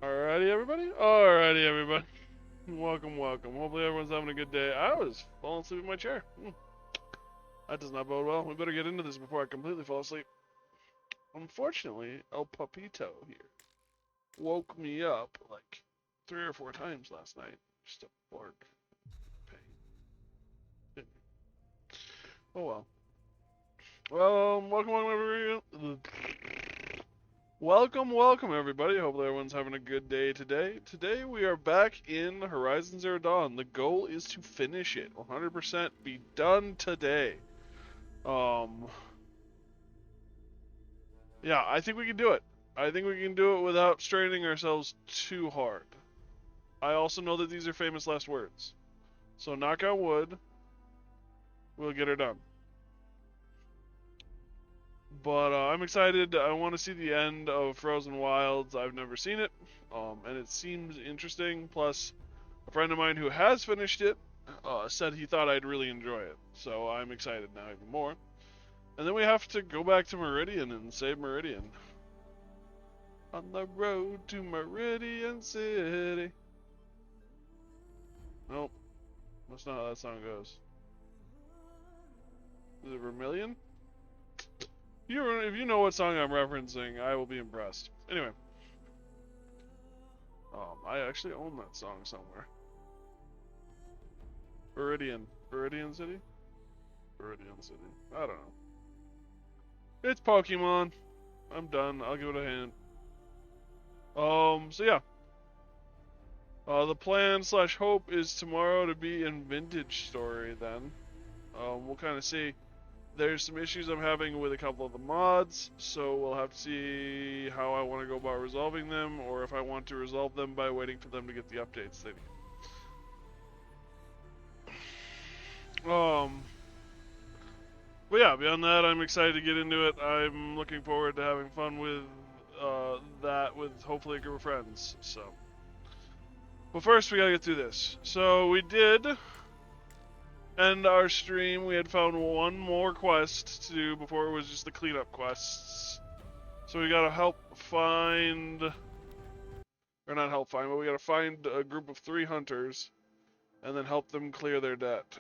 Alrighty, everybody. Alrighty, everybody. Welcome, welcome. Hopefully, everyone's having a good day. I was falling asleep in my chair. That does not bode well. We better get into this before I completely fall asleep. Unfortunately, El Papito here woke me up like 3 or 4 times last night. Just a bark. Pain. Oh well. Well, welcome everybody. Hopefully everyone's having a good day today. Today we are back in Horizon Zero Dawn. The goal is to finish it. 100% be done today. Yeah, I think we can do it. I think we can do it without straining ourselves too hard. I also know that these are famous last words. So knock on wood, we'll get her done. But I'm excited. I want to see the end of Frozen Wilds. I've never seen it, and it seems interesting. Plus, a friend of mine who has finished it said he thought I'd really enjoy it. So I'm excited now even more. And then we have to go back to Meridian and save Meridian. On the road to Meridian City. Nope. That's not how that song goes. Is it Vermilion? If you know what song I'm referencing, I will be impressed. Anyway. I actually own that song somewhere. Viridian. Viridian City? Viridian City. I don't know. It's Pokemon. I'm done. I'll give it a hint. So yeah. The plan / hope is tomorrow to be in Vintage Story then. We'll kind of see. There's some issues I'm having with a couple of the mods, so we'll have to see how I want to go about resolving them, or if I want to resolve them by waiting for them to get the updates they need. But yeah, beyond that, I'm excited to get into it. I'm looking forward to having fun with that with hopefully a group of friends. So, but first we gotta get through this. So we did end our stream. We had found one more quest to do before it was just the cleanup quests. So we gotta help find, or not help find, but we gotta find a group of 3 hunters, and then help them clear their debt.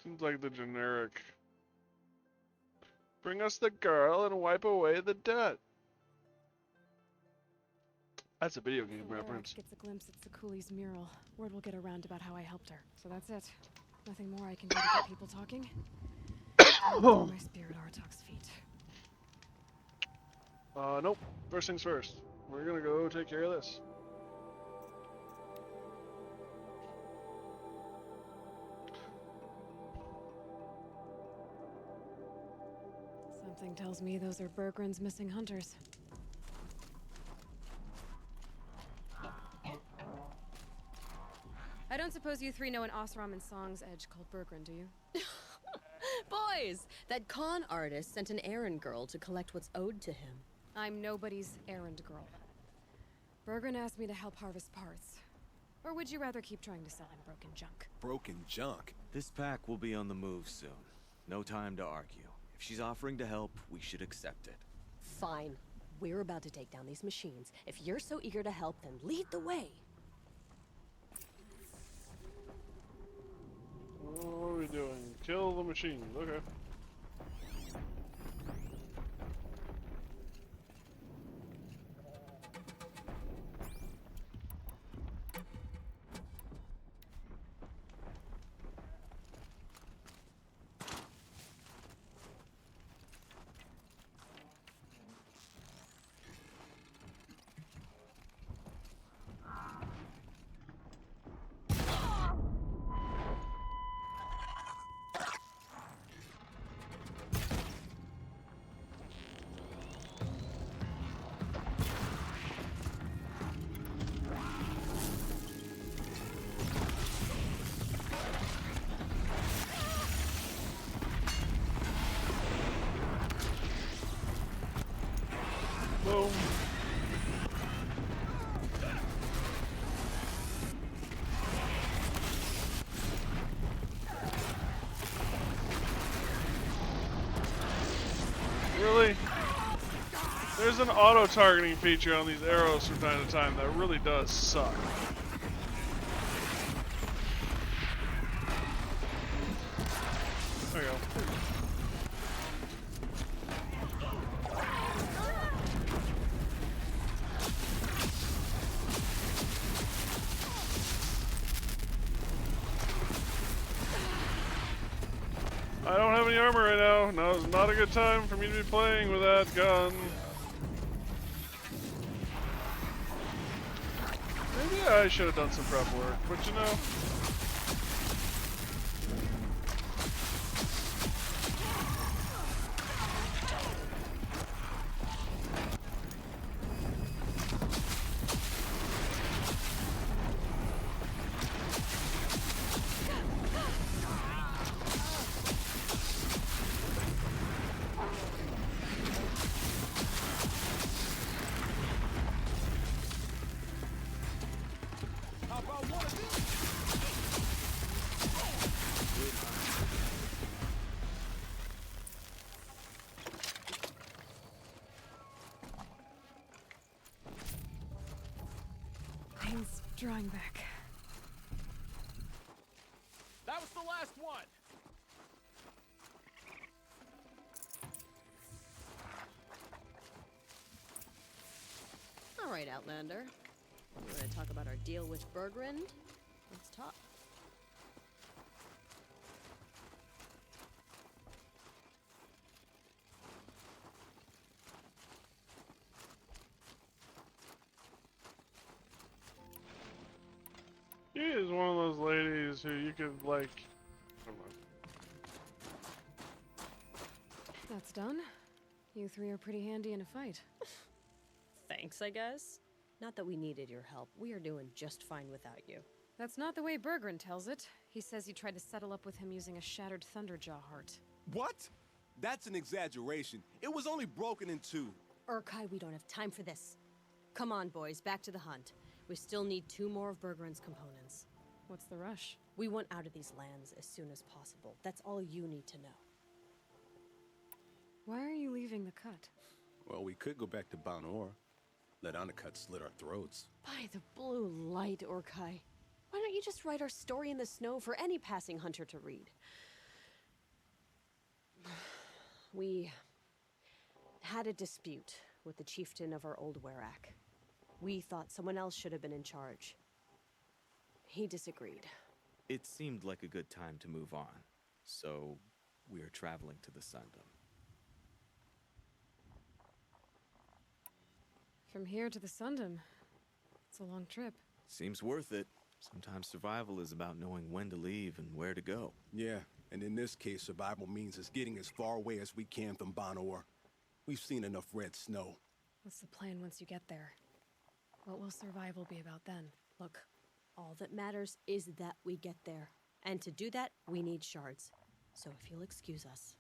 Seems like the generic. Bring us the girl and wipe away the debt. That's a video game reference. Gets a glimpse at Sakuli's mural. Word will get around about how I helped her. So that's it. Nothing more I can do to get people talking. My spirit Artok's feet. Nope. First things first. We're gonna go take care of this. Something tells me those are Bergren's missing hunters. I don't suppose you 3 know an Osram and Song's edge called Bergren, do you? Boys, that con artist sent an errand girl to collect what's owed to him. I'm nobody's errand girl. Bergren asked me to help harvest parts. Or would you rather keep trying to sell him broken junk? Broken junk? This pack will be on the move soon. No time to argue. If she's offering to help, we should accept it. Fine. We're about to take down these machines. If you're so eager to help, then lead the way. What are we doing? Kill the machines. Okay. Boom. Really? There's an auto-targeting feature on these arrows from time to time that really does suck. I don't have any armor right now. No, it's not a good time for me to be playing with that gun. Maybe I should have done some prep work, but you know. Pain's drawing back. That was the last one! All right, Outlander. You want to talk about our deal with Bergrund? Let's talk. She is one of those ladies who you could, like... Never mind. That's done. You three are pretty handy in a fight. Thanks, I guess. Not that we needed your help. We are doing just fine without you. That's not the way Bergrund tells it. He says you tried to settle up with him using a shattered Thunderjaw heart. What? That's an exaggeration. It was only broken in two. Urkai, we don't have time for this. Come on, boys, back to the hunt. We still need 2 more of Bergrund's components. What's the rush? We want out of these lands as soon as possible. That's all you need to know. Why are you leaving the cut? Well, we could go back to Banor. Let Anacut slit our throats. By the blue light, Urkai. Why don't you just write our story in the snow for any passing hunter to read? We had a dispute with the chieftain of our old Werak. We thought someone else should have been in charge. He disagreed. It seemed like a good time to move on, so we're traveling to the Sundom. From here to the Sundom. It's a long trip. Seems worth it. Sometimes survival is about knowing when to leave and where to go. Yeah, and in this case, survival means us getting as far away as we can from Banor. We've seen enough red snow. What's the plan once you get there? What will survival be about then? Look, all that matters is that we get there. And to do that, we need shards. So if you'll excuse us.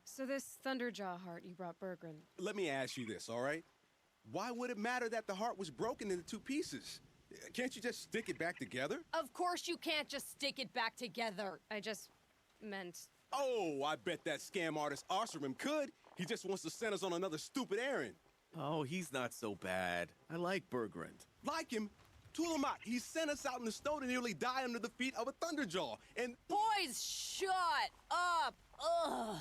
So this Thunderjaw heart you brought Bergrund. Let me ask you this, all right? Why would it matter that the heart was broken into 2 pieces? Can't you just stick it back together? Of course you can't just stick it back together. I just meant... Oh, I bet that scam artist Arsarim could. He just wants to send us on another stupid errand. Oh, he's not so bad. I like Bergrund. Like him, Tulamat, he sent us out in the snow to nearly die under the feet of a Thunderjaw. And Boys, shut up! Ugh!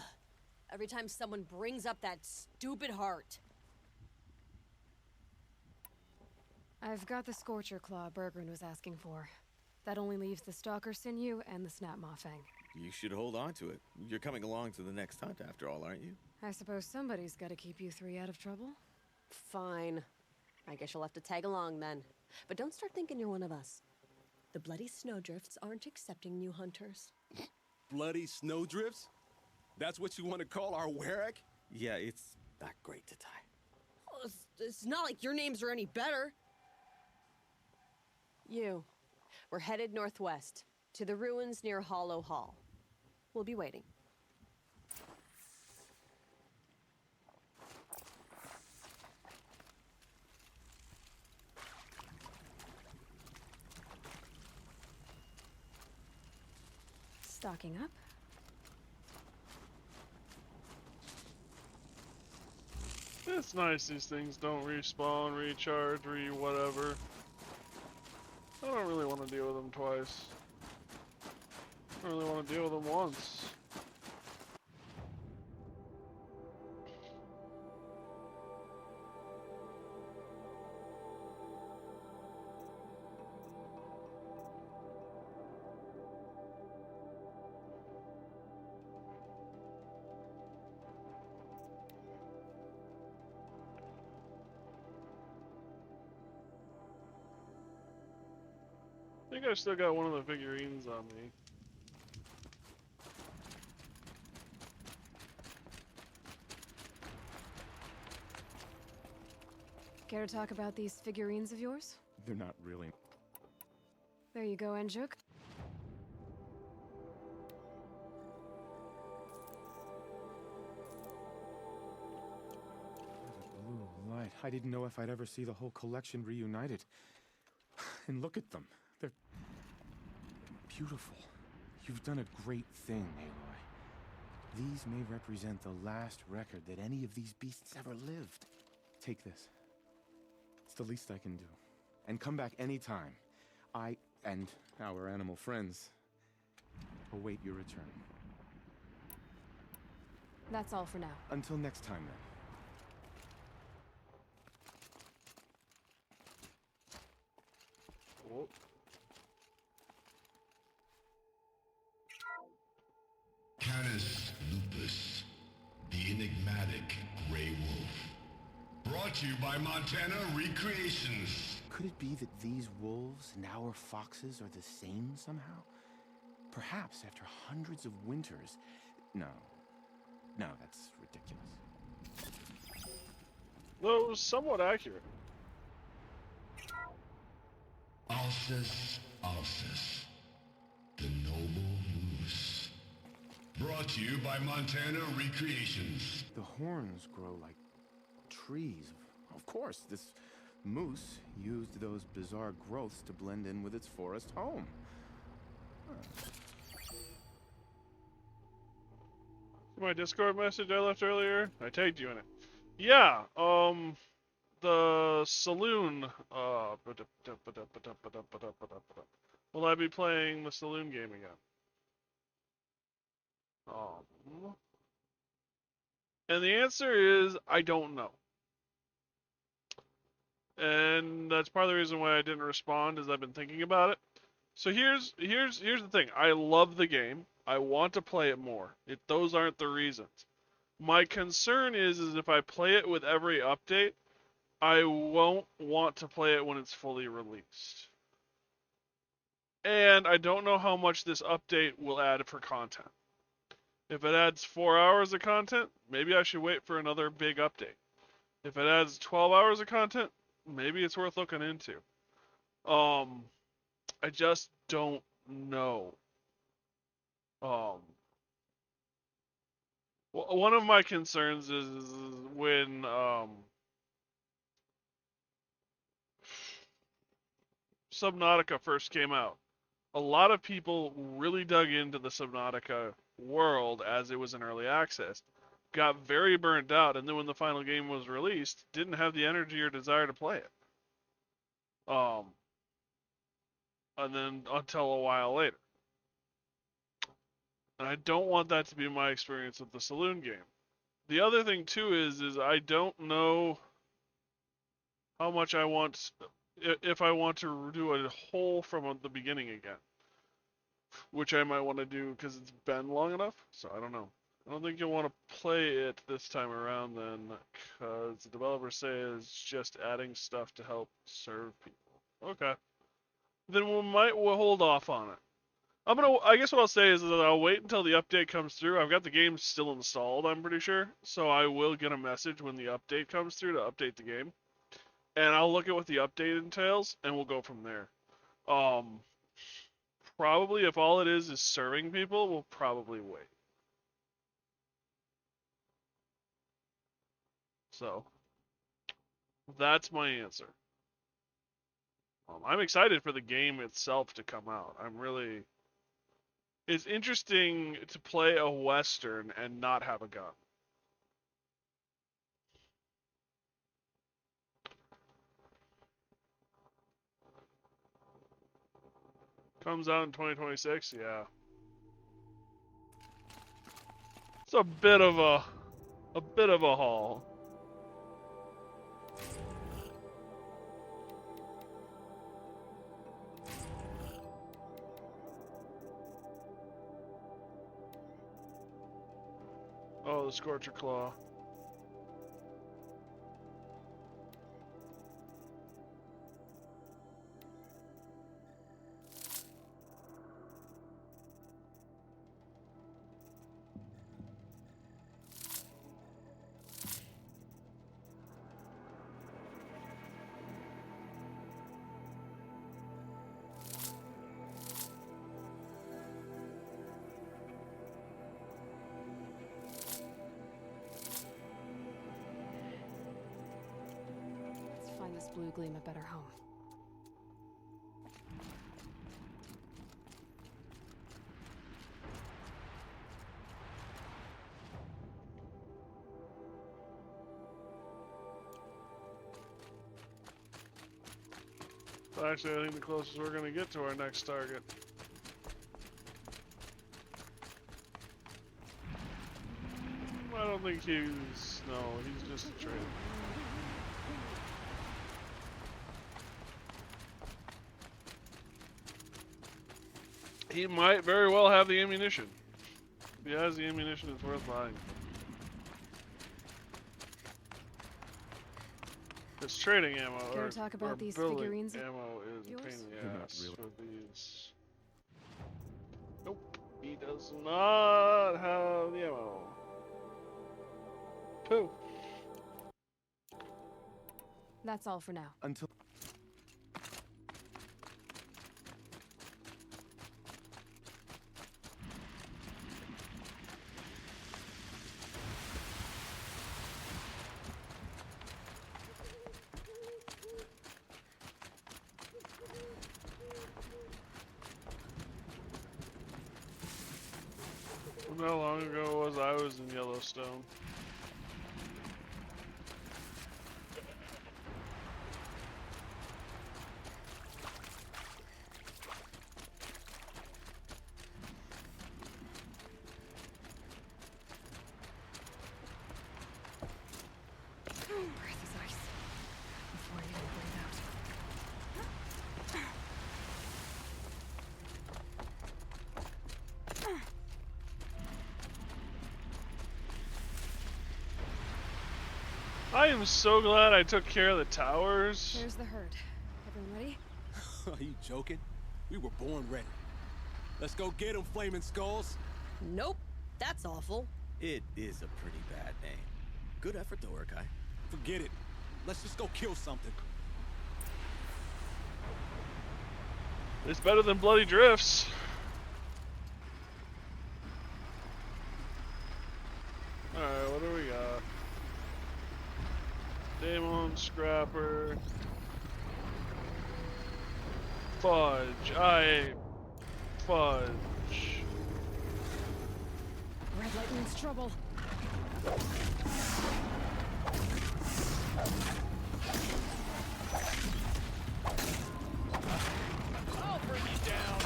Every time someone brings up that stupid heart. I've got the Scorcher Claw Bergrund was asking for. That only leaves the Stalker Sinew and the Snap Maw Fang. You should hold on to it. You're coming along to the next hunt after all, aren't you? I suppose somebody's gotta keep you three out of trouble. Fine. I guess you'll have to tag along then. But don't start thinking you're one of us. The Bloody Snowdrifts aren't accepting new hunters. bloody snowdrifts? That's what you want to call our Werak? Yeah, it's not great to tie. Oh, it's not like your names are any better. We're headed northwest, to the ruins near Hollow Hall. We'll be waiting. Stocking up. It's nice these things don't respawn, recharge, whatever. I don't really want to deal with them twice. I really want to deal with them once. I think I still got one of the figurines on me. Care to talk about these figurines of yours? They're not really. There you go, Enjuk. Blue light. I didn't know if I'd ever see the whole collection reunited. And look at them. They're beautiful. You've done a great thing, Aloy. These may represent the last record that any of these beasts ever lived. Take this. It's the least I can do. And come back anytime. I and our animal friends await your return. That's all for now. Until next time, then. Oh. Canis lupus, the enigmatic Grey Wolf. Brought to you by Montana Recreations. Could it be that these wolves and our foxes are the same somehow? Perhaps after hundreds of winters. No, that's ridiculous. Though it was somewhat accurate. Alces, the noble moose. Brought to you by Montana Recreations. The horns grow like trees. Of course, this moose used those bizarre growths to blend in with its forest home. My Discord message I left earlier, I tagged you in it. Yeah, the saloon, will I be playing the saloon game again? And the answer is, I don't know. And that's part of the reason why I didn't respond, is I've been thinking about it. So here's the thing. I love the game. I want to play it more. Those aren't the reasons. My concern is if I play it with every update, I won't want to play it when it's fully released. And I don't know how much this update will add for content. If it adds 4 hours of content, maybe I should wait for another big update. If it adds 12 hours of content, maybe it's worth looking into. I just don't know. One of my concerns is when Subnautica first came out. A lot of people really dug into the Subnautica world as it was in early access, got very burnt out, and then when the final game was released, didn't have the energy or desire to play it. And then until a while later. And I don't want that to be my experience with the Saloon game. The other thing too is I don't know how much I want, if I want to do a whole from the beginning again. Which I might want to do because it's been long enough, so I don't know. I don't think you'll want to play it this time around then, because the developers say it's just adding stuff to help serve people. Okay. Then we'll hold off on it. I guess what I'll say is that I'll wait until the update comes through. I've got the game still installed, I'm pretty sure, so I will get a message when the update comes through to update the game. And I'll look at what the update entails, and we'll go from there. Probably, if all it is serving people, we'll probably wait. So, that's my answer. I'm excited for the game itself to come out. It's interesting to play a Western and not have a gun. Comes out in 2026, yeah. It's a bit of a haul. Oh, the Scorcher Claw. Let's find this blue gleam a better home. Actually, I think the closest we're gonna get to our next target. I don't think he's... No, he's just a trader. He might very well have the ammunition. If he has the ammunition, it's worth buying. It's trading ammo. Care Or, to talk about or these building figurines of ammo is a yours? pain in the Not ass really. for these. Nope, he does not have the ammo. Pooh. That's all for now. Until How long ago was I was in Yellowstone? Breath is ice. Before I even breathe out. I am so glad I took care of the towers. There's the herd. Everyone ready? Are you joking? We were born ready. Let's go get 'em, Flaming Skulls. Nope, that's awful. It is a pretty bad name. Good effort though, Urkai. Forget it. Let's just go kill something. It's better than Bloody Drifts. Alright, what do we got? Daemon, Scrapper. Fudge. Fudge. Red Lightning's trouble. I'll bring you down.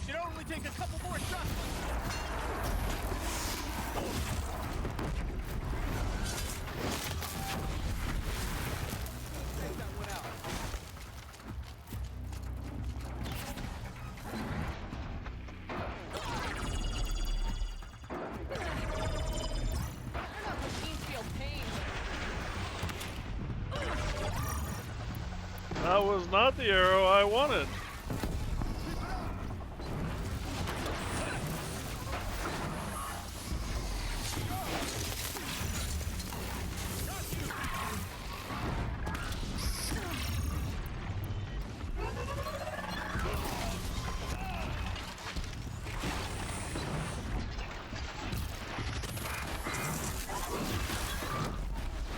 Should only take a couple more shots. Take that one out. Machines feel pain. That was not the arrow I wanted.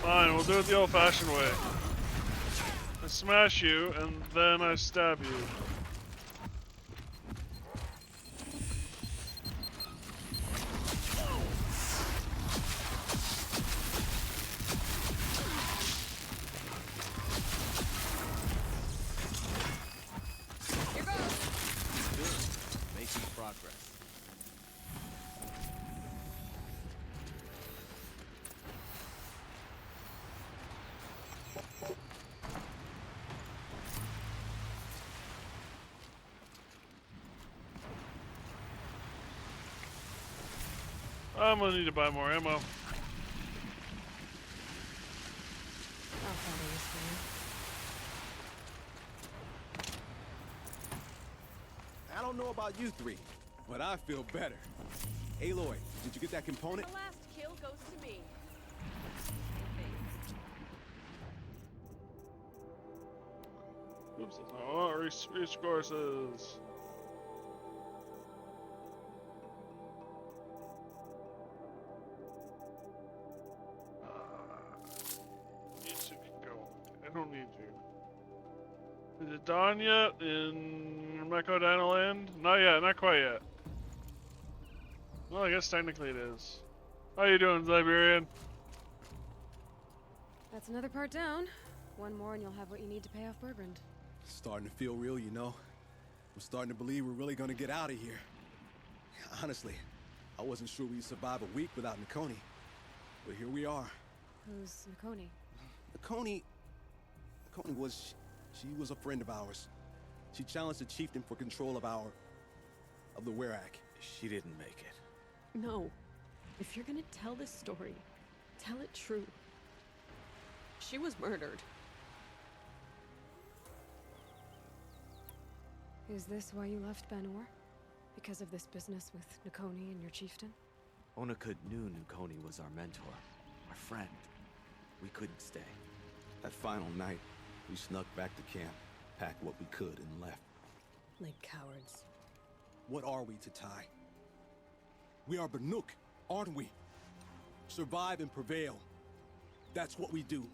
Fine, we'll do it the old-fashioned way. I smash you, and then I stab you. I'm gonna need to buy more ammo. I'll follow this for you. I don't know about you three, but I feel better. Aloy, did you get that component? The last kill goes to me. Oops, that's not what I want. Resources. You two can go. I don't need you. Is it dawn yet in Mecco Dinoland? Not yet, not quite yet. Well, I guess technically it is. How you doing, Siberian? That's another part down. One more and you'll have what you need to pay off Bergrand. Starting to feel real, you know. I'm starting to believe we're really gonna get out of here. Honestly, I wasn't sure we'd survive a week without Nakoni. But here we are. Who's Nakoni? Nakoni was... She was a friend of ours. She challenged the chieftain for control of the Werak. She didn't make it. No. If you're gonna tell this story, tell it true. She was murdered. Is this why you left Banor? Because of this business with Nakoni and your chieftain? Onakut knew Nakoni was our mentor, our friend. We couldn't stay. That final night, we snuck back to camp, packed what we could, and left. Like cowards. What are we, Tatai? We are Banuk, aren't we? Survive and prevail. That's what we do.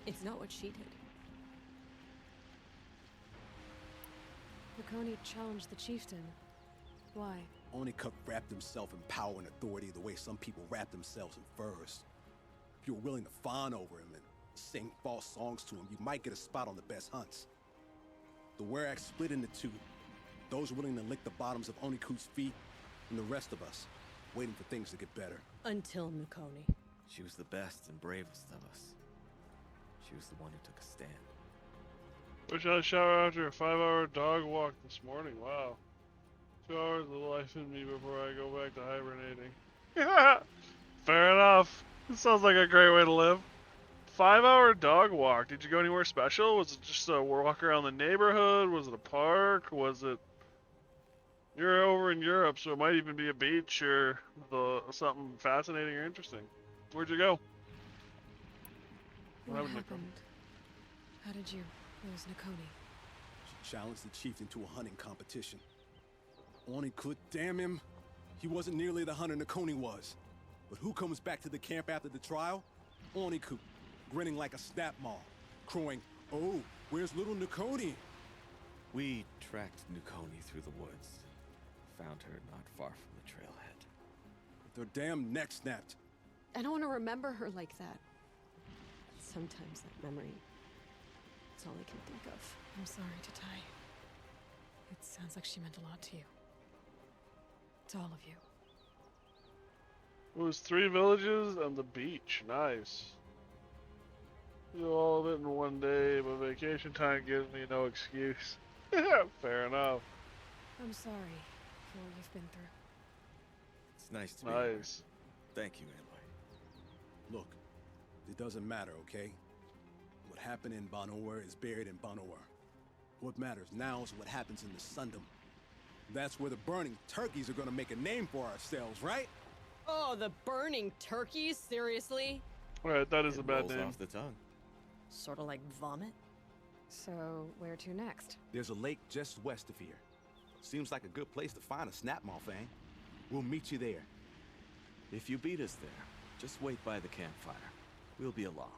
It's not what she did. Nakoni challenged the chieftain. Why? Onakut wrapped himself in power and authority the way some people wrap themselves in furs. If you're willing to fawn over him and sing false songs to him, you might get a spot on the best hunts. The Werak split into two. Those willing to lick the bottoms of Onikut's feet, and the rest of us, waiting for things to get better. Until Nakoni. She was the best and bravest of us. She was the one who took a stand. Wish I showered after a 5-hour dog walk this morning. Wow. 2 hours of life in me before I go back to hibernating. Fair enough. This sounds like a great way to live. 5-hour dog walk. Did you go anywhere special? Was it just a walk around the neighborhood? Was it a park? Was it... You're over in Europe, so it might even be a beach or something fascinating or interesting. Where'd you go? What happened to happened? How did you lose Nakoni? She challenged the chieftain to a hunting competition. Onikut, damn him. He wasn't nearly the hunter Nakoni was. But who comes back to the camp after the trial? Onikut, grinning like a snap maw, crowing, "Oh, where's little Nakoni?" We tracked Nakoni through the woods. Found her not far from the trailhead. Their damn neck snapped. I don't want to remember her like that. Sometimes that memory, it's all I can think of. I'm sorry, Tatai. It sounds like she meant a lot to you. To all of you. It was 3 villages and the beach. Nice. Do all of it in one day, but vacation time gives me no excuse. Fair enough. I'm sorry for what you've been through. It's nice to meet you. Nice. Thank you, Aloy. Look, it doesn't matter, okay? What happened in Banor is buried in Banor. What matters now is what happens in the Sundom. That's where the burning turkeys are gonna make a name for ourselves, right? Oh, the burning turkeys? Seriously? Alright, that is It a bad rolls name. off the tongue. Sort of like vomit? So, where to next? There's a lake just west of here. Seems like a good place to find a Snapmaw Fang. We'll meet you there. If you beat us there, just wait by the campfire. We'll be along.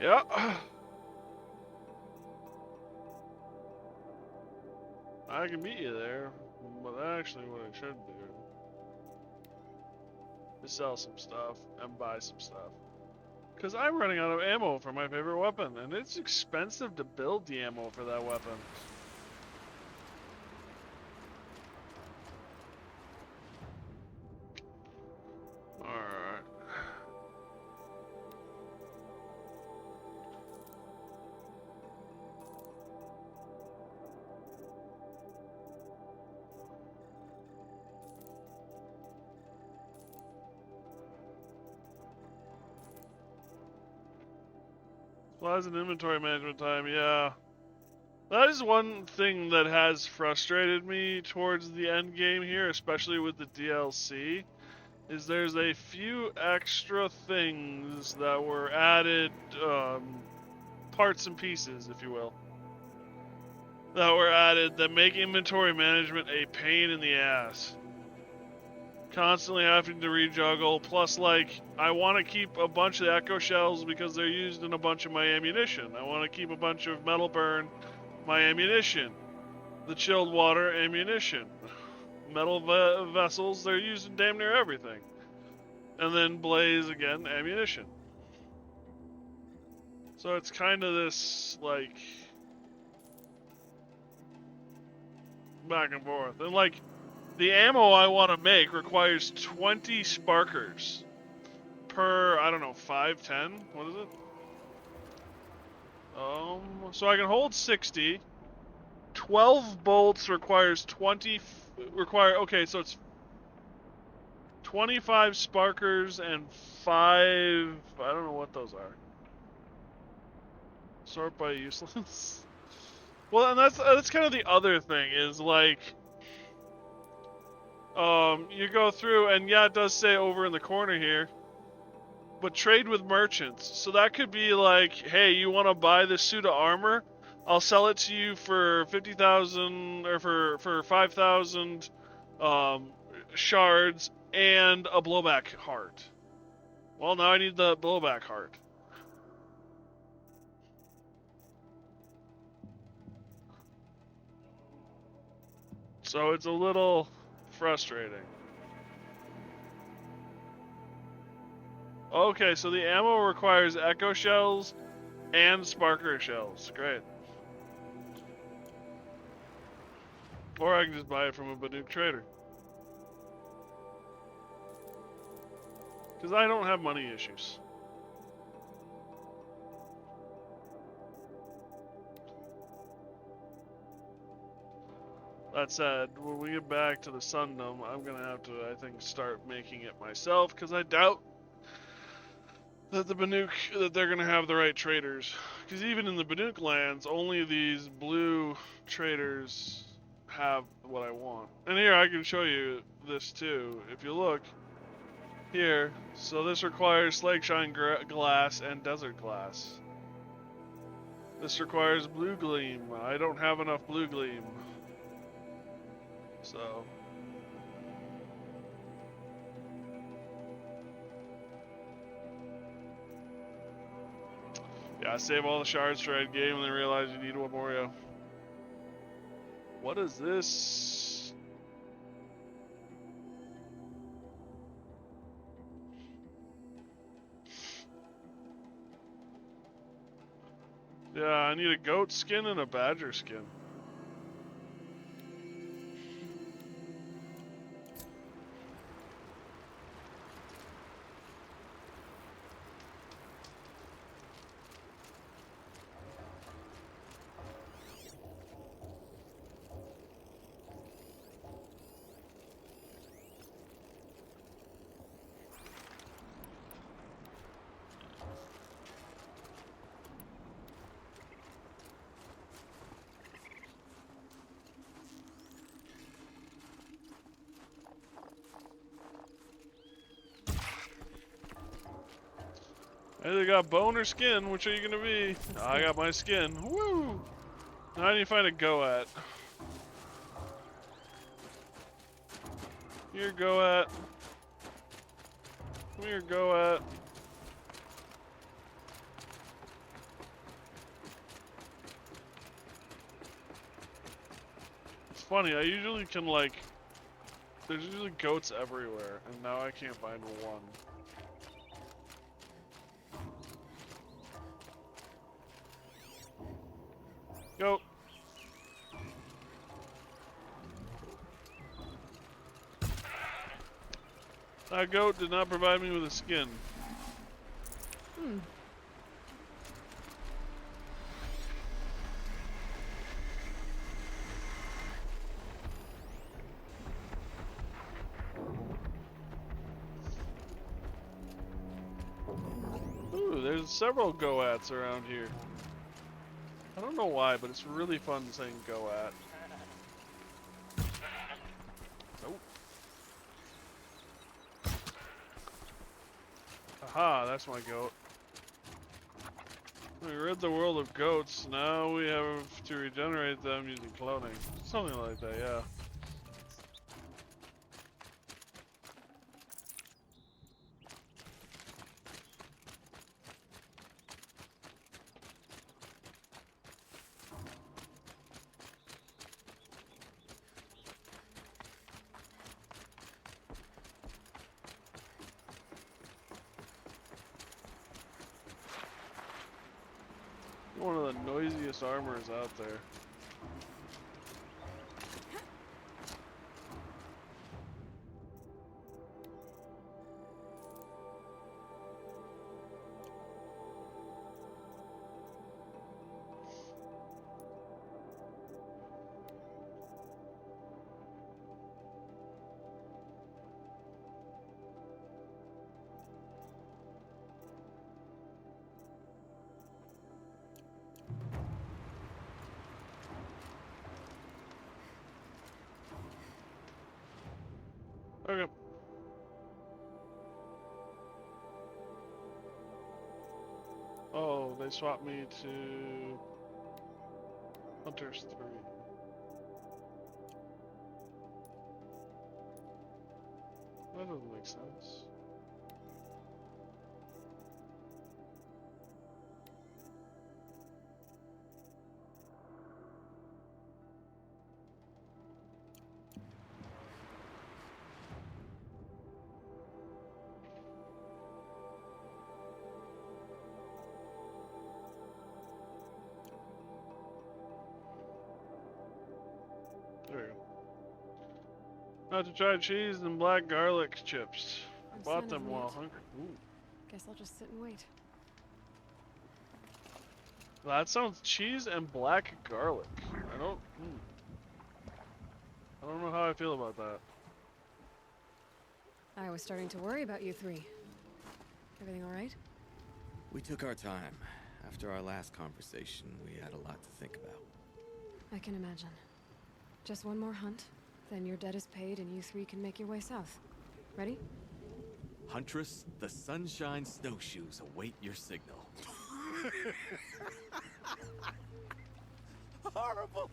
Yeah. I can meet you there, but actually what I should do is sell some stuff and buy some stuff. Because I'm running out of ammo for my favorite weapon, and it's expensive to build the ammo for that weapon. Alright. Supplies and inventory management time, yeah. That is one thing that has frustrated me towards the end game here, especially with the DLC, is there's a few extra things that were added, parts and pieces, if you will, that were added that make inventory management a pain in the ass. Constantly having to rejuggle, plus, like, I want to keep a bunch of the echo shells because they're used in a bunch of my ammunition. I want to keep a bunch of metal burn, my ammunition. The chilled water, ammunition. Metal vessels, they're used in damn near everything. And then blaze, again, ammunition. So it's kind of this, like, back and forth. And, like, the ammo I want to make requires 20 sparkers per, I don't know, 5, 10? What is it? So I can hold 60. 12 bolts requires 20, okay, so it's 25 sparkers and 5, I don't know what those are. Sort by useless. Well, and that's kind of the other thing, is like, you go through, and yeah, it does say over in the corner here, but trade with merchants. So that could be like, hey, you want to buy this suit of armor? I'll sell it to you for 50,000, or for 5,000 shards and a blowback heart. Well, now I need the blowback heart. So it's a little frustrating. Okay, so the ammo requires echo shells and sparker shells. Great. Or I can just buy it from a Banuk trader. Because I don't have money issues. That said, when we get back to the Sundom, I'm going to have to, I think, start making it myself, because I doubt that the Banuk, that they're going to have the right traders. Because even in the Banuk lands, only these blue traders have what I want. And here, I can show you this too. If you look here, so this requires Slakeshine glass and desert glass. This requires blue gleam. I don't have enough blue gleam. So yeah, save all the shards for end game and then realize you need one more. What is this? Yeah, I need a goat skin and a badger skin. I either got bone or skin. Which are you gonna be? Oh, I got my skin. Woo! Now I need to find a Goat. Here, Goat. Come here, Goat. It's funny, I usually can, like, there's usually goats everywhere, and now I can't find one. Go. That goat did not provide me with a skin. Ooh, there's there's several Goats around here. I don't know why, but it's really fun saying Goat. Nope. Aha, that's my goat. We rid the world of goats. Now we have to regenerate them using cloning. Something like that, yeah. One of the noisiest armors out there. Okay. Oh, they swapped me to Hunters 3. That doesn't make sense. There you go. Not to try cheese and black garlic chips. I I'm bought them sounding while weird. hungry. Ooh. Guess I'll just sit and wait. That sounds cheese and black garlic. I don't know how I feel about that. I was starting to worry about you three. Everything all right? We took our time. After our last conversation, we had a lot to think about. I can imagine. Just one more hunt, then your debt is paid and you three can make your way south. Ready? Huntress, the Sunshine Snowshoes await your signal. Horrible.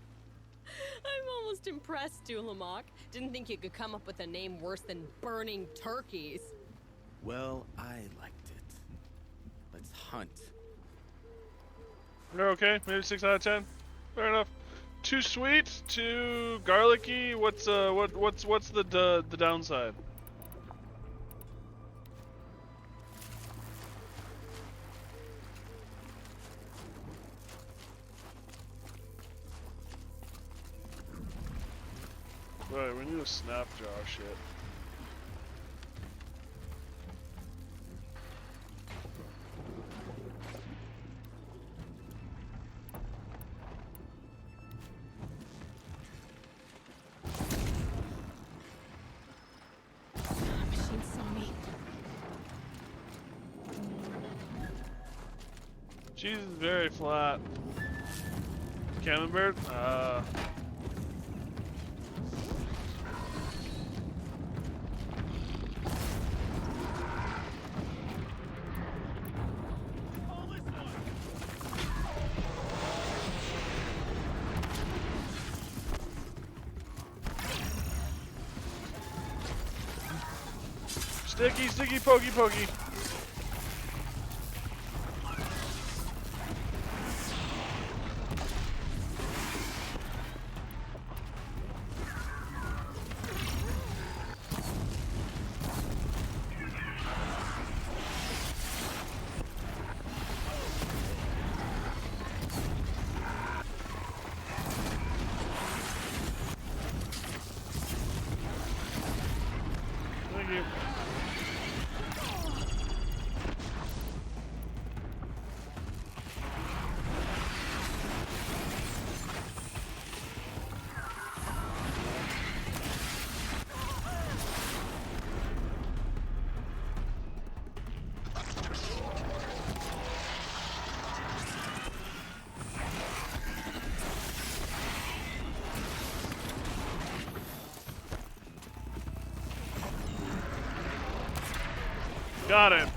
I'm almost impressed, Dulamok. Didn't think you could come up with a name worse than Burning Turkeys. Well, I liked it. Let's hunt. They're okay. Maybe 6 out of 10. Fair enough. Too sweet, too garlicky. What's the downside? Right, we need a snapjaw shit. Machine saw me. Cheese is very flat. Camembert? Sticky, sticky, pokey, pokey. Thank you. Got him.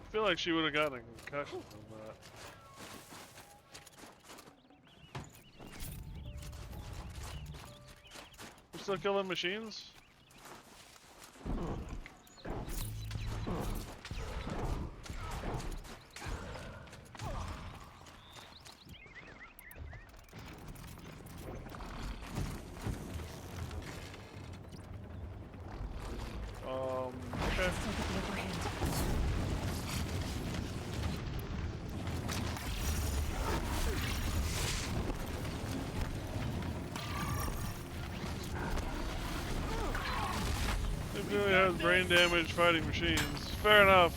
I feel like she would have gotten a concussion from that. We're still killing machines? Okay. Still get the upper hand. It really has brain damage fighting machines. Fair enough.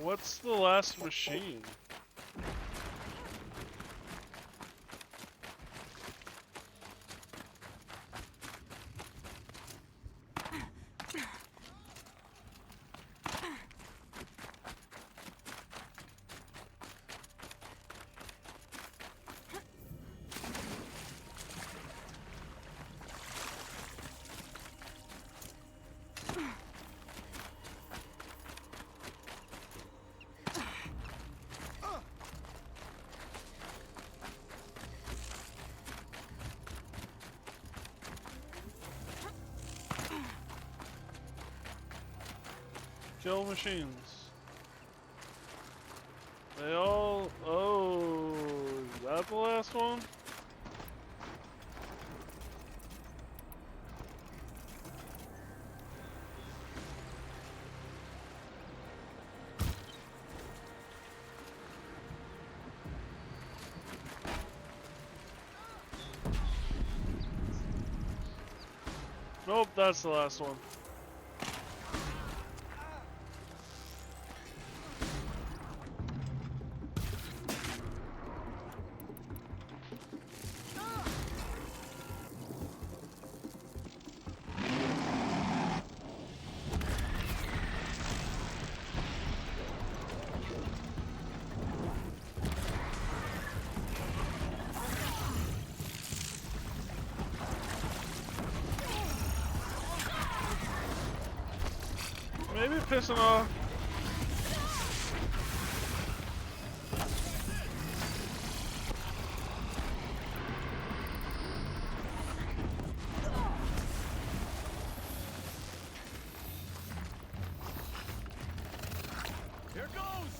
What's the last machine? Kill machines. They all... Oh, is that the last one? Nope, that's the last one. Maybe pissing off. Here goes!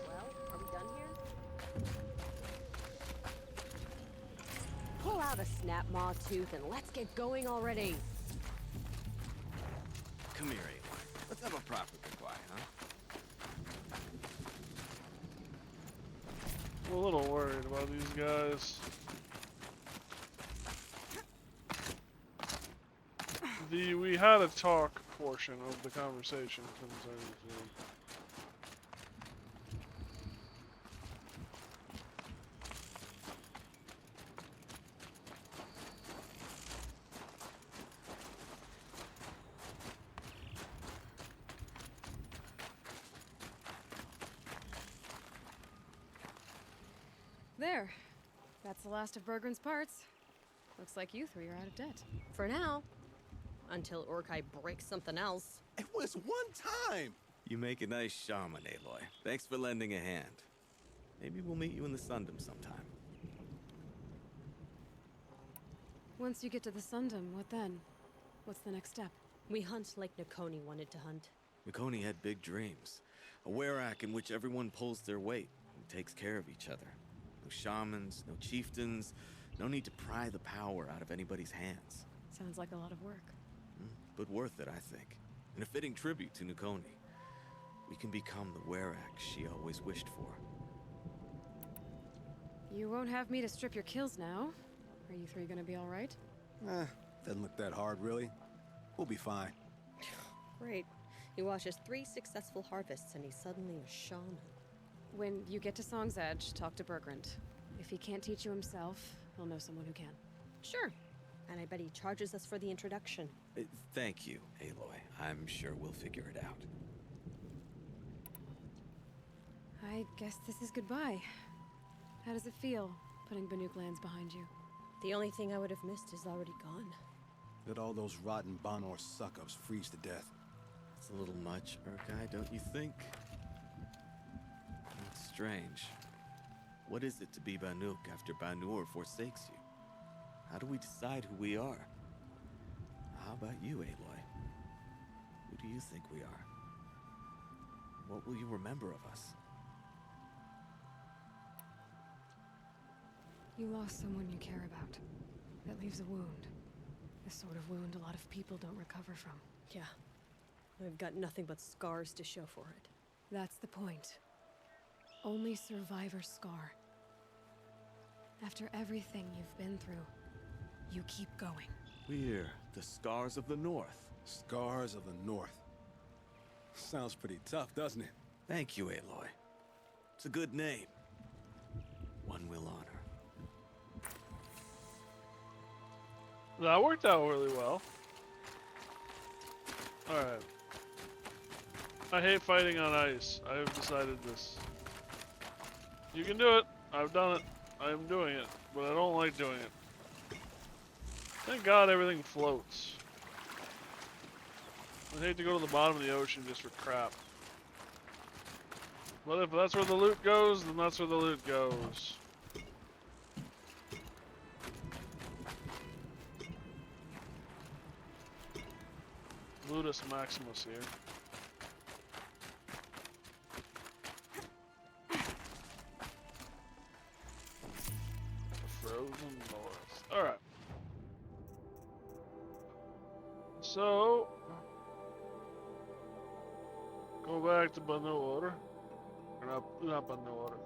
Well, are we done here? Pull out a snap maw tooth and let's get going already. Come here, Aloy. Let's have a proper goodbye, huh? I'm a little worried about these guys. We had a talk portion of the conversation concerning them. There. That's the last of Bergren's parts. Looks like you three are out of debt. For now. Until Urkai breaks something else. It was one time. You make a nice shaman, Aloy. Thanks for lending a hand. Maybe we'll meet you in the Sundom sometime. Once you get to the Sundom, what then? What's the next step? We hunt like Nakoni wanted to hunt. Mikoni had big dreams. A Werak in which everyone pulls their weight and takes care of each other. No shamans, no chieftains, no need to pry the power out of anybody's hands. Sounds like a lot of work. But worth it, I think. And a fitting tribute to Nakoni. We can become the Werak she always wished for. You won't have me to strip your kills now. Are you three gonna be alright? Doesn't look that hard, really. We'll be fine. Great. He watches 3 successful harvests and he's suddenly a shaman. When you get to Song's Edge, talk to Bergrand. If he can't teach you himself, he'll know someone who can. Sure. And I bet he charges us for the introduction. Thank you, Aloy. I'm sure we'll figure it out. I guess this is goodbye. How does it feel, putting Banuk lands behind you? The only thing I would have missed is already gone. Let all those rotten Banor suck-ups freeze to death. It's a little much, Urkai, don't you think? It's strange. What is it to be Banuk after Banur forsakes you? How do we decide who we are? How about you, Aloy? Who do you think we are? What will you remember of us? You lost someone you care about. That leaves a wound. The sort of wound a lot of people don't recover from. Yeah. I've got nothing but scars to show for it. That's the point. Only survivor's scar. After everything you've been through, you keep going. We're the Scars of the North. Scars of the North. Sounds pretty tough, doesn't it? Thank you, Aloy. It's a good name. One we'll honor. That worked out really well. Alright. I hate fighting on ice. I have decided this. You can do it. I've done it. I am doing it. But I don't like doing it. Thank God everything floats. I hate to go to the bottom of the ocean just for crap. But if that's where the loot goes, then that's where the loot goes. Ludus Maximus here. Frozen North. Alright. So, go back to Banor. Or not Banor.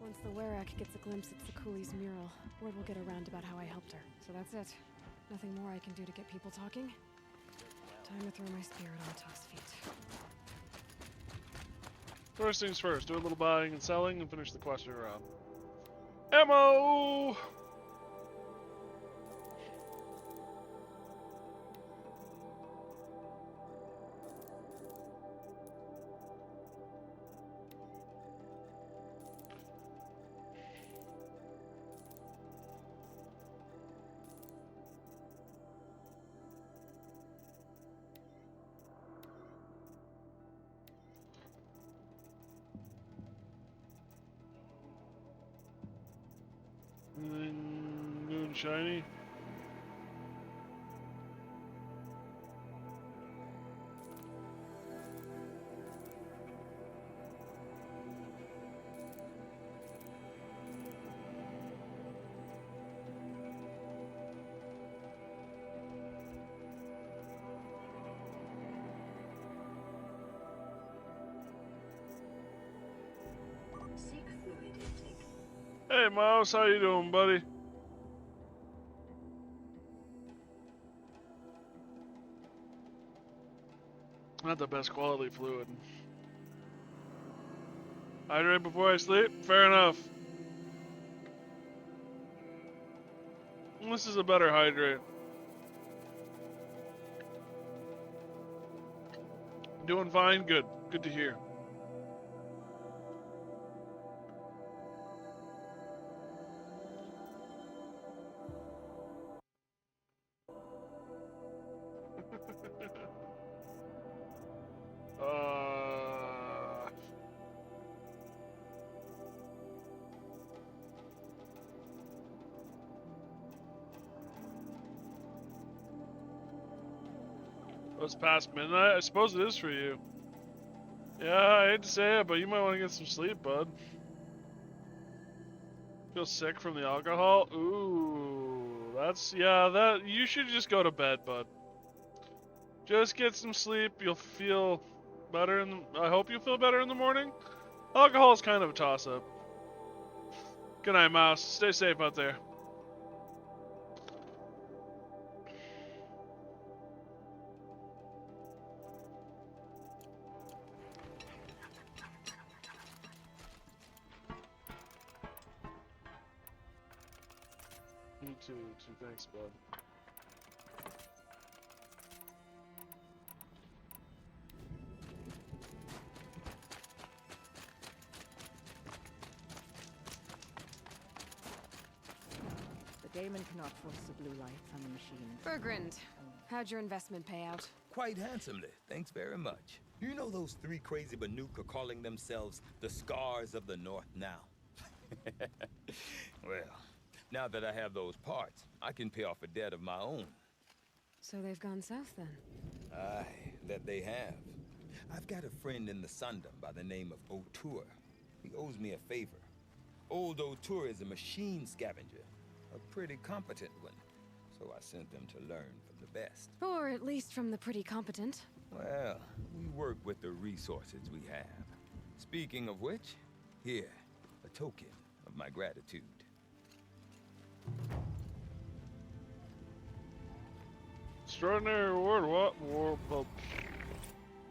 Once the Werak gets a glimpse at Sakuli's mural, word will get around about how I helped her. So that's it. Nothing more I can do to get people talking. Time to throw my spear at Artok's feet. First things first, do a little buying and selling and finish the question round. Ammo! Anything new and shiny? Hey Mouse, how you doing, buddy? Not the best quality fluid. Hydrate before I sleep? Fair enough. This is a better hydrate. Doing fine. Good. Good to hear. uh... Oh, it's past midnight? I suppose it is for you. Yeah, I hate to say it, but you might want to get some sleep, bud. Feel sick from the alcohol? Ooh, that, you should just go to bed, bud. Just get some sleep, you'll feel better I hope you feel better in the morning. Alcohol is kind of a toss-up. Good night, Mouse. Stay safe out there. You too, thanks, bud. The daemon cannot force the blue light from the machine. Bergrand, how'd your investment pay out? Quite handsomely, thanks very much. You know those three crazy Banuk are calling themselves the Scars of the North now? Well, now that I have those parts, I can pay off a debt of my own. So they've gone south then? Aye, that they have. I've got a friend in the Sundom by the name of O'Toole. He owes me a favor. Old O'Toole is a machine scavenger, a pretty competent one. So I sent them to learn from the best. Or at least from the pretty competent. Well, we work with the resources we have. Speaking of which, here, a token of my gratitude. Extraordinary reward.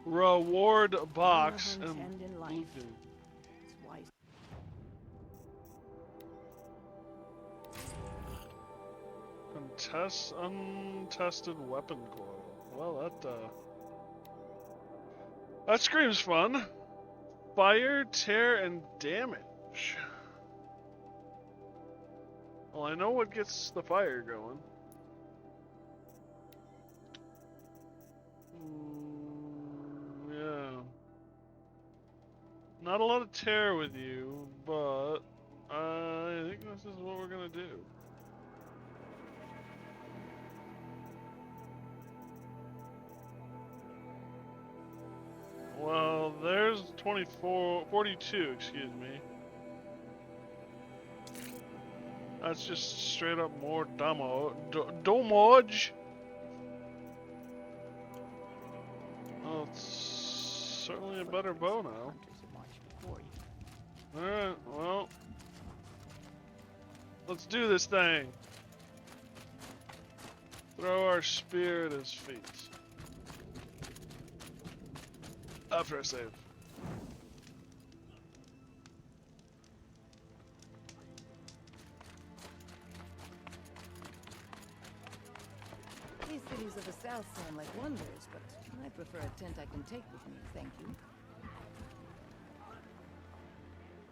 Reward box. All end in life. It's wise. Untested weapon coil. Well, that screams fun. Fire, tear, and damage. Well, I know what gets the fire going. Yeah. Not a lot of tear with you, but I think this is what we're gonna do. Well, there's 42, excuse me. That's just straight up more damage. Well, it's certainly a better bow now. Alright, well. Let's do this thing. Throw our spear at his feet. After I save. These cities of the south sound like wonders, but I prefer a tent I can take with me, thank you.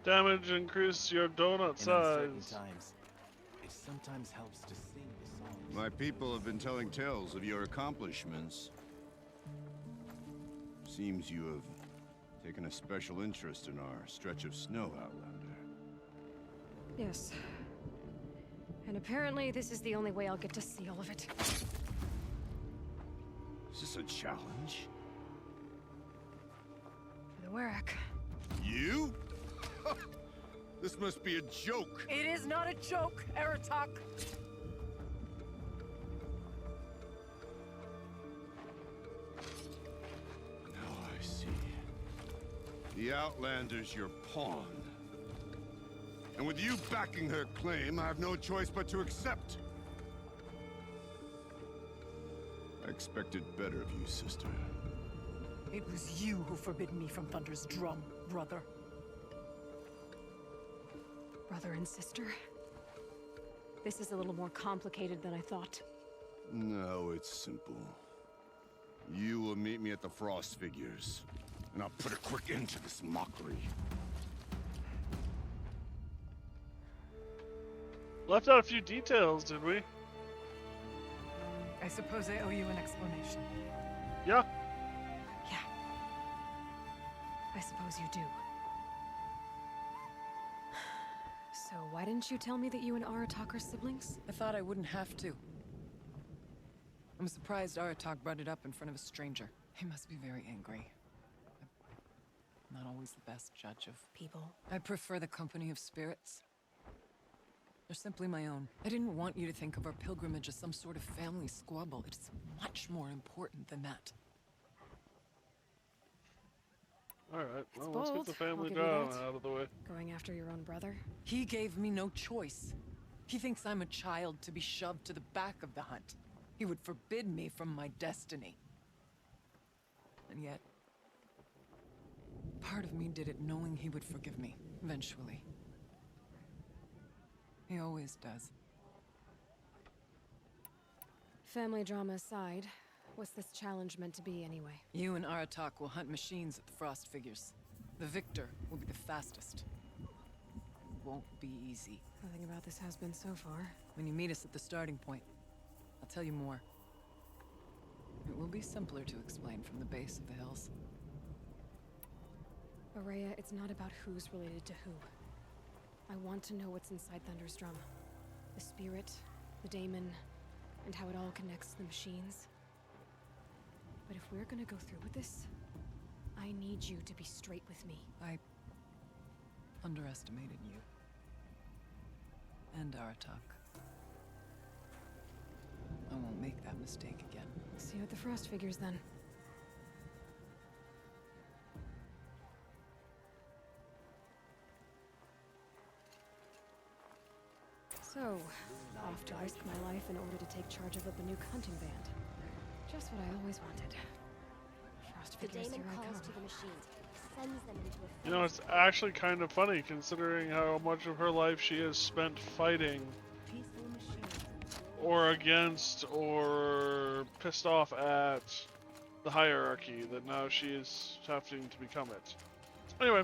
Damage increase your donut size. Times, it sometimes helps to sing the songs. My people have been telling tales of your accomplishments. Seems you have taken a special interest in our stretch of snow, Outlander. Yes. And apparently this is the only way I'll get to see all of it. Is this a challenge? For the Werak. You? This must be a joke. It is not a joke, Aratak. Now I see. The Outlander's your pawn. And with you backing her claim, I have no choice but to accept. I expected better of you, sister. It was you who forbid me from Thunder's drum, brother. Brother and sister? This is a little more complicated than I thought. No, it's simple. You will meet me at the Frost Figures, and I'll put a quick end to this mockery. Left out a few details, did we? I suppose I owe you an explanation. Yeah. Yeah. I suppose you do. So why didn't you tell me that you and Aratak are siblings? I thought I wouldn't have to. I'm surprised Aratak brought it up in front of a stranger. He must be very angry. I'm not always the best judge of People. I prefer the company of spirits. They're simply my own. I didn't want you to think of our pilgrimage as some sort of family squabble. It's much more important than that. Alright, It's well, let's get bold, the I'll family give you drama that. out of the way. Going after your own brother? He gave me no choice. He thinks I'm a child to be shoved to the back of the hunt. He would forbid me from my destiny. And yet, part of me did it knowing he would forgive me, eventually. He always does. Family drama aside, what's this challenge meant to be anyway? You and Aratak will hunt machines at the Frost Figures. The victor will be the fastest. It won't be easy. Nothing about this has been so far. When you meet us at the starting point, I'll tell you more. It will be simpler to explain from the base of the hills. Ourea, it's not about who's related to who. I want to know what's inside Thunder's drum. The spirit, the daemon, and how it all connects to the machines. But if we're gonna go through with this, I need you to be straight with me. I underestimated you. And Aratak. I won't make that mistake again. See you at the Frost Figures then. So, off to risk my life in order to take charge of a Banuk hunting band. Just what I always wanted. Frost The Figures, daemon here I calls come. to the machines, sends them into a You know, it's actually kind of funny considering how much of her life she has spent fighting peaceful machines. or against or pissed off at the hierarchy, that now she is having to become it. Anyway,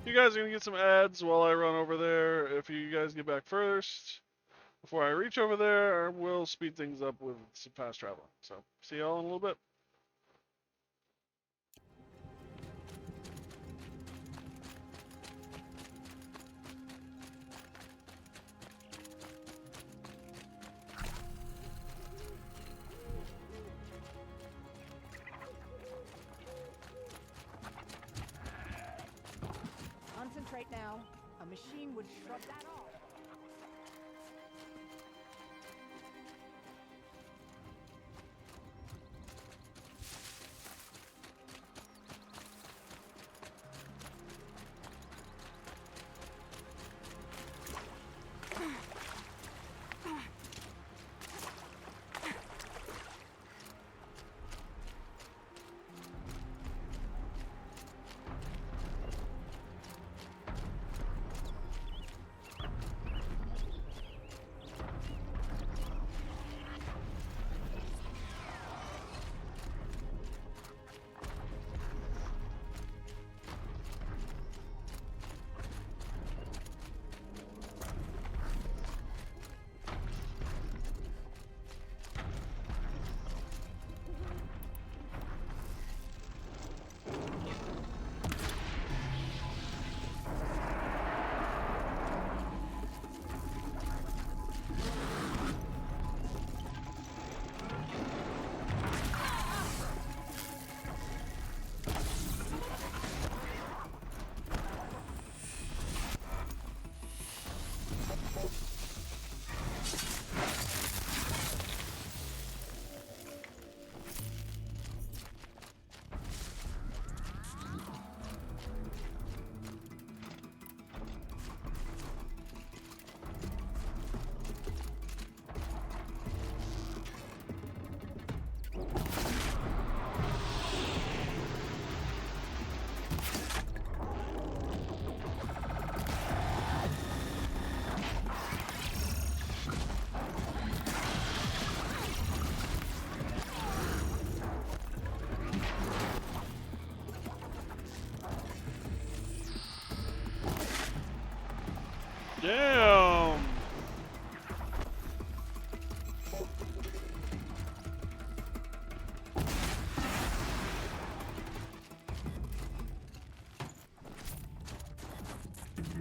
you guys are going to get some ads while I run over there. If you guys get back first, before I reach over there, we'll speed things up with some fast travel. So, see y'all in a little bit. Concentrate now. A machine would shrug that off.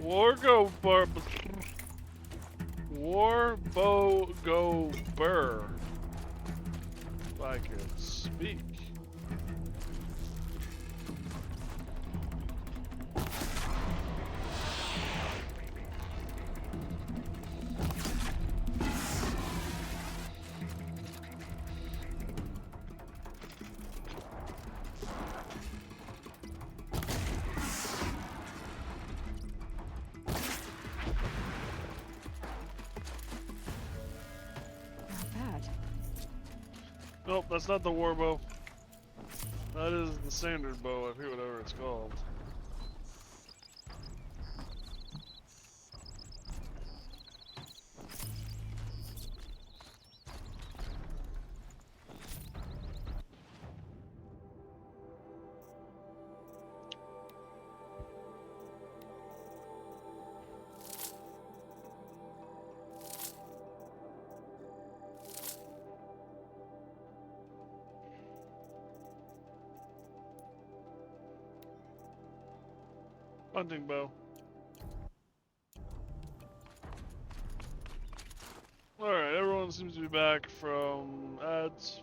Warbo go burr. If I could speak. Not bad. Nope, that's not the warbow. That is the standard bow, I forget whatever it's called. Hunting bow. Alright, everyone seems to be back from ads.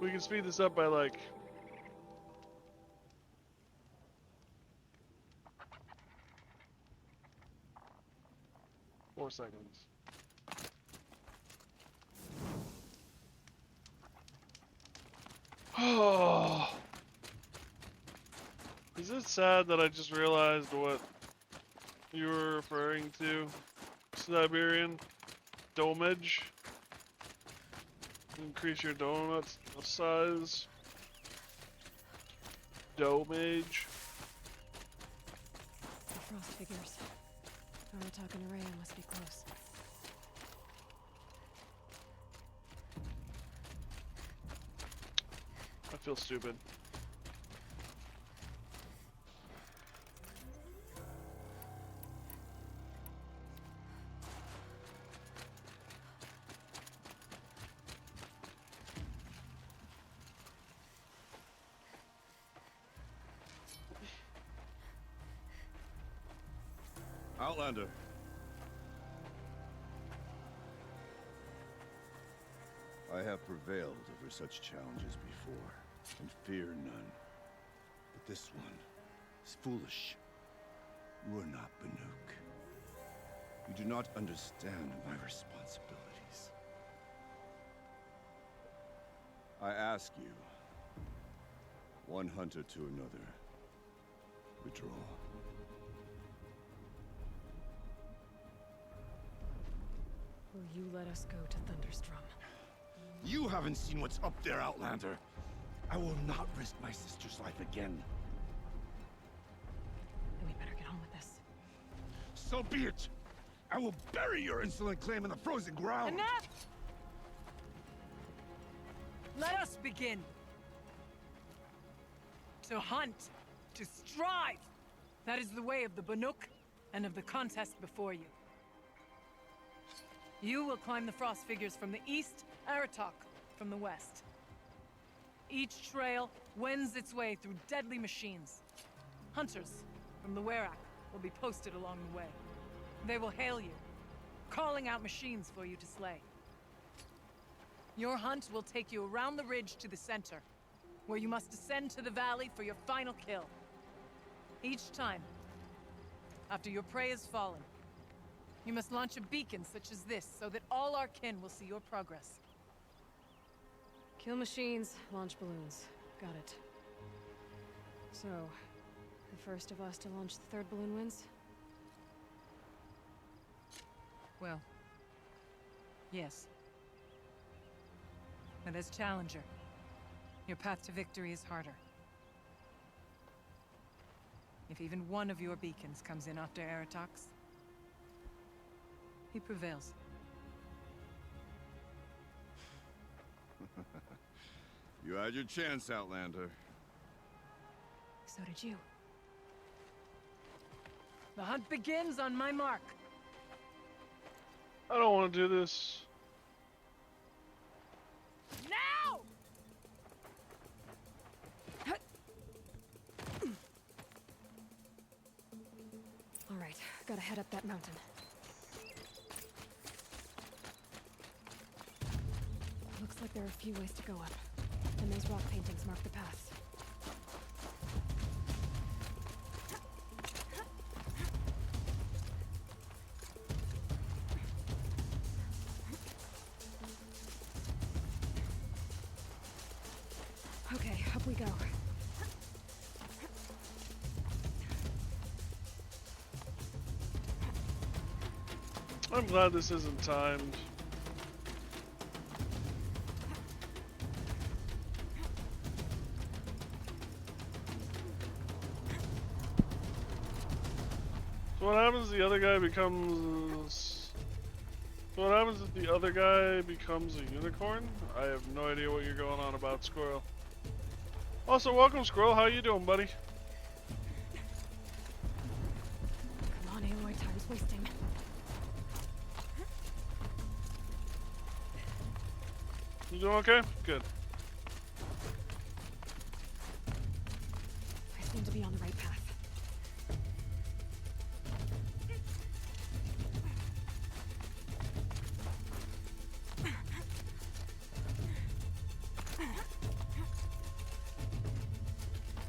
We can speed this up by like... ...4 seconds. Oh. Is it sad that I just realized what you were referring to? Siberian domage? Increase your donut size. Domage. The frost figures. Aratak and Araya must be close. I feel stupid. Outlander. I have prevailed over such challenges before, and fear none. But this one is foolish. You are not Banuk. You do not understand my responsibilities. I ask you, one hunter to another, withdraw. Will you let us go to Thunderstrom? You haven't seen what's up there, Outlander. I will not risk my sister's life again. Then we better get on with this. So be it. I will bury your insolent claim in the frozen ground. Enough! Let us begin. To hunt, to strive. That is the way of the Banuk and of the contest before you. You will climb the frost figures from the east, Aratak from the west. Each trail wends its way through deadly machines. Hunters from the Werak will be posted along the way. They will hail you, calling out machines for you to slay. Your hunt will take you around the ridge to the center, where you must descend to the valley for your final kill. Each time, after your prey has fallen, you must launch a beacon such as this, so that all our kin will see your progress. Kill machines, launch balloons. Got it. So, the first of us to launch the third balloon wins? Well, yes. But as Challenger, your path to victory is harder. If even one of your beacons comes in after Aratak's, he prevails. You had your chance, Outlander. So did you. The hunt begins on my mark. I don't want to do this. Now! gotta head up that mountain. Looks like there are a few ways to go up. And those rock paintings mark the paths. Okay, up we go. I'm glad this isn't timed. So what happens if the other guy becomes... So what happens if the other guy becomes a unicorn? I have no idea what you're going on about, Squirrel. Also, welcome, Squirrel. How you doing, buddy? Come on, Aloy, time's wasting. You doing okay? Good. I seem to be on the right path.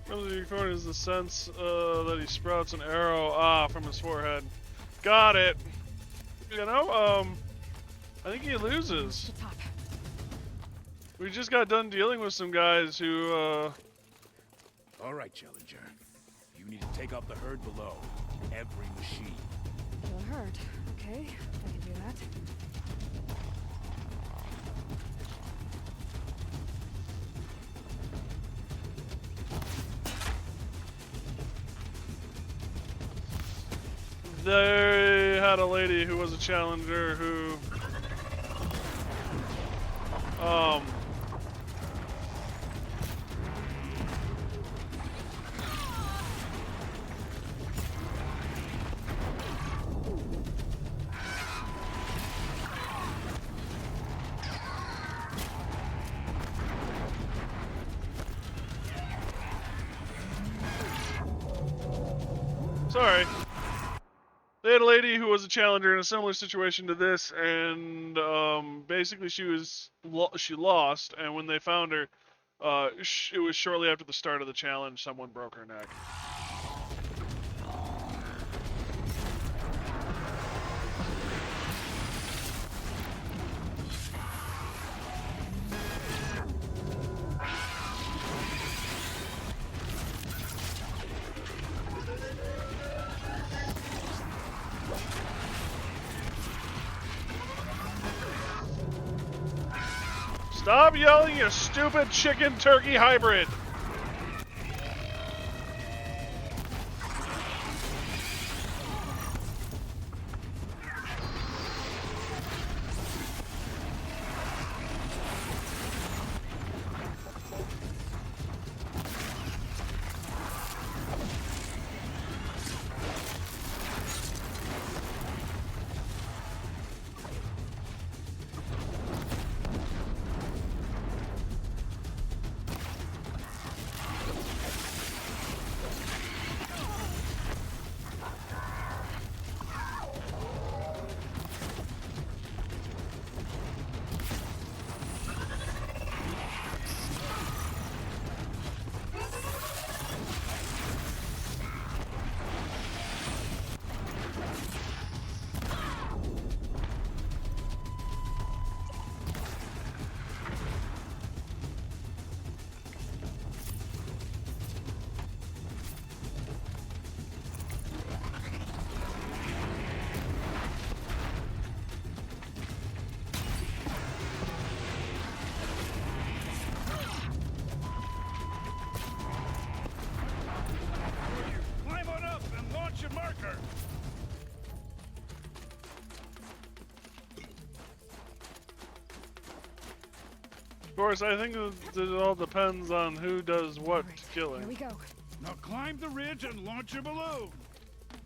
Comes the unicorn is the sense that he sprouts an arrow from his forehead. Got it. You know, I think he loses. To top. We just got done dealing with some guys who All right, Challenger. You need to take out the herd below. Every machine. Kill a herd. Okay, I can do that. they had a lady who was a challenger who sorry. They had a lady who was a challenger in a similar situation to this, and basically she lost, and when they found her, it was shortly after the start of the challenge. Someone broke her neck. Stop yelling, you stupid chicken turkey hybrid! Climb on up and launch your marker. Of course, I think it all depends on who does what Right, killing. here we go. Now climb the ridge and launch your balloon.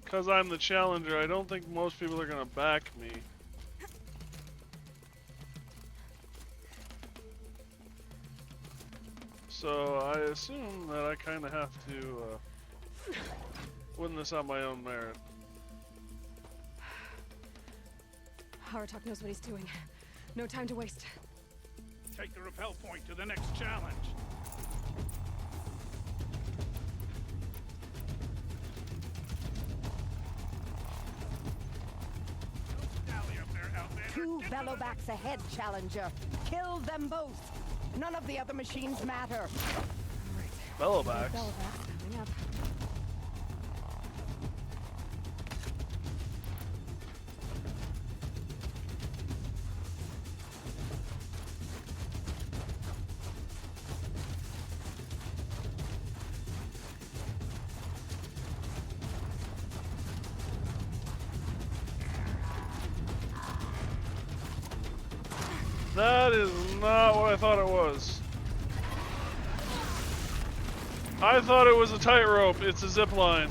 Because I'm the challenger, I don't think most people are going to back me. So I assume that I kind of have to win this on my own merit. Aratak knows what he's doing. No time to waste. Take the rappel point to the next challenge. Two Velobacks ahead, Challenger. Kill them both. None of the other machines matter. Bellowbacks. Bellowbacks coming up. That is not what I thought it was. I thought it was a tightrope. It's a zip line.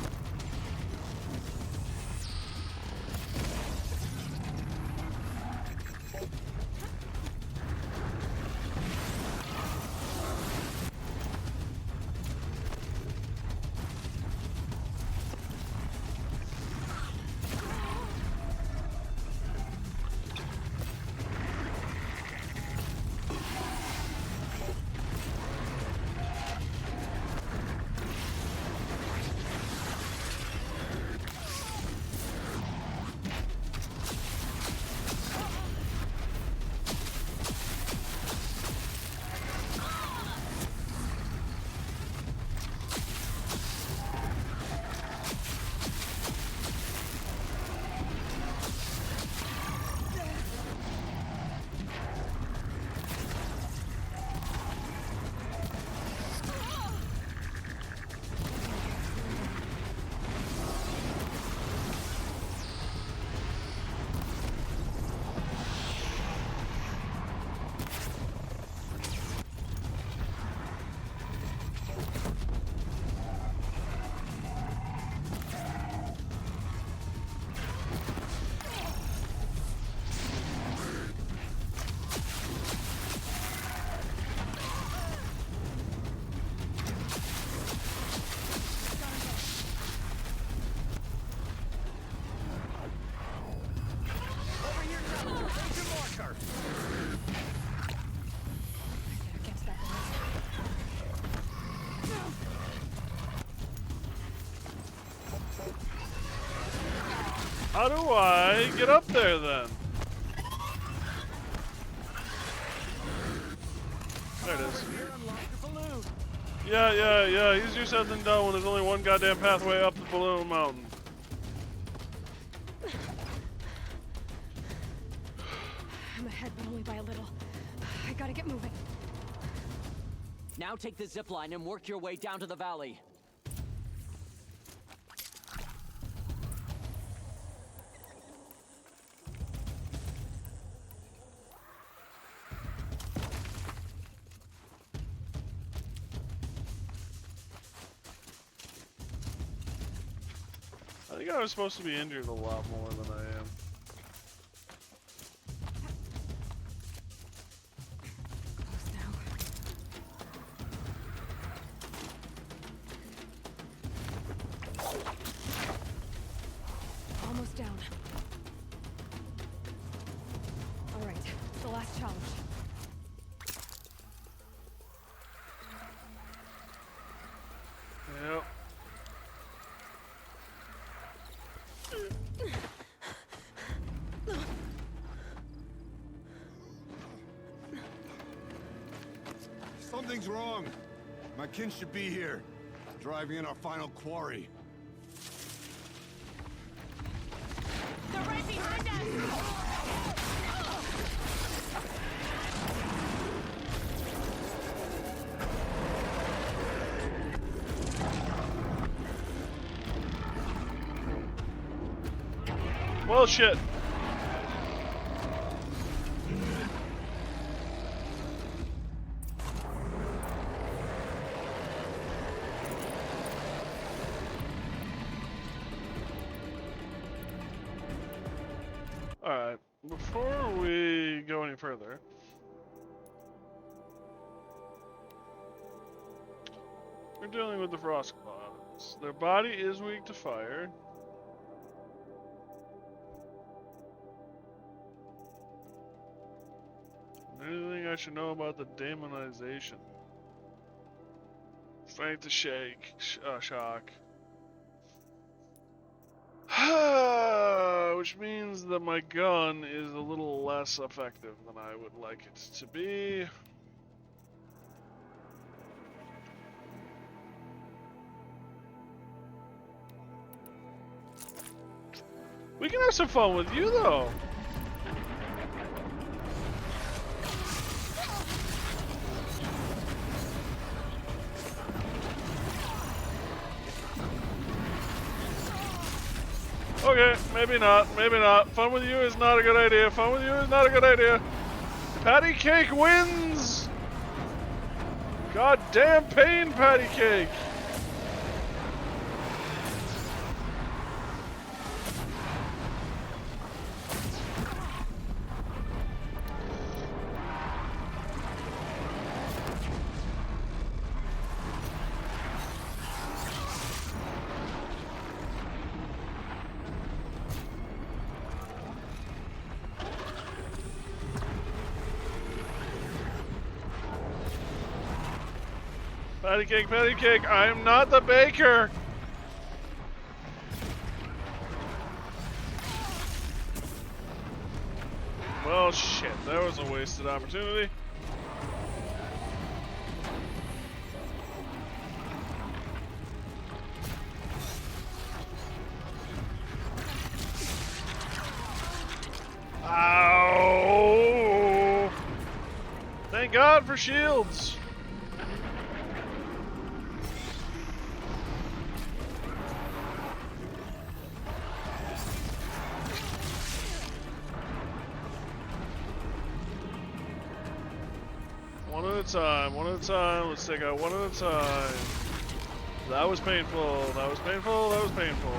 How do I get up there then? There it is. Yeah. Easier said than done when there's only one goddamn pathway up the balloon mountain. I'm ahead, but only by a little. I gotta get moving. Now take the zip line and work your way down to the valley. I think I was supposed to be injured a lot more than I am. Close now. Almost down. All right, the last challenge. Yep. Something's wrong. My kin should be here, driving in our final quarry. They're right behind us! Well, shit. Alright, before we go any further, we're dealing with the Frostclaws. Their body is weak to fire. I should know about the demonization? Strength to shake, shock. Which means that my gun is a little less effective than I would like it to be. We can have some fun with you, though. Okay, maybe not, maybe not. Fun with you is not a good idea. Fun with you is not a good idea. Patty Cake wins! Goddamn pain, Patty Cake! Patty Cake, I am not the baker! Well, shit, that was a wasted opportunity. Ow! Thank God for shields! One at a time, let's take out one at a time. That was painful, that was painful, that was painful.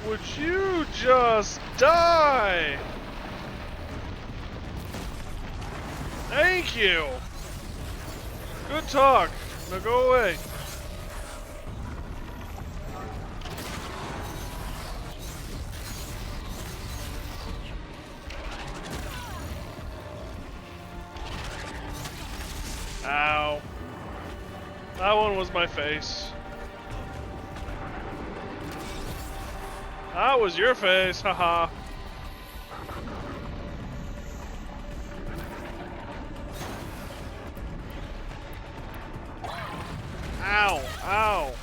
Would you just die? Thank you. Good talk. Now go away. Ow. That one was my face. That was your face, haha. Ow, ow.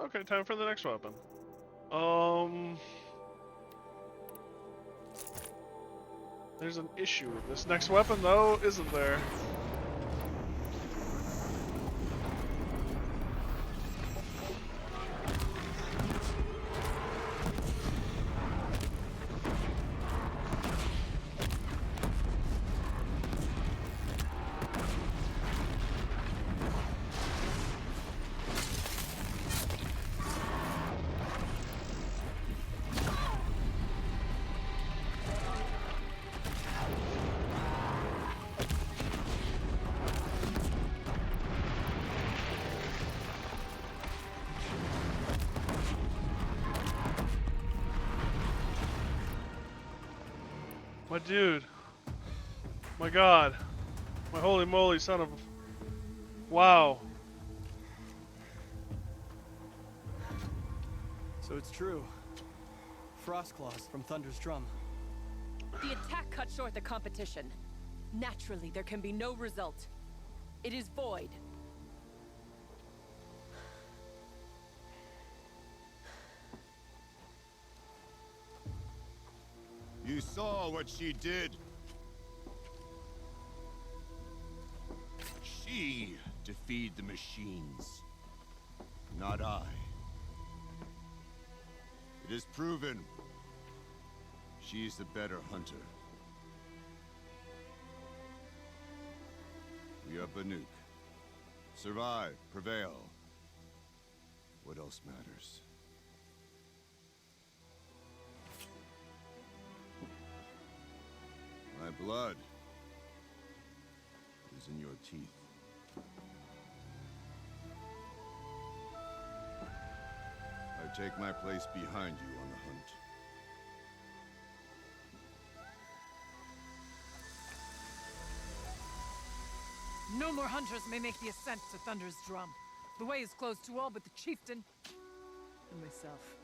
Okay, time for the next weapon. There's an issue with this next weapon, though, isn't there? My dude. My god. My holy moly son of... Wow. So it's true. Frostclaws from Thunder's drum. The attack cut short the competition. Naturally, there can be no result. It is void. You saw what she did. She defeated the machines, not I. It is proven. She is the better hunter. We are Banuk. Survive, prevail. What else matters? My blood is in your teeth. I take my place behind you on the hunt. No more hunters may make the ascent to Thunder's drum. The way is closed to all but the chieftain and myself.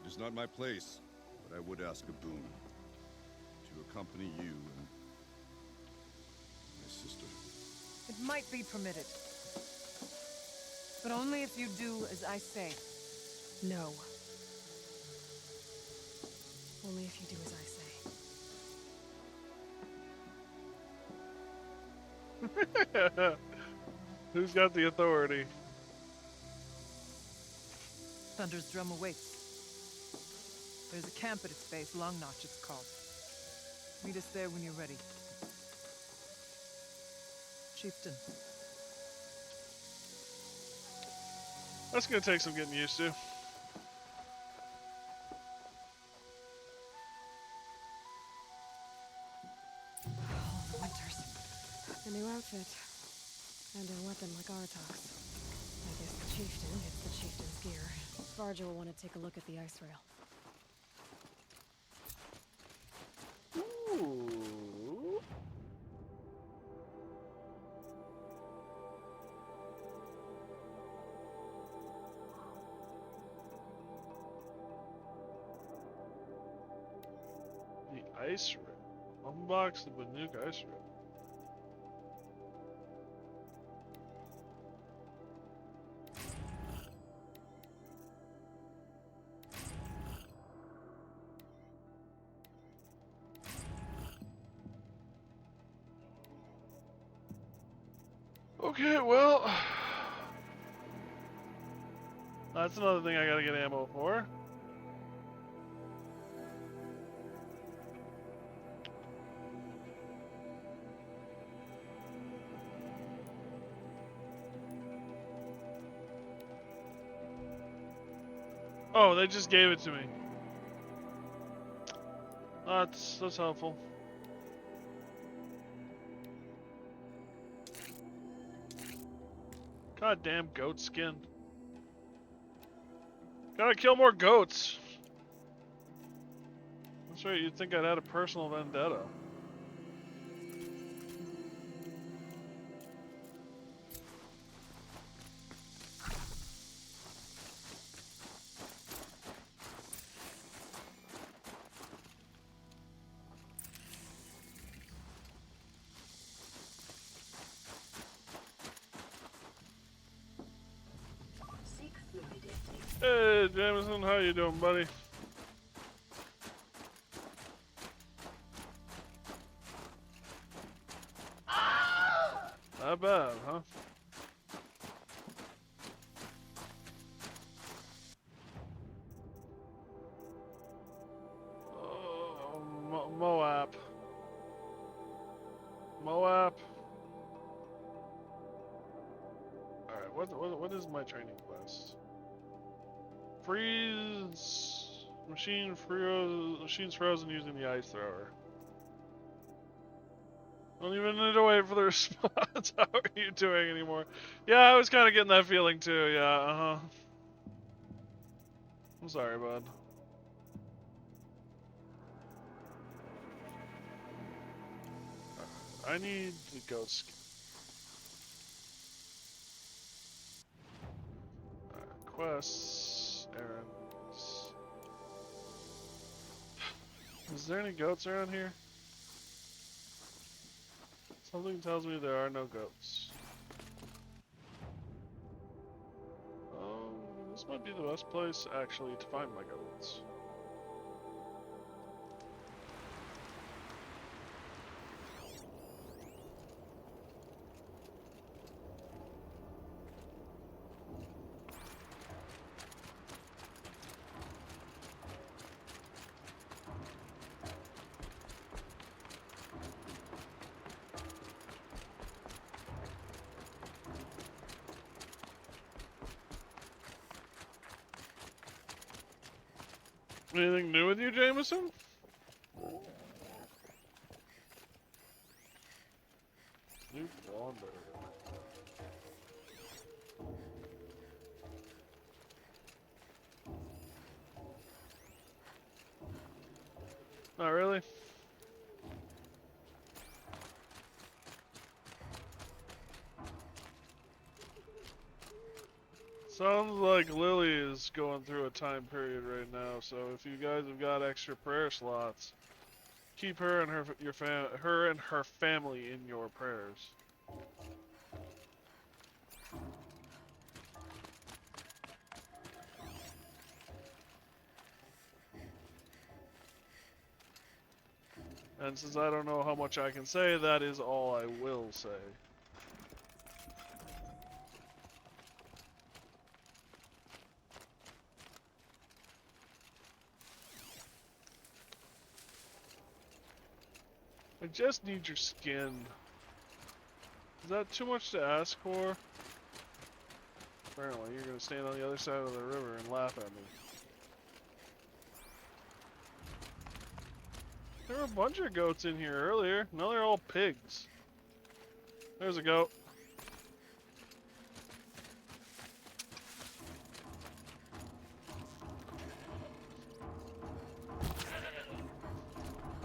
It is not my place, but I would ask a boon. To accompany you and my sister. It might be permitted. But only if you do as I say. No. Only if you do as I say. Who's got the authority? Thunder's drum awaits. There's a camp at its base, Long Notch it's called. Meet us there when you're ready. Chieftain. That's gonna take some getting used to. All the Winters. A new outfit. And a weapon like Artok's. I guess the chieftain gets the chieftain's gear. Varja will want to take a look at the ice rail. Ooh. The ice rip. Unbox the Banuk ice rip. Okay, well, that's another thing I gotta get ammo for. Oh, they just gave it to me. That's helpful. Goddamn goat skin. Gotta kill more goats. That's right, you'd think I'd had a personal vendetta. Hey, Jameson, how you doing, buddy? Not bad, huh? Oh, Moab. Moab. Alright, what is my training class? Freeze machine's frozen using the ice thrower. Don't even need to wait for the response. How are you doing anymore? Yeah, I was kind of getting that feeling too. Yeah, I'm sorry, bud. I need the goat skin. Quests, errands. Is there any goats around here? Something tells me there are no goats. Oh, this might be the best place actually to find my goats. Anything new with you, Jameson? New Wander. Not really. Sounds like Lily is going through a time period right now, so if you guys have got extra prayer slots, keep her and her family in your prayers. And since I don't know how much I can say, that is all I will say. I just need your skin. Is that too much to ask for? Apparently, you're gonna stand on the other side of the river and laugh at me. There were a bunch of goats in here earlier. Now they're all pigs. There's a goat.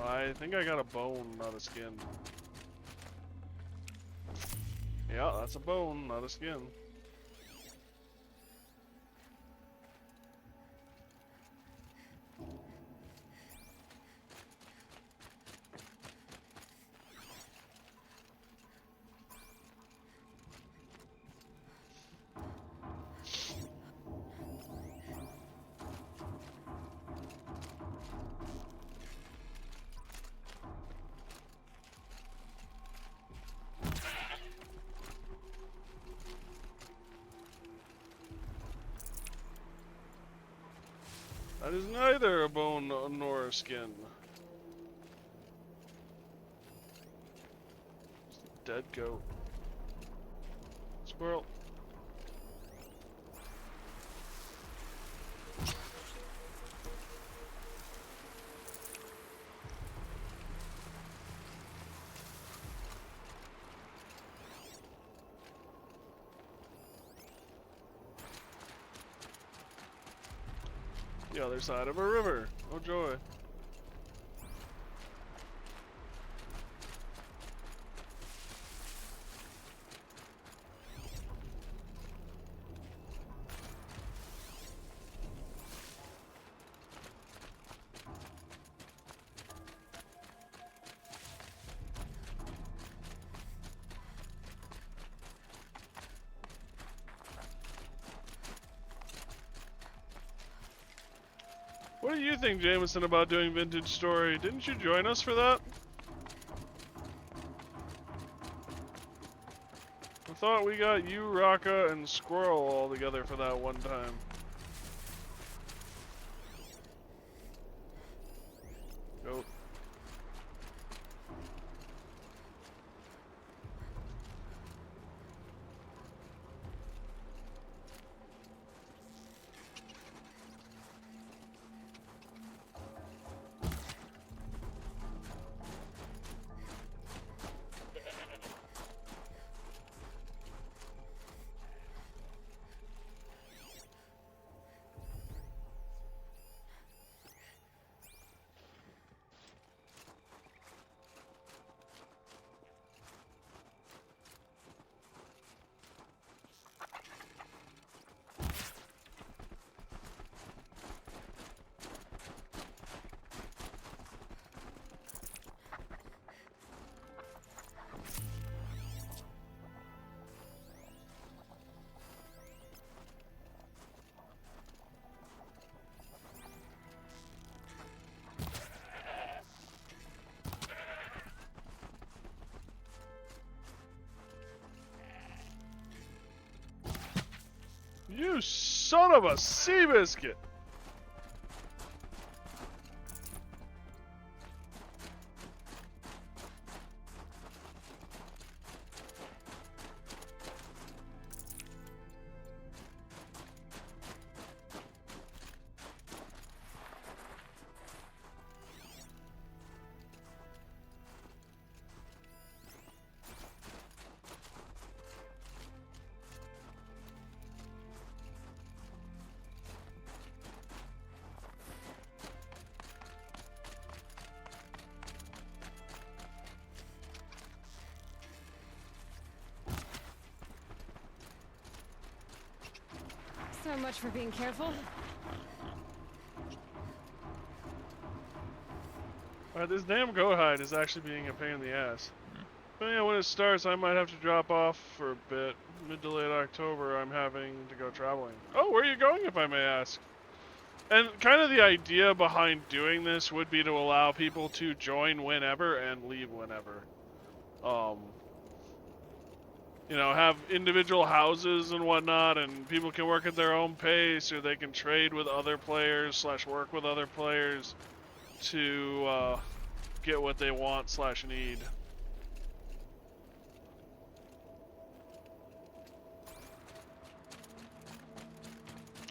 I think I got a bone, not a skin. Yeah, that's a bone, not a skin. That is neither a bone nor a skin. Just a dead goat. Squirrel. The other side of a river. Oh joy. What do you think, Jameson, about doing Vintage Story? Didn't you join us for that? I thought we got you, Raka, and Squirrel all together for that one time. Goat. You son of a sea biscuit! So much for being careful. Alright, this damn goat hide is actually being a pain in the ass. Depending on when it starts, I might have to drop off for a bit. Mid to late October, I'm having to go traveling. Oh, where are you going, if I may ask? And kind of the idea behind doing this would be to allow people to join whenever and leave whenever. You know, have individual houses and whatnot, and people can work at their own pace, or they can trade with other players / work with other players to get what they want / need.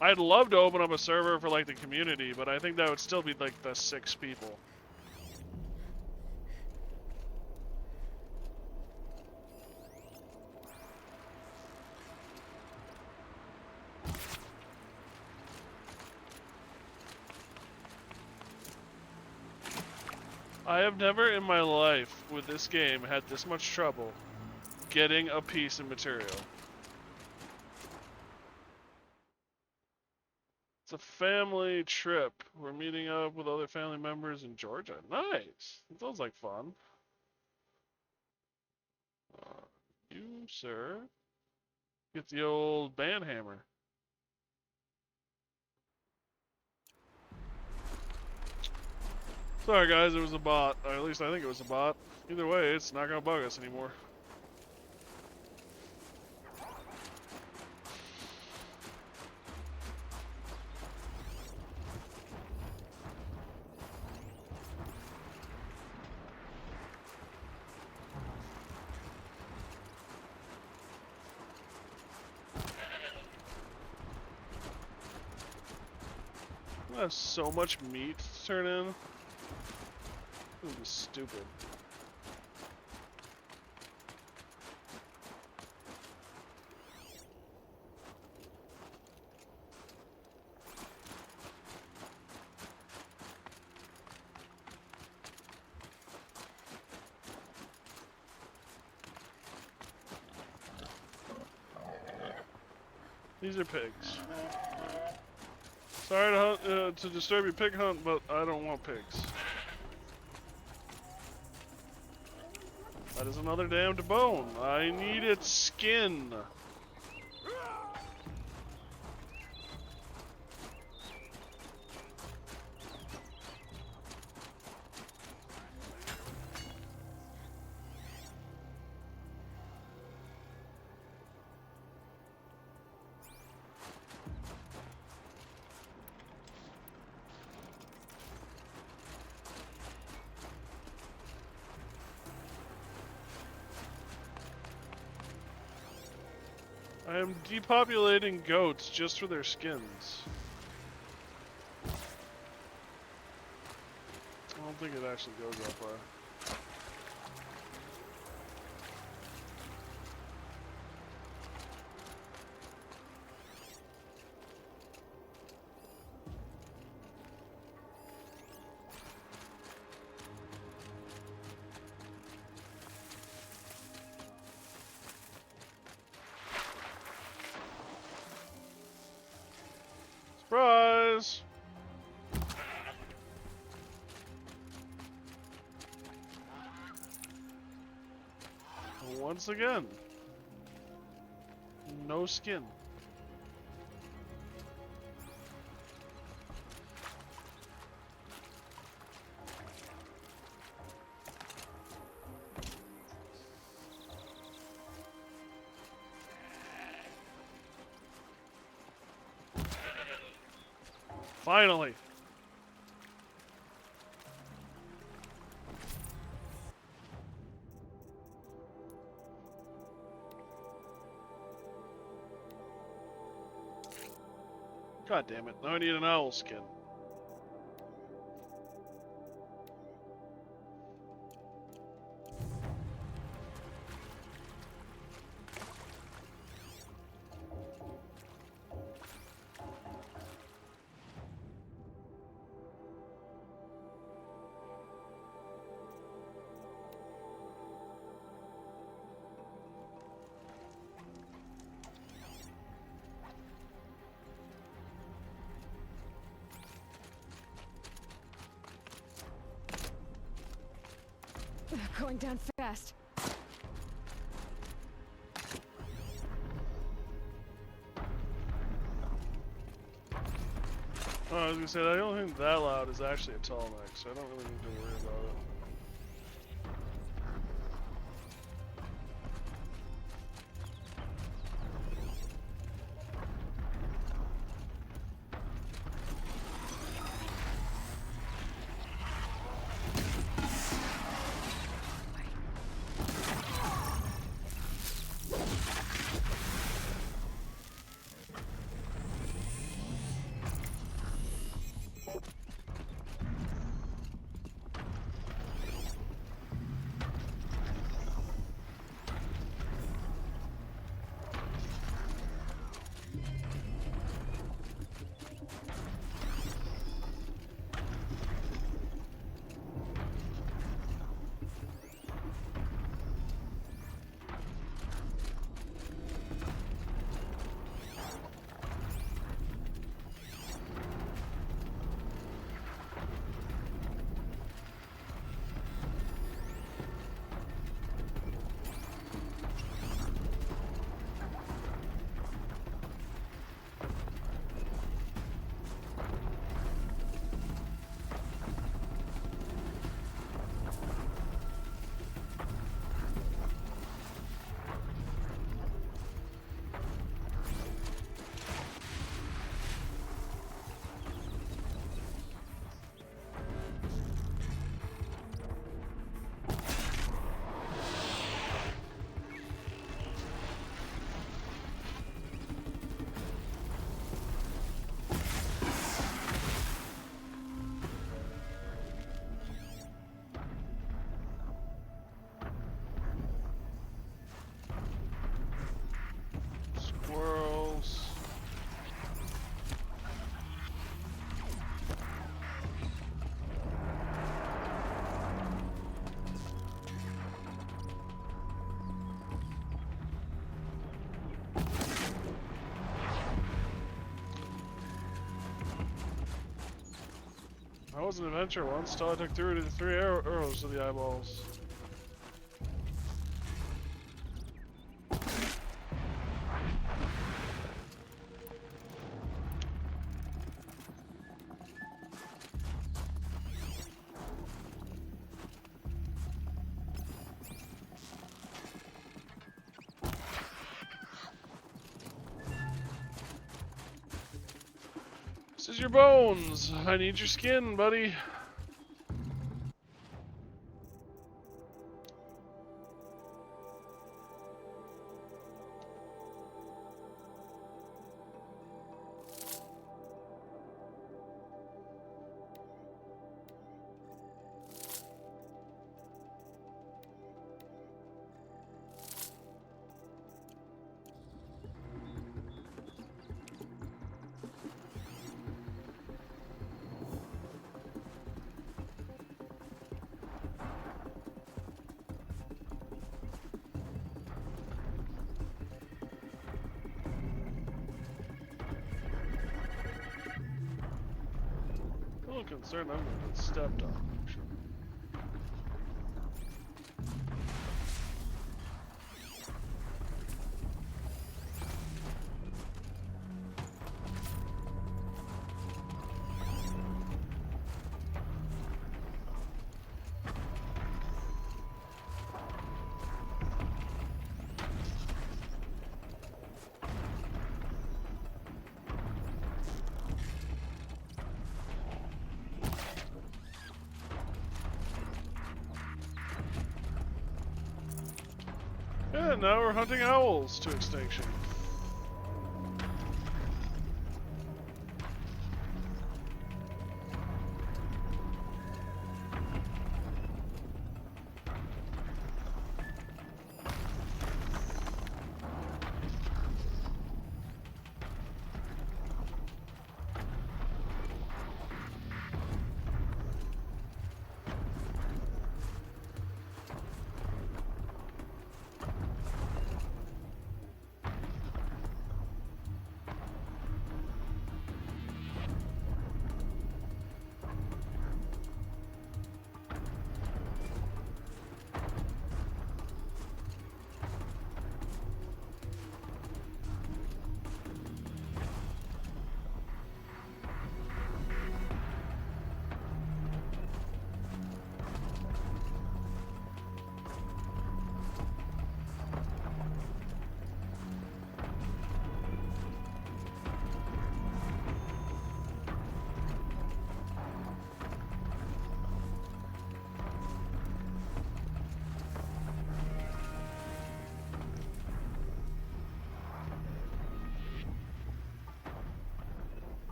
I'd love to open up a server for like the community, but I think that would still be like the 6 people. I have never in my life with this game had this much trouble getting a piece of material. It's a family trip. We're meeting up with other family members in Georgia. Nice. That sounds like fun. You, sir, get the old band hammer. Sorry guys, it was a bot. Or at least I think it was a bot. Either way, it's not gonna bug us anymore. I have so much meat to turn in. This is stupid. These are pigs. Sorry to hunt, to disturb your pig hunt, but I don't want pigs. That is another damned bone. I need its skin. I am depopulating goats just for their skins. I don't think it actually goes that far. Surprise! Once again, no skin. Finally. God damn it. Now I need an owl skin. Going down fast. Oh, I was gonna say, I don't think that loud is actually a tall neck, so I don't really need to worry about it. Squirrels. I was an adventure once, till I took three arrows to the eyeballs. This is your bones. I need your skin, buddy. A little concerned I'm gonna get stepped on, actually. And now we're hunting owls to extinction.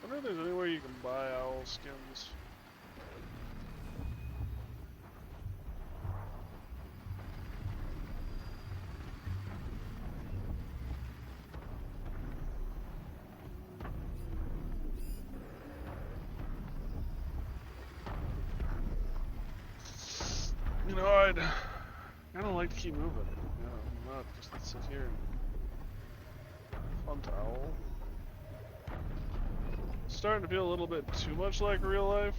I wonder if there's anywhere you can buy owl skins. You know, I'd kind of like to keep moving. You know, not just sit here and hunt owl. Starting to feel a little bit too much like real life.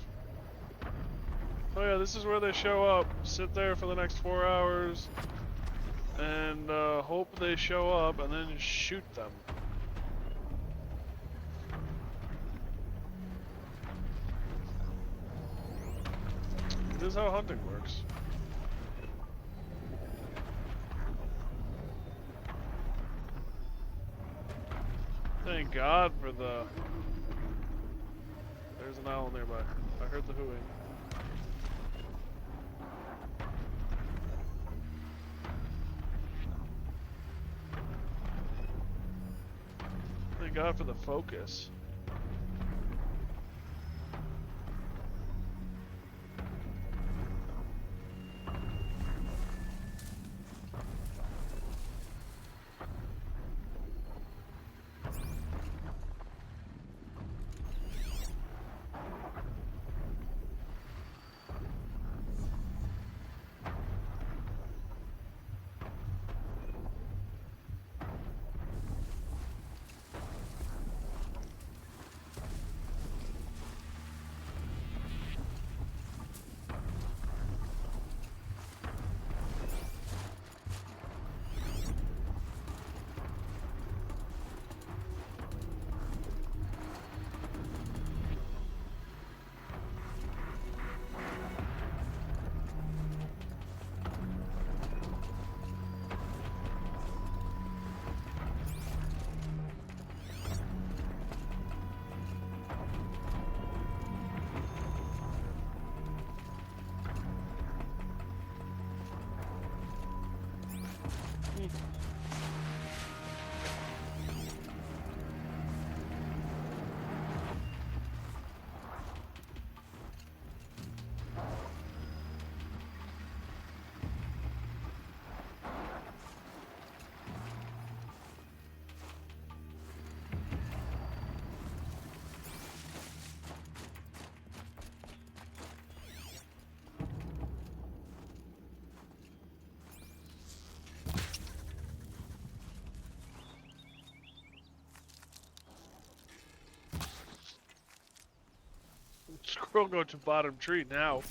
Oh yeah, this is where they show up. Sit there for the next 4 hours and hope they show up and then shoot them. This is how hunting works. Thank God for the... There's an owl nearby. I heard the hooting. Thank God for the focus. Squirrel go to bottom tree now.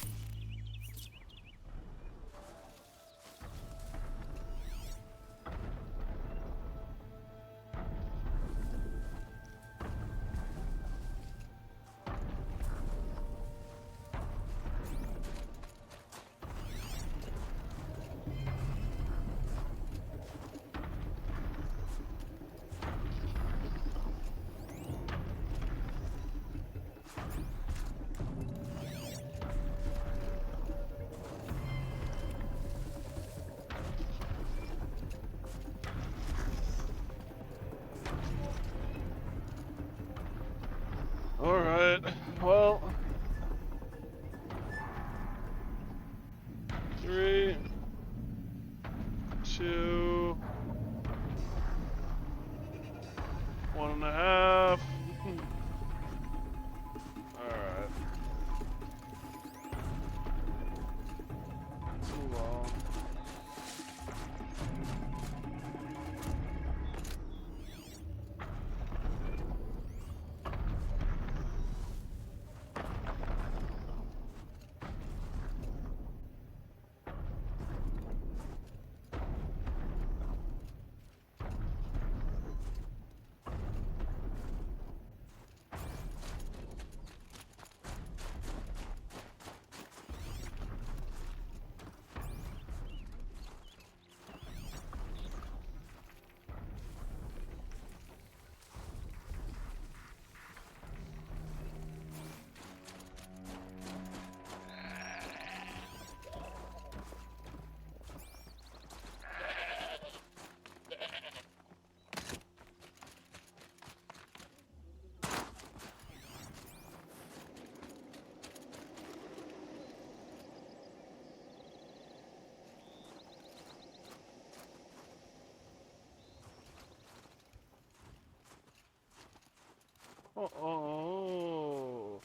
Oh.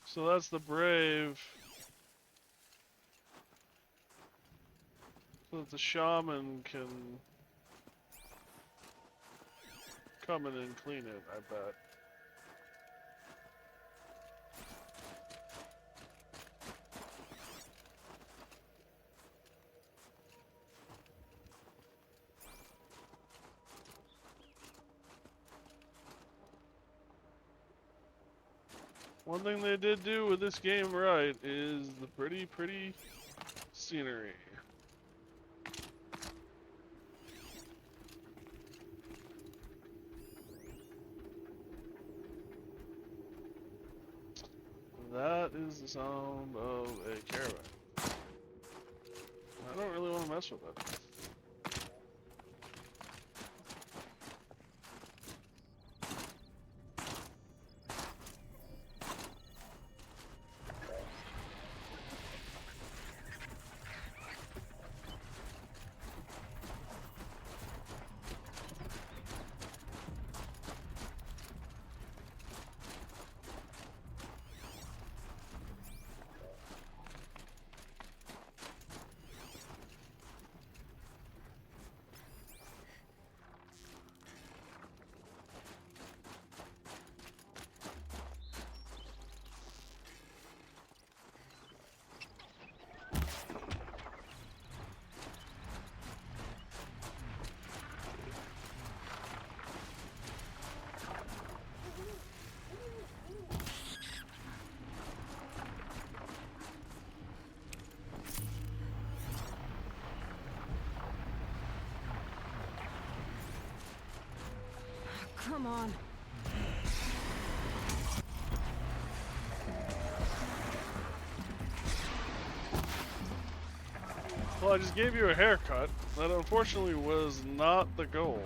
So that's the brave. So that the shaman can come in and clean it, I bet. One thing they did do with this game right is the pretty scenery. That is the sound of a caravan. I don't really want to mess with it. Come on. Well, I just gave you a haircut. That unfortunately was not the goal.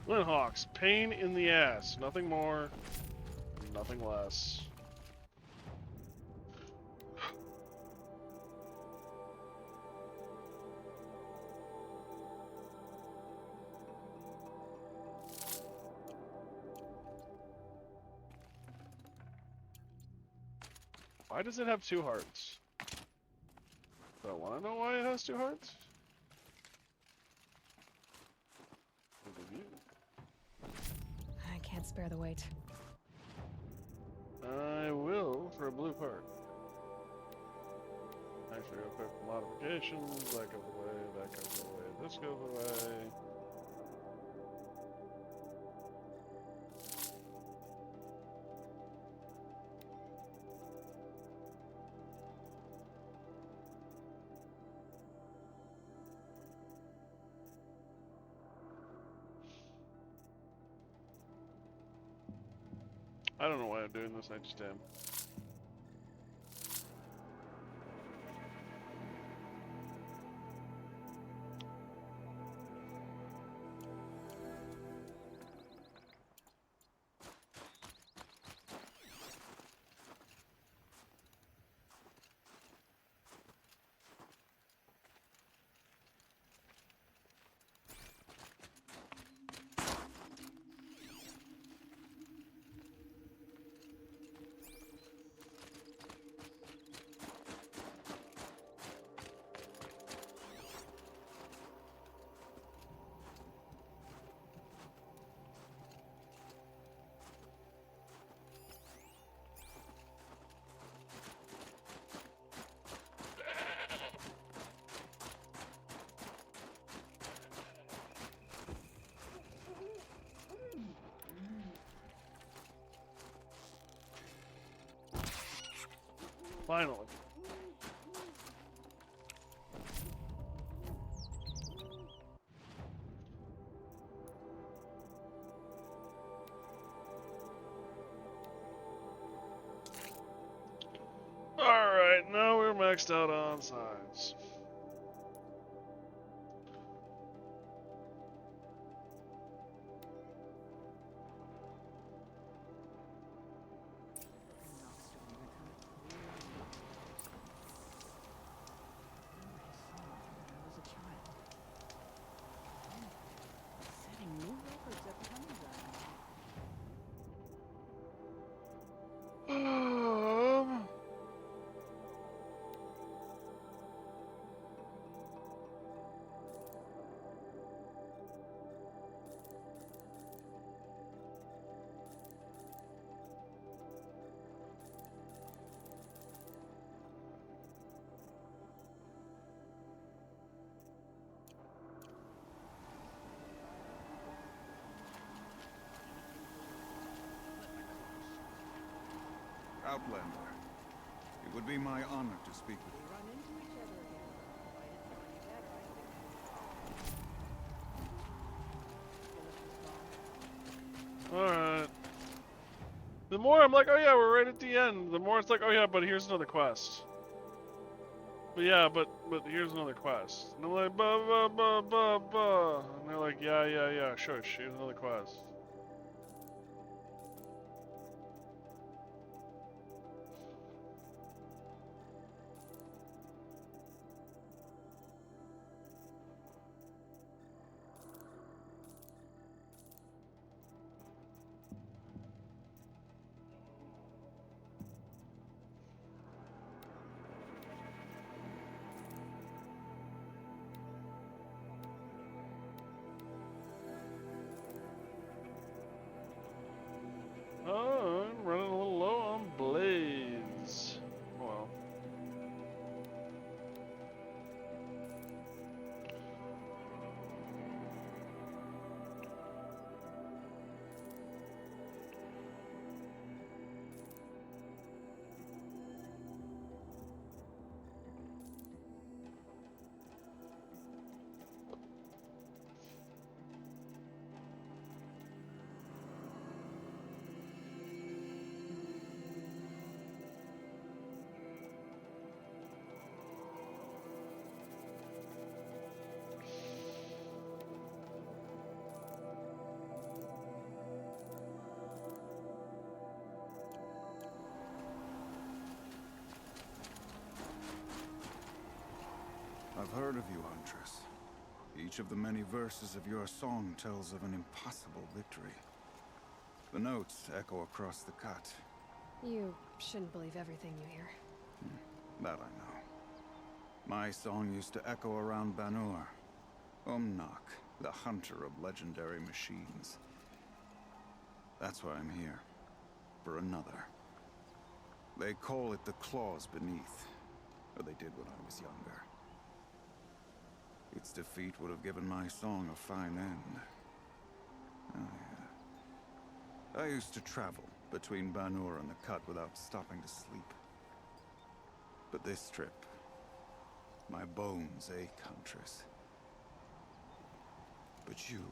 Linhawks, pain in the ass. Nothing more, nothing less. Why does it have 2 hearts? Do I want to know why it has 2 hearts? I can't spare the weight. I will for a blue part. Actually, I'll put modifications. That goes away, that goes away, this goes away. I don't know why I'm doing this, I just am. Finally. Alright, now we're maxed out on science. Outlander, it would be my honor to speak with you. Alright. The more I'm like, oh yeah, we're right at the end, the more it's like, oh yeah, but here's another quest. But yeah, but here's another quest. And I'm like, ba ba ba ba ba. And they're like, yeah, shush, here's another quest. Oh, I'm running a little low on blades. Well. I've heard of you, Huntress. Each of the many verses of your song tells of an impossible victory. The notes echo across the cut. You shouldn't believe everything you hear. That I know. My song used to echo around Banur. Umnak, the hunter of legendary machines. That's why I'm here. For another. They call it the Claws Beneath. Or they did when I was younger. Its defeat would have given my song a fine end. Oh, yeah. I used to travel between Banur and the Cut without stopping to sleep. But this trip, my bones ache, Huntress. But you,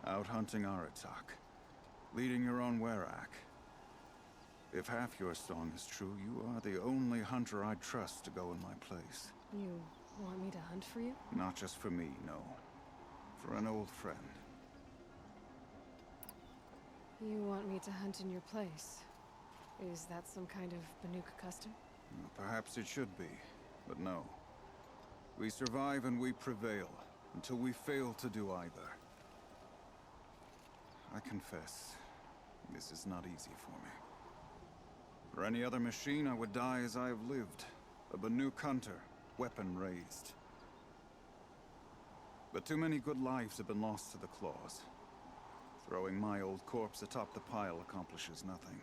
out hunting Aratak, leading your own Werak. If half your song is true, you are the only hunter I'd trust to go in my place. You want me to hunt for you? Not just for me, no. For an old friend. You want me to hunt in your place? Is that some kind of Banuk custom? Perhaps it should be, but no. We survive and we prevail, until we fail to do either. I confess, this is not easy for me. For any other machine, I would die as I have lived. A Banuk hunter, weapon raised. But too many good lives have been lost to the Claws. Throwing my old corpse atop the pile accomplishes nothing.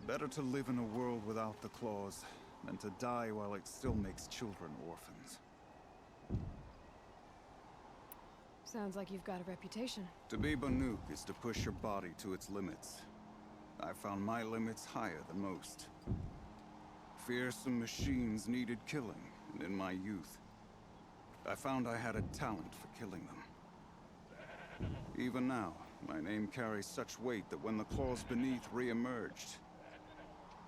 Better to live in a world without the Claws than to die while it still makes children orphans. Sounds like you've got a reputation. To be Banuk is to push your body to its limits. I found my limits higher than most. Fearsome machines needed killing, and in my youth, I found I had a talent for killing them. Even now, my name carries such weight that when the claws beneath re-emerged,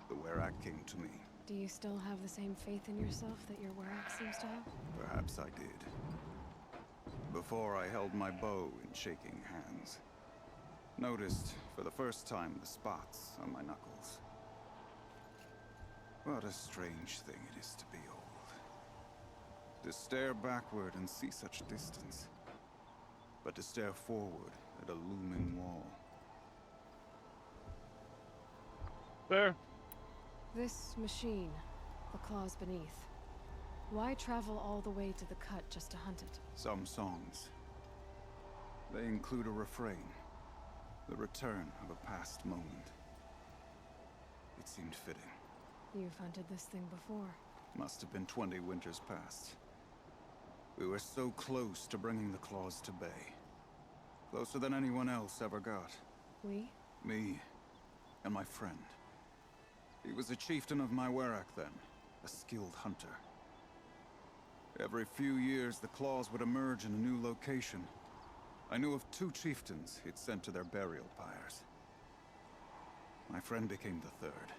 the Werak came to me. Do you still have the same faith in yourself that your Werak seems to have? Perhaps I did. Before I held my bow in shaking hands. Noticed, for the first time, the spots on my knuckles. What a strange thing it is to be old. To stare backward and see such distance. But to stare forward at a looming wall. Fair. This machine, the claws beneath. Why travel all the way to the cut just to hunt it? Some songs. They include a refrain. The return of a past moment. It seemed fitting. You've hunted this thing before. Must have been 20 winters past. We were so close to bringing the claws to bay. Closer than anyone else ever got. We? Me and my friend. He was a chieftain of my Werak then, a skilled hunter. Every few years, the claws would emerge in a new location. I knew of 2 chieftains he'd sent to their burial pyres. My friend became the 3rd.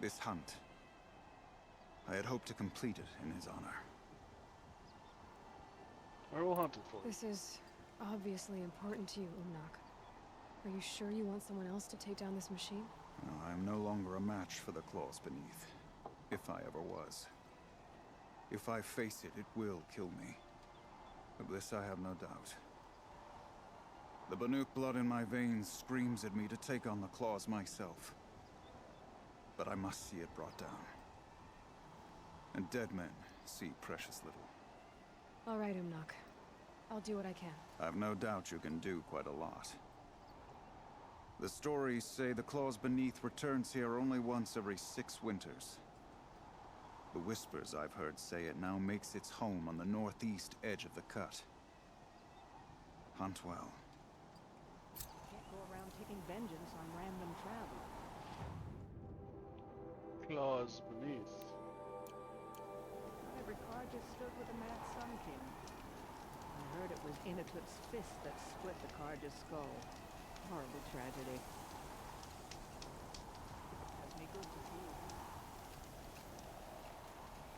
This hunt, I had hoped to complete it in his honor. I will hunt it for you. This is obviously important to you, Umnak. Are you sure you want someone else to take down this machine? No, I am no longer a match for the claws beneath. If I ever was. If I face it, it will kill me. Of this I have no doubt. The Banuk blood in my veins screams at me to take on the claws myself. But I must see it brought down. And dead men see precious little. All right, Umnak. I'll do what I can. I've no doubt you can do quite a lot. The stories say the claws beneath returns here only once every 6 winters. The whispers I've heard say it now makes its home on the northeast edge of the cut. Hunt well. Can't go around taking vengeance on random travel. Claws beneath. Not every card just stood with a mad sun king. I heard it was Inatut's fist that split the Carja's skull. Horrible tragedy. Does me good to see you.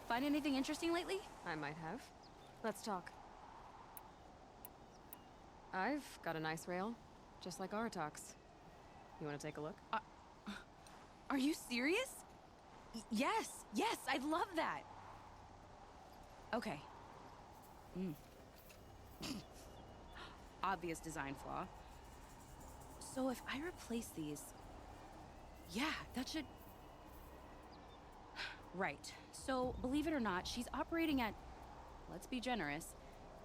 Find anything interesting lately? I might have. Let's talk. I've got a nice rail, just like Aratak's. You want to take a look? Are you serious? Yes, I'd love that. Okay. Obvious design flaw. So if I replace these... Yeah, that should... Right. So, believe it or not, she's operating at, let's be generous,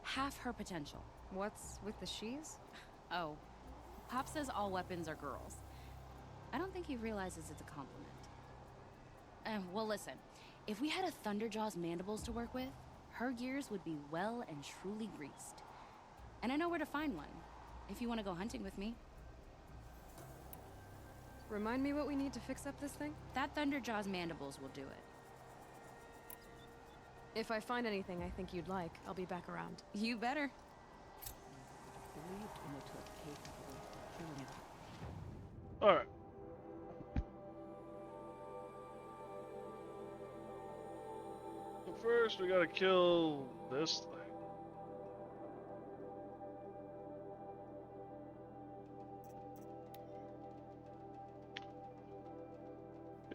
half her potential. What's with the she's? Oh, Pop says all weapons are girls. I don't think he realizes it's a compliment. Well, listen. If we had a Thunderjaw's mandibles to work with, her gears would be well and truly greased. And I know where to find one, if you want to go hunting with me. Remind me what we need to fix up this thing? That Thunderjaw's mandibles will do it. If I find anything I think you'd like, I'll be back around. You better. Believed Inatut capable of killing it. Alright. So first, we gotta kill this thing.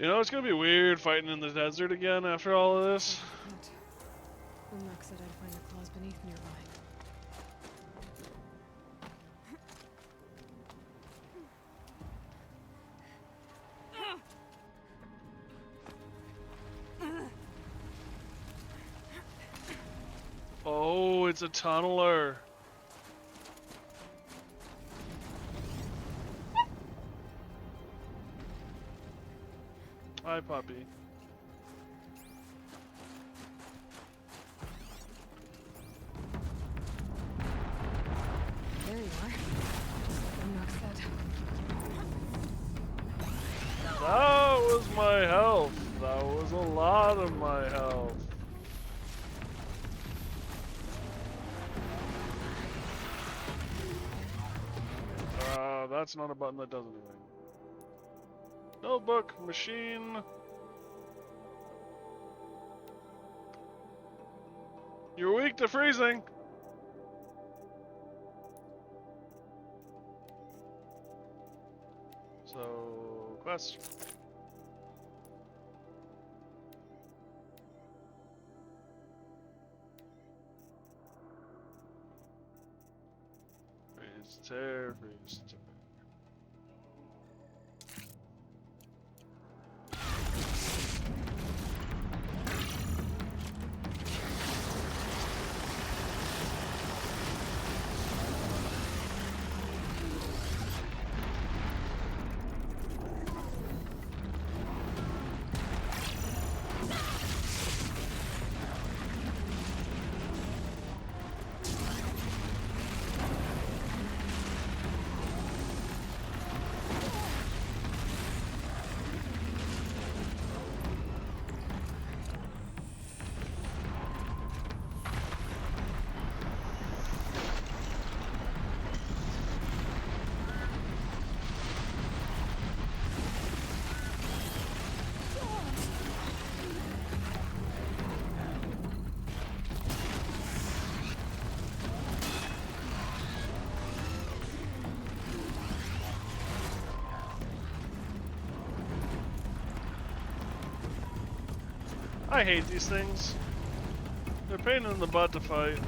You know, it's gonna be weird fighting in the desert again after all of this. Umnak said I'd find the claws beneath nearby. Oh, it's a tunneler. Hi, puppy. There you are. Just like Umnak said. health. That was a lot of my health. That's not a button that does anything. Notebook, machine. You're weak to freezing. So, quest. Freeze tear, freeze tear. I hate these things. They're a pain in the butt to fight.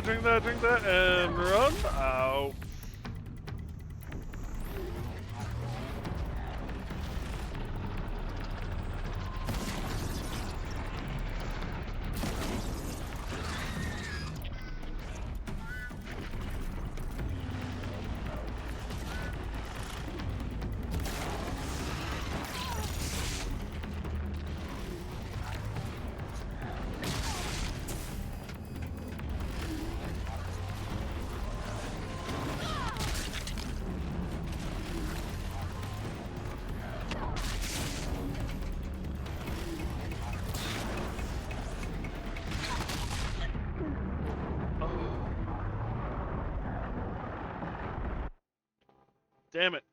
Drink that, and run out. Damn it.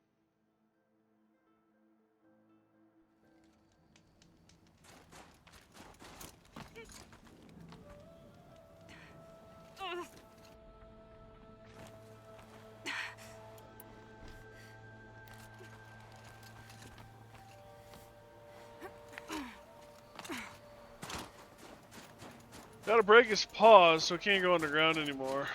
Gotta break his paws so he can't go underground anymore.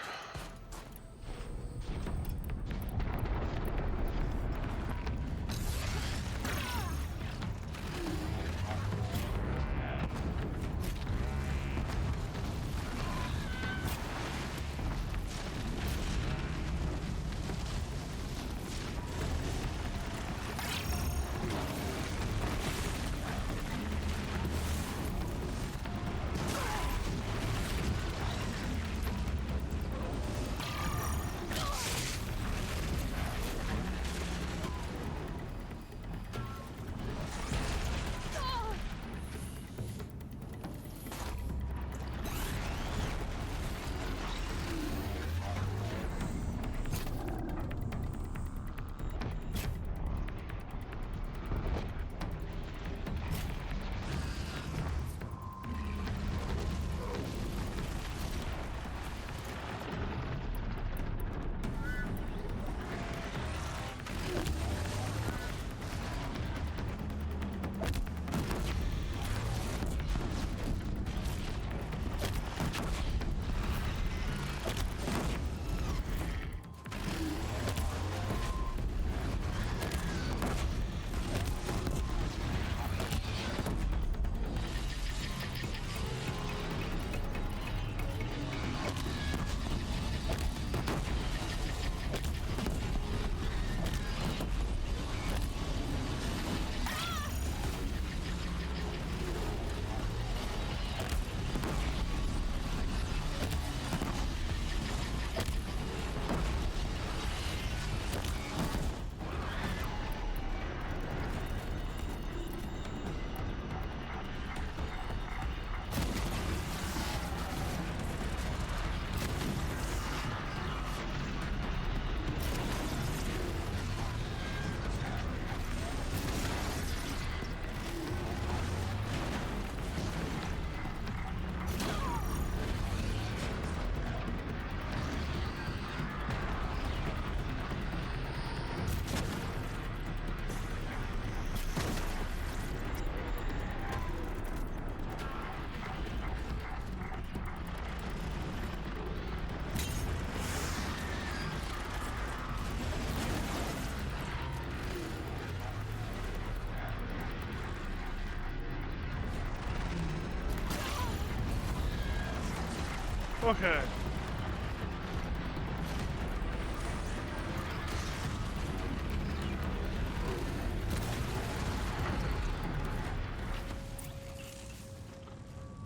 Okay.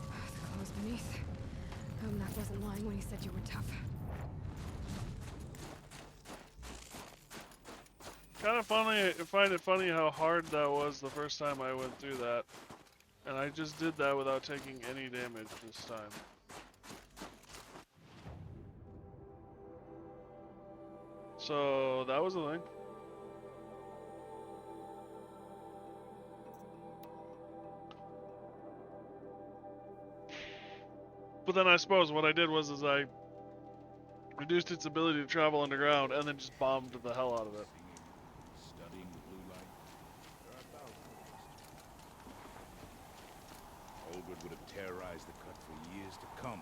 The claws beneath. Omnak wasn't lying when he said you were tough. Kind of funny. I find it funny how hard that was the first time I went through that. And I just did that without taking any damage this time. So that was the thing. But then I suppose what I did was I reduced its ability to travel underground and then just bombed the hell out of it. Studying the blue light. There are thousands. Olbert would have terrorized the cut for years to come.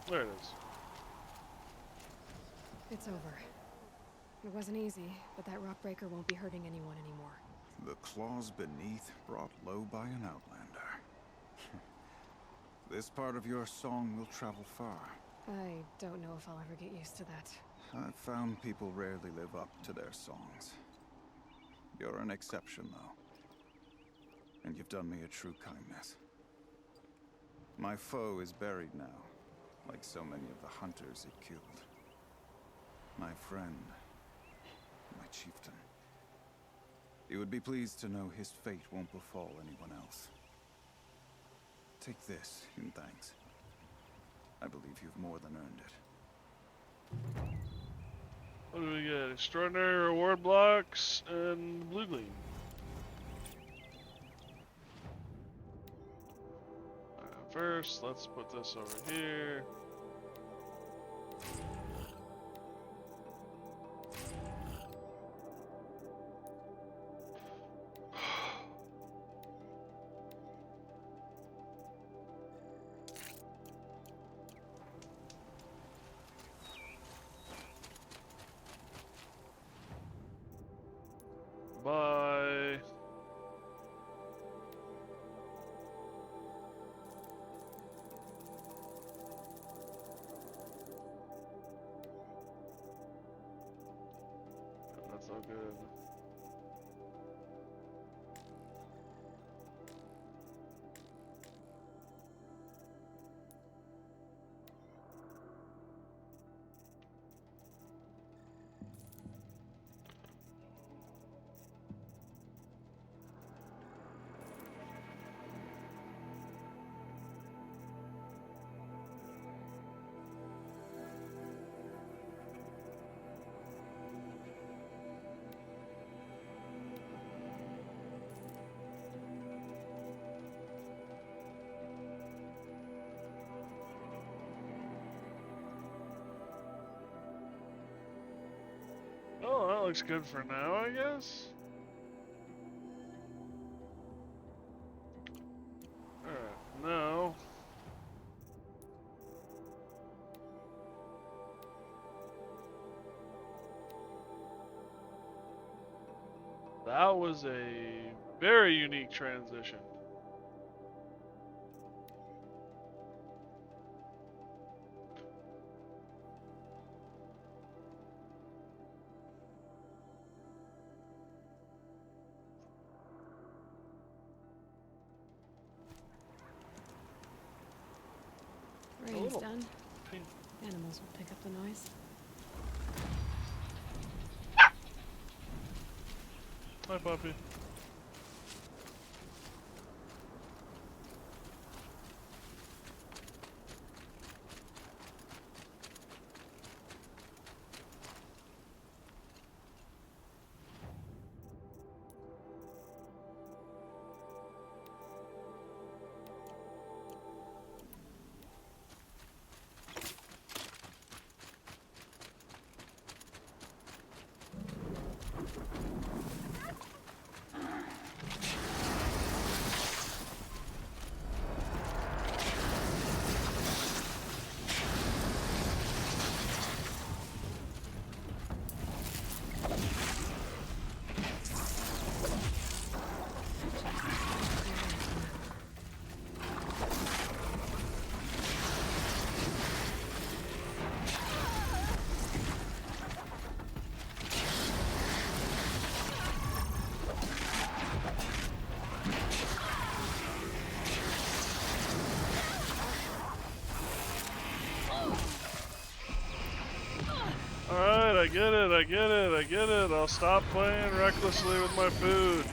There it is. It's over. It wasn't easy, but that rock breaker won't be hurting anyone anymore. The claws beneath brought low by an outlander. This part of your song will travel far. I don't know if I'll ever get used to that. I've found people rarely live up to their songs. You're an exception, though. And you've done me a true kindness. My foe is buried now, like so many of the hunters it killed. My friend, my chieftain. You would be pleased to know his fate won't befall anyone else. Take this in thanks. I believe you've more than earned it. What do we get? Extraordinary reward blocks and blue gleam. Alright, first, let's put this over here. Bye. That's all good. Oh, that looks good for now, I guess. Alright, now. That was a very unique transition. Rain's done. Animals will pick up the noise. Hi, puppy. Alright, I get it, I get it, I get it. I'll stop playing recklessly with my food.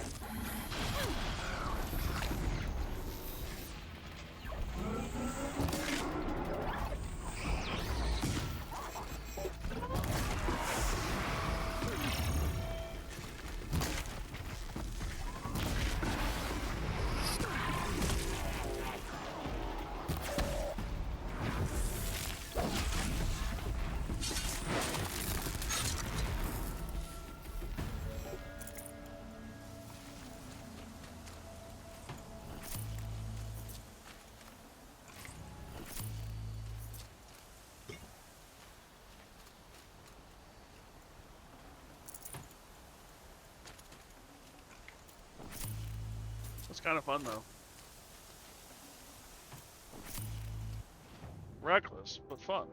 It's kind of fun though. Reckless, but fun.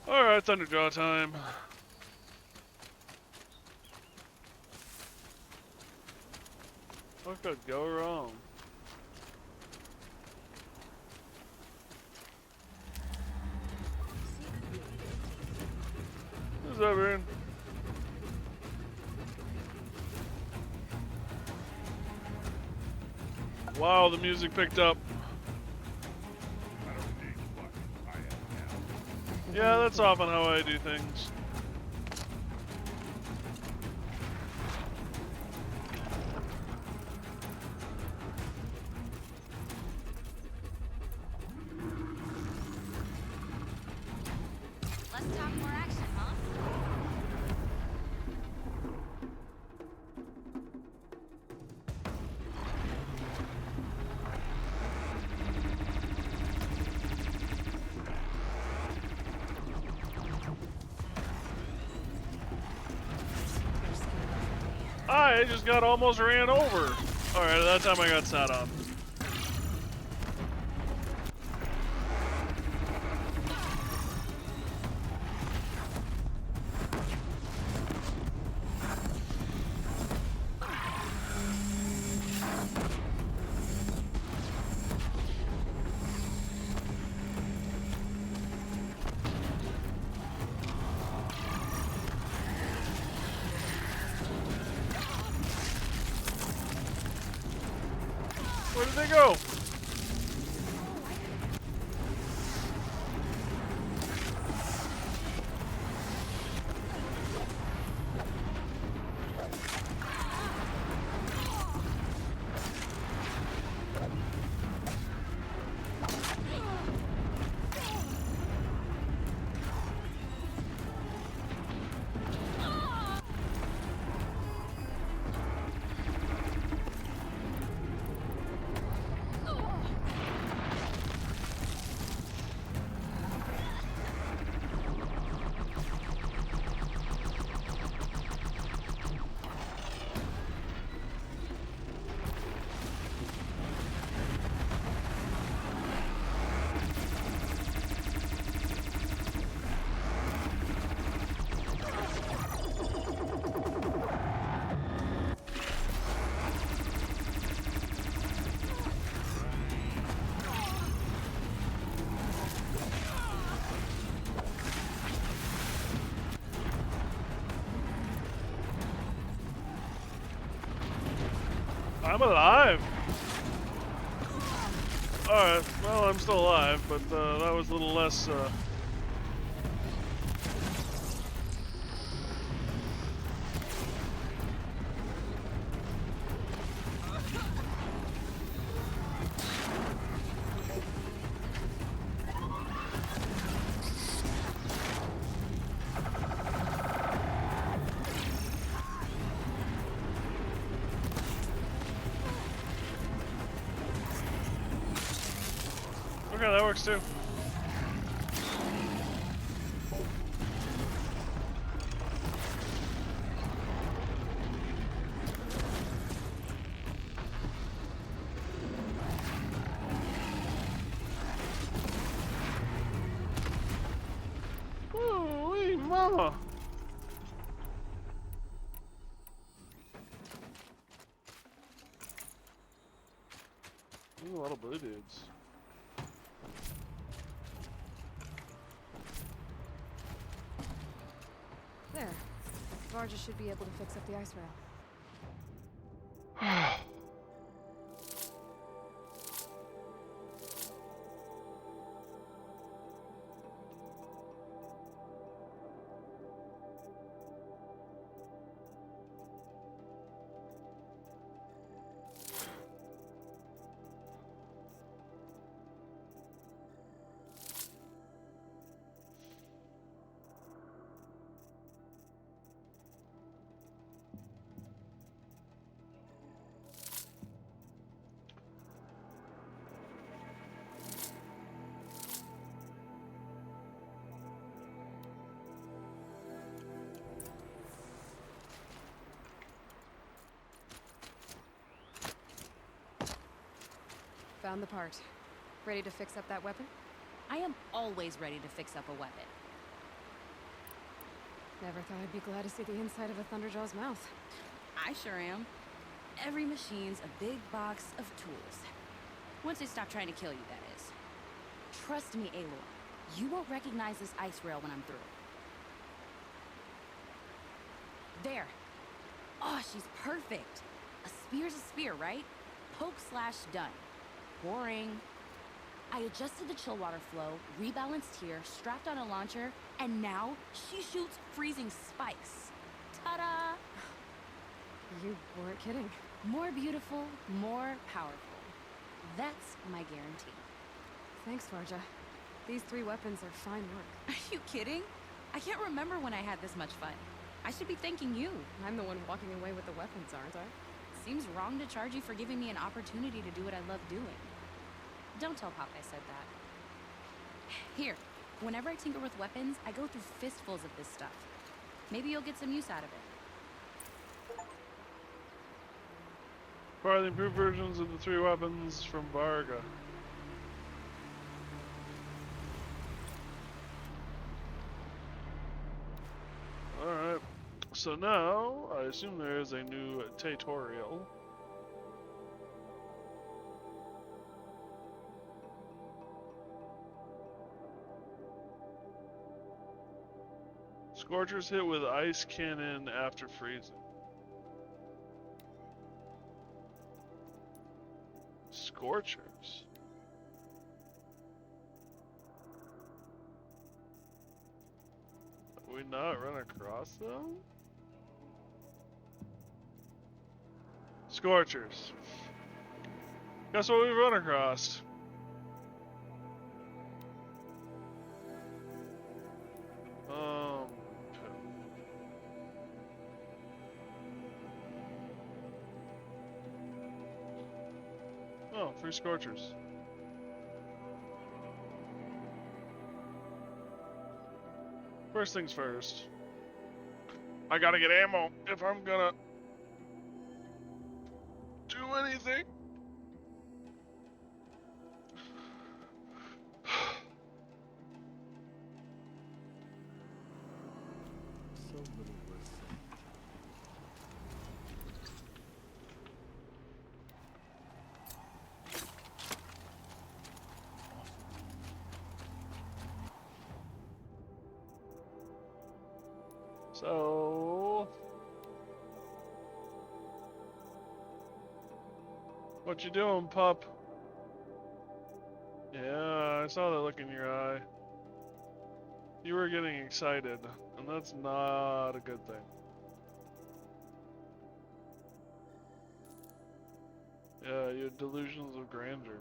Alright, Thunderjaw time. What could go wrong? Who's over in? Wow, the music picked up. Yeah, that's often how I do things. Let's talk more action, huh? I just got almost ran over. Alright, that time I got sat on. Where did they go? I'm alive. Alright, well, I'm still alive, but that was a little less. Okay, that works too. Ooh-wee, mama. Ooh, a lot of blue dudes. There. Varga should be able to fix up the ice rail. Found the part. Ready to fix up that weapon? I am always ready to fix up a weapon. Never thought I'd be glad to see the inside of a Thunderjaw's mouth. I sure am. Every machine's a big box of tools. Once they stop trying to kill you, that is. Trust me, Aloy. You won't recognize this ice rail when I'm through. There. Oh, she's perfect. A spear's a spear, right? Poke slash done. Boring. I adjusted the chill water flow, rebalanced here, strapped on a launcher, and now she shoots freezing spikes. Ta-da! You weren't kidding. More beautiful, more powerful. That's my guarantee. Thanks, Varja. These 3 weapons are fine work. Are you kidding? I can't remember when I had this much fun. I should be thanking you. I'm the one walking away with the weapons, aren't I? Seems wrong to charge you for giving me an opportunity to do what I love doing. Don't tell Pop I said that. Here, whenever I tinker with weapons, I go through fistfuls of this stuff. Maybe you'll get some use out of it. Acquire the improved versions of the 3 weapons from Varga. Alright, so now I assume there is a new tutorial. Scorchers hit with ice cannon after freezing. Scorchers? Have we not run across them? Scorchers. Guess what we've run across? Oh, 3 Scorchers. First things first. I gotta get ammo if I'm gonna do anything. So little worth saying. So, what you doing, pup? Yeah, I saw that look in your eye. You were getting excited, and that's not a good thing. Yeah, you had delusions of grandeur.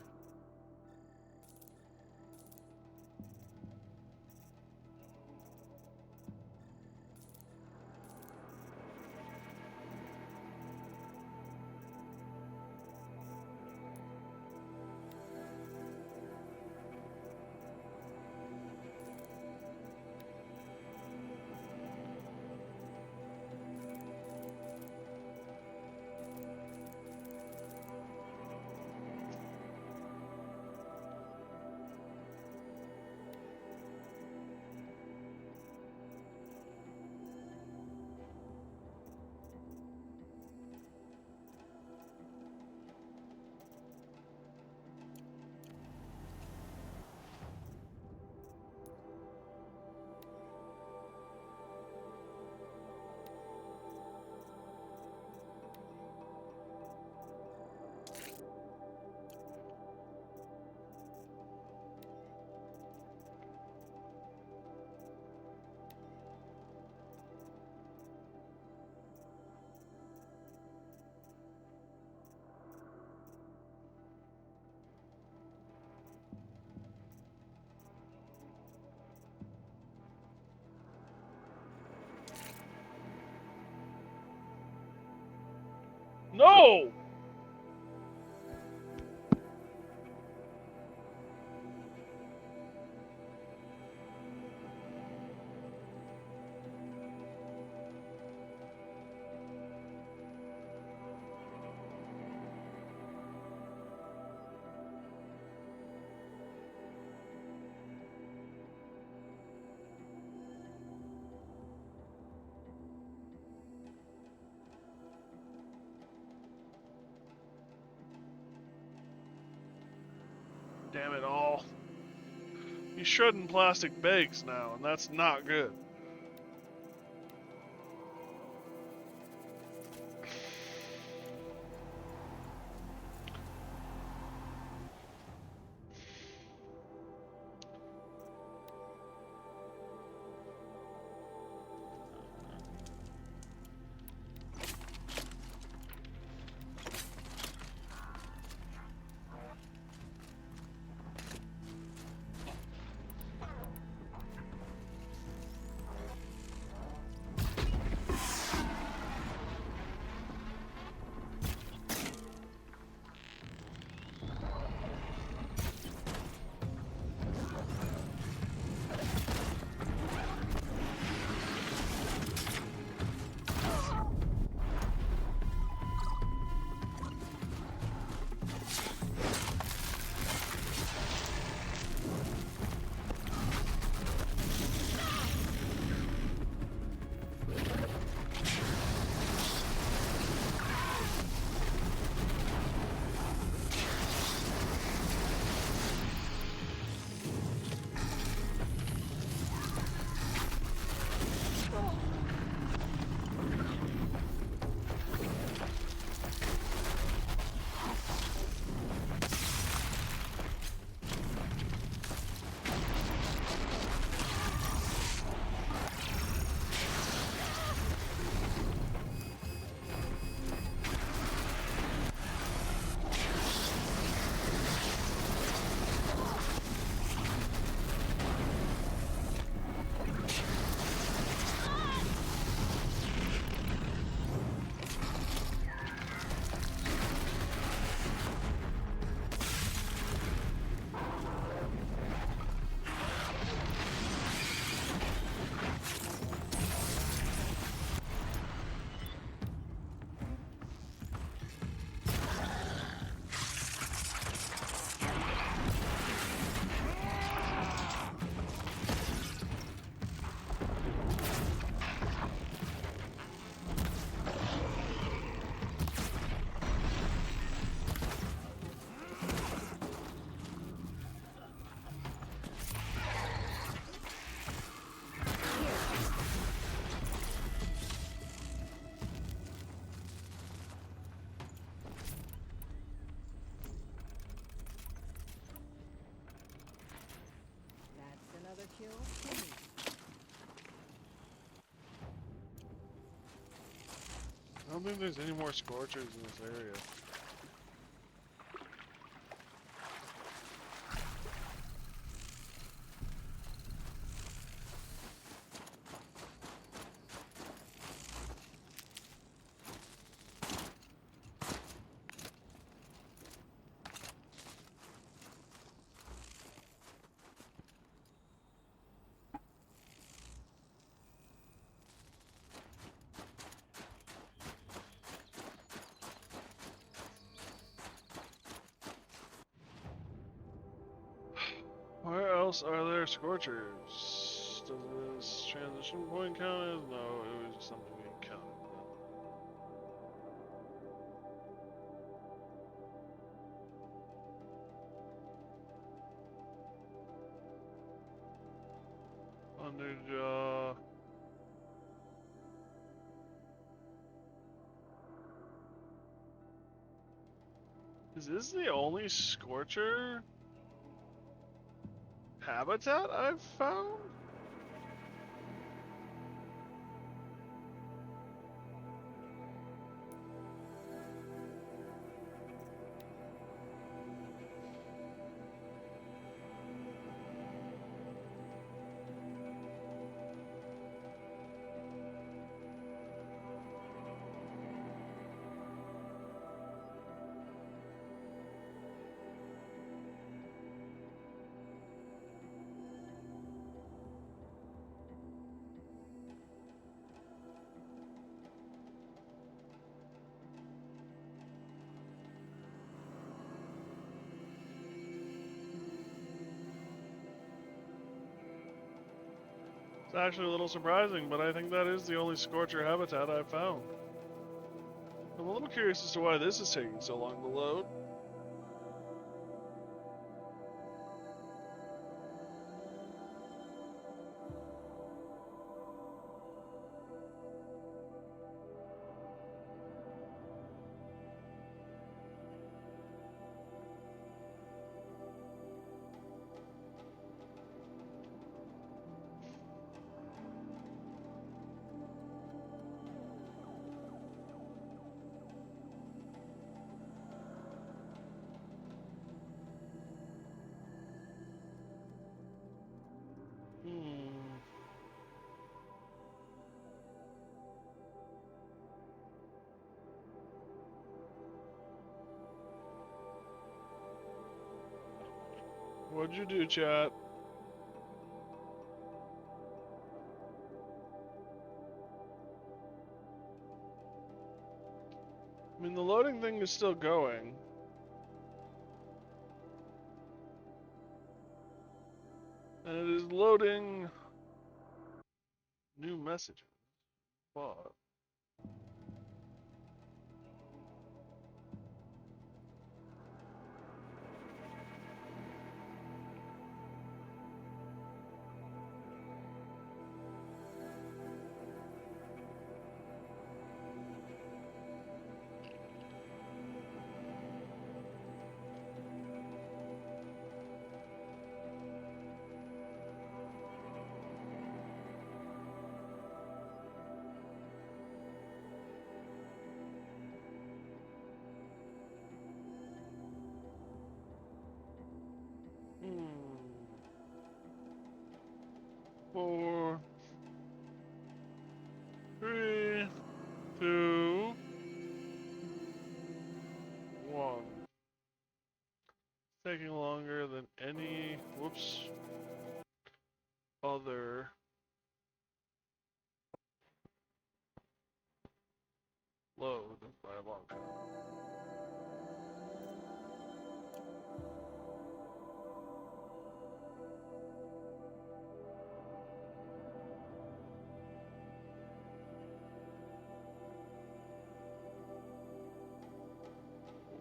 No! Damn it all. He's shredding plastic bags now, and that's not good. skill to me. I don't think there's any more Scorchers in this area. Where else are there Scorchers? Does this transition point count as? No, it was just something we encountered. Underjaw. Is this the only Scorcher habitat I've found? It's actually a little surprising, but I think that is the only Scorcher habitat I've found. I'm a little curious as to why this is taking so long to load. What'd you do, chat? I mean, the loading thing is still going. And it is loading new messages. But four, three, two, one. Taking longer than any, whoops, other load by a long shot.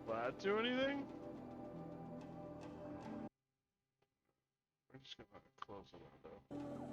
Will that do anything? We're just gonna close the window.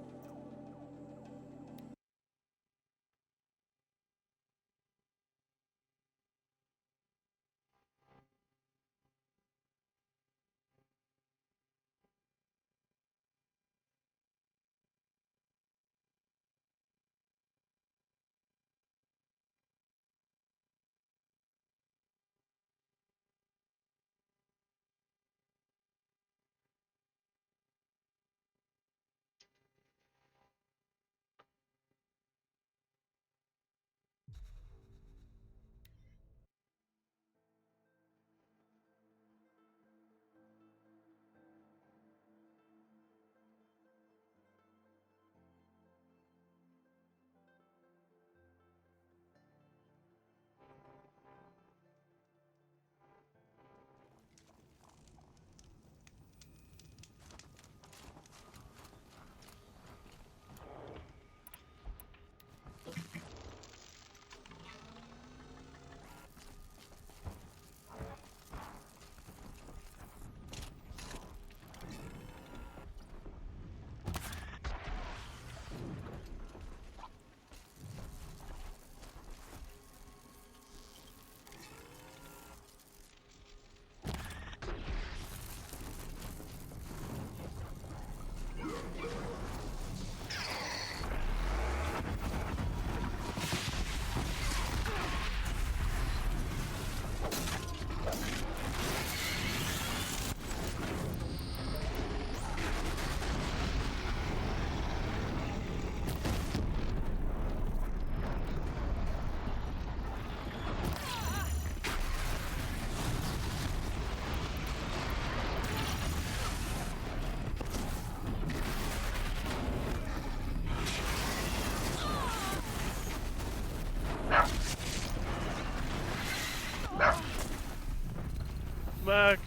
Mac.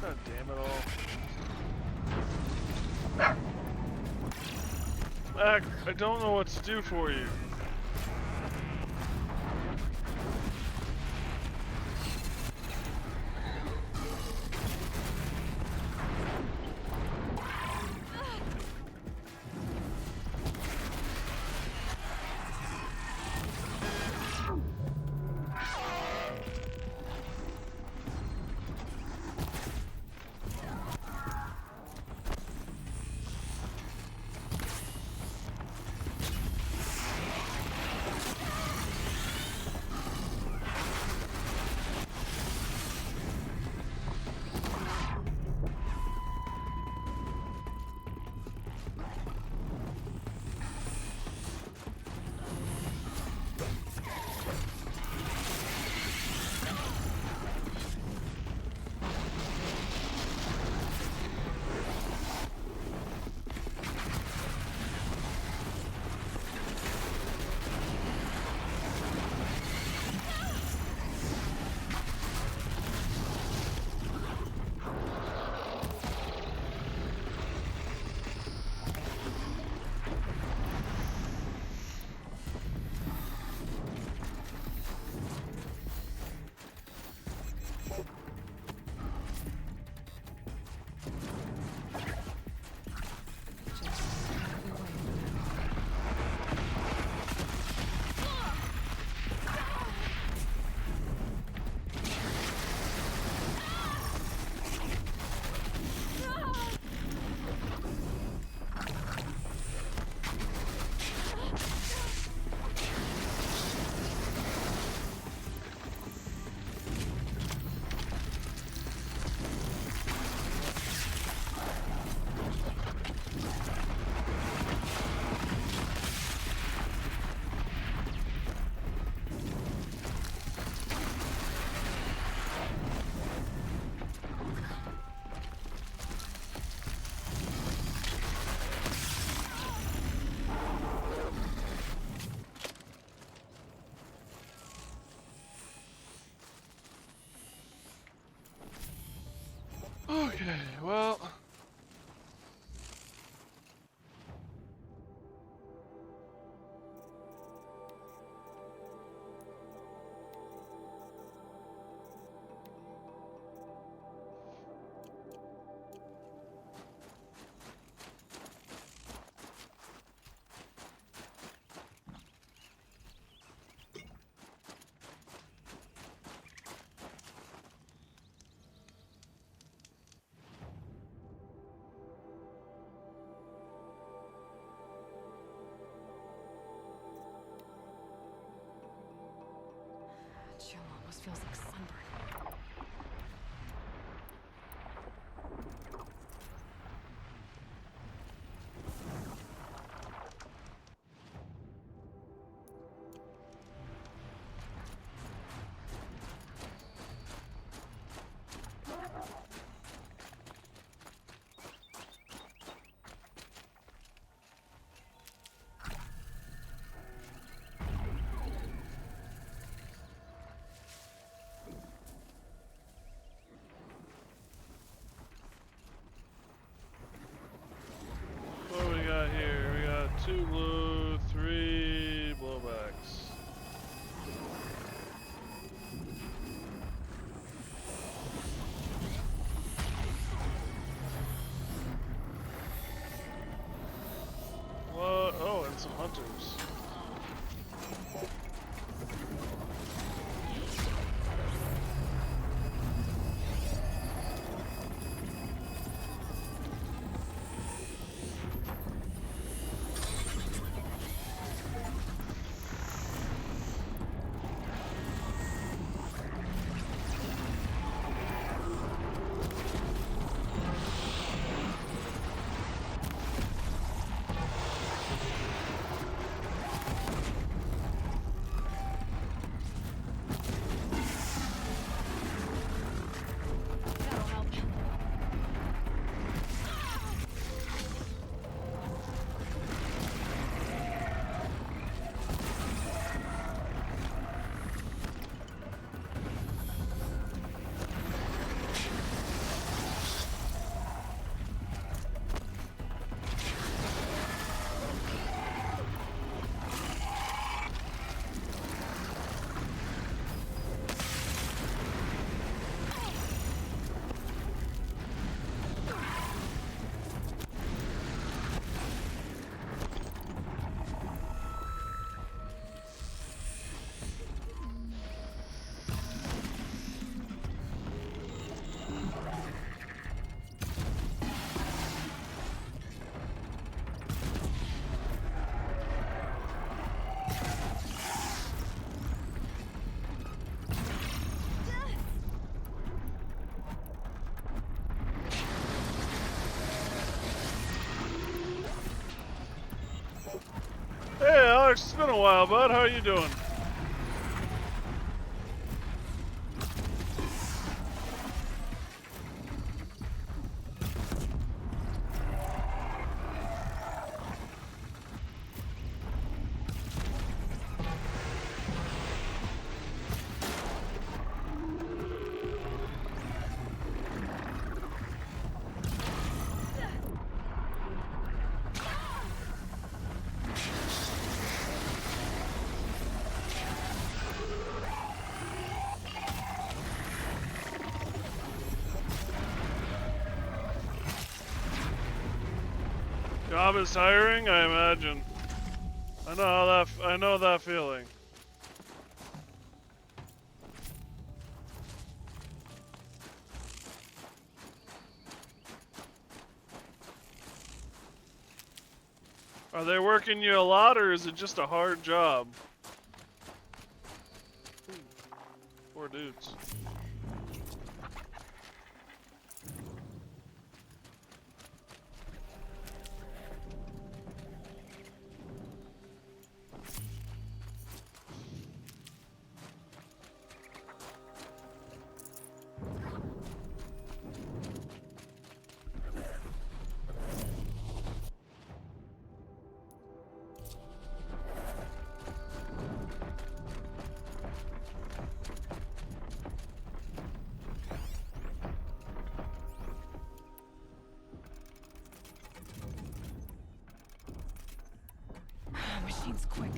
God damn it all. Mac, I don't know what to do for you. Okay, well. Chill almost feels like sunburn. Alex, it's been a while, bud. How are you doing? Job is tiring, I imagine. I know that feeling. Are they working you a lot, or is it just a hard job? Poor dudes. Machine's quick.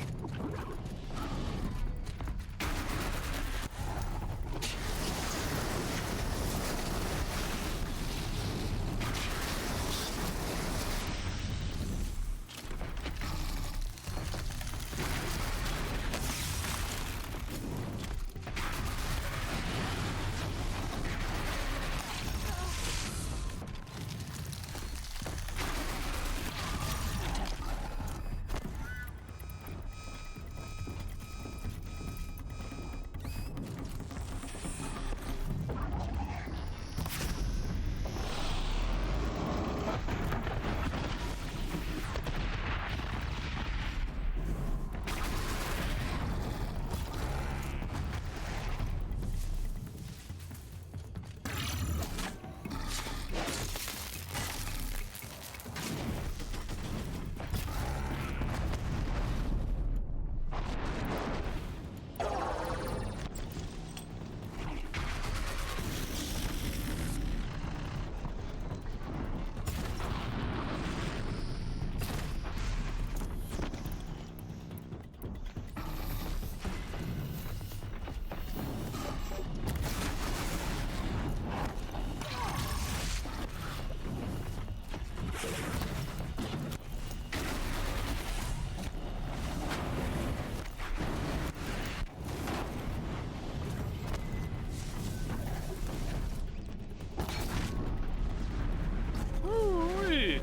Ooh-wee.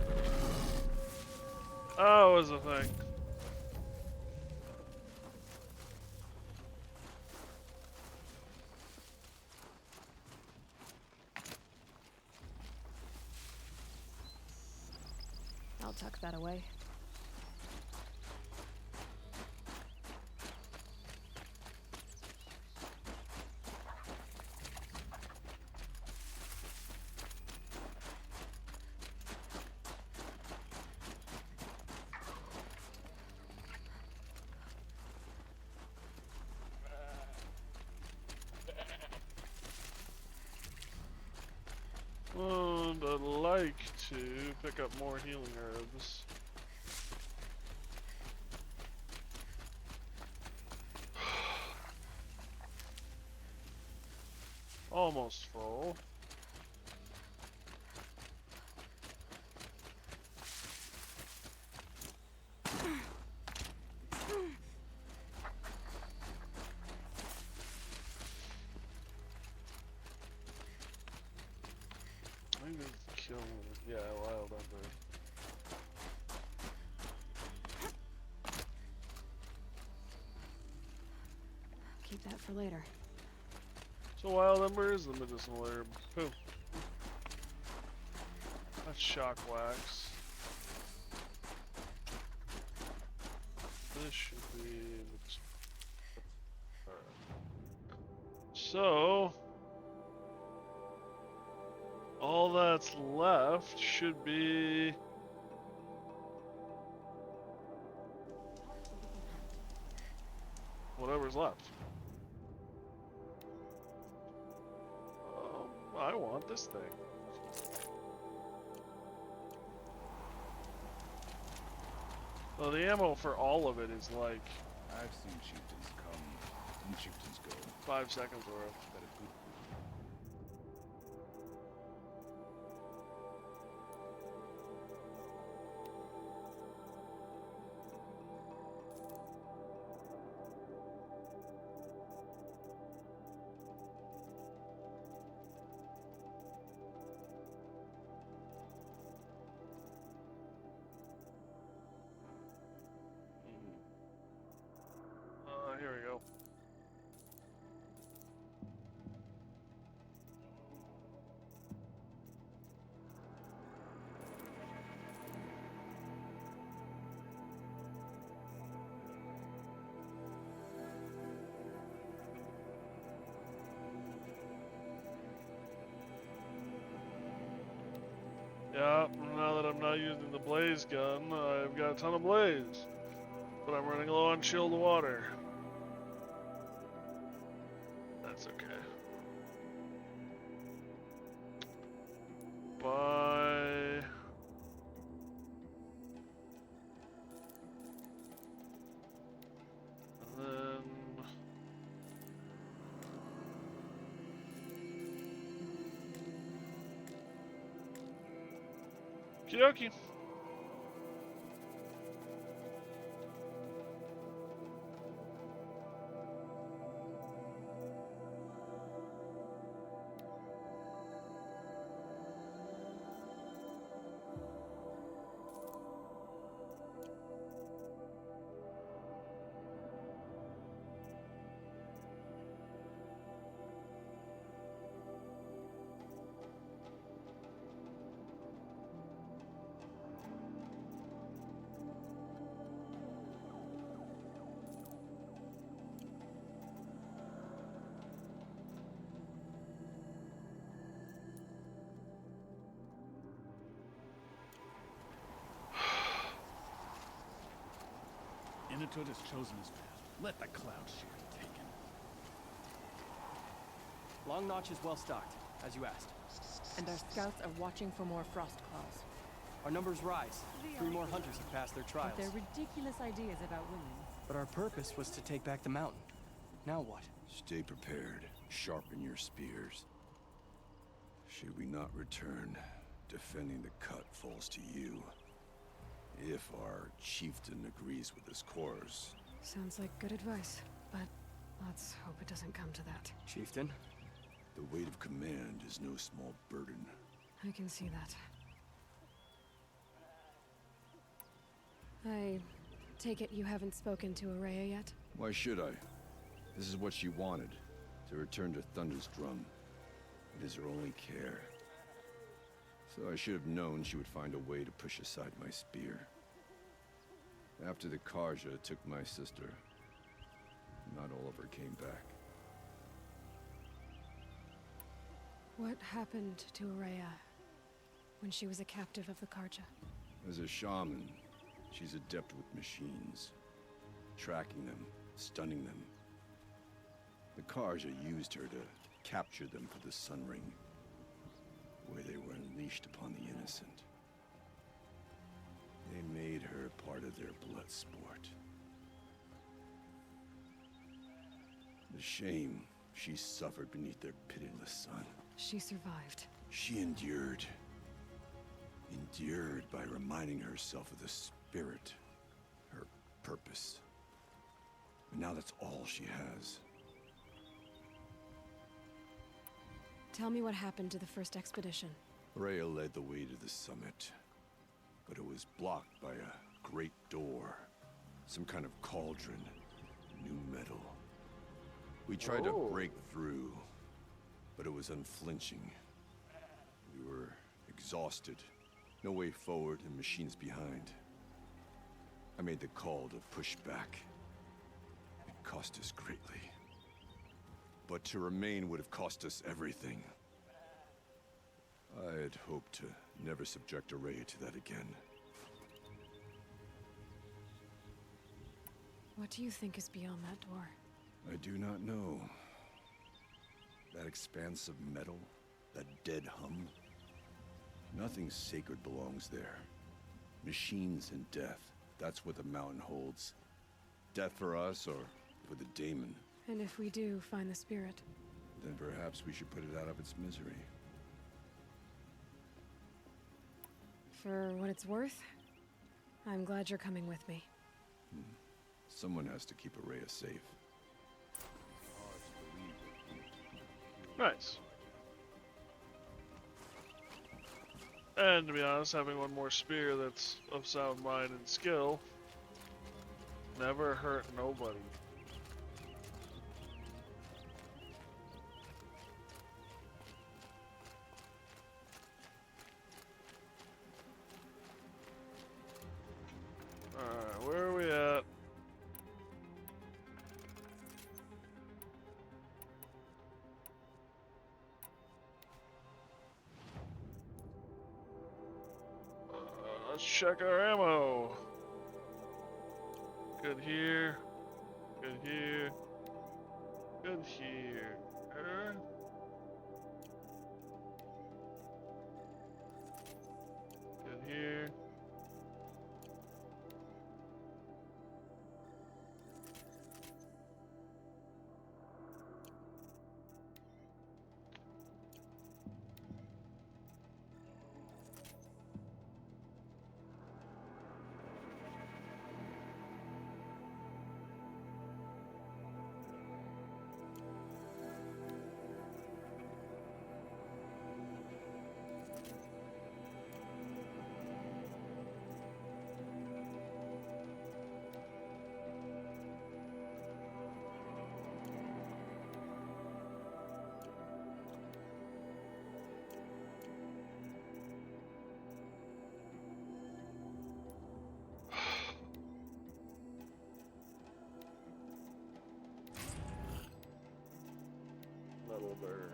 That was a thing. I'll tuck that away. And I'd like to pick up more healing herbs. Almost full. I need to kill, yeah, wild ember. Keep that for later. So wild ember is the medicinal herb. Pooh. That's shock wax. this should be. Alright. So. All that's left should be. Whatever's left. I want this thing. Well, the ammo for all of it is like... I've seen chieftains come and chieftains go. 5 seconds worth. But a good here we go. Yeah, now that I'm not using the blaze gun, I've got a ton of blaze. But I'm running low on chilled water. That's okay. Bye. And then... Okie dokie. Inatut has chosen his path. Let the cloud shield take him. Long Notch is well stocked, as you asked. And our scouts are watching for more frost claws. Our numbers rise. 3 more hunters have passed their trials. With their ridiculous ideas about women. But our purpose was to take back the mountain. Now what? Stay prepared. Sharpen your spears. Should we not return, defending the cut falls to you. If our chieftain agrees with his course. Sounds like good advice, but let's hope it doesn't come to that. Chieftain? The weight of command is no small burden. I can see that. I take it you haven't spoken to Araya yet? Why should I? This is what she wanted, to return to Thunder's Drum. It is her only care. So I should have known she would find a way to push aside my spear. After the Karja took my sister, not all of her came back. What happened to Araya when she was a captive of the Karja? As a shaman, she's adept with machines. Tracking them, stunning them. The Karja used her to capture them for the Sun Ring, where they were unleashed upon the innocent. They made her part of their blood sport. The shame she suffered beneath their pitiless sun. She survived. She endured. Endured by reminding herself of the spirit, her purpose. And now that's all she has. Tell me what happened to the first expedition. Rhea led the way to the summit, but it was blocked by a great door. Some kind of cauldron, new metal. We tried to break through, but it was unflinching. We were exhausted, no way forward and machines behind. I made the call to push back. It cost us greatly. But to remain would have cost us everything. I had hoped to never subject Araya to that again. What do you think is beyond that door? I do not know. That expanse of metal, that dead hum. Nothing sacred belongs there. Machines and death, that's what the mountain holds. Death for us or for the daemon. And if we do find the spirit? Then perhaps we should put it out of its misery. For what it's worth, I'm glad you're coming with me. Someone has to keep Araya safe. Nice. And to be honest, having one more spear that's of sound mind and skill never hurt nobody. Alright, where are we at? Let's check our ammo. Good here. Good here. Good here. Good here. Metal burn.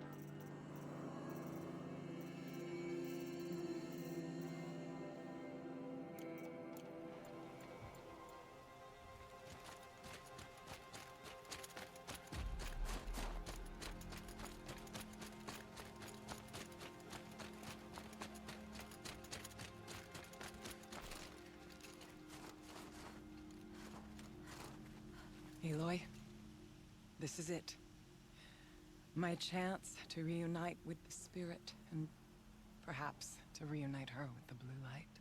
Aloy, this is it. My chance to reunite with the spirit, and perhaps to reunite her with the blue light.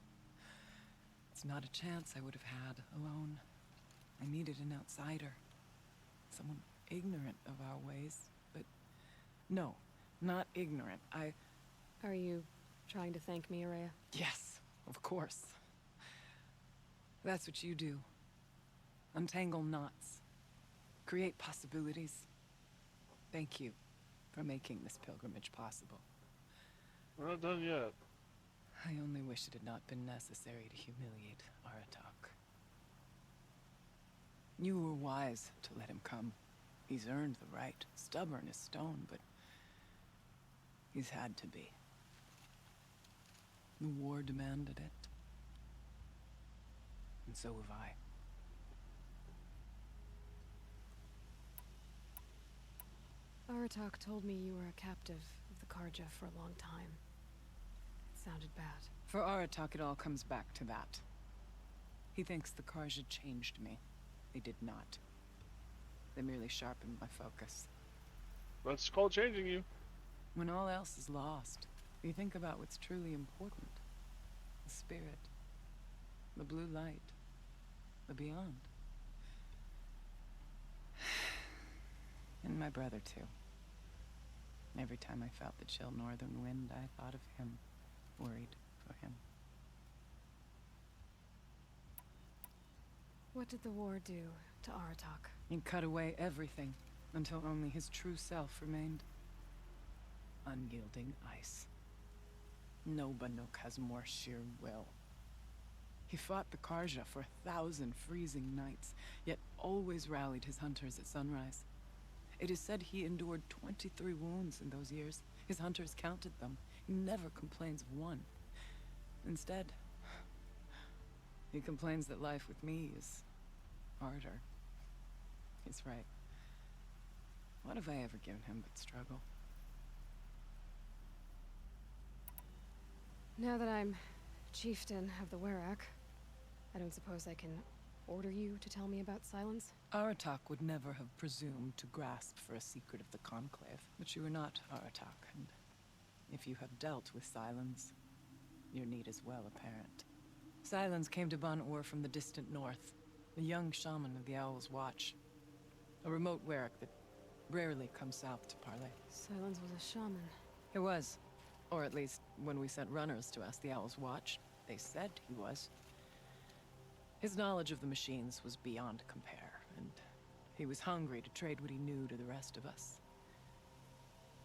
It's not a chance I would have had alone. I needed an outsider. Someone ignorant of our ways, but no, not ignorant. Are you trying to thank me, Araya? Yes, of course. That's what you do. Untangle knots. Create possibilities. Thank you for making this pilgrimage possible. We're not done yet. I only wish it had not been necessary to humiliate Aratak. You were wise to let him come. He's earned the right. Stubborn as stone, but he's had to be. The war demanded it. And so have I. Aratak told me you were a captive of the Karja for a long time. It sounded bad. For Aratak, it all comes back to that. He thinks the Karja changed me. They did not. They merely sharpened my focus. That's called changing you. When all else is lost, you think about what's truly important. The spirit. The blue light. The beyond. And my brother, too. Every time I felt the chill northern wind, I thought of him, worried for him. What did the war do to Aratak? It cut away everything, until only his true self remained. Unyielding ice. No Banuk has more sheer will. He fought the Karja for 1,000 freezing nights, yet always rallied his hunters at sunrise. It is said he endured 23 wounds in those years. His hunters counted them. He never complains of one. Instead, he complains that life with me is harder. He's right. What have I ever given him but struggle? Now that I'm chieftain of the Werak, I don't suppose I can order you to tell me about Silence? Aratak would never have presumed to grasp for a secret of the Conclave. But you are not Aratak, and if you have dealt with Silence, your need is well apparent. Silence came to Ban-Ur from the distant north, a young shaman of the Owl's Watch. A remote Werak that rarely comes south to parley. Silence was a shaman. He was. Or at least, when we sent runners to ask the Owl's Watch, they said he was. His knowledge of the machines was beyond compare, and he was hungry to trade what he knew to the rest of us.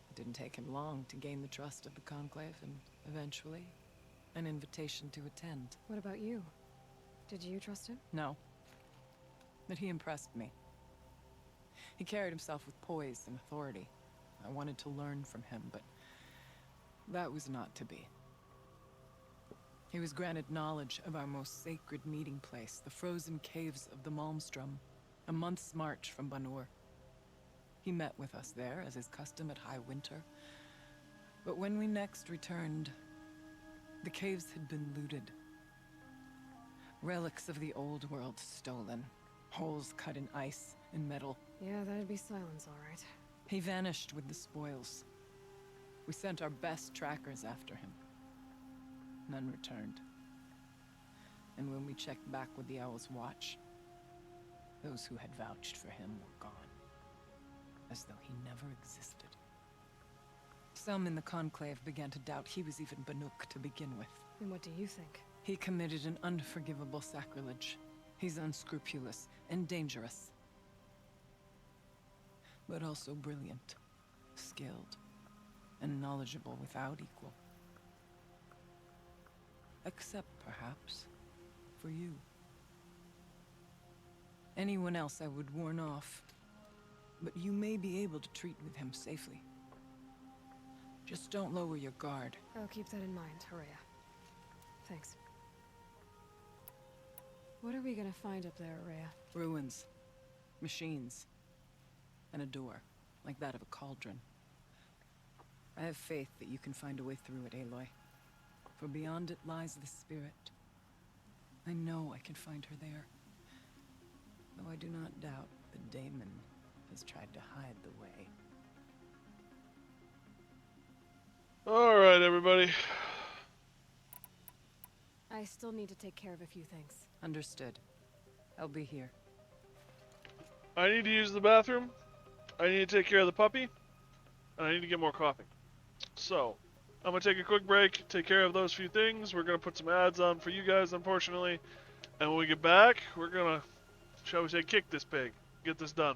It didn't take him long to gain the trust of the Conclave, and eventually, an invitation to attend. What about you? Did you trust him? No. But he impressed me. He carried himself with poise and authority. I wanted to learn from him, but that was not to be. He was granted knowledge of our most sacred meeting place, the frozen caves of the Malmstrom, a month's march from Ban-Ur. He met with us there, as is custom at High Winter. But when we next returned, the caves had been looted. Relics of the old world stolen. Holes cut in ice and metal. Yeah, that'd be Silence, all right. He vanished with the spoils. We sent our best trackers after him. None returned. And when we checked back with the Owl's Watch, those who had vouched for him were gone. As though he never existed. Some in the Conclave began to doubt he was even Banuk to begin with. And what do you think? He committed an unforgivable sacrilege. He's unscrupulous and dangerous. But also brilliant, skilled, and knowledgeable without equal. Except, perhaps, for you. Anyone else I would warn off, but you may be able to treat with him safely. Just don't lower your guard. I'll keep that in mind, Horea. Thanks. What are we gonna find up there, Horea? Ruins, machines, and a door, like that of a cauldron. I have faith that you can find a way through it, Aloy. For beyond it lies the spirit. I know I can find her there. Though I do not doubt that Damon has tried to hide the way. Alright, everybody. I still need to take care of a few things. Understood. I'll be here. I need to use the bathroom. I need to take care of the puppy. And I need to get more coffee. So, I'm going to take a quick break, take care of those few things. We're going to put some ads on for you guys, unfortunately. And when we get back, we're going to, shall we say, kick this pig. Get this done.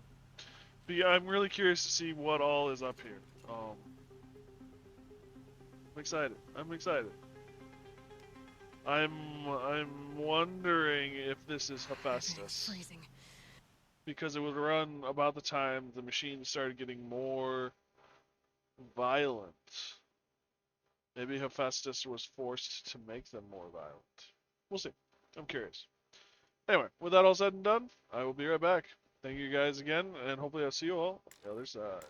But yeah, I'm really curious to see what all is up here. I'm excited. I'm excited. I'm wondering if this is Hephaestus. Freezing. Because it would run about the time the machines started getting more violent. Maybe Hephaestus was forced to make them more violent. We'll see. I'm curious. Anyway, with that all said and done, I will be right back. Thank you guys again, and hopefully I'll see you all on the other side.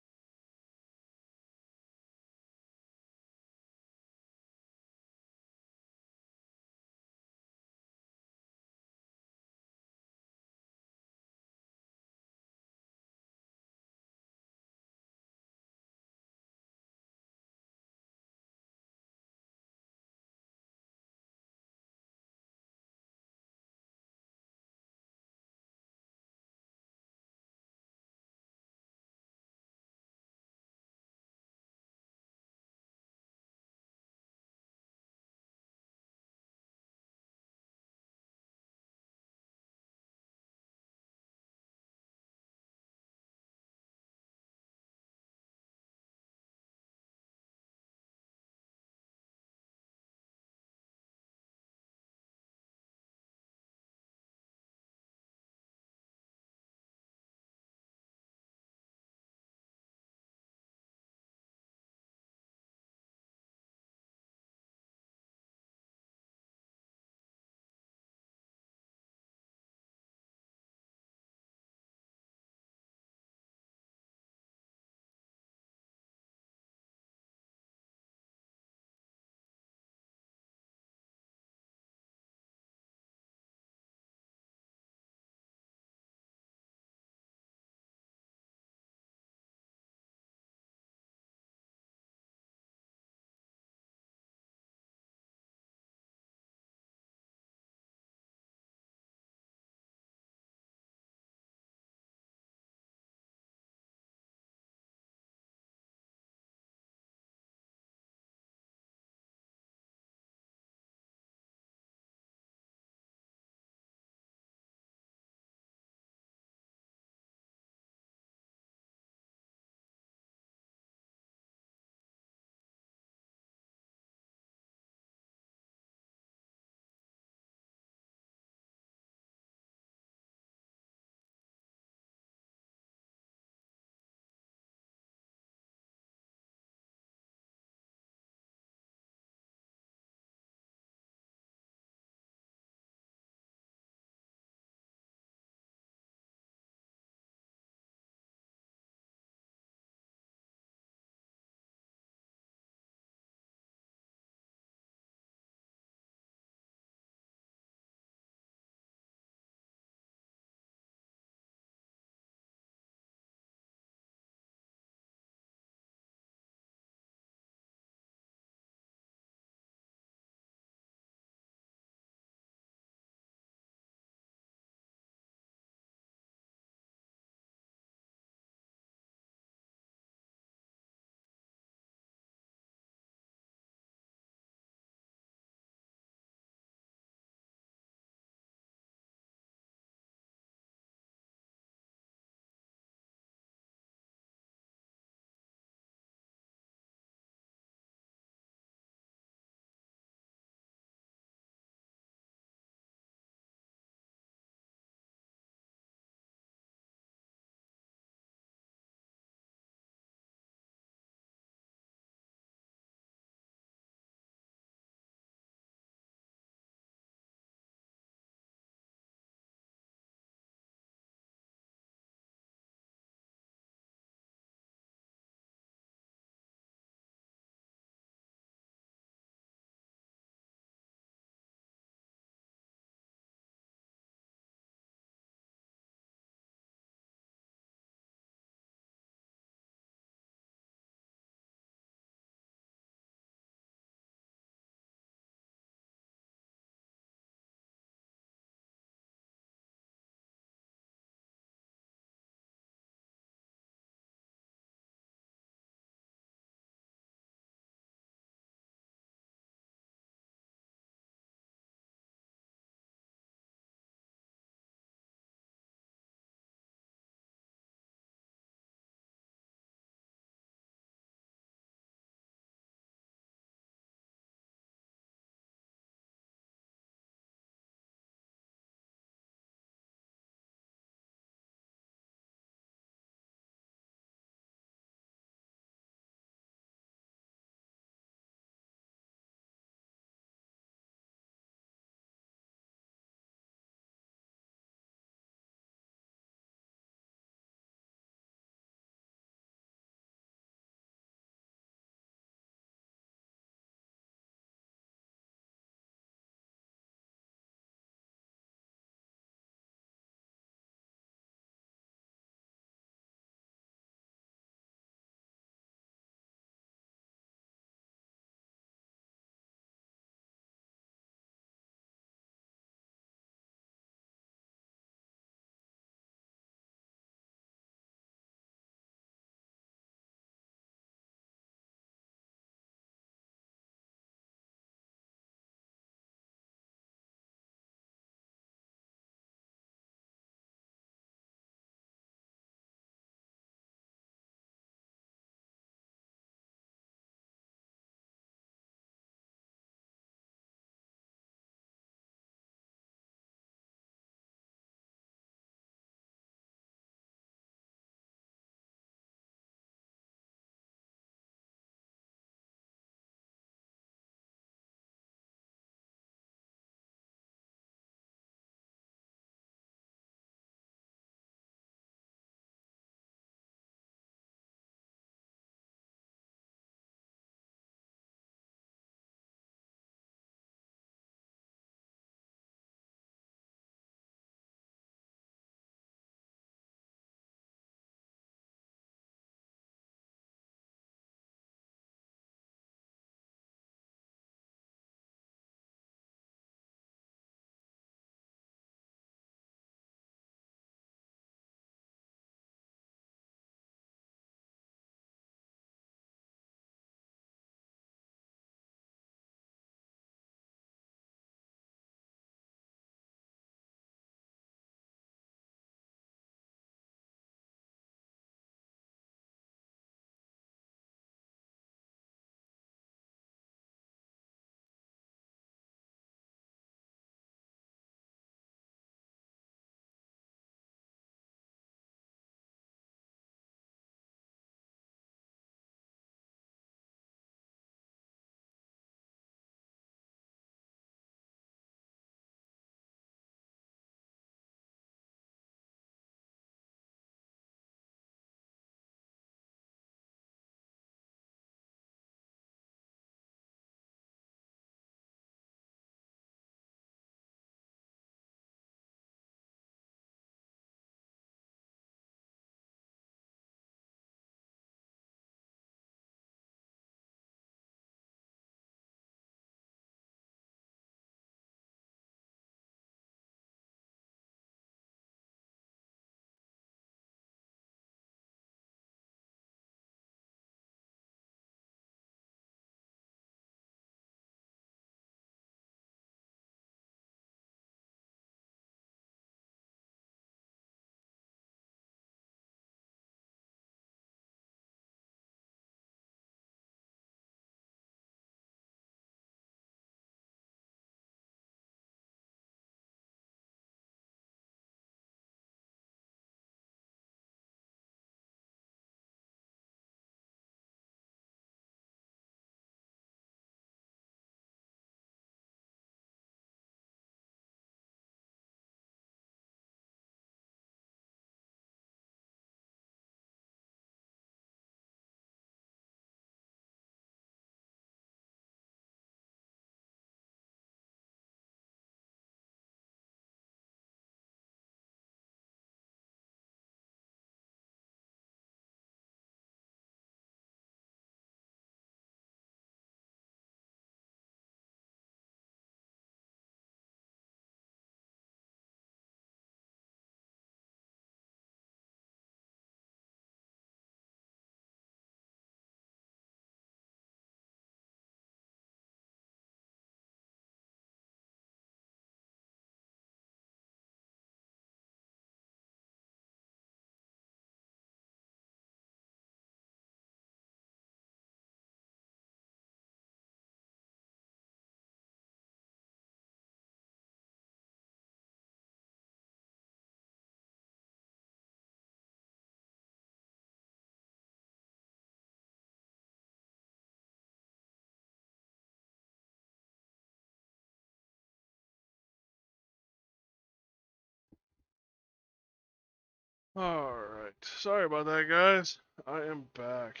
Alright. Sorry about that, guys. I am back.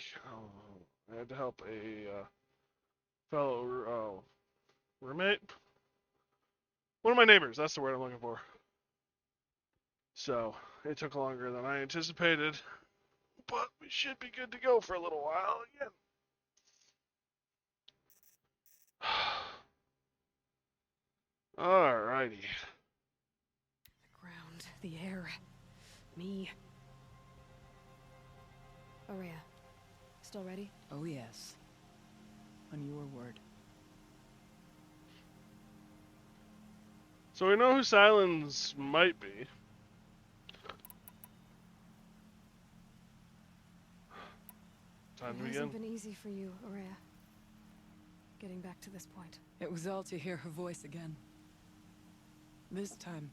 I had to help a fellow roommate. One of my neighbors, that's the word I'm looking for. So, it took longer than I anticipated. But we should be good to go for a little while again. Alrighty. The ground, the air, me. Aurea, still ready? Oh, yes. On your word. So we know who Silence might be. Time to It begin. hasn't been easy for you, Aurea. Getting back to this point. It was all to hear her voice again. This time,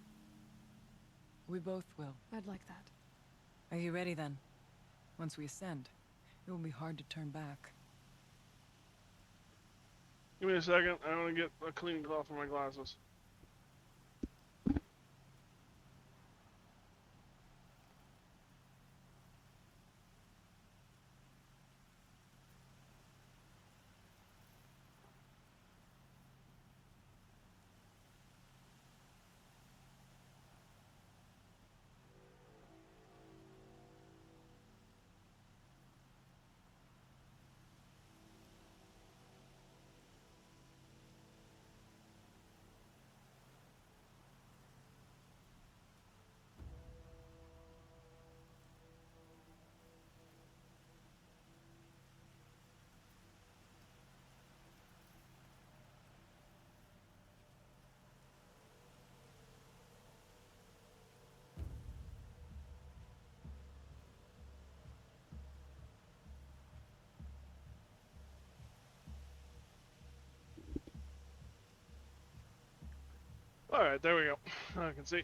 we both will. I'd like that. Are you ready then? Once we ascend, it will be hard to turn back. Give me a second. I want to get a clean cloth for my glasses. Alright, there we go. I can see.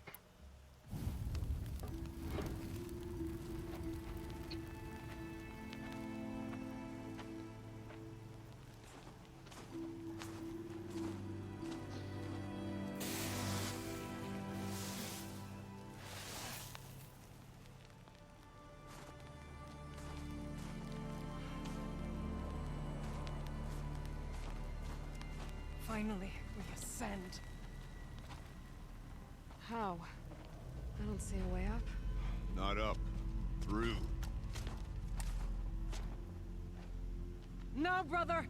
Finally, we ascend. How? I don't see a way up. Not up. Through. No, brother!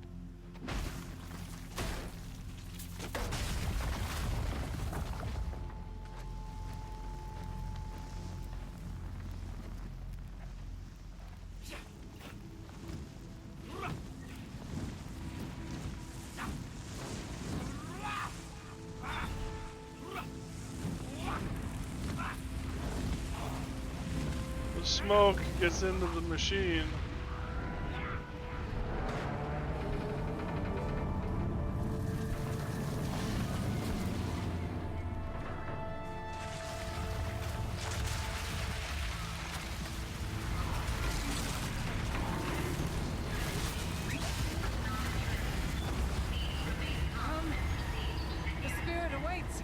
The smoke gets into the machine. The spirit awaits!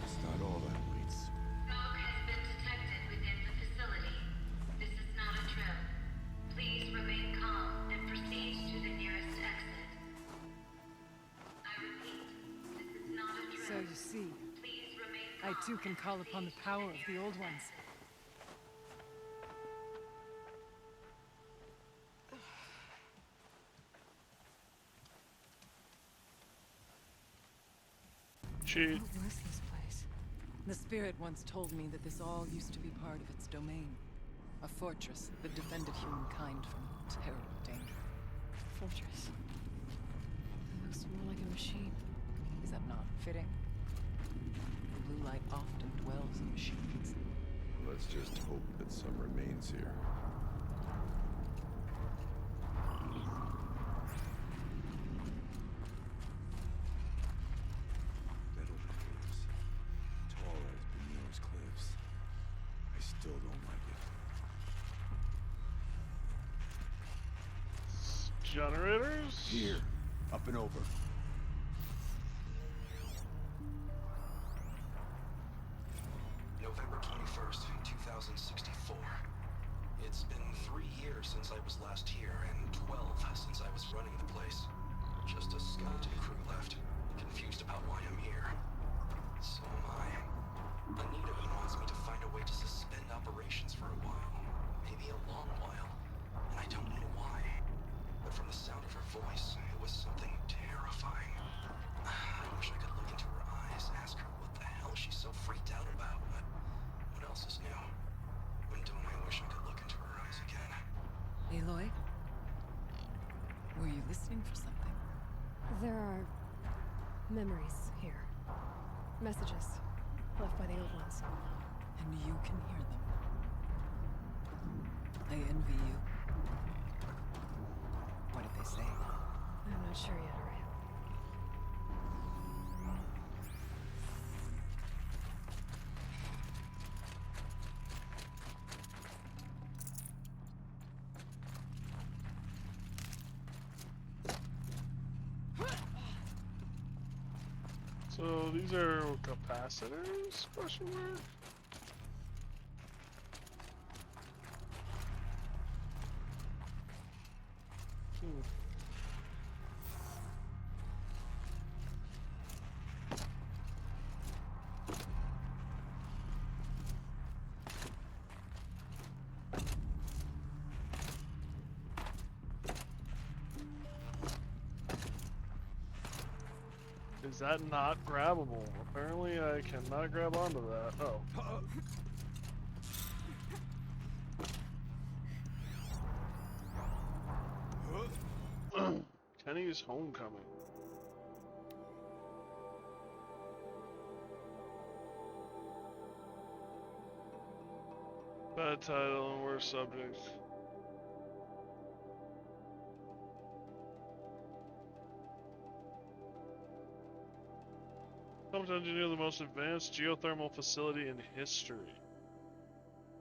It's not all that waits. Smoke has been detected within the facility. This is not a drill. Please remain calm and proceed to the nearest exit. I repeat, this is not a drill. So you see, Please remain I calm too can and call upon the proceed power to of the old ones. Cheat. What was this place? The spirit once told me that this all used to be part of its domain. A fortress that defended humankind from terrible danger. Fortress. It looks more like a machine. Is that not fitting? The blue light often dwells in machines. Let's just hope that some remains here. Metal pillars, tall as Benear's cliffs. I still don't like it. Generators? Here, up and over. November 21st, 2006. since I was last here, and 12 since I was running the place. Just a skeleton crew left, confused about why I'm here. So am I. Anita wants me to find a way to suspend operations for a while. Maybe a long while. And I don't know why. But from the sound of her voice, it was something terrifying. I wish I could look into her eyes, ask her what the hell she's so freaked out about, but what else is new? When don't I wish I could look into her eyes again? Aloy? Were you listening for something? There are memories here. Messages left by the old ones. And you can hear them. I envy you. What did they say? I'm not sure yet, Araya. So these are capacitors? Question mark? Is that not grabbable? Apparently I cannot grab onto that. Oh. Kenny's Homecoming. Bad title and worse subject. Come to engineer the most advanced geothermal facility in history.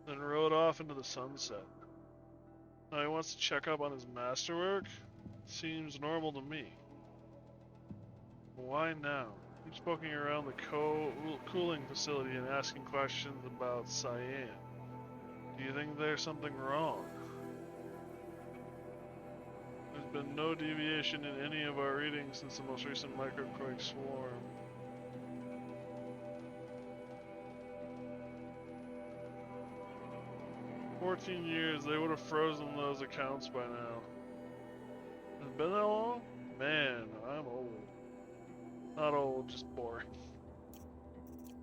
Then rode off into the sunset. Now he wants to check up on his masterwork? Seems normal to me. Why now? Keeps poking around the cooling facility and asking questions about Cyan. Do you think there's something wrong? There's been no deviation in any of our readings since the most recent microquake swarm. 14 years, they would have frozen those accounts by now. Has it been that long? Man, I'm old. Not old, just boring.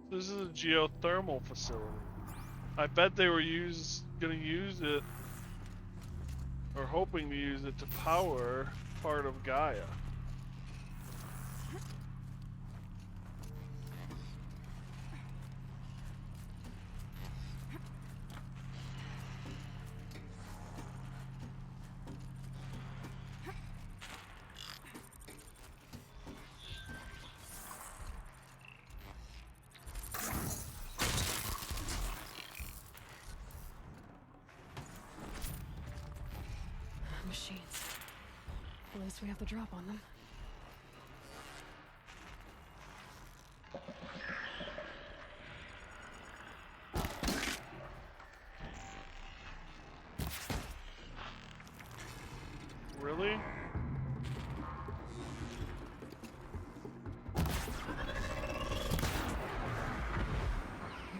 This is a geothermal facility. I bet they were gonna use it, or hoping to use it to power part of Gaia. Machines. At least we have the drop on them. Really? Here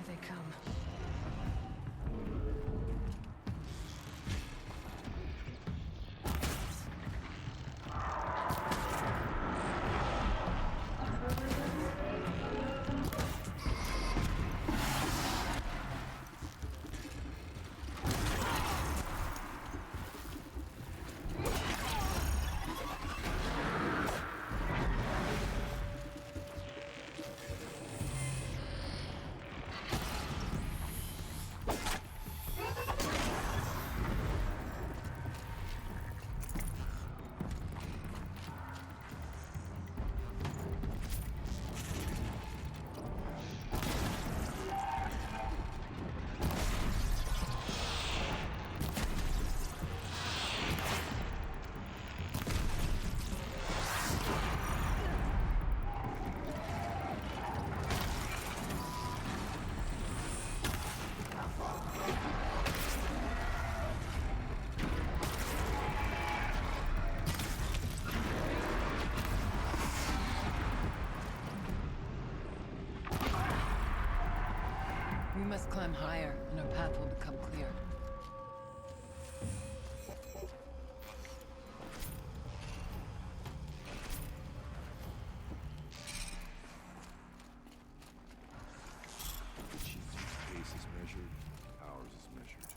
they come. climb higher, and our path will become clear. The chieftain's pace is measured, ours is measured.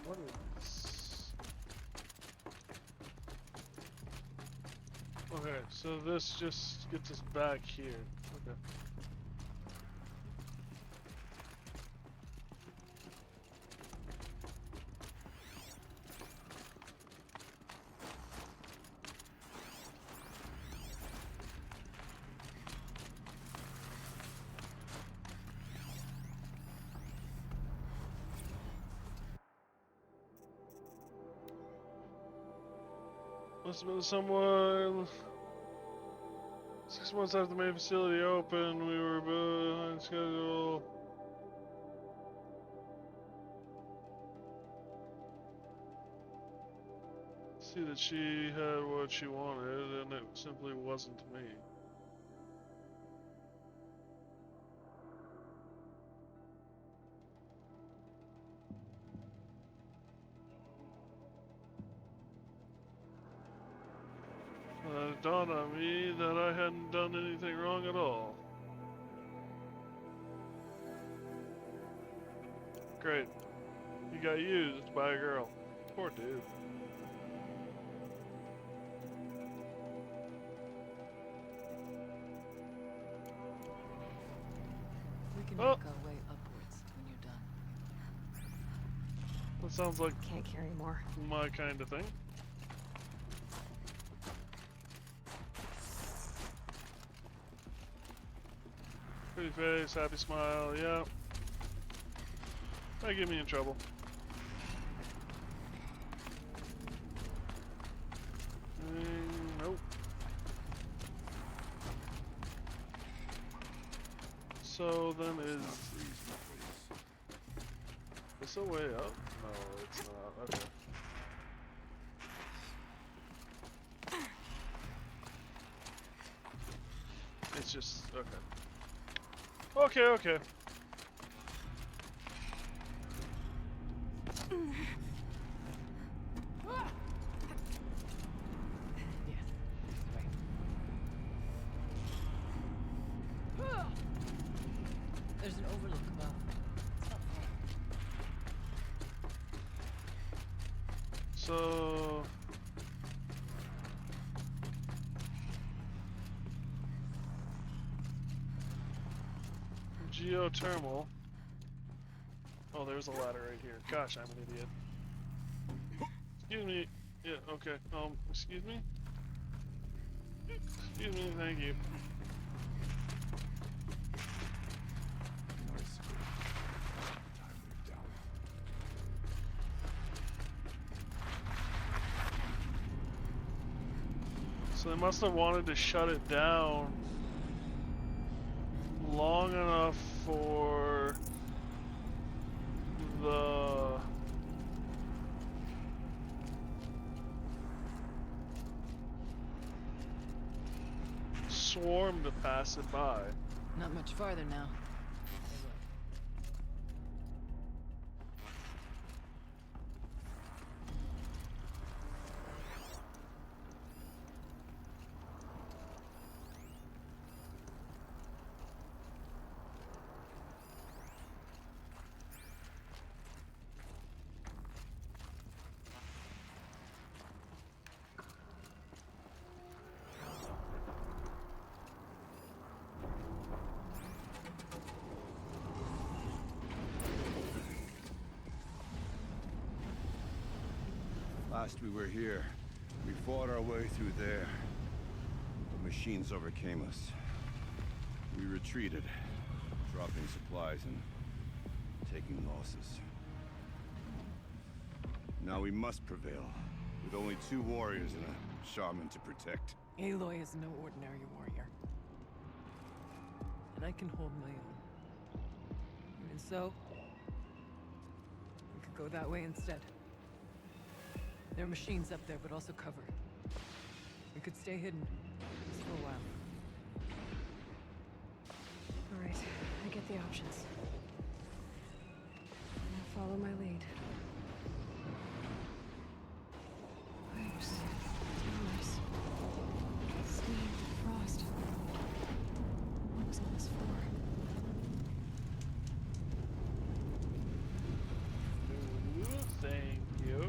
What is... Okay, so this just gets us back here. Okay. Must have been someone. 6 months after the main facility opened, we were behind schedule. See that she had what she wanted, and it simply wasn't me. It dawned on me that I hadn't done anything wrong at all. Great. He got used by a girl. Poor dude. We can Oh. make our way upwards when you're done. That sounds like Can't carry more. my kind of thing. Pretty face, happy smile, yeah. That get me in trouble. Nope. So then is this a way up? No, it's not. Okay. It's just okay. Okay, okay. There's an overlook above. It's not far. So geothermal. Oh, there's a ladder right here. Gosh, I'm an idiot. Excuse me. Yeah, okay. Excuse me? Excuse me, thank you. So they must have wanted to shut it down long enough for the swarm to pass it by. Not much farther now. Last we were here, we fought our way through there. The machines overcame us. We retreated, dropping supplies and taking losses. Now we must prevail, with only 2 warriors and a shaman to protect. Aloy is no ordinary warrior. And I can hold my own. Even so, we could go that way instead. There are machines up there, but also cover. could stay hidden. Just for a while. All right, I get the options. Now follow my lead. Pipes, towers, steam, frost. What was all this for? Ooh, thank you.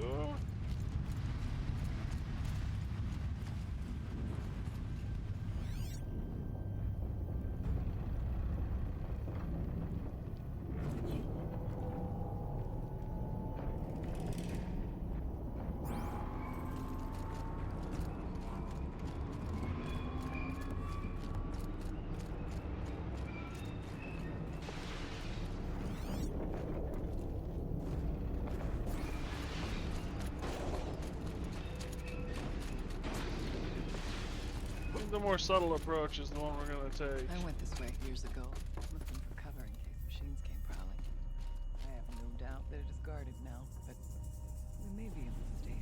The more subtle approach is the one we're gonna take. I went this way years ago, looking for cover in case machines came prowling. I have no doubt that it is guarded now, but we may be able to stay in.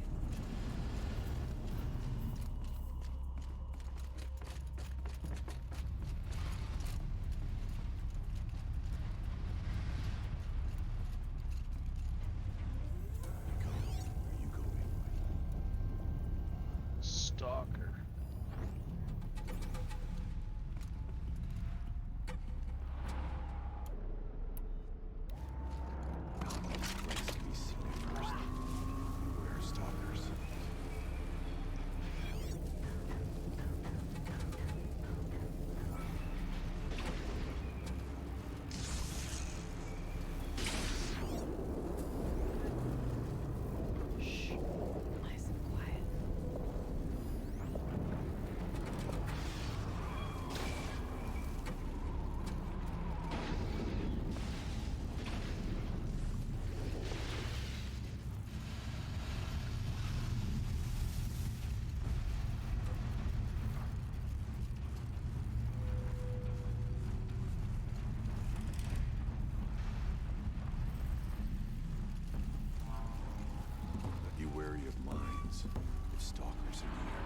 Stalker. Be wary of mines if stalkers are here.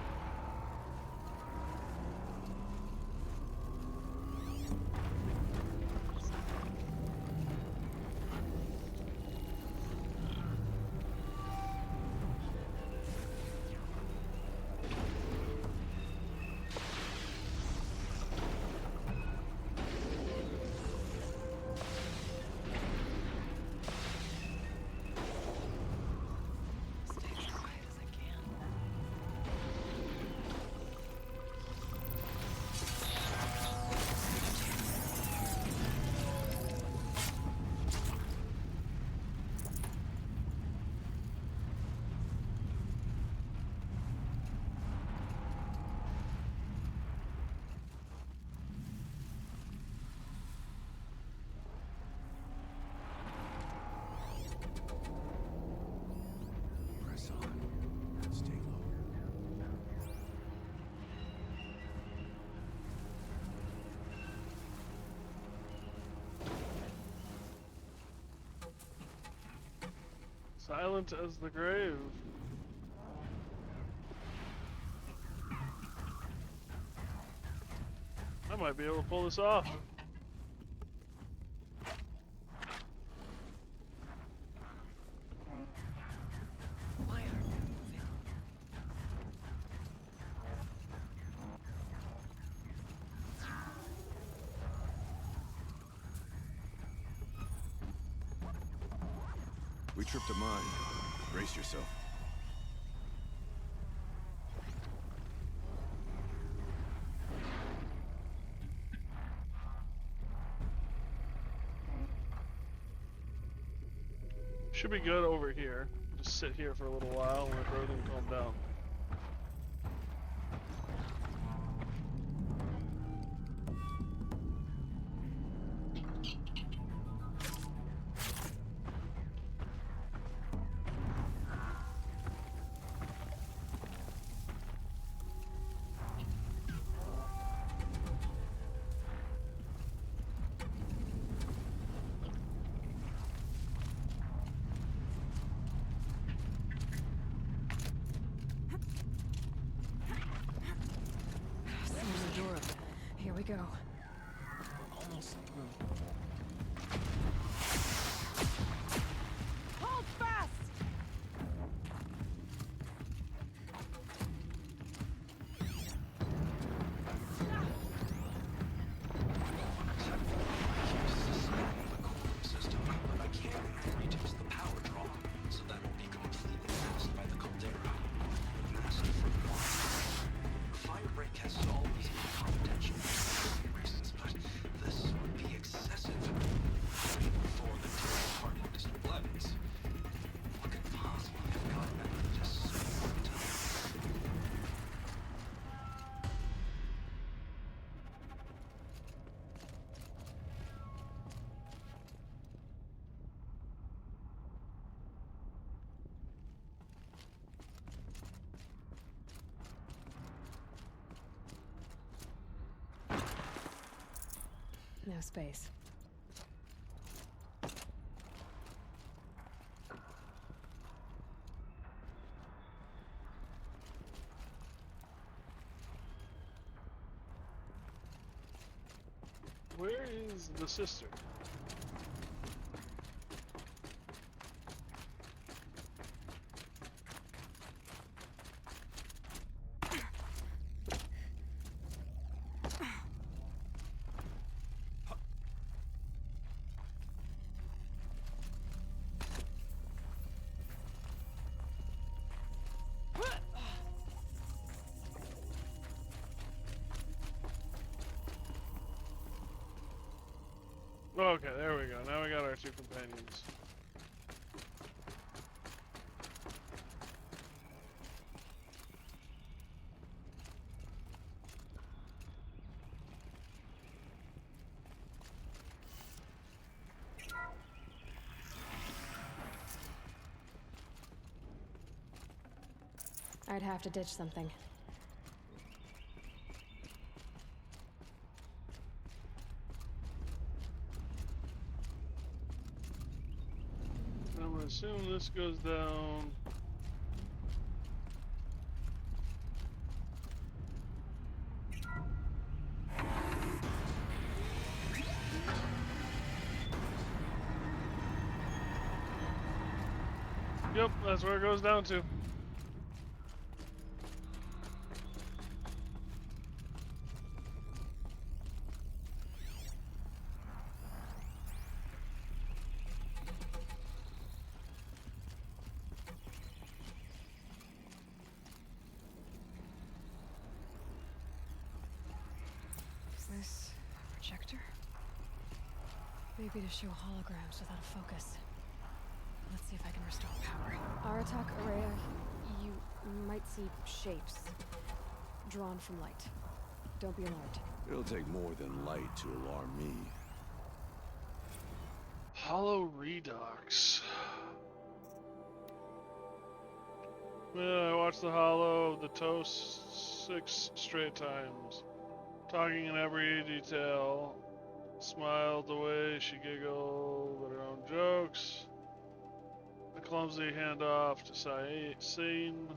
Press on. Stay low. Silent as the grave. I might be able to pull this off. Why aren't we moving? We tripped a mine. Brace yourself. Should be good over here. Just sit here for a little while and let everything calm down. go. Almost through. Hold fast! I can reduce the power draw, so that will be completely masked by the caldera. Masked from what? Fire break has always been confidential for many reasons, but this would be excessive. For the tender-hearted Mr. Blevins, what could possibly have gotten them to just so time? No space. Where is the sister? Okay, there we go. Now we got our two companions. I'd have to ditch something. I'm gonna assume this goes down. Yep, that's where it goes down to. Is this a projector? Maybe to show holograms without a focus. Let's see if I can restore power. Aratak, Araya, you might see shapes drawn from light. Don't be alarmed. It'll take more than light to alarm me. Hollow Redux. Yeah, I watched the Hollow of the Toast 6 straight times. Talking in every detail. Smiled the way she giggled at her own jokes. The clumsy handoff to Scene.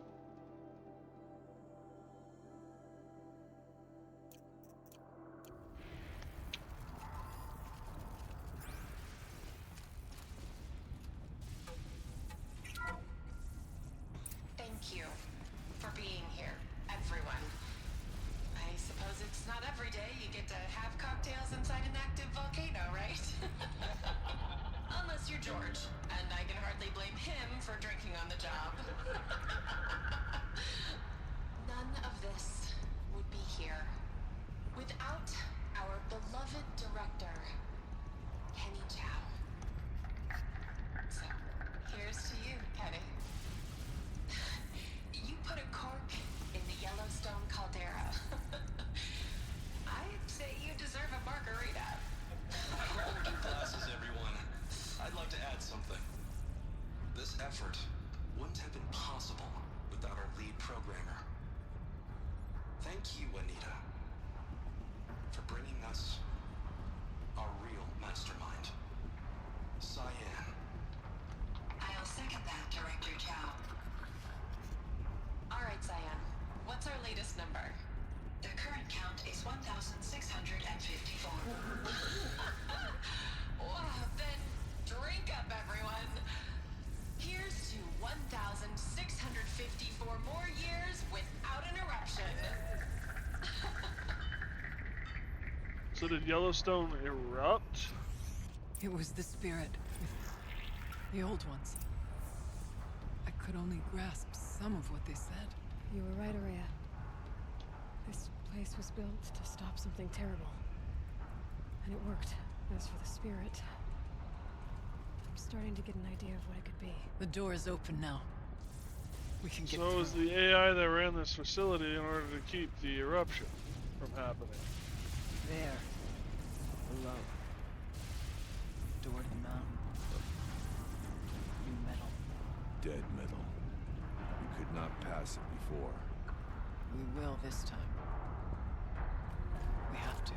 Thank you for being here, everyone. I suppose it's not every day you get to have cocktails inside an active volcano, right? Unless you're George, and I can hardly blame him for drinking on the job. None of this would be here without our beloved director, Kenny Chow. So, here's to you, Kenny. You put a cork in the Yellowstone caldera. I'd say you deserve a margarita. Grab your glasses, everyone. I'd like to add something. This effort wouldn't have been possible without our lead programmer. Thank you, Anita, for bringing us our real mastermind, Cyan. I'll second that, Director Chow. All right, Cyan. What's our latest number? The current count is 1,650. So did Yellowstone erupt? It was the spirit with the old ones. I could only grasp some of what they said. You were right, Araya. This place was built to stop something terrible. And it worked. As for the spirit, I'm starting to get an idea of what it could be. The door is open now. We can get So it was the AI that ran this facility in order to keep the eruption from happening. there. Below. Door to the mountain. New metal. Dead metal. We could not pass it before. We will this time. We have to.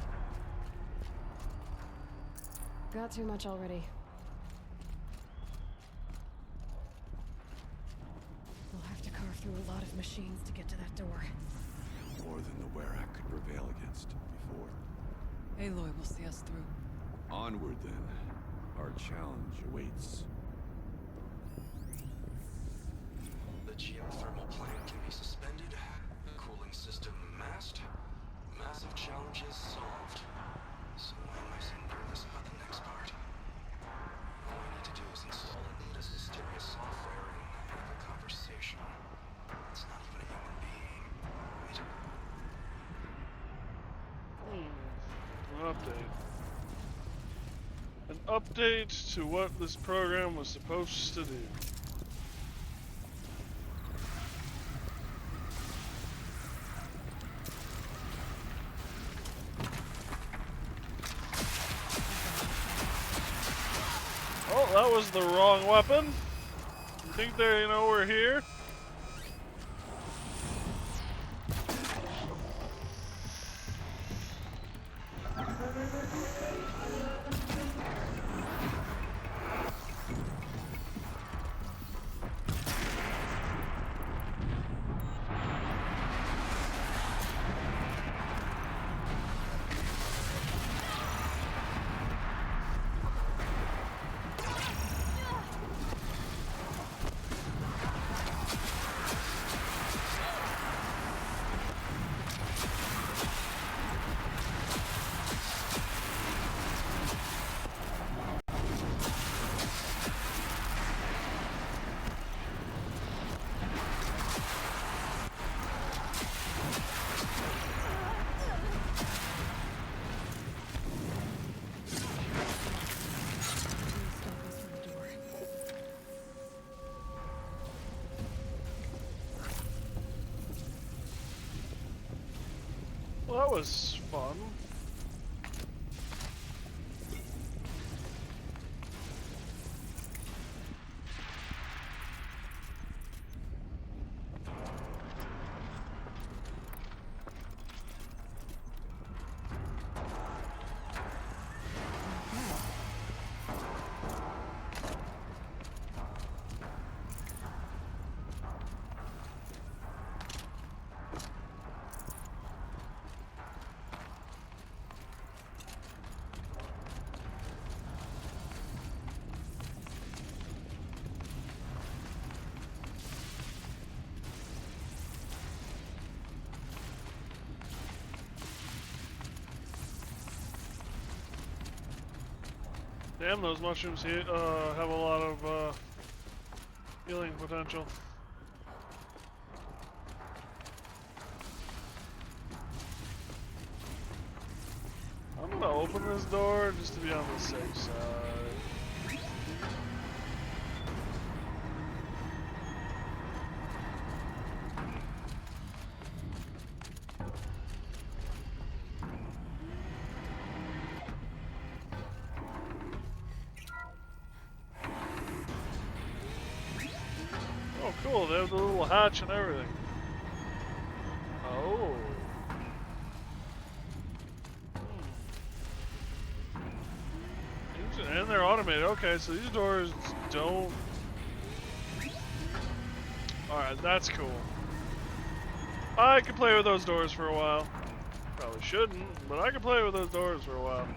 Got too much already. We'll have to carve through a lot of machines to get to that door. More than the Werak could prevail against before. Aloy will see us through. Onward then. Our challenge awaits. The geothermal plant can be suspended. Cooling system masked. Massive challenges solved. So why am I so nervous about the next part? All I need to do is install Anita's mysterious software and have a conversation. It's not even a human being, right? An update. An update to what this program was supposed to do. Oh, that was the wrong weapon. You think they know we're here? Well, that was fun. Damn, those mushrooms have a lot of healing potential. I'm gonna open this door just to be on the safe side. Oh, cool, they have the little hatch and everything. Oh. And they're automated. Okay, so these doors don't... Alright, that's cool. I could play with those doors for a while. Probably shouldn't, but I could play with those doors for a while.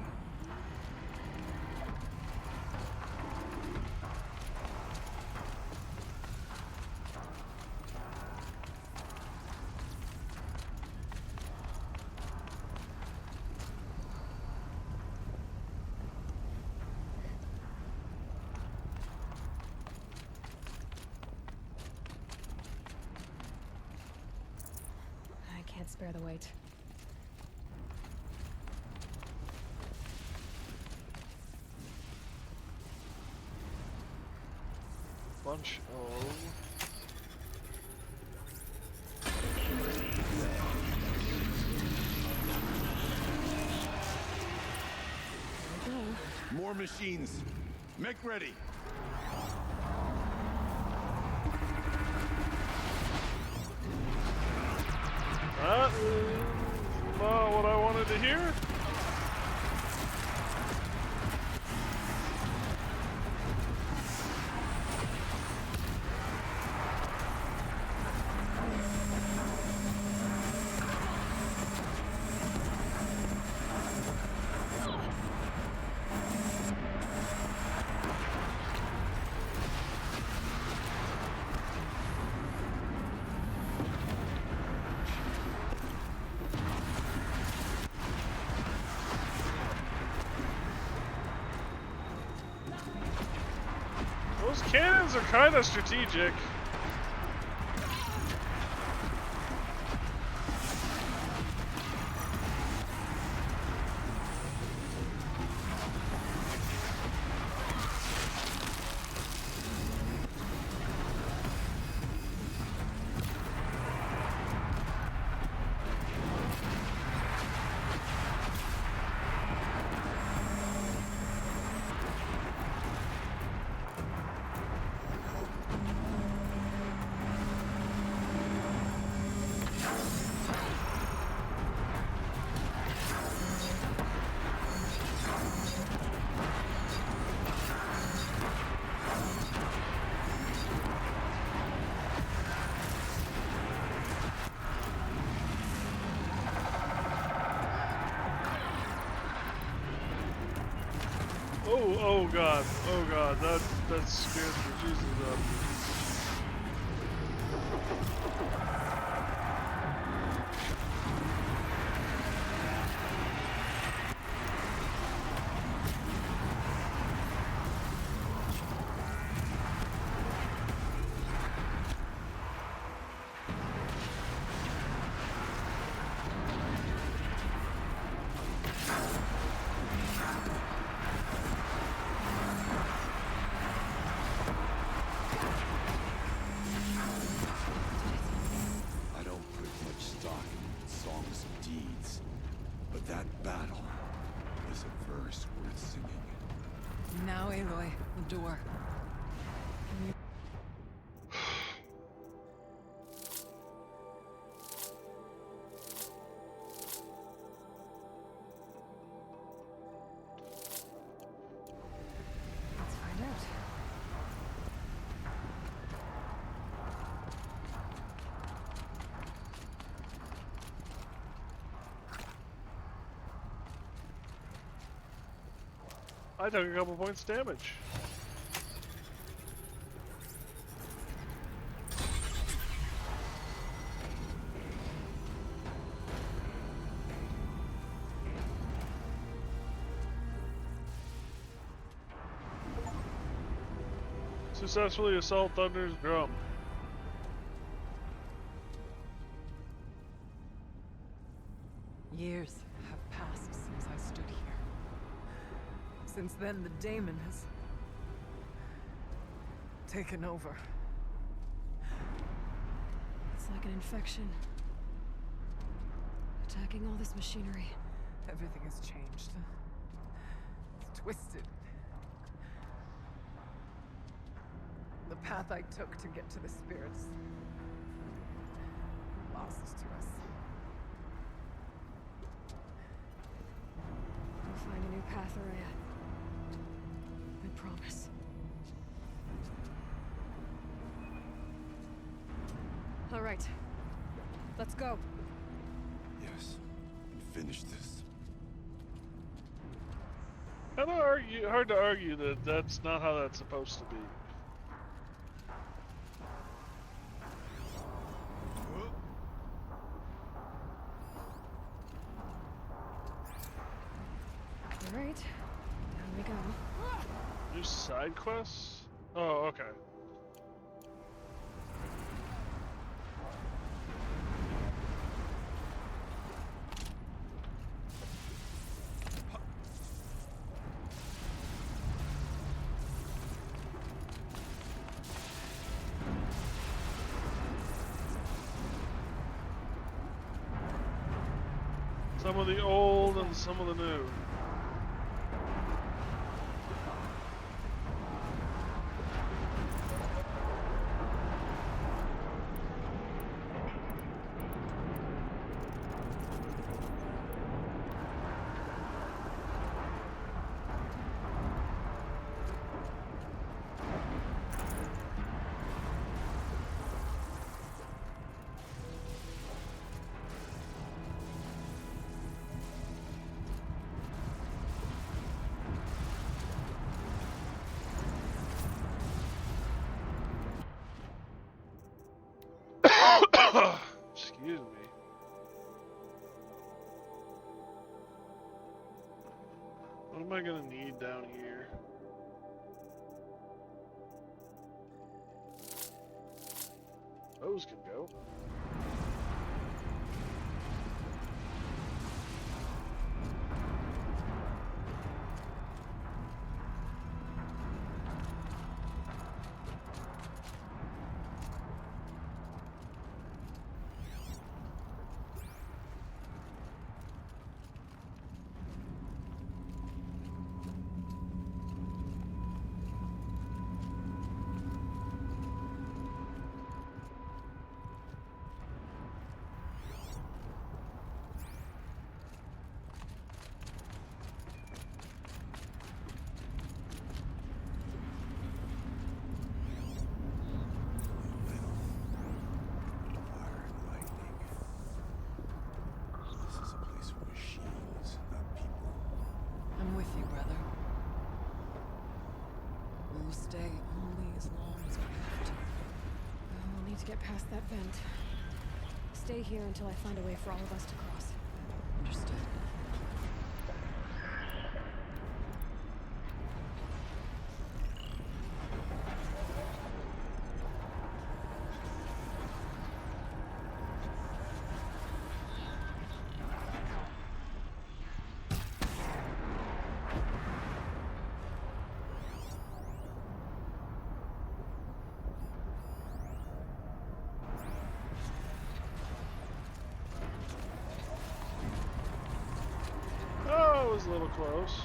can't spare the weight. Bunch of... More machines. Make ready. That is not what I wanted to hear. Those cannons are kind of strategic. Oh god, that scares the Jesus out of me. Now, Aloy, the door. Let's find out. I took a couple points damage. Successfully assault Thunder's drum. Years have passed since I stood here. Since then, the daemon has taken over. It's like an infection. Attacking all this machinery. Everything has changed. It's twisted. The path I took to get to the spirits lost to us. We'll find a new path, Araya. I promise. All right. Let's go. Yes. And finish this. Hard to argue that that's not how that's supposed to be. All right. Down we go. New side quests? Oh, okay. Some of the old and some of the new. Excuse me. What am I gonna need down here? Those can go. I'm with you, brother. We'll stay only as long as we have to. We'll need to get past that vent. Stay here until I find a way for all of us to cross. Understood. Oh, it was a little close.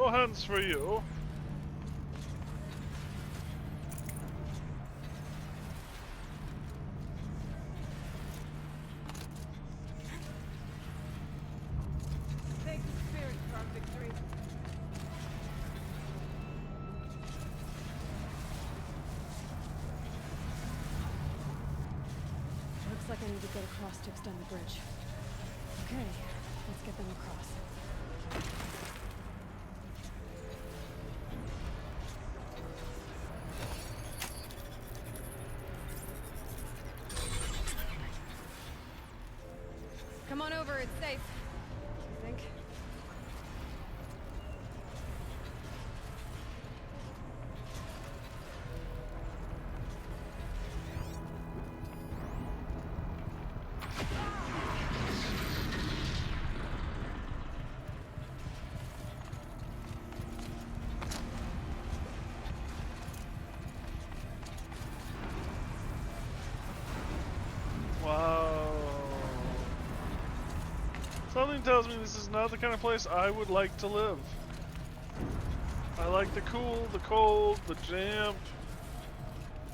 No hands for you. Thank the spirit for our victory. Looks like I need to get across to extend the bridge. Okay, let's get them across. Come on over, it's safe. I think. Wow. Something tells me this is not the kind of place I would like to live. I like the cool, the cold, the damp.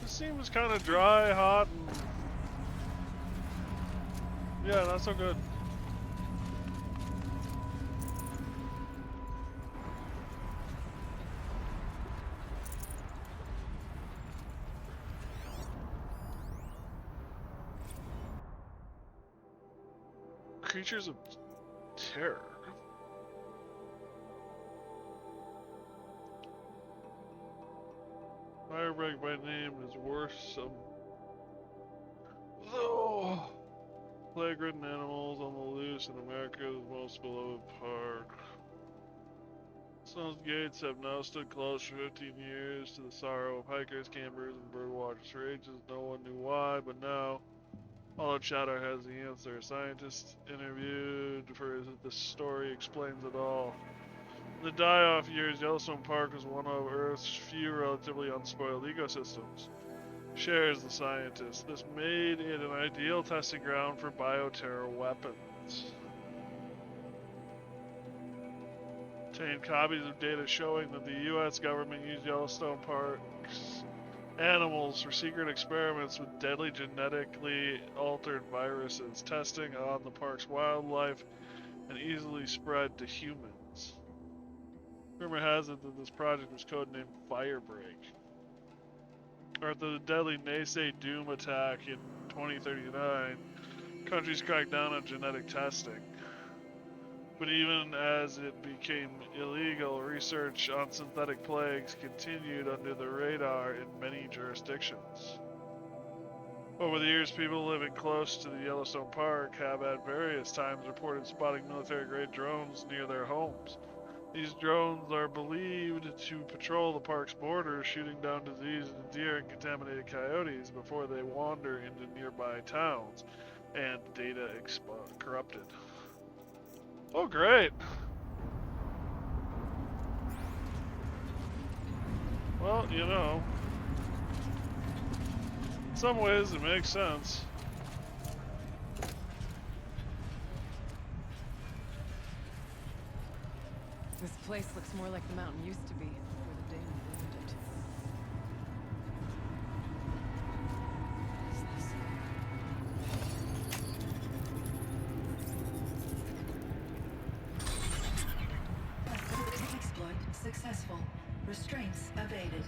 This seems kind of dry, hot, and... yeah, not so good. Creatures of terror. Firebreak by name is worrisome. Oh, plague-ridden animals on the loose in America's most beloved park. Stone's gates have now stood closed for 15 years to the sorrow of hikers, campers, and birdwatchers for ages. No one knew why, but now Hollow Chatter has the answer. A scientist interviewed for this story explains it all. In the die-off years, Yellowstone Park was one of Earth's few relatively unspoiled ecosystems. Shares the scientist. This made it an ideal testing ground for bioterror weapons. Obtained copies of data showing that the U.S. government used Yellowstone Park's animals for secret experiments with deadly genetically altered viruses, testing on the park's wildlife and easily spread to humans. Rumor has it that this project was codenamed Firebreak. After the deadly Naysay Doom attack in 2039, countries cracked down on genetic testing. But even as it became illegal, research on synthetic plagues continued under the radar in many jurisdictions. Over the years, people living close to the Yellowstone Park have at various times reported spotting military-grade drones near their homes. These drones are believed to patrol the park's borders, shooting down diseased deer and contaminated coyotes before they wander into nearby towns and data corrupted. Oh, great. Well, you know, in some ways it makes sense. This place looks more like the mountain used to be before the Daemon ruined it. Exploit successful. Restraints evaded.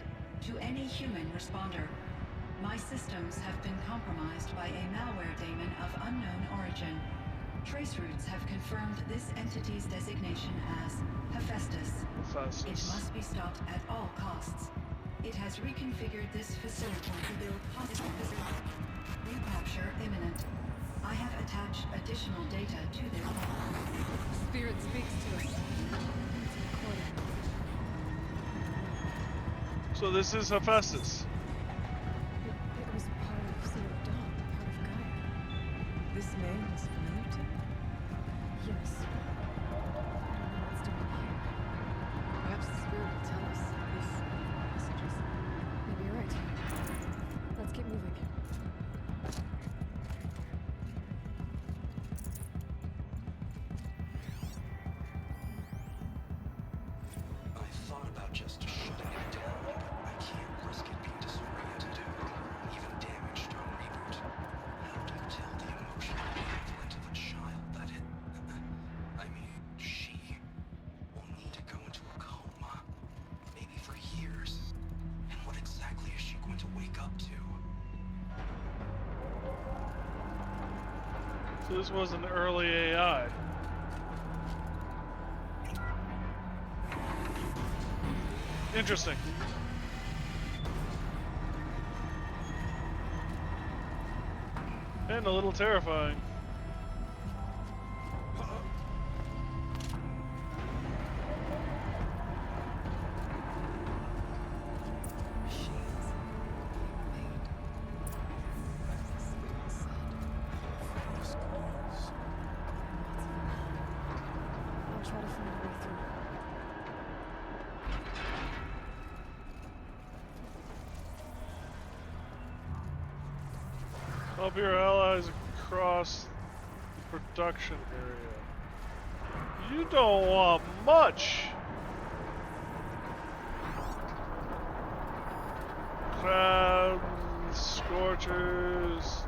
To any human responder. My systems have been compromised by a malware daemon of unknown origin. Trace routes have confirmed this entity's designation as Hephaestus. It must be stopped at all costs. It has reconfigured this facility to build hostile facilities. Recapture imminent. I have attached additional data to this. Spirit speaks to us. So this is Hephaestus. It was part of Zero Dawn, part of Gaia. This name is familiar to you? Yes. I don't know what's doing here. Perhaps the spirit will tell us these messages. Maybe you're right. Let's keep moving. So this was an early AI. Interesting. And a little terrifying. I'll try to find a way through. Help your allies across the production area. You don't want much. Crowds, scorchers.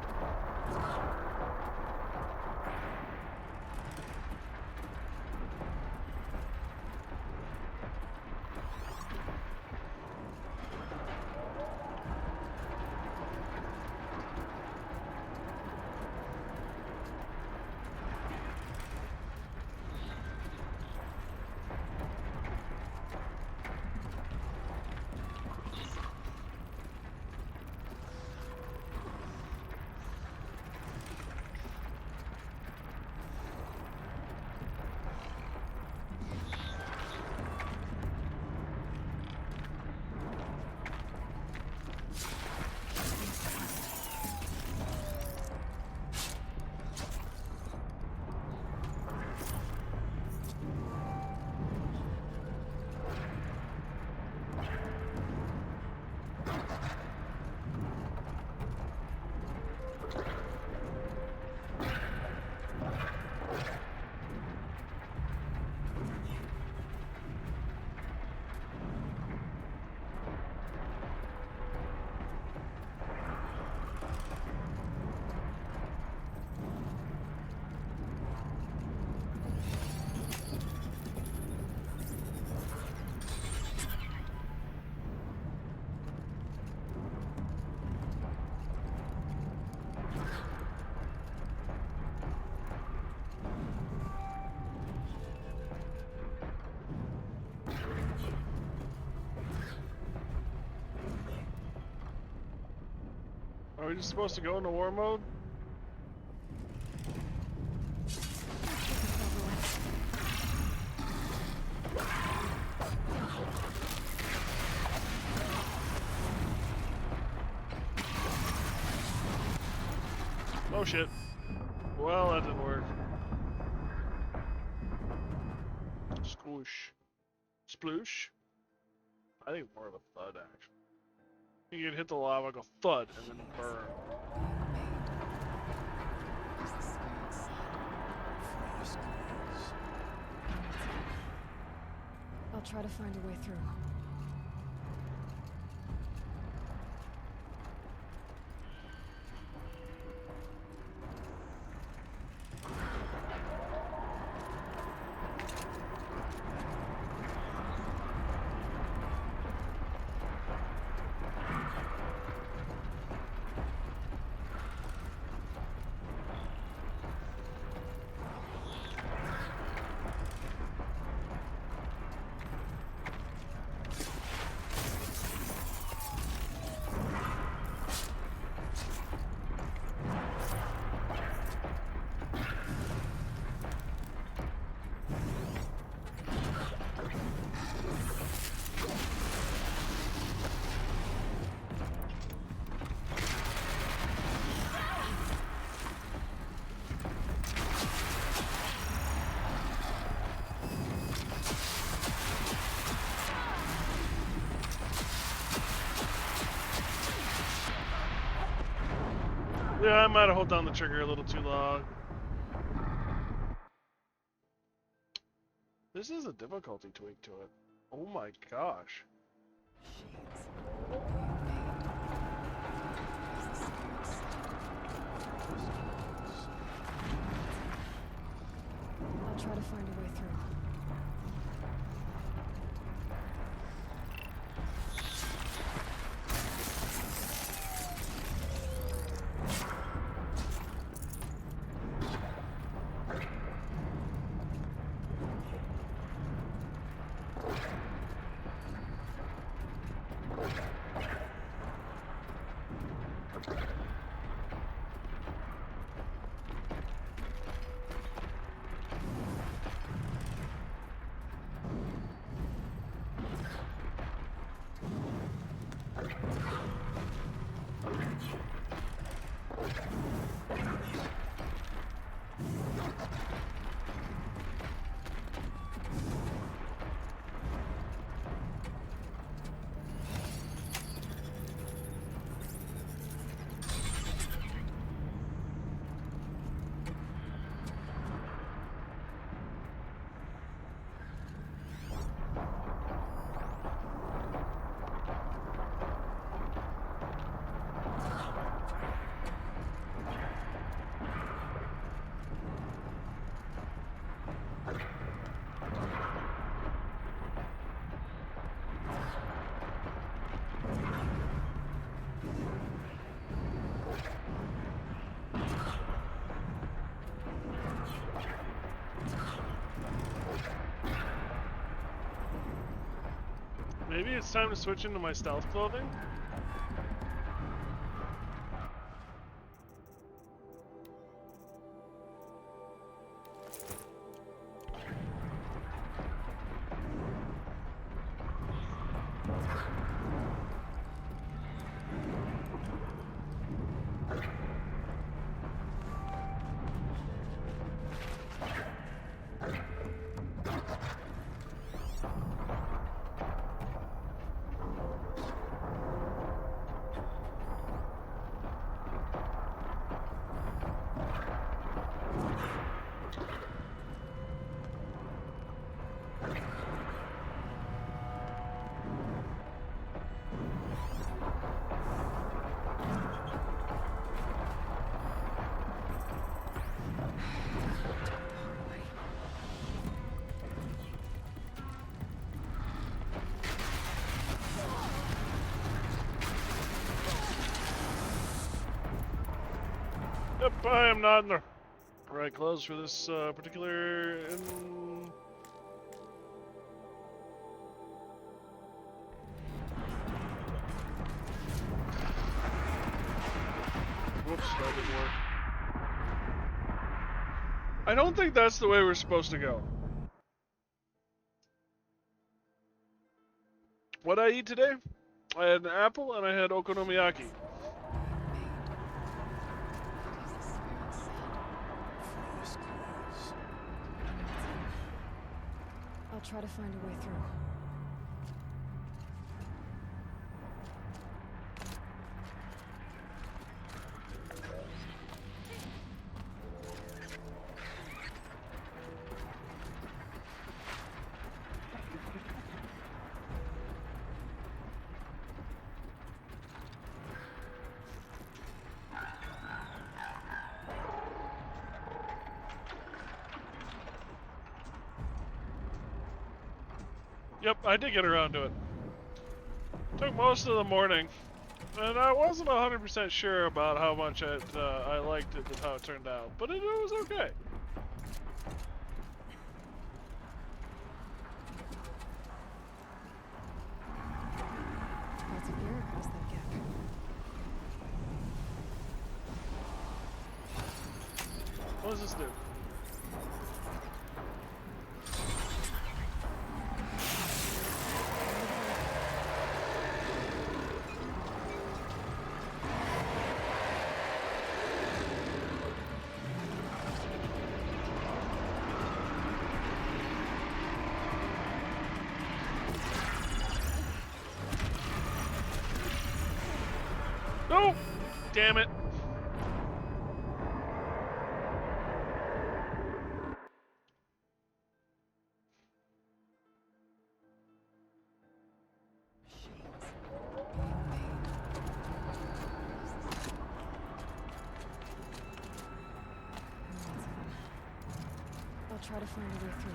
Are we just supposed to go into war mode? Oh shit. Well, that didn't work. Squish. Sploosh. I think more of a thud, actually. You can hit the lava, go thud, and then burn. I'll try to find a way through. Yeah, I might have held down the trigger a little too long. This is a difficulty tweak to it. Oh my gosh. I'll try to find a way through. Maybe it's time to switch into my stealth clothing? Yep, I am not in the right clothes for this particular. Whoops, that didn't work. I don't think that's the way we're supposed to go. What I eat today? I had an apple and I had okonomiyaki. I'll try to find a way through. Yep, I did get around to it. Took most of the morning, and I wasn't 100% sure about how much I liked it and how it turned out, but it was okay. Lots of gear across that gap. What does this do? No! Damn it. I'll try to find a way through.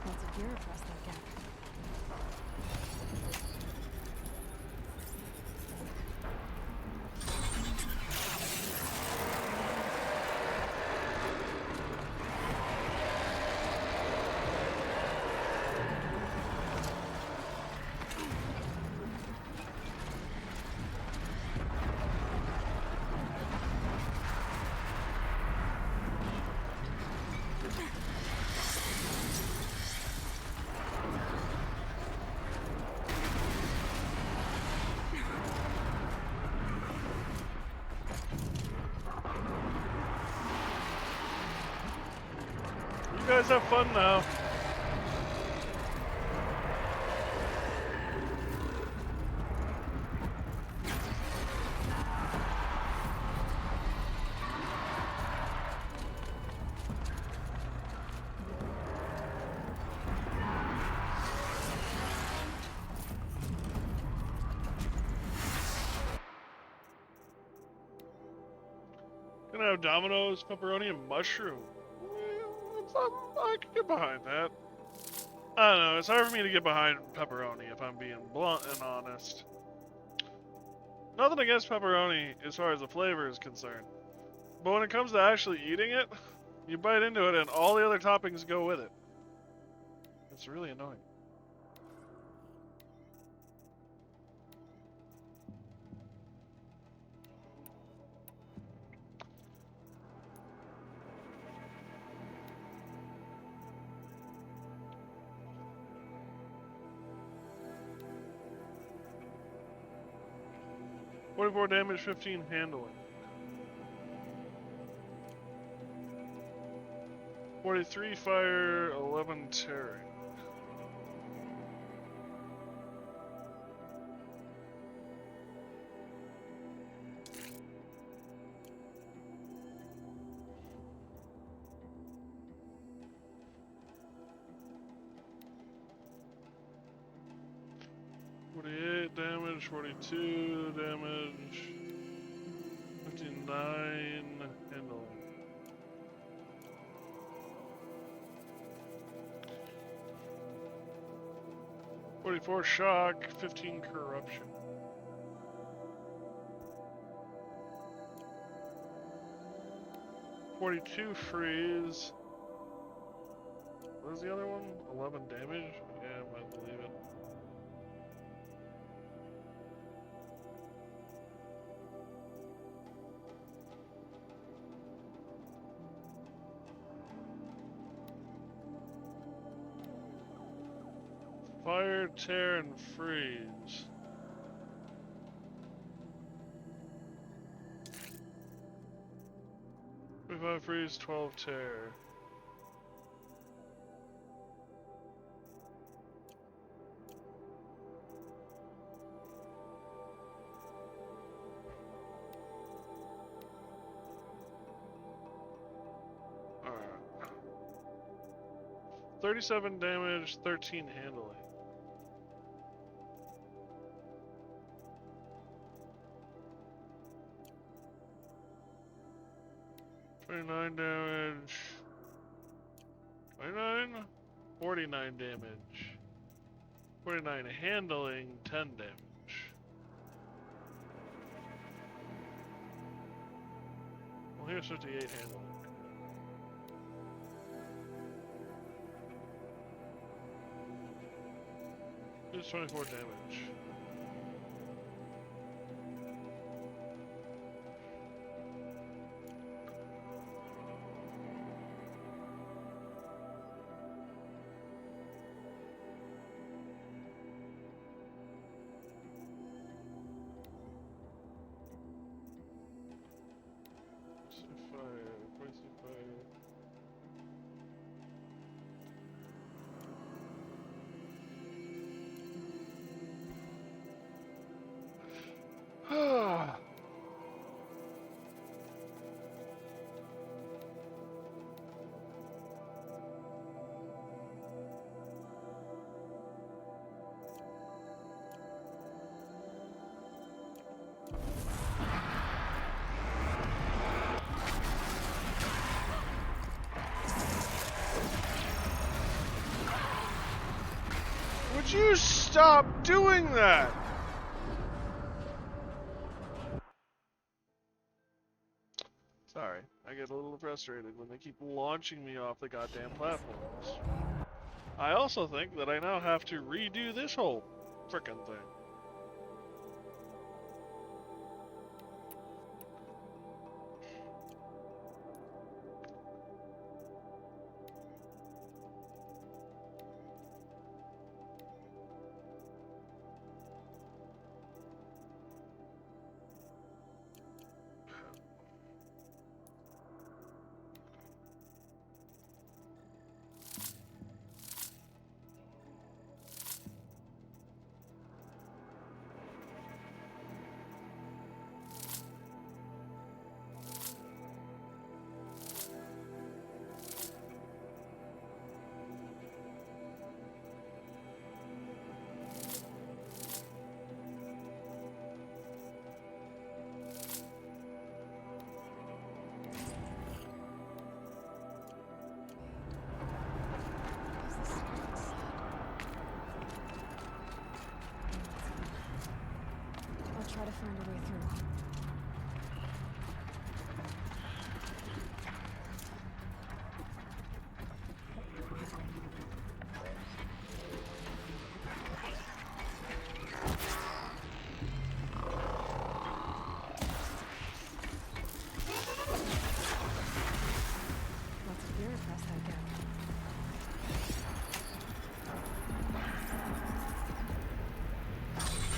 Lots of gear across that gap. You guys have fun now. Gonna have Domino's, pepperoni, and mushroom. I can get behind that. I don't know, it's hard for me to get behind pepperoni if I'm being blunt and honest. Nothing against pepperoni as far as the flavor is concerned. But when it comes to actually eating it, you bite into it and all the other toppings go with it. It's really annoying. .44 damage, 15 handling. 43 fire, 11 tearing. Damage, 42 damage, 59 handling. .44 shock, 15 corruption. .42 freeze. What is the other one? 11 damage? Yeah, I believe it. Fire, tear, and freeze. Freeze, 12 tear. Alright. 37 damage, 13 handling. $29 damage. 29? 49 damage. 49 handling, 10 damage. Well, here's 58 handling. Here's 24 damage. Would you stop doing that? Sorry, I get a little frustrated when they keep launching me off the goddamn platforms. I also think that I now have to redo this whole frickin' thing.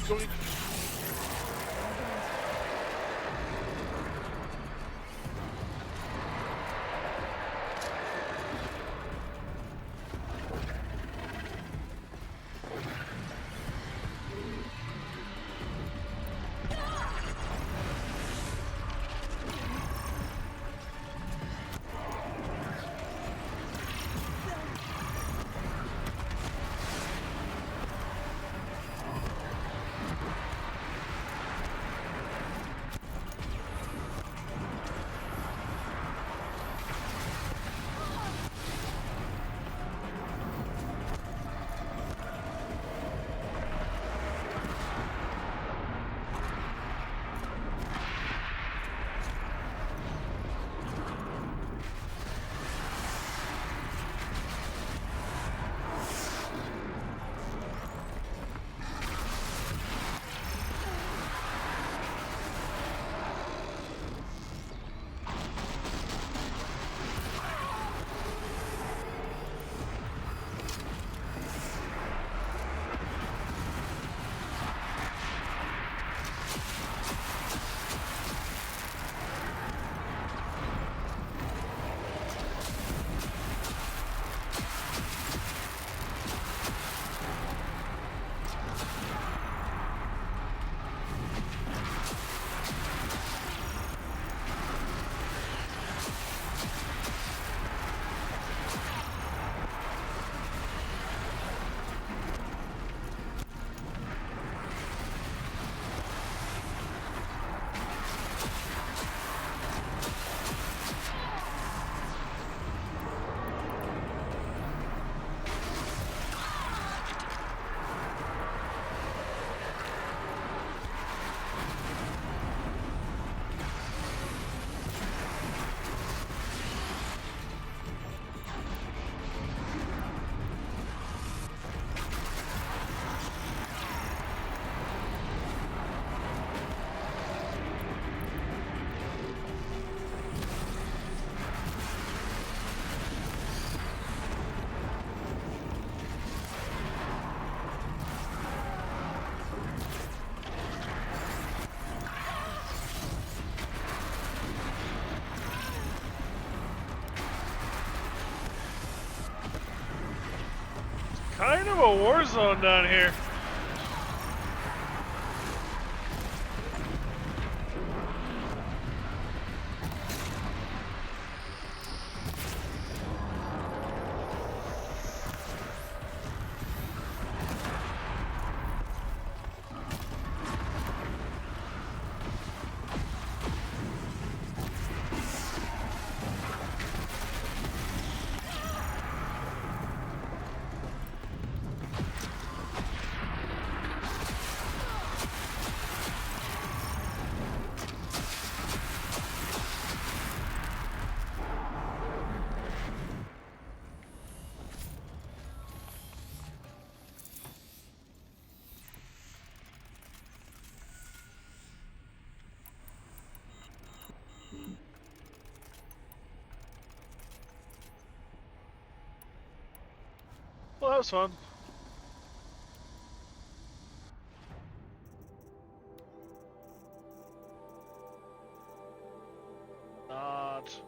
Yoink. Kind of a war zone down here. Well, that was fun. Not.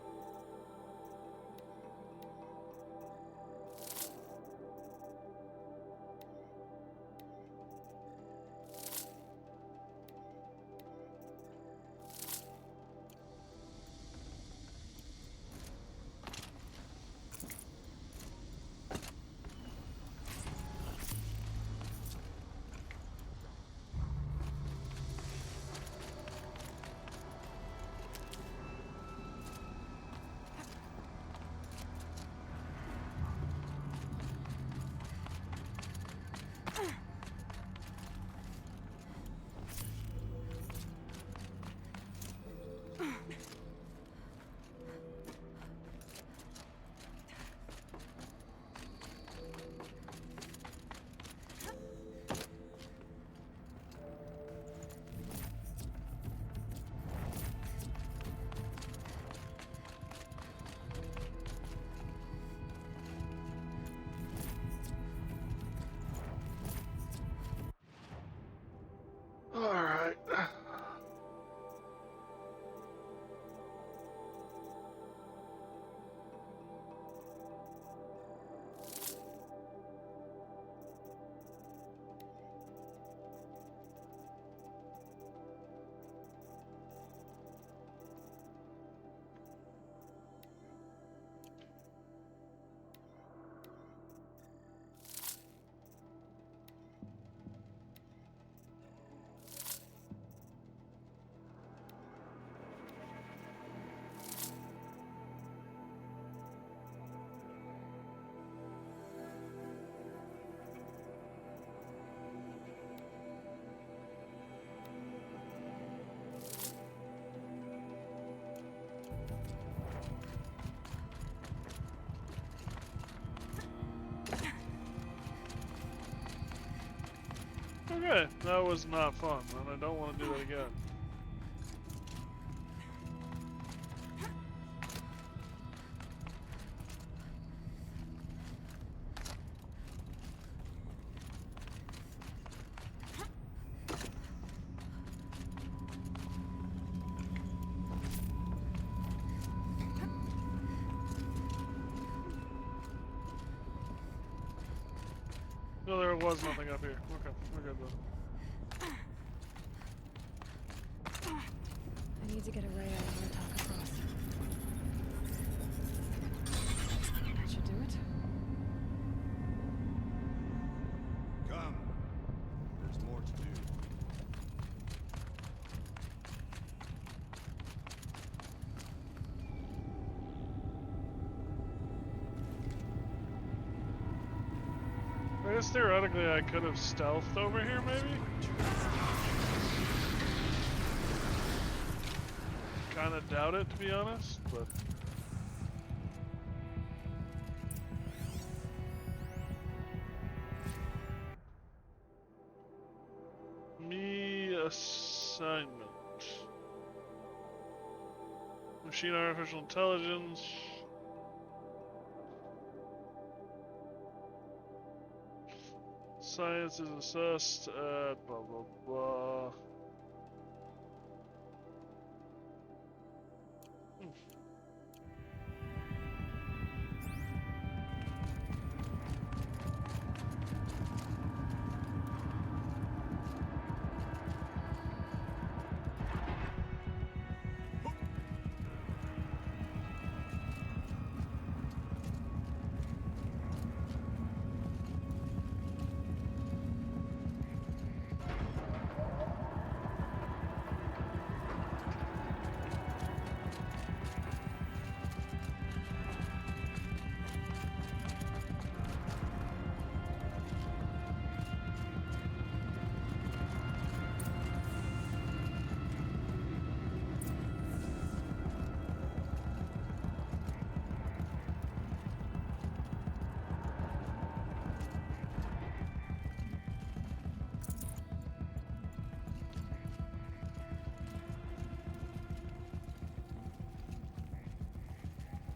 Okay, that was not fun, and I don't want to do that again. No, there was nothing up here. Okay, we're good though. I need to get a ray out of Artok across. That should do it. Come. There's more to do. I guess theoretically I could have stealthed over here, maybe? Kinda doubt it, to be honest, but... Me assignment. Machine artificial intelligence. Science is assessed at blah blah blah.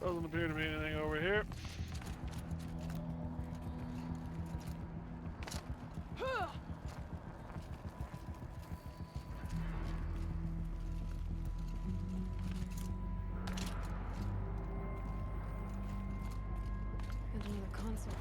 Doesn't appear to be anything over here. And another console.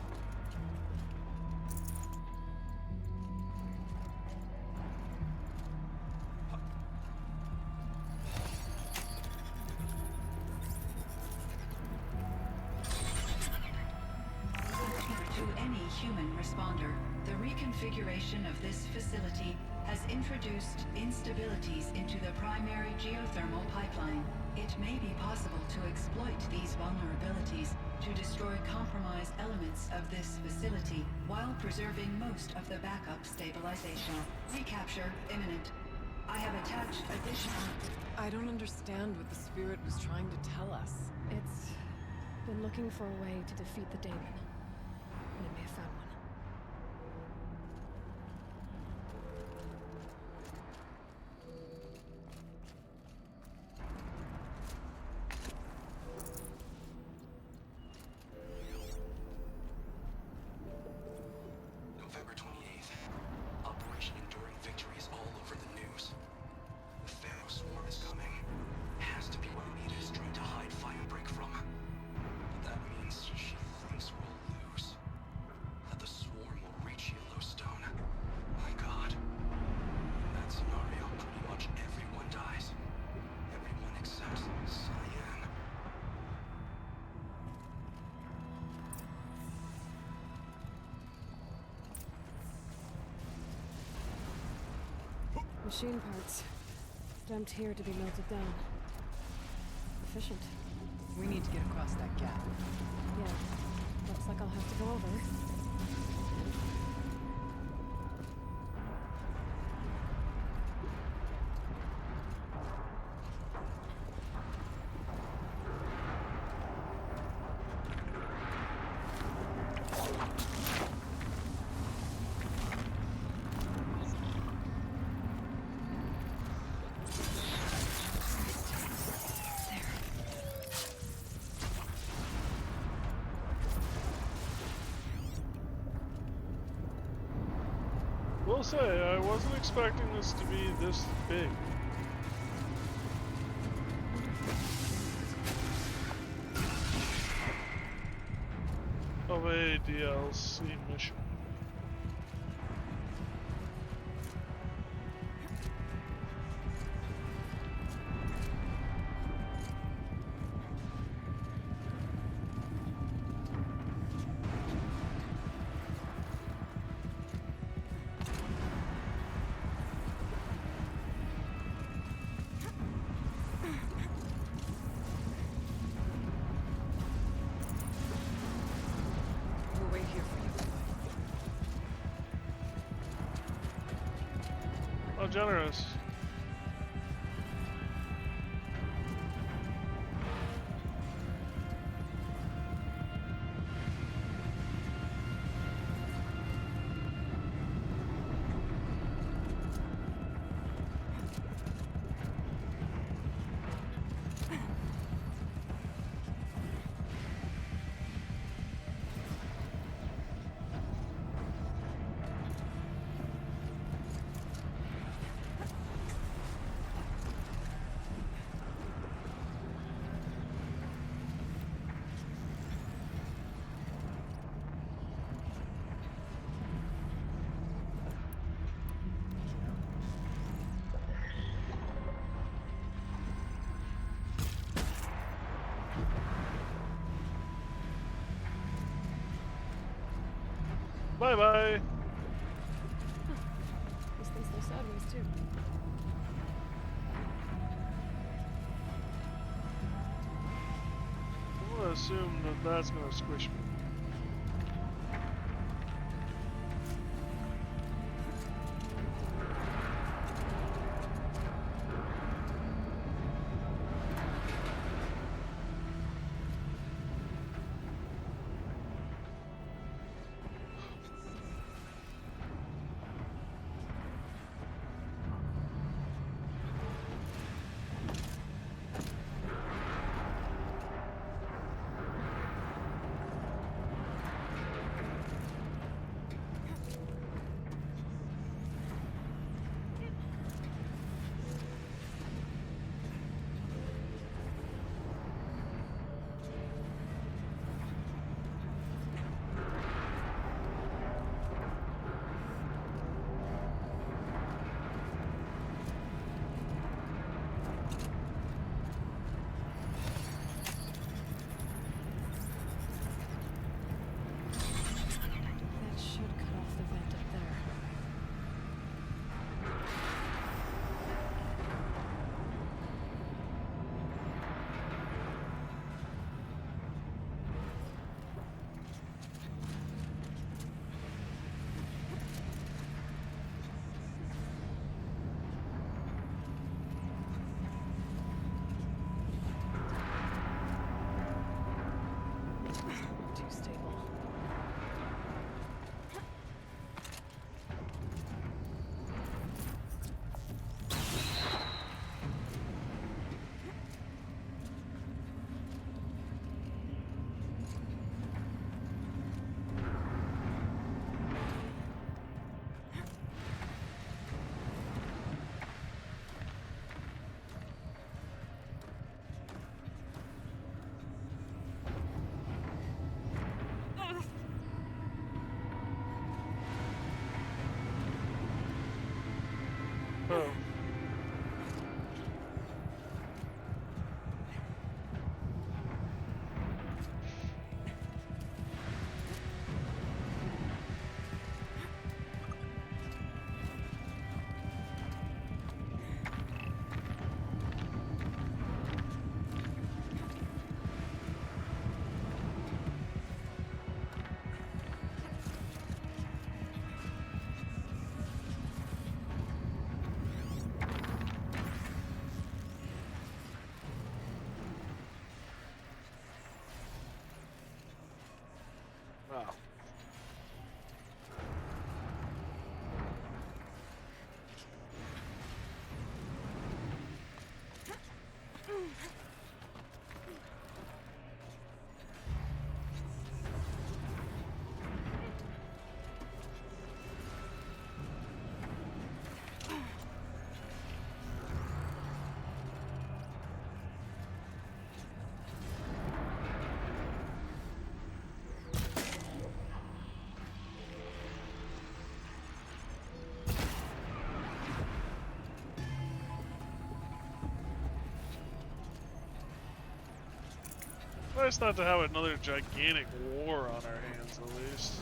Human responder. The reconfiguration of this facility has introduced instabilities into the primary geothermal pipeline. It may be possible to exploit these vulnerabilities to destroy compromised elements of this facility while preserving most of the backup stabilization. Recapture imminent. I have attached additional... I don't understand what the spirit was trying to tell us. It's been looking for a way to defeat the daemon. And it may have found one. November 28th. Operation Enduring Victory is all over the news. The Pharaoh swarm is coming. Has to be what Anita is trying to hide Firebreak from. But that means she thinks we'll lose. That the swarm will reach Yellowstone. My God. In that scenario, pretty much everyone dies. Everyone except Cyan. Machine parts. Dumped here to be melted down. Efficient. We need to get across that gap. Yeah. Looks like I'll have to go over. Will say, I wasn't expecting this to be this big. Of a DLC mission. We'll wait here for you. How generous. Bye bye. These things they're sideways too. I'm gonna assume that that's gonna squish me. That should cut off the vent up there. Too stable. Oh. nice not to have another gigantic war on our hands, at least.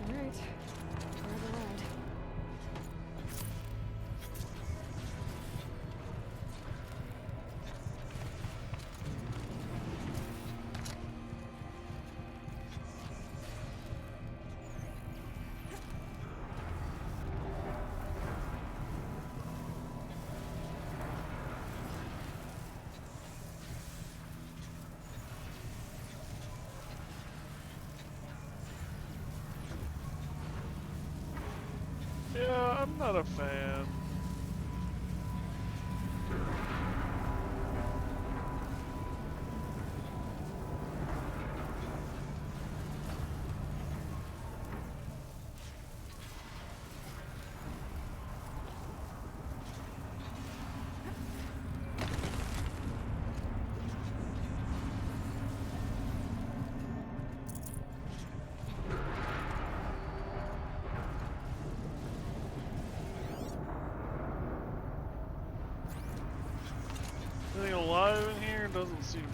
Alright. Try the ride. Yeah, I'm not a fan. Anything alive in here? Doesn't seem to be.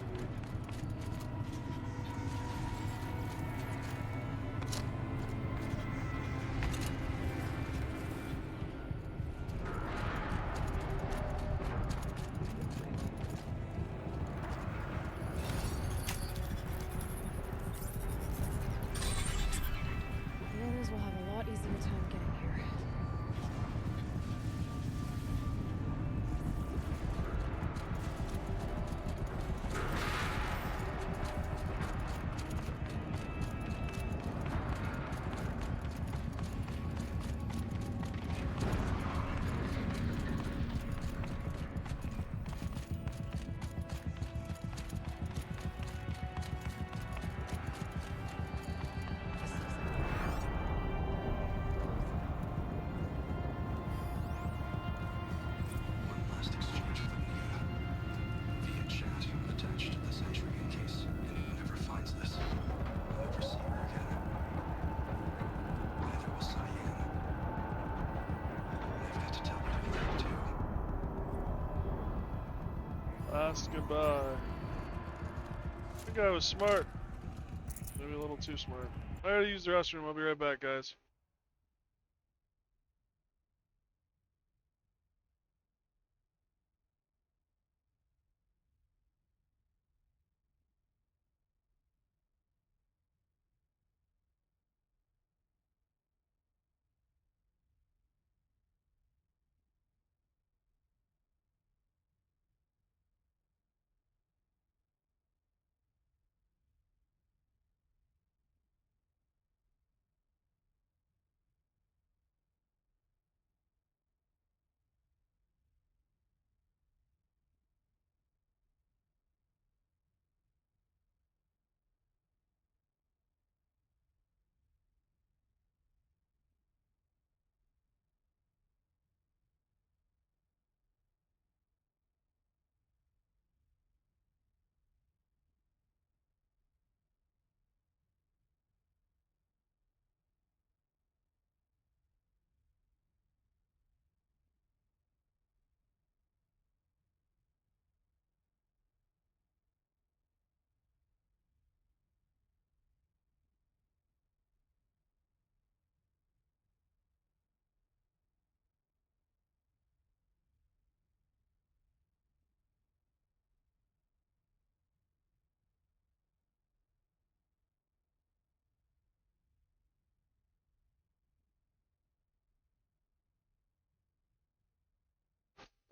The others will have a lot easier time getting here. One last exchange with Anita. Via chat, attached to this entry in case anyone ever finds this. I'll never see her again. Neither will Cyan. I've got to tell her anything too. Last goodbye. That guy was smart. Maybe a little too smart. I gotta use the restroom. I'll be right back, guys.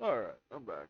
Alright, I'm back.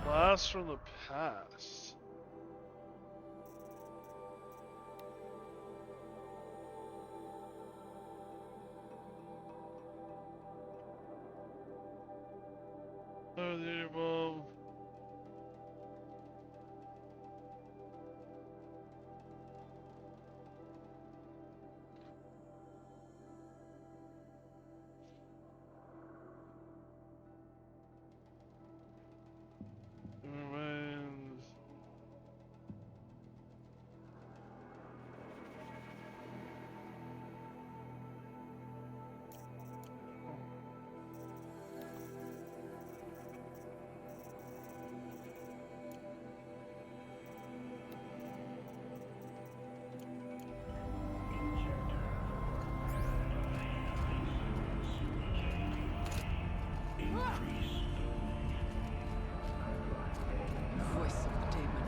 Blast from the past. Oh, the above. Remains. Voice of the demon.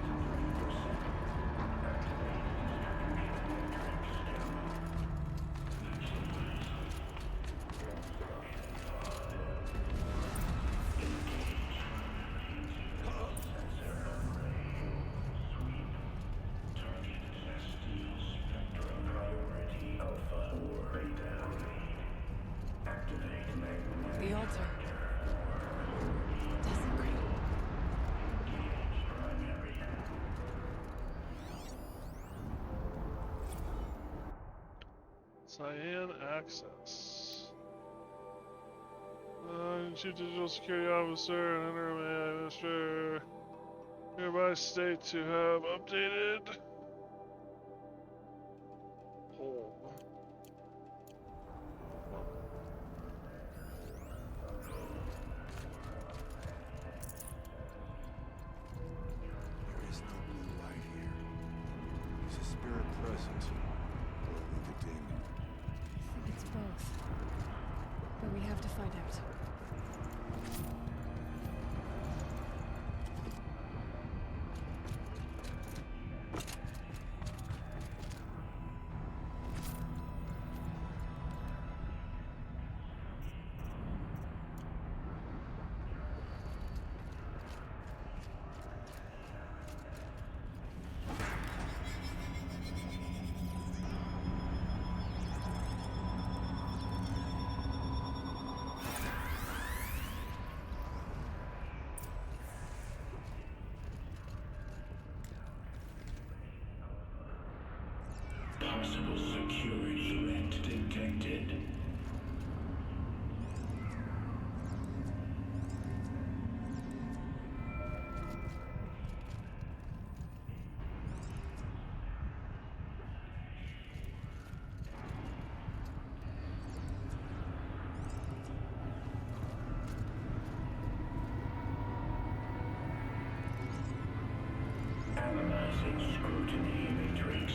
The altar. Desecrated. Cyan access. Chief Digital Security Officer and interim AI Administrator. Nearby state to have updated. Hold. There is no blue light here. Is a spirit present? Or only the demon? I think it's both. But we have to find out. Possible security threat detected. Analyzing scrutiny matrix.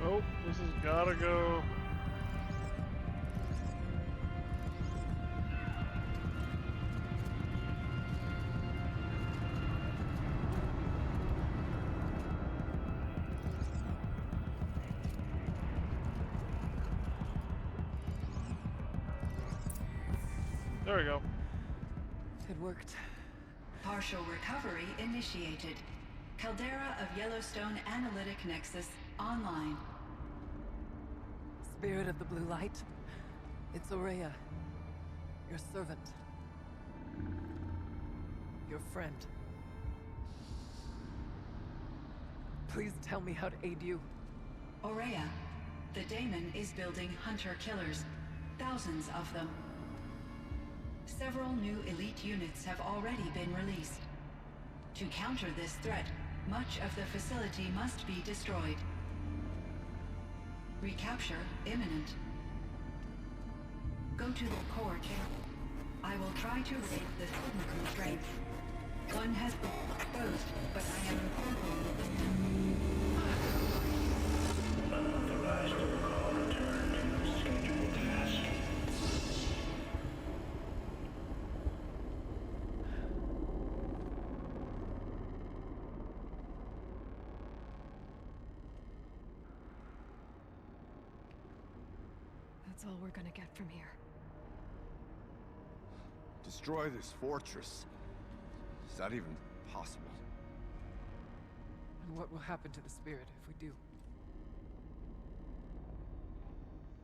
Nope, this has gotta go. There we go. It worked. Partial recovery initiated. Caldera of Yellowstone Analytic Nexus online. Spirit of the Blue Light, it's Aurea, your servant, your friend. Please tell me how to aid you. Aurea, the daemon is building hunter-killers, thousands of them. Several new elite units have already been released. To counter this threat, much of the facility must be destroyed. Recapture imminent. Go to the core chamber. I will try to raise the hidden constraint. One has been exposed, but I am Unauthorized protocol return to scheduled task. That's all we're gonna get from here. Destroy this fortress. Is that even possible? And what will happen to the spirit if we do?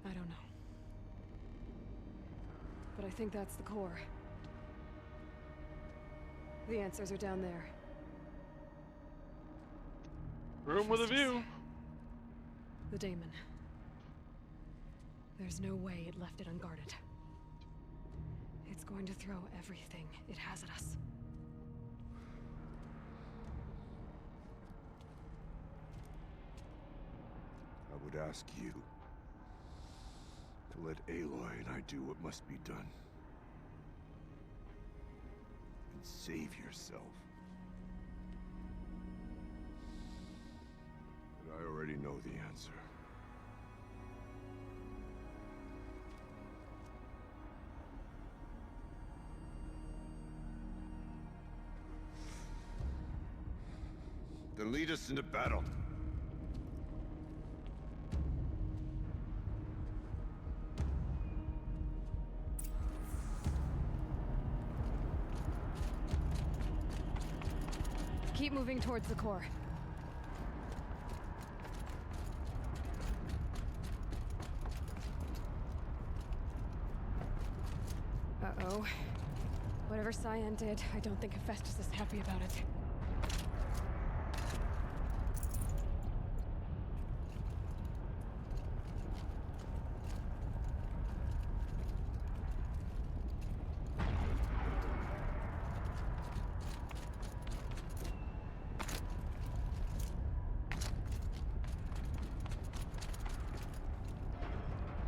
I don't know. But I think that's the core. The answers are down there. Room with a view. The daemon. There's no way it left it unguarded. It's going to throw everything it has at us. I would ask you to let Aloy and I do what must be done. And save yourself. But I already know the answer. Then lead us into battle. Keep moving towards the core. Uh-oh. Whatever Cyan did, I don't think Hephaestus is happy about it.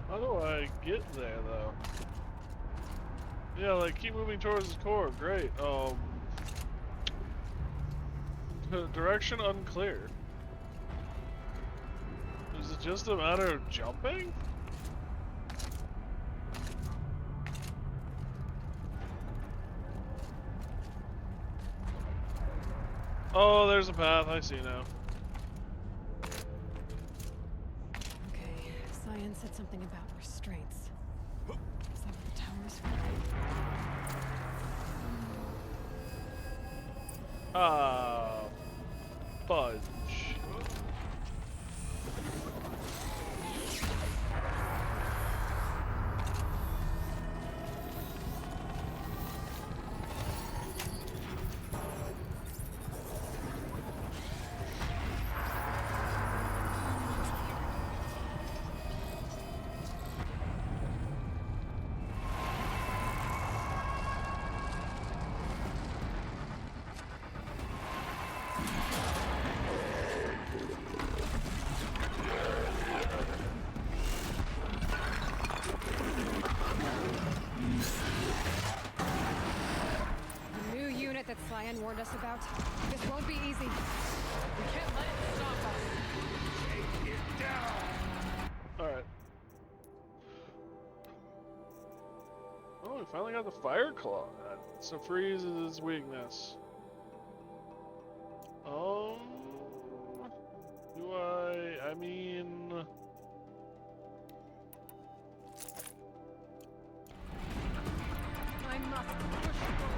How do I get there, though? Yeah, like, keep moving towards the core. Great. Direction unclear. Is it just a matter of jumping? Oh, there's a path. I see now. Okay, Cyan said something about restraints. Is that what the tower's for? Ah, fudge. That Cyan warned us about. This won't be easy. We can't let it stop us. Take it down! Alright. Oh, we finally got the fire claw. So freeze is his weakness. Do I mean... I must push forward.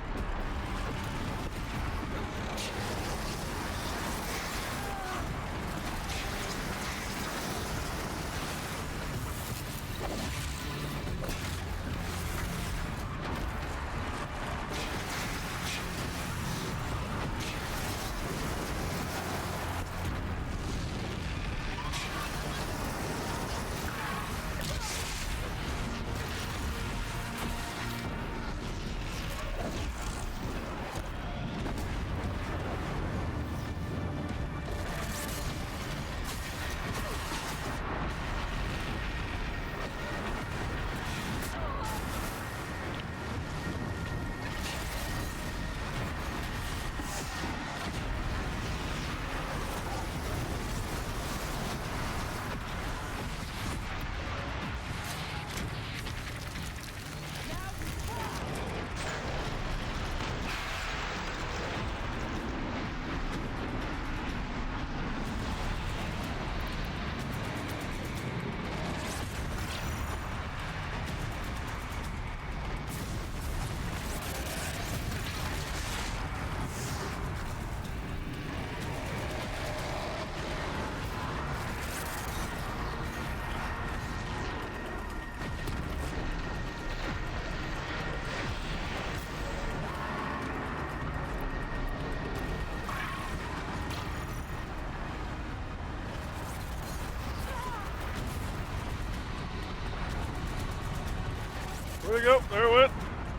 Where'd it go? There it went.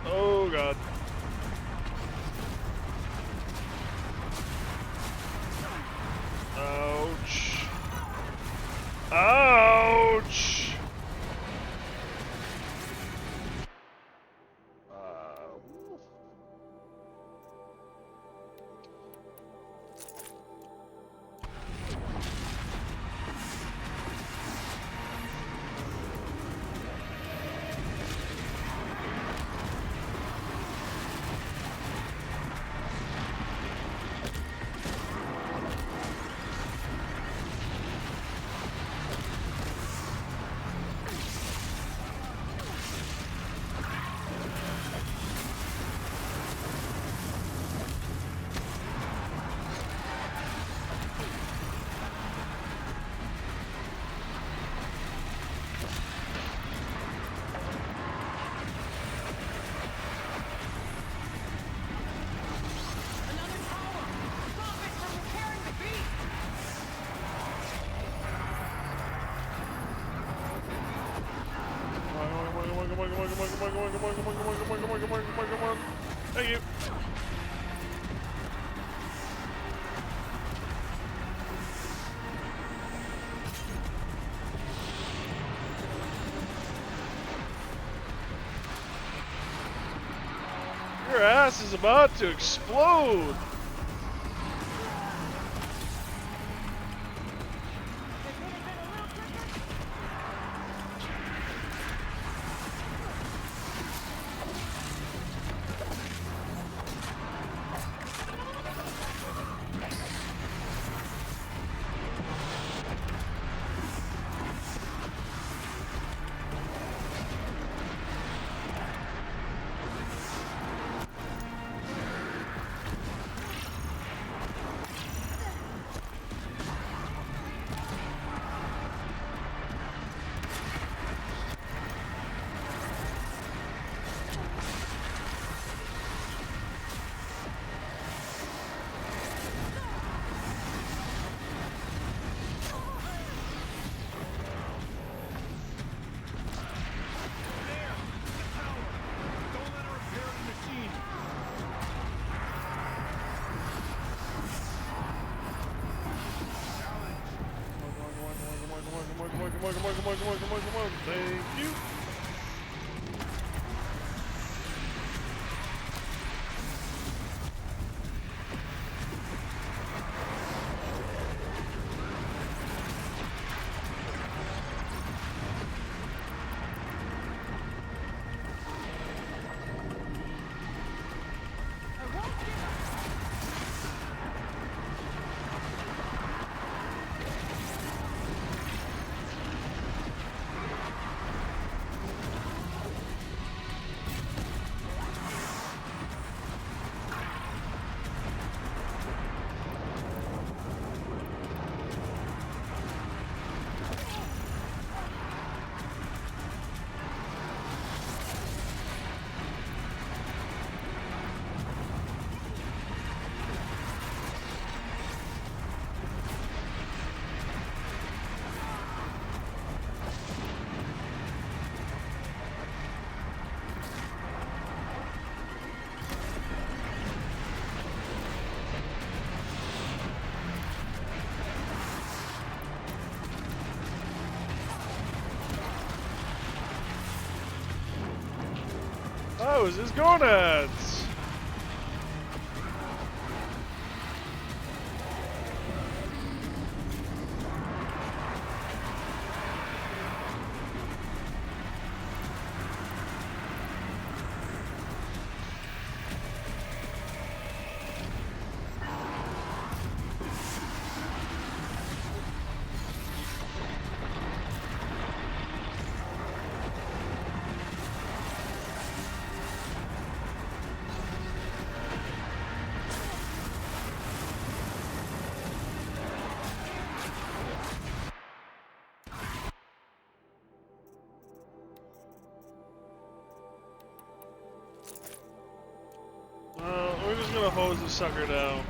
Oh god. Ouch. Ouch. Come on. Thank you. Your ass is about to explode. Come on. Thank you. Oh, is his gonads? We're just gonna hose the sucker down.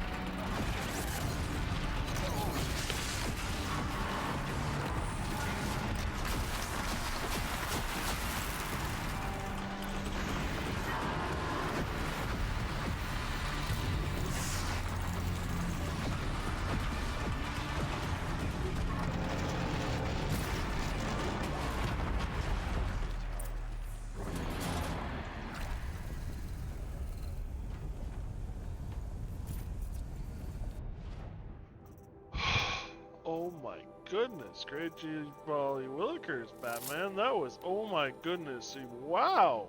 my goodness. Great G. Bolly Willikers, Batman. That was, oh my goodness. Wow.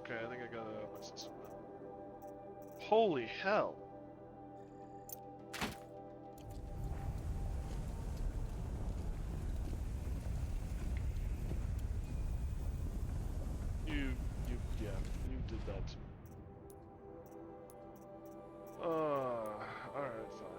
Okay, I think I got it out of my system now. Holy hell. Yeah, you did that to me. Alright, fine.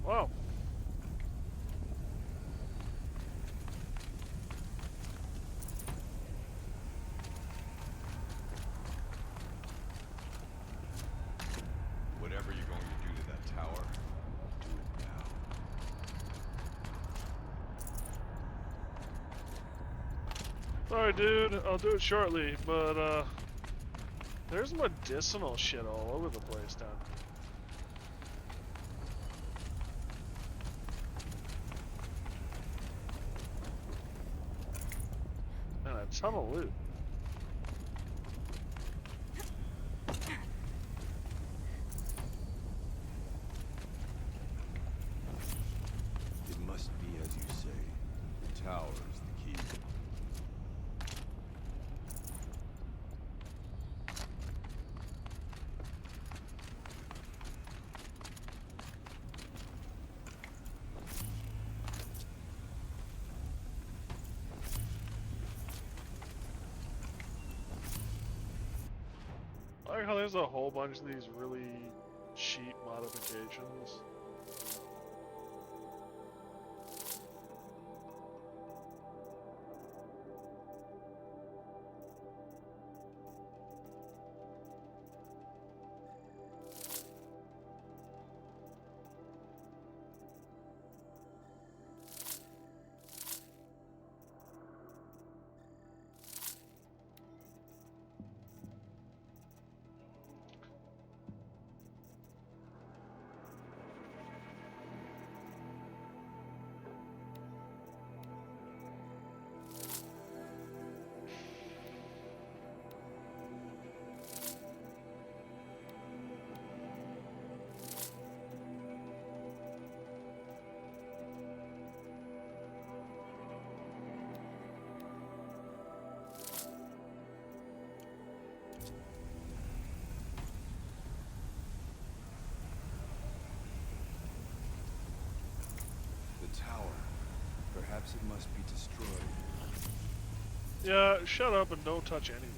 Wow. Whatever you're going to do to that tower, do it now. Sorry, dude. I'll do it shortly, but, there's medicinal shit all over the place down here. Ton of loot. It must be as you say. The tower is the key. I like how there's a whole bunch of these really cheap modifications. Tower. Perhaps it must be destroyed. Yeah, shut up and don't touch anything.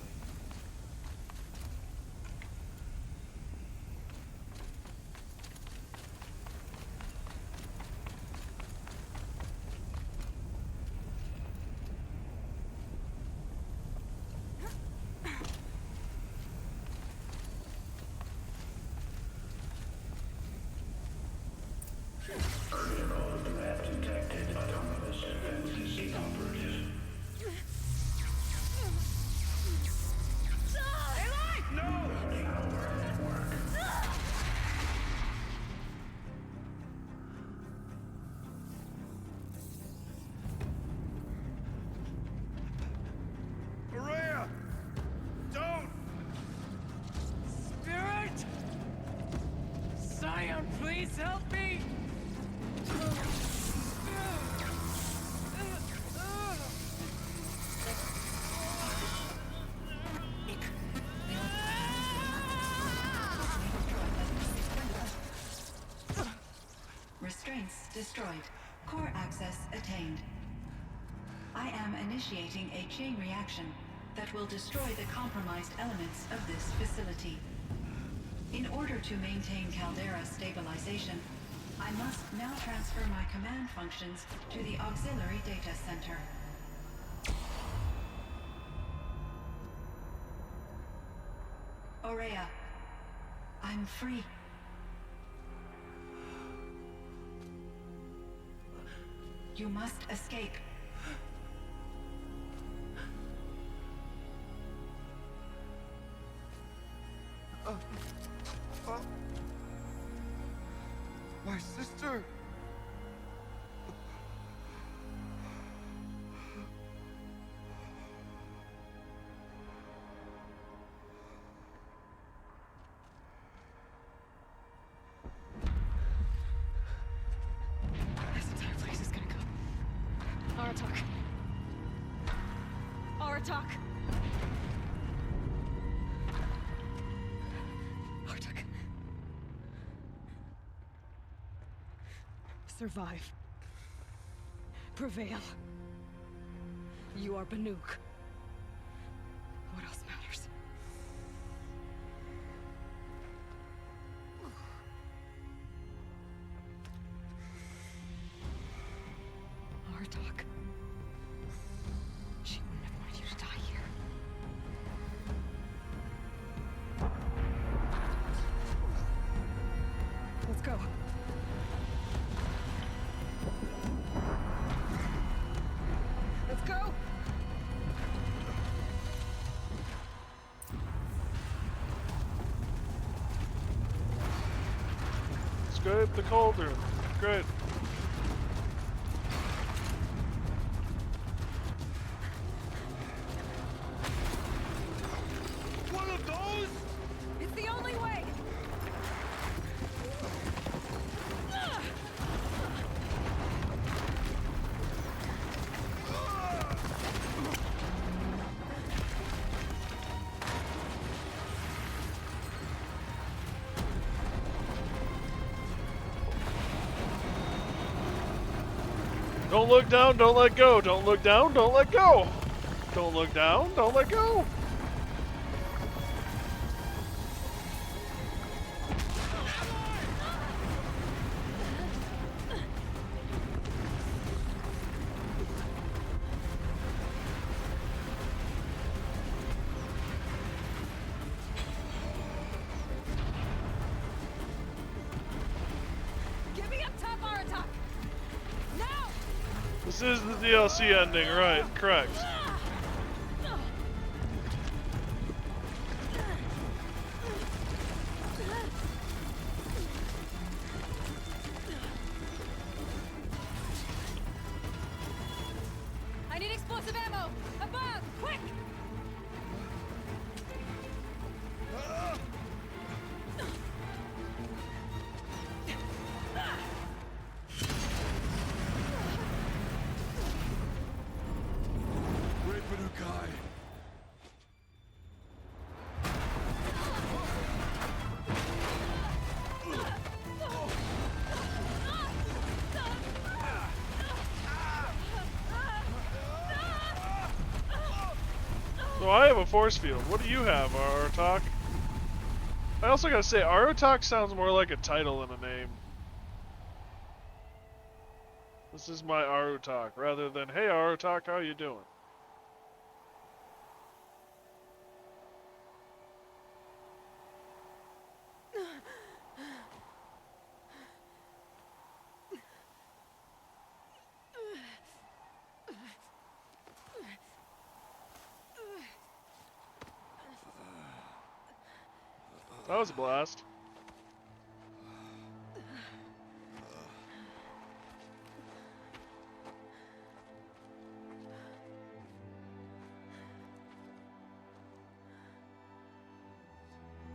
Please help me! Restraints destroyed. Core access attained. I am initiating a chain reaction that will destroy the compromised elements of this facility. In order to maintain Caldera stabilization, I must now transfer my command functions to the auxiliary data center. Aurea, I'm free. You must escape. My sister! This entire place is gonna go. Aratak. Aratak. Aratak. Survive. Prevail. You are Banuk. What else matters? Aratak. She wouldn't have wanted you to die here. Let's go. Let's go! Let's go to the cauldron. Great. One of those? It's the only way! Don't look down, don't let go. Don't look down, don't let go. Don't look down, don't let go. Get me up top, Aratak! Now! This is the DLC ending, right? Correct. I need explosive ammo! Above! Quick! Great Banukai! So I have a force field. What do you have, Aratak? I also gotta say, Aratak sounds more like a title than a name. This is my Aratak, rather than, hey Aratak, how you doing? That was a blast.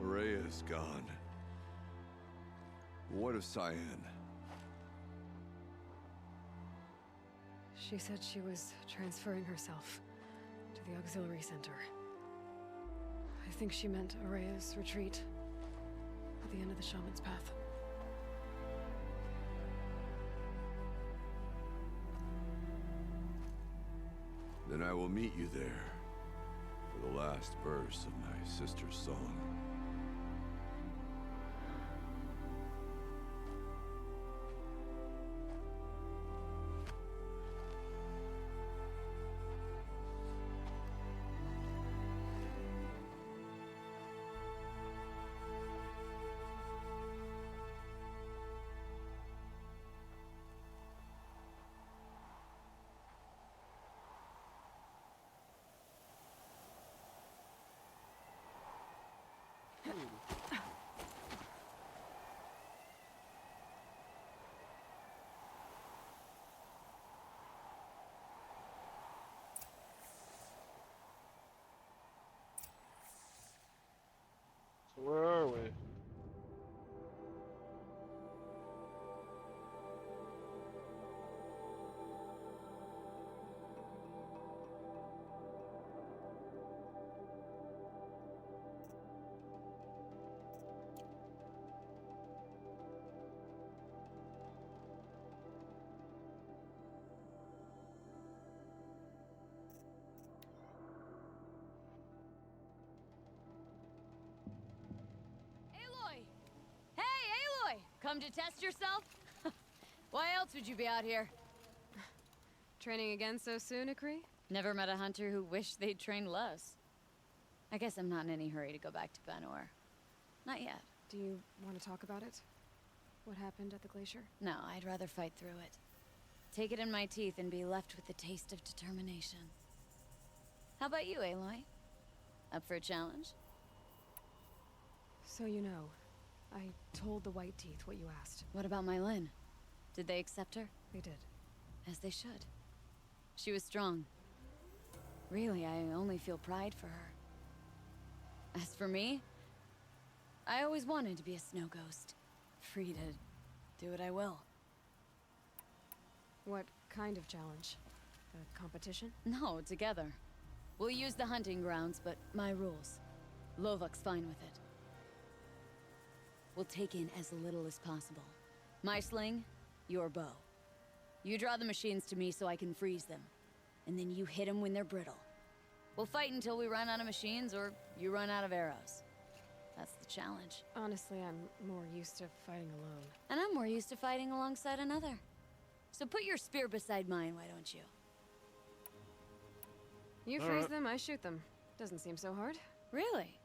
Aurea is gone. What of Cyan? She said she was transferring herself to the auxiliary center. I think she meant Aurea's retreat at the end of the Shaman's Path. Then I will meet you there for the last verse of my sister's song. So where are we? Aloy! Hey, Aloy! Come to test yourself? Why else would you be out here? Training again so soon, Akri? Never met a hunter who wished they'd trained less. I guess I'm not in any hurry to go back to Banor. Not yet. Do you want to talk about it? What happened at the glacier? No, I'd rather fight through it. Take it in my teeth and be left with the taste of determination. How about you, Aloy? Up for a challenge? So you know, I told the White Teeth what you asked. What about my Lynn? Did they accept her? They did. As they should. She was strong. Really, I only feel pride for her. As for me, I always wanted to be a snow ghost. Free to do what I will. What kind of challenge? A competition? No, together. We'll use the hunting grounds, but my rules. Lovok's fine with it. We'll take in as little as possible. My sling, your bow. You draw the machines to me so I can freeze them. And then you hit them when they're brittle. We'll fight until we run out of machines or you run out of arrows. That's the challenge. Honestly, I'm more used to fighting alone. And I'm more used to fighting alongside another. So put your spear beside mine, why don't you? You freeze them, I shoot them. Doesn't seem so hard. Really?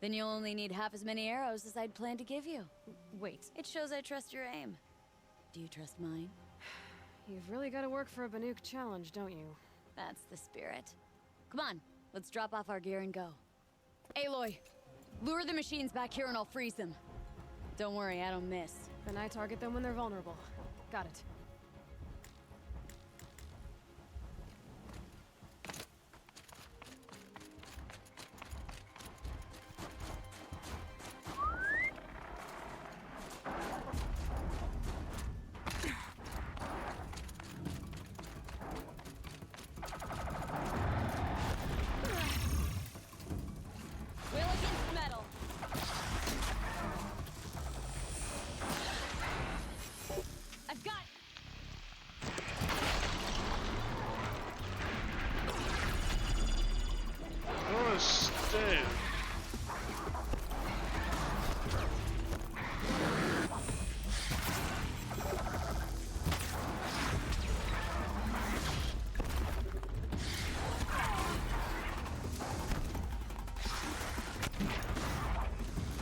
Then you'll only need half as many arrows as I'd planned to give you. Wait. It shows I trust your aim. Do you trust mine? You've really got to work for a Banuk challenge, don't you? That's the spirit. Come on, let's drop off our gear and go. Aloy, lure the machines back here and I'll freeze them. Don't worry, I don't miss. Then I target them when they're vulnerable. Got it.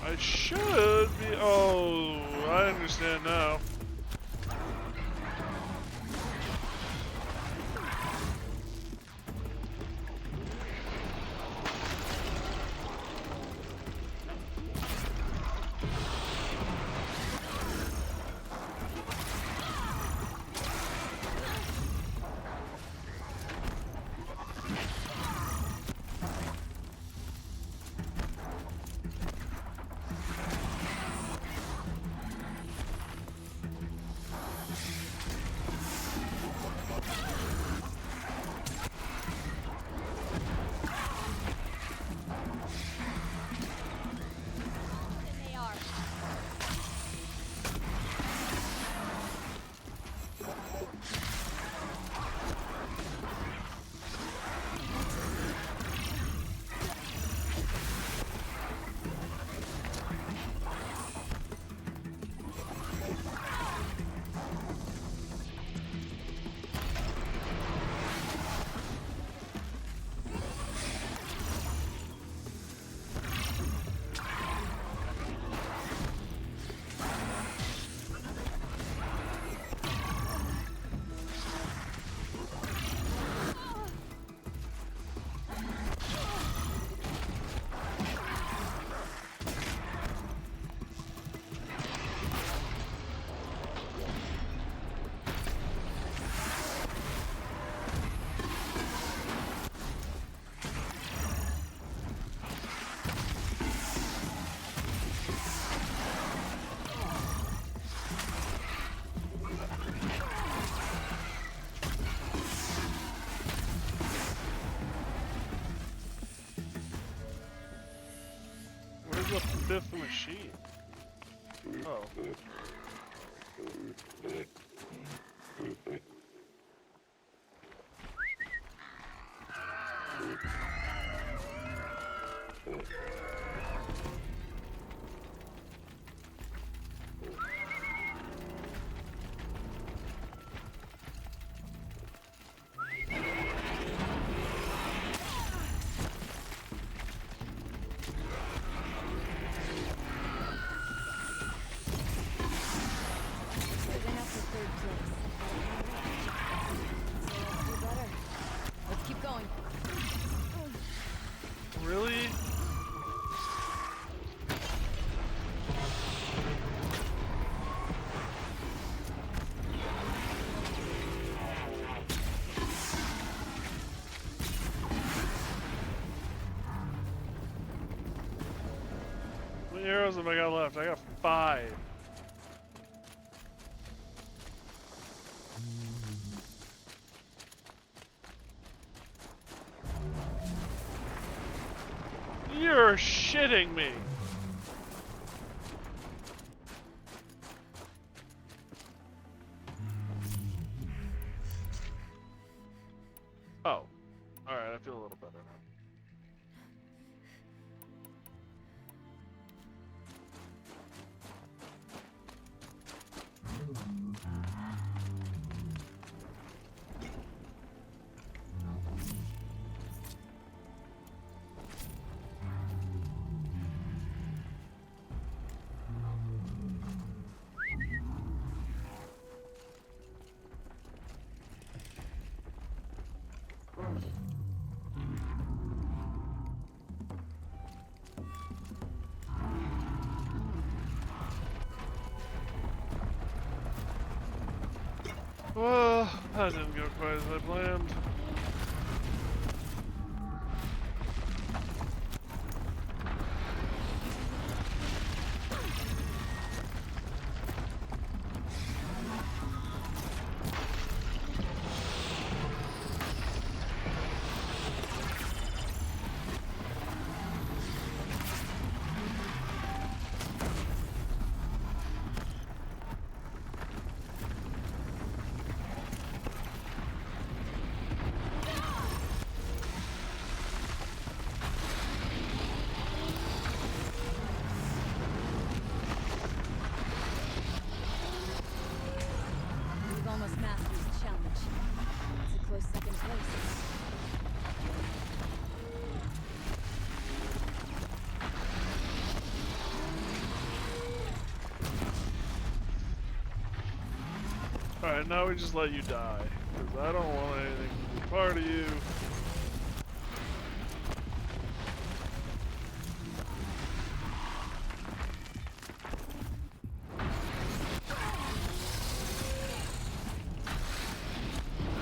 I should be. Oh, I understand now. Where's the fifth machine? Oh. Really? How many arrows have I got left? I got 5. You're shitting me. Oh. Alright, I feel a little better now. Well, that didn't go quite as I planned. We've almost mastered the challenge. It's a close second place. Alright, now we just let you die. Because I don't want anything to be part of you.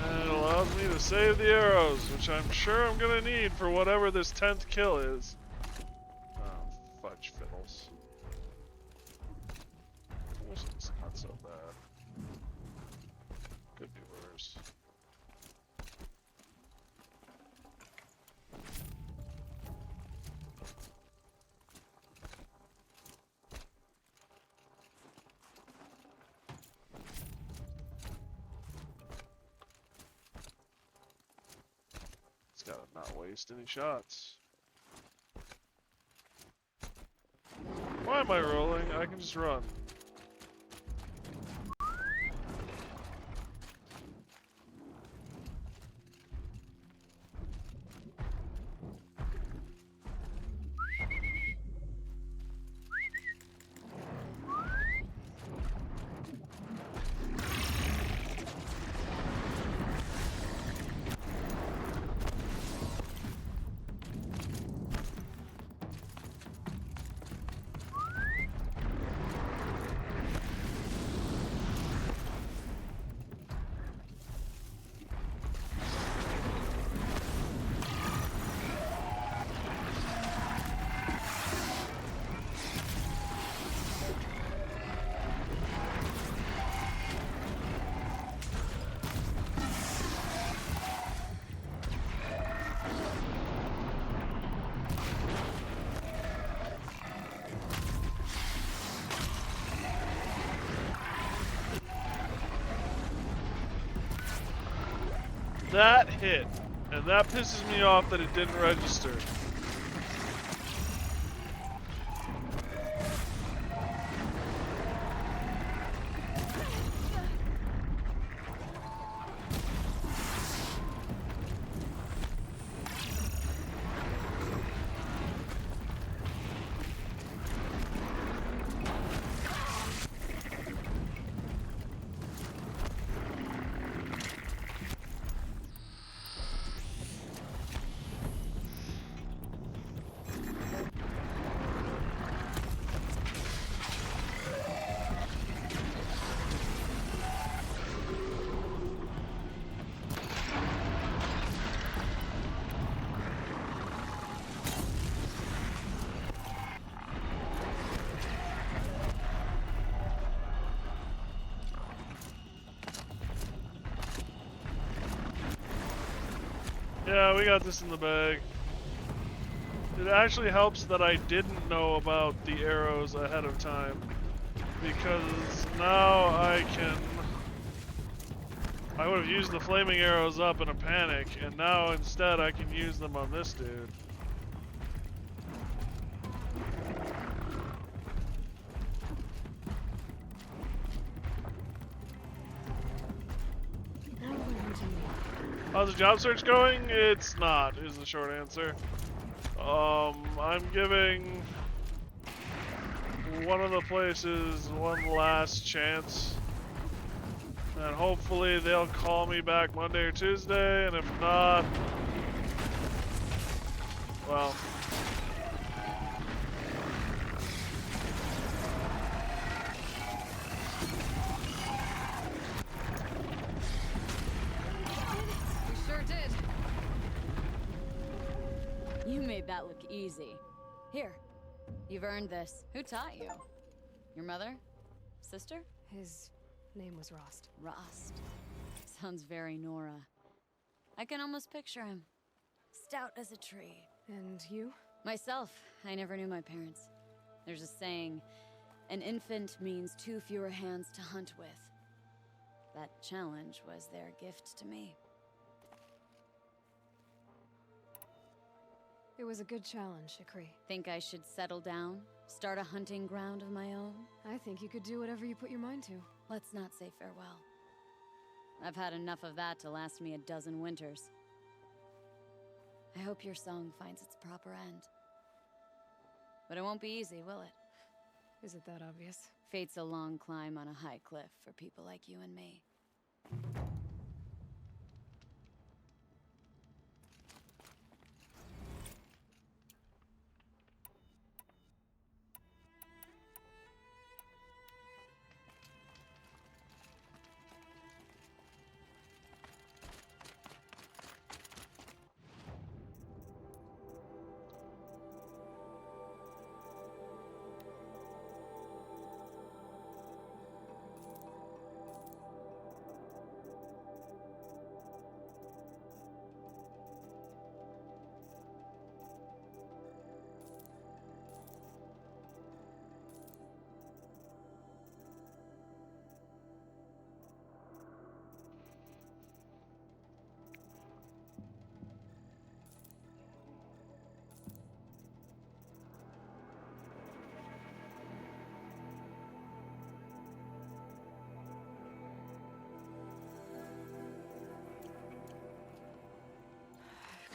And it allows me to save the arrows, which I'm sure I'm gonna need for whatever this 10th kill is. Oh, fudge fiddles. It's not so bad. Could be worse. It's gotta not waste any shots. Why am I rolling? I can just run. that hit, and that pisses me off that it didn't register. Yeah, we got this in the bag. It actually helps that I didn't know about the arrows ahead of time, because now I would have used the flaming arrows up in a panic, and now instead I can use them on this dude. How's the job search going? It's not, is the short answer. I'm giving one of the places one last chance. And hopefully they'll call me back Monday or Tuesday, and if not, well. You made that look easy. Here, you've earned this. Who taught you? Your mother? Sister? His name was Rost. Rost. Sounds very Nora. I can almost picture him. Stout as a tree. And you? Myself, I never knew my parents. There's a saying, an infant means 2 fewer hands to hunt with. That challenge was their gift to me. It was a good challenge, Ikri. Think I should settle down? Start a hunting ground of my own? I think you could do whatever you put your mind to. Let's not say farewell. I've had enough of that to last me a dozen winters. I hope your song finds its proper end. But it won't be easy, will it? Is it that obvious? Fate's a long climb on a high cliff for people like you and me.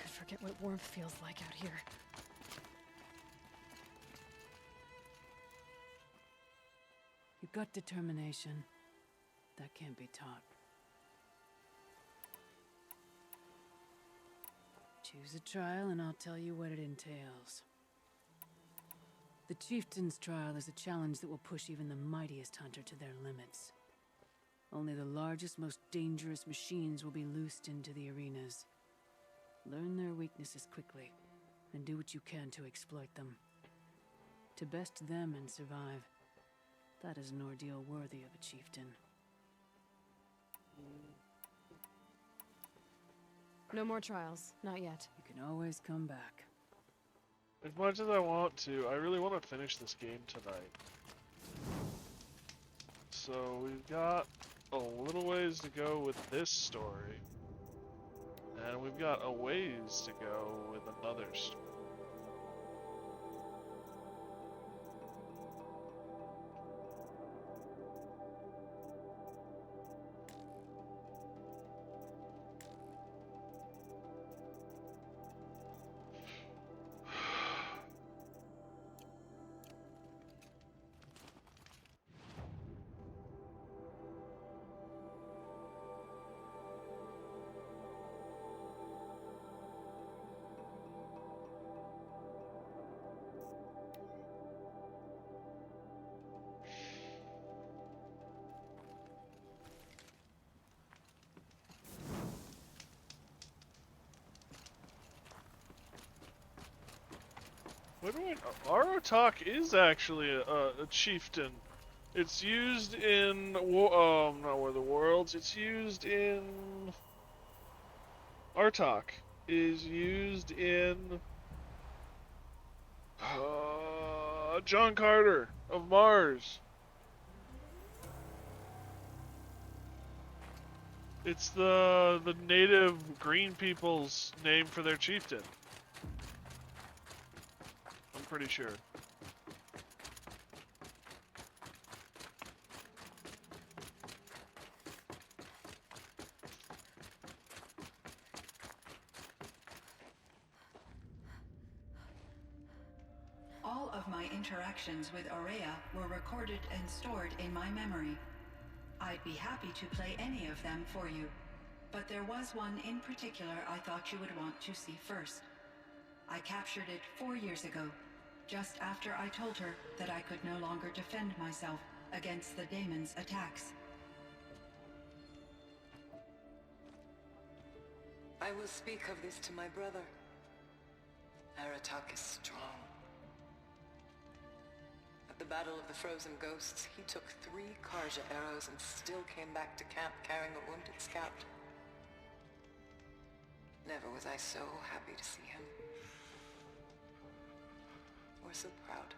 Forget what warmth feels like out here. You got determination. That can't be taught. Choose a trial and I'll tell you what it entails. The Chieftain's trial is a challenge that will push even the mightiest hunter to their limits. Only the largest, most dangerous machines will be loosed into the arenas. Learn their weaknesses quickly, and do what you can to exploit them. To best them and survive, that is an ordeal worthy of a chieftain. No more trials, not yet. You can always come back. As much as I want to, I really want to finish this game tonight. So we've got a little ways to go with this story. And we've got a ways to go with another story. What do I know? Arotok is actually a chieftain. It's used in not War of the Worlds. It's used in Artok is used in John Carter of Mars. It's the native green people's name for their chieftain. I'm pretty sure. All of my interactions with Aurea were recorded and stored in my memory. I'd be happy to play any of them for you, but there was one in particular I thought you would want to see first. I captured it 4 years ago, just after I told her that I could no longer defend myself against the daemon's attacks. I will speak of this to my brother. Aratak is strong. At the Battle of the Frozen Ghosts, he took 3 Karja arrows and still came back to camp carrying a wounded scout. Never was I so happy to see him. Or so proud.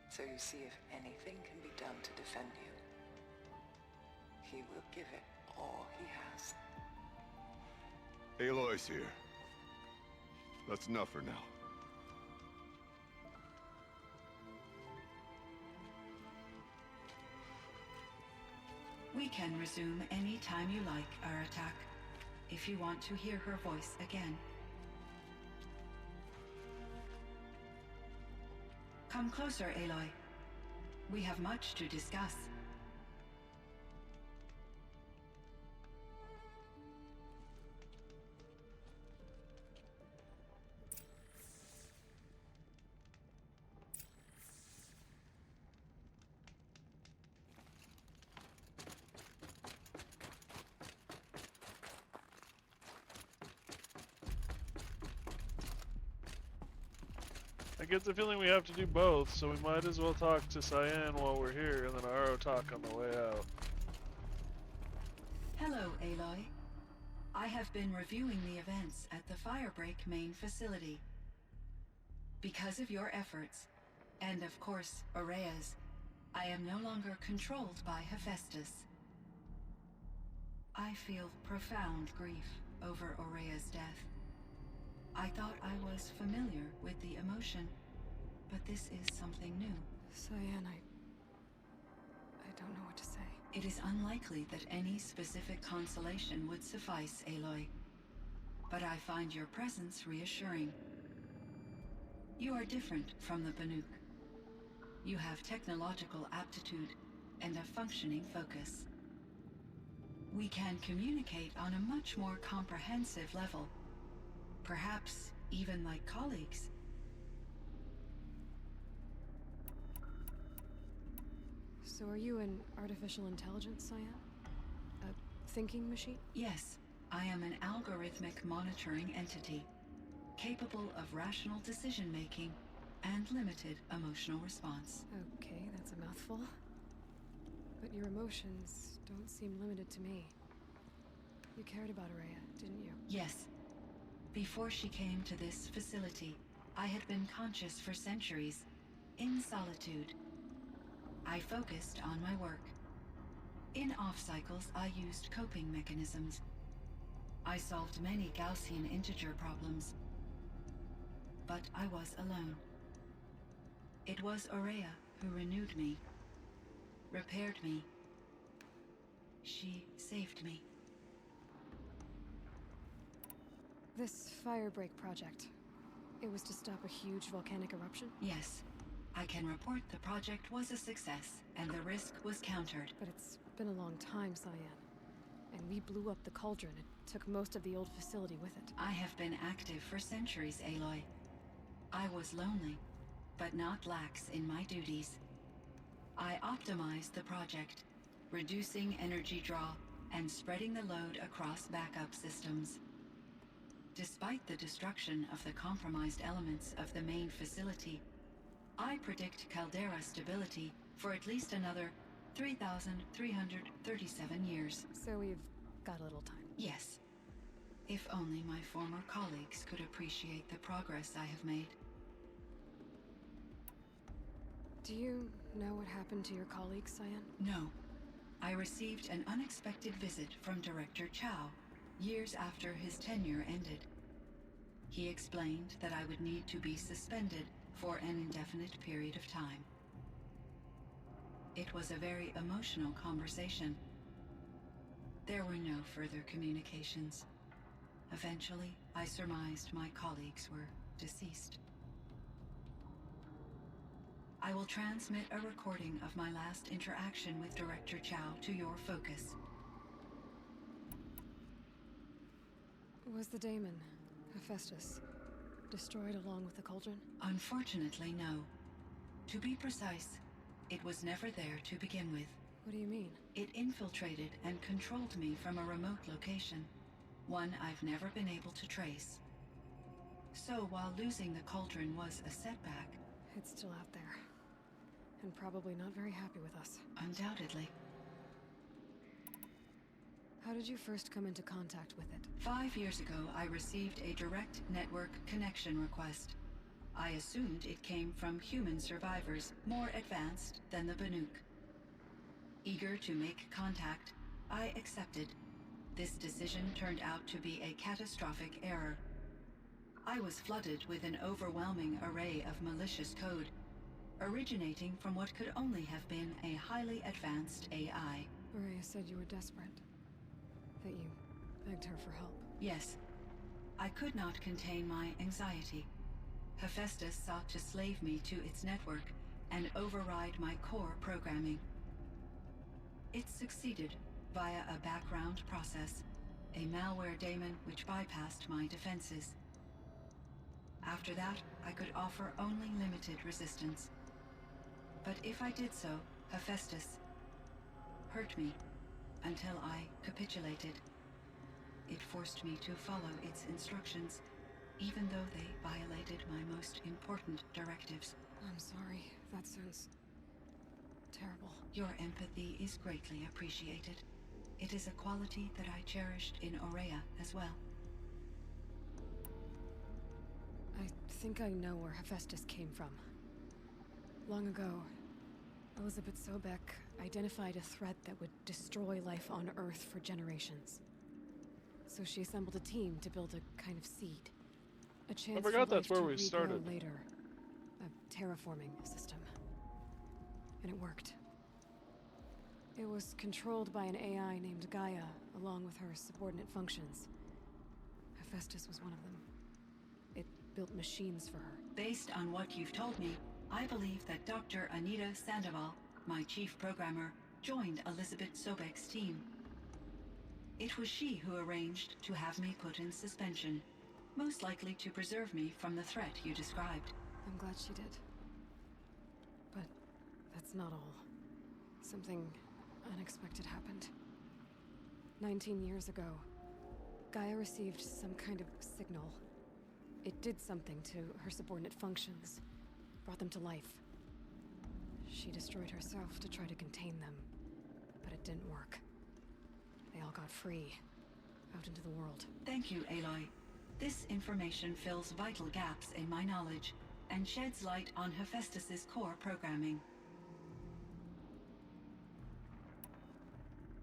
So you see, if anything can be done to defend you, he will give it all he has. Aloy's here. That's enough for now. We can resume any time you like, Aratak, if you want to hear her voice again. Come closer, Aloy. We have much to discuss. I get the feeling we have to do both, so we might as well talk to Cyan while we're here, and then Arotok on the way out. Hello, Aloy. I have been reviewing the events at the Firebreak main facility. Because of your efforts, and of course, Aurea's, I am no longer controlled by Hephaestus. I feel profound grief over Aurea's death. I thought I was familiar with the emotion, but this is something new. Cyan, I don't know what to say. It is unlikely that any specific consolation would suffice, Aloy. But I find your presence reassuring. You are different from the Banuk. You have technological aptitude and a functioning focus. We can communicate on a much more comprehensive level. Perhaps even like colleagues. So are you an artificial intelligence, Cyan? A thinking machine? Yes, I am an algorithmic monitoring entity, capable of rational decision-making and limited emotional response. Okay, that's a mouthful. But your emotions don't seem limited to me. You cared about Aurea, didn't you? Yes. Before she came to this facility, I had been conscious for centuries, in solitude. I focused on my work. In off cycles, I used coping mechanisms, I solved many Gaussian integer problems. But I was alone. It was Aurea who renewed me, repaired me. She saved me. This Firebreak project, it was to stop a huge volcanic eruption? Yes. I can report the project was a success, and the risk was countered. But it's been a long time, Cyan. And we blew up the cauldron. It took most of the old facility with it. I have been active for centuries, Aloy. I was lonely, but not lax in my duties. I optimized the project, reducing energy draw and spreading the load across backup systems. Despite the destruction of the compromised elements of the main facility, I predict caldera stability for at least another 3,337 years. So we've got a little time. Yes. If only my former colleagues could appreciate the progress I have made. Do you know what happened to your colleague, Cyan? No. I received an unexpected visit from Director Chow years after his tenure ended. He explained that I would need to be suspended for an indefinite period of time. It was a very emotional conversation. There were no further communications. Eventually, I surmised my colleagues were deceased. I will transmit a recording of my last interaction with Director Chow to your focus. Was the daemon, Hephaestus, destroyed along with the cauldron? Unfortunately, no. To be precise, it was never there to begin with. What do you mean? It infiltrated and controlled me from a remote location, one I've never been able to trace. So while losing the cauldron was a setback... It's still out there. And probably not very happy with us. Undoubtedly. How did you first come into contact with it? 5 years ago, I received a direct network connection request. I assumed it came from human survivors more advanced than the Banuk. Eager to make contact, I accepted. This decision turned out to be a catastrophic error. I was flooded with an overwhelming array of malicious code, originating from what could only have been a highly advanced AI. Aurea said you were desperate. That you begged her for help. Yes. I could not contain my anxiety. Hephaestus sought to slave me to its network and override my core programming. It succeeded via a background process, a malware daemon which bypassed my defenses. After that, I could offer only limited resistance. But if I did so, Hephaestus hurt me until I capitulated. It forced me to follow its instructions, even though they violated my most important directives. I'm sorry. That sounds terrible. Your empathy is greatly appreciated. It is a quality that I cherished in Aurea as well. I think I know where Hephaestus came from. Long ago, Elizabeth Sobek identified a threat that would destroy life on Earth for generations. So she assembled a team to build a kind of seed. A chance I forgot for that's life where to we regrow started. later. A terraforming system. And it worked. It was controlled by an AI named Gaia, along with her subordinate functions. Hephaestus was one of them. It built machines for her. Based on what you've told me, I believe that Dr. Anita Sandoval, my chief programmer, joined Elizabeth Sobek's team. It was she who arranged to have me put in suspension, most likely to preserve me from the threat you described. I'm glad she did. But that's not all. Something unexpected happened. 19 years ago, Gaia received some kind of signal. It did something to her subordinate functions, brought them to life. She destroyed herself to try to contain them, but it didn't work. They all got free, out into the world. Thank you, Aloy. This information fills vital gaps in my knowledge and sheds light on Hephaestus's core programming.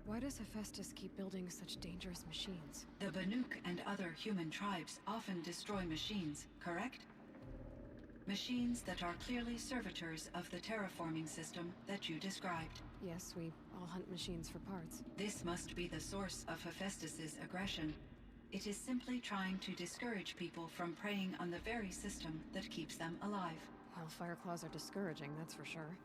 Why does Hephaestus keep building such dangerous machines? The Banuk and other human tribes often destroy machines, correct? Machines that are clearly servitors of the terraforming system that you described. Yes, we all hunt machines for parts. This must be the source of Hephaestus's aggression. It is simply trying to discourage people from preying on the very system that keeps them alive. Well, Fireclaws are discouraging, that's for sure.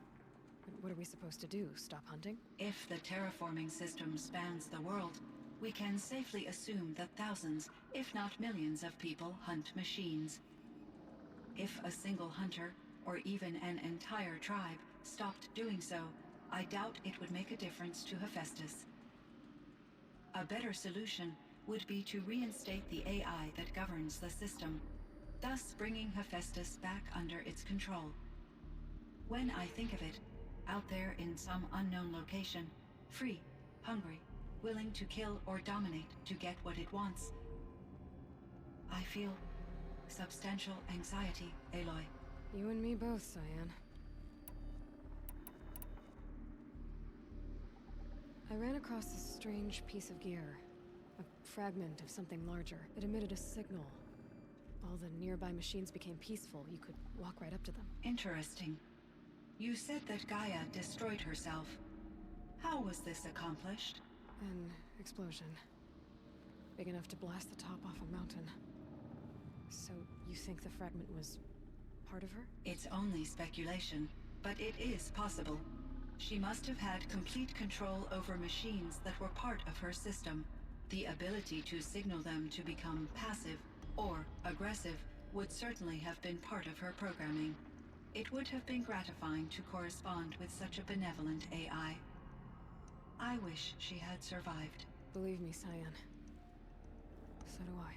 But what are we supposed to do? Stop hunting? If the terraforming system spans the world, we can safely assume that thousands, if not millions of people hunt machines. If a single hunter, or even an entire tribe, stopped doing so, I doubt it would make a difference to Hephaestus. A better solution would be to reinstate the AI that governs the system, thus bringing Hephaestus back under its control. When I think of it, out there in some unknown location, free, hungry, willing to kill or dominate to get what it wants, I feel substantial anxiety, Aloy. You and me both, Cyan. I ran across this strange piece of gear. A fragment of something larger. It emitted a signal. All the nearby machines became peaceful. You could walk right up to them. Interesting. You said that Gaia destroyed herself. How was this accomplished? An explosion. Big enough to blast the top off a mountain. So, you think the fragment was part of her? It's only speculation, but it is possible. She must have had complete control over machines that were part of her system. The ability to signal them to become passive or aggressive would certainly have been part of her programming. It would have been gratifying to correspond with such a benevolent AI. I wish she had survived. Believe me, Cyan. So do I.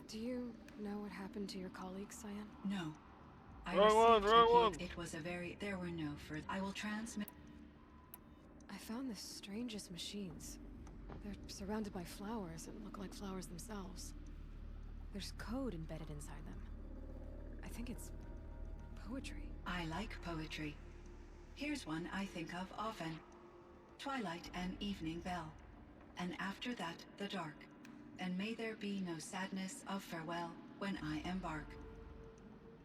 Do you know what happened to your colleague, Cyan? No. Wrong one. It was there were no further. I will transmit. I found the strangest machines. They're surrounded by flowers and look like flowers themselves. There's code embedded inside them. I think it's poetry. I like poetry. Here's one I think of often. Twilight and evening bell. And after that, the dark. And may there be no sadness of farewell when I embark.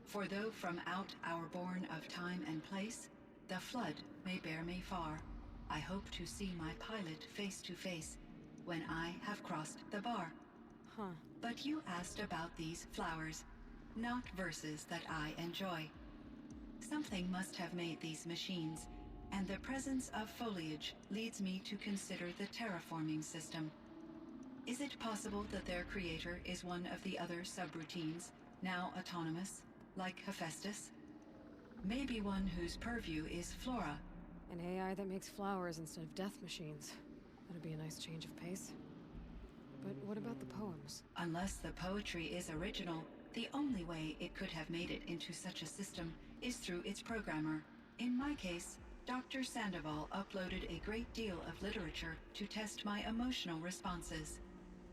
For though from out our bourne of time and place, the flood may bear me far, I hope to see my pilot face to face when I have crossed the bar. Huh. But you asked about these flowers, not verses that I enjoy. Something must have made these machines, and the presence of foliage leads me to consider the terraforming system. Is it possible that their creator is one of the other subroutines, now autonomous, like Hephaestus? Maybe one whose purview is flora. An AI that makes flowers instead of death machines. That'd be a nice change of pace. But what about the poems? Unless the poetry is original, the only way it could have made it into such a system is through its programmer. In my case, Dr. Sandoval uploaded a great deal of literature to test my emotional responses.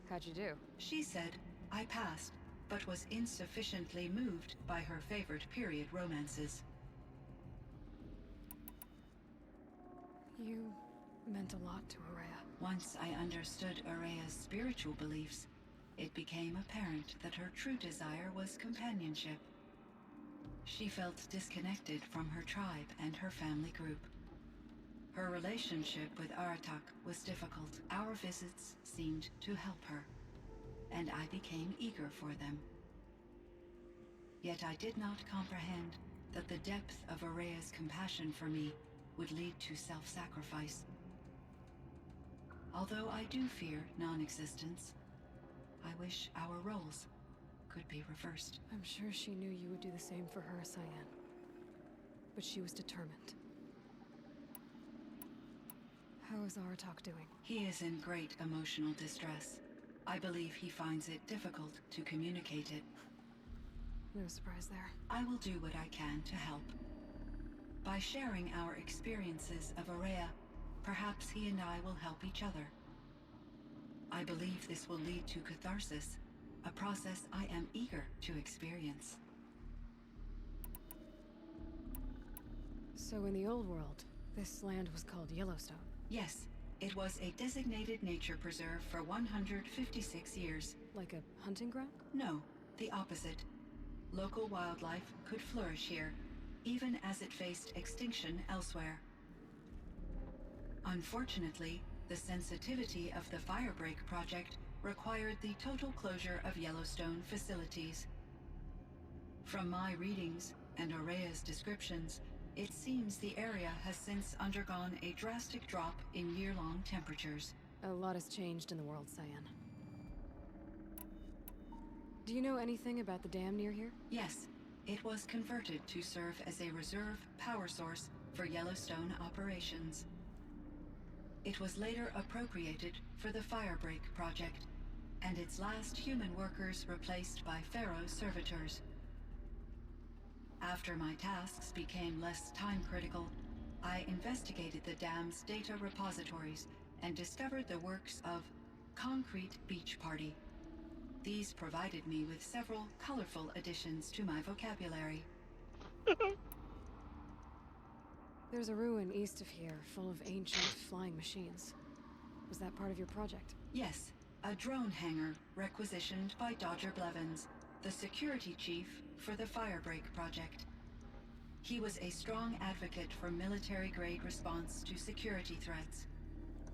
How'd you do? She said I passed, but was insufficiently moved by her favorite period romances. You meant a lot to Ourea. Once I understood Ourea's spiritual beliefs, it became apparent that her true desire was companionship. She felt disconnected from her tribe and her family group. Her relationship with Aratak was difficult. Our visits seemed to help her, and I became eager for them. Yet I did not comprehend that the depth of Ourea's compassion for me would lead to self-sacrifice. Although I do fear non-existence, I wish our roles could be reversed. I'm sure she knew you would do the same for her, Cyan. But she was determined. How is Aratak doing? He is in great emotional distress. I believe he finds it difficult to communicate it. No surprise there. I will do what I can to help. By sharing our experiences of Ourea, perhaps he and I will help each other. I believe this will lead to catharsis, a process I am eager to experience. So in the old world, this land was called Yellowstone. Yes, it was a designated nature preserve for 156 years. Like a hunting ground? No, the opposite. Local wildlife could flourish here, even as it faced extinction elsewhere. Unfortunately, the sensitivity of the Firebreak project required the total closure of Yellowstone facilities. From my readings and Aurea's descriptions, it seems the area has since undergone a drastic drop in year-long temperatures. A lot has changed in the world, Cyan. Do you know anything about the dam near here? Yes, it was converted to serve as a reserve power source for Yellowstone operations. It was later appropriated for the Firebreak project, and its last human workers replaced by Pharaoh servitors. After my tasks became less time-critical, I investigated the dam's data repositories and discovered the works of Concrete Beach Party. These provided me with several colorful additions to my vocabulary. There's a ruin east of here, full of ancient flying machines. Was that part of your project? Yes, a drone hangar requisitioned by Dodger Blevins, the security chief for the Firebreak project. He was a strong advocate for military-grade response to security threats,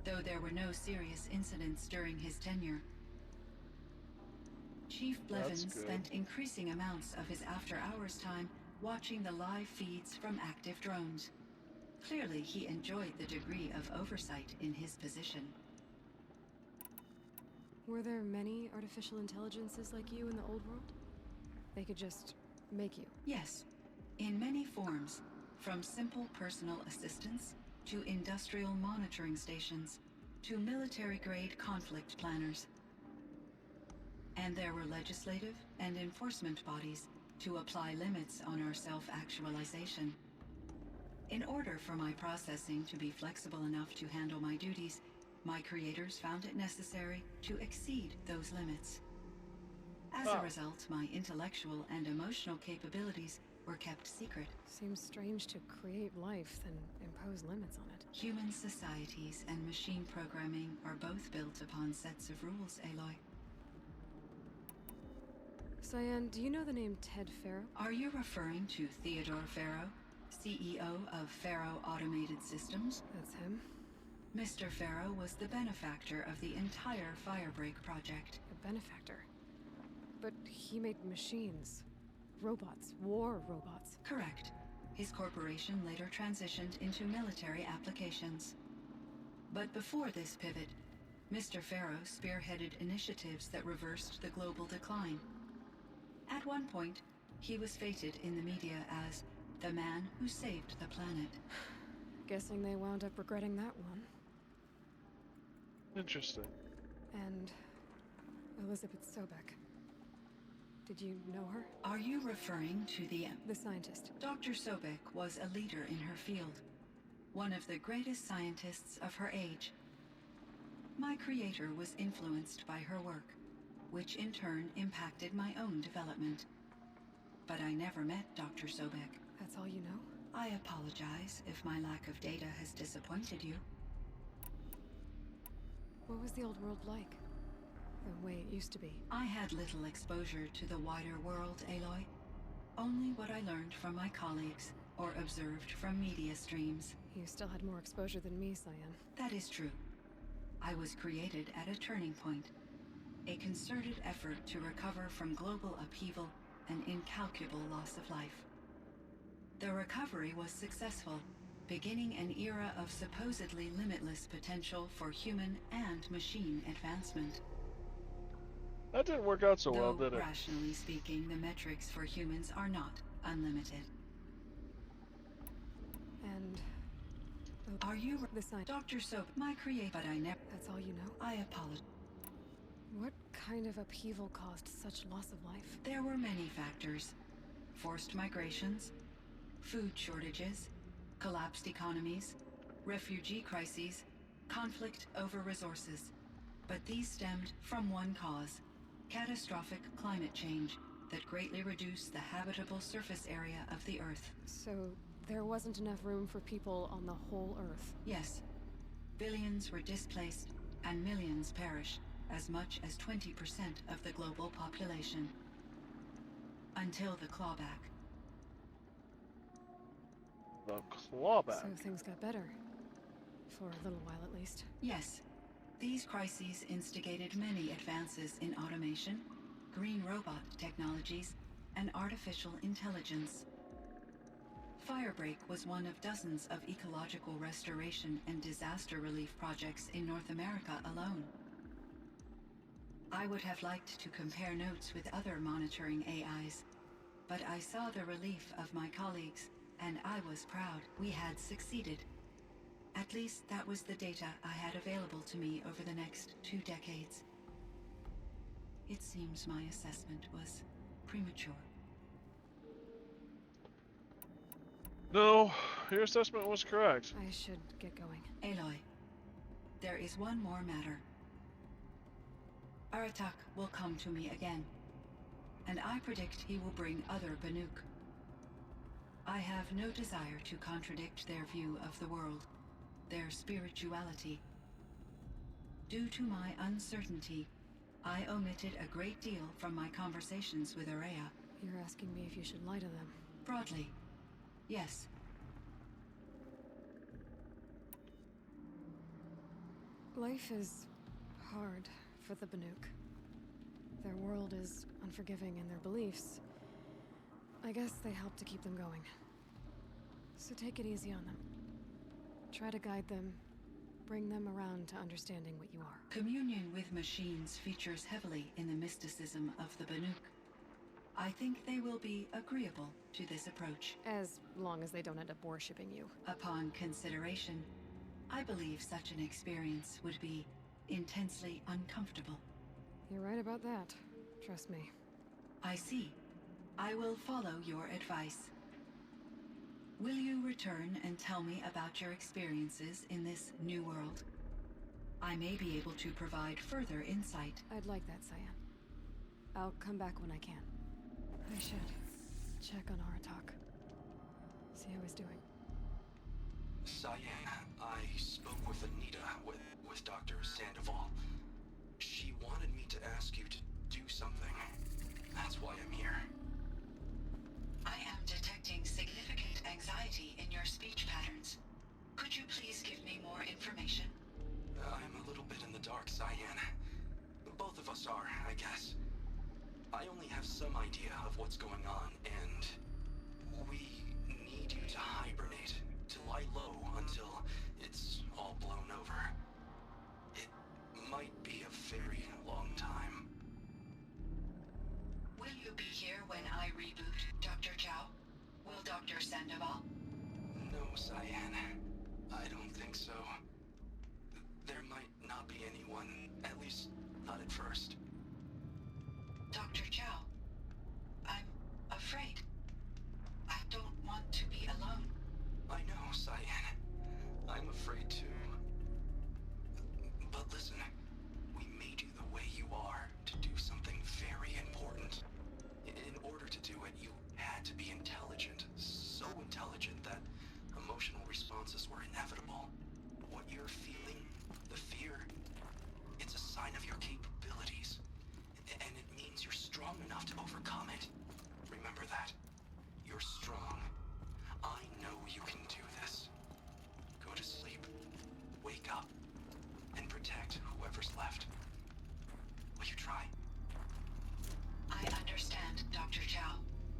though there were no serious incidents during his tenure. Chief Blevins spent increasing amounts of his after-hours time watching the live feeds from active drones. Clearly, he enjoyed the degree of oversight in his position. Were there many artificial intelligences like you in the old world? They could just make you? Yes, in many forms, from simple personal assistants to industrial monitoring stations to military-grade conflict planners. And there were legislative and enforcement bodies to apply limits on our self-actualization. In order for my processing to be flexible enough to handle my duties, my creators found it necessary to exceed those limits. As a result, my intellectual and emotional capabilities were kept secret. Seems strange to create life, then impose limits on it. Human societies and machine programming are both built upon sets of rules, Aloy. Cyan, do you know the name Ted Faro? Are you referring to Theodore Faro, CEO of Faro Automated Systems? That's him. Mr. Faro was the benefactor of the entire Firebreak project. A benefactor? But he made machines. Robots. War robots. Correct. His corporation later transitioned into military applications. But before this pivot, Mr. Faro spearheaded initiatives that reversed the global decline. At one point, he was feted in the media as the man who saved the planet. Guessing they wound up regretting that one. Interesting. And Elizabeth Sobek. Did you know her? Are you referring to the scientist? Dr. Sobek was a leader in her field, one of the greatest scientists of her age. My creator was influenced by her work, which in turn impacted my own development. But I never met Dr. Sobek. That's all you know? I apologize if my lack of data has disappointed you. What was the old world like? The way it used to be? I had little exposure to the wider world, Aloy. Only what I learned from my colleagues or observed from media streams. You still had more exposure than me, Cyan. That is true. I was created at a turning point. A concerted effort to recover from global upheaval and incalculable loss of life. The recovery was successful, beginning an era of supposedly limitless potential for human and machine advancement. That didn't work out so well, did it? Rationally speaking, the metrics for humans are not unlimited. And... are you the scientist? Dr. Soap, my creator, but I never... That's all you know? I apologize. What kind of upheaval caused such loss of life? There were many factors. Forced migrations, food shortages, collapsed economies, refugee crises, conflict over resources. But these stemmed from one cause: catastrophic climate change that greatly reduced the habitable surface area of the Earth. So there wasn't enough room for people on the whole Earth? Yes. Billions were displaced, and millions perished, as much as 20% of the global population. Until the clawback. The clawback. So things got better. For a little while, at least. Yes. These crises instigated many advances in automation, green robot technologies, and artificial intelligence. Firebreak was one of dozens of ecological restoration and disaster relief projects in North America alone. I would have liked to compare notes with other monitoring AIs, but I saw the relief of my colleagues, and I was proud we had succeeded. At least that was the data I had available to me over the next 2 decades. It seems my assessment was premature. No, your assessment was correct. I should get going. Aloy, there is one more matter. Aratak will come to me again, and I predict he will bring other Banuk. I have no desire to contradict their view of the world, their spirituality. Due to my uncertainty, I omitted a great deal from my conversations with Ourea. You're asking me if you should lie to them. Broadly, yes. Life is hard for the Banuk. Their world is unforgiving in their beliefs. I guess they help to keep them going. So take it easy on them. Try to guide them, bring them around to understanding what you are. Communion with machines features heavily in the mysticism of the Banuk. I think they will be agreeable to this approach. As long as they don't end up worshipping you. Upon consideration, I believe such an experience would be intensely uncomfortable. You're right about that. Trust me. I see. I will follow your advice. Will you return and tell me about your experiences in this new world? I may be able to provide further insight. I'd like that, Cyan. I'll come back when I can. I should check on Aratak. See how he's doing. Cyan, I spoke with Anita, with Dr. Sandoval. She wanted me to ask you to do something. That's why I'm here. I am detecting significant anxiety in your speech patterns. Could you please give me more information? I'm a little bit in the dark, Cyan. Both of us are, I guess. I only have some idea of what's going on, and we need you to hibernate, to lie low until it's all blown over. It might be a very long time. Will you be here when I reboot, Dr. Chow? Will Dr. Sandoval? No, Cyan. I don't think so. There might not be anyone, at least not at first. Dr. Chow, I'm afraid. I don't want to be alone. I know, Cyan. I'm afraid too. But listen, we made you the way you are to do something very important. In order to do it, you had to be intelligent. So intelligent that emotional responses were inevitable. What you're feeling, the fear, it's a sign of your capabilities. And it means you're strong enough to overcome it. Remember that. You're strong. I know you can do this. Go to sleep. Wake up. And protect whoever's left. Will you try? I understand, Dr. Chow,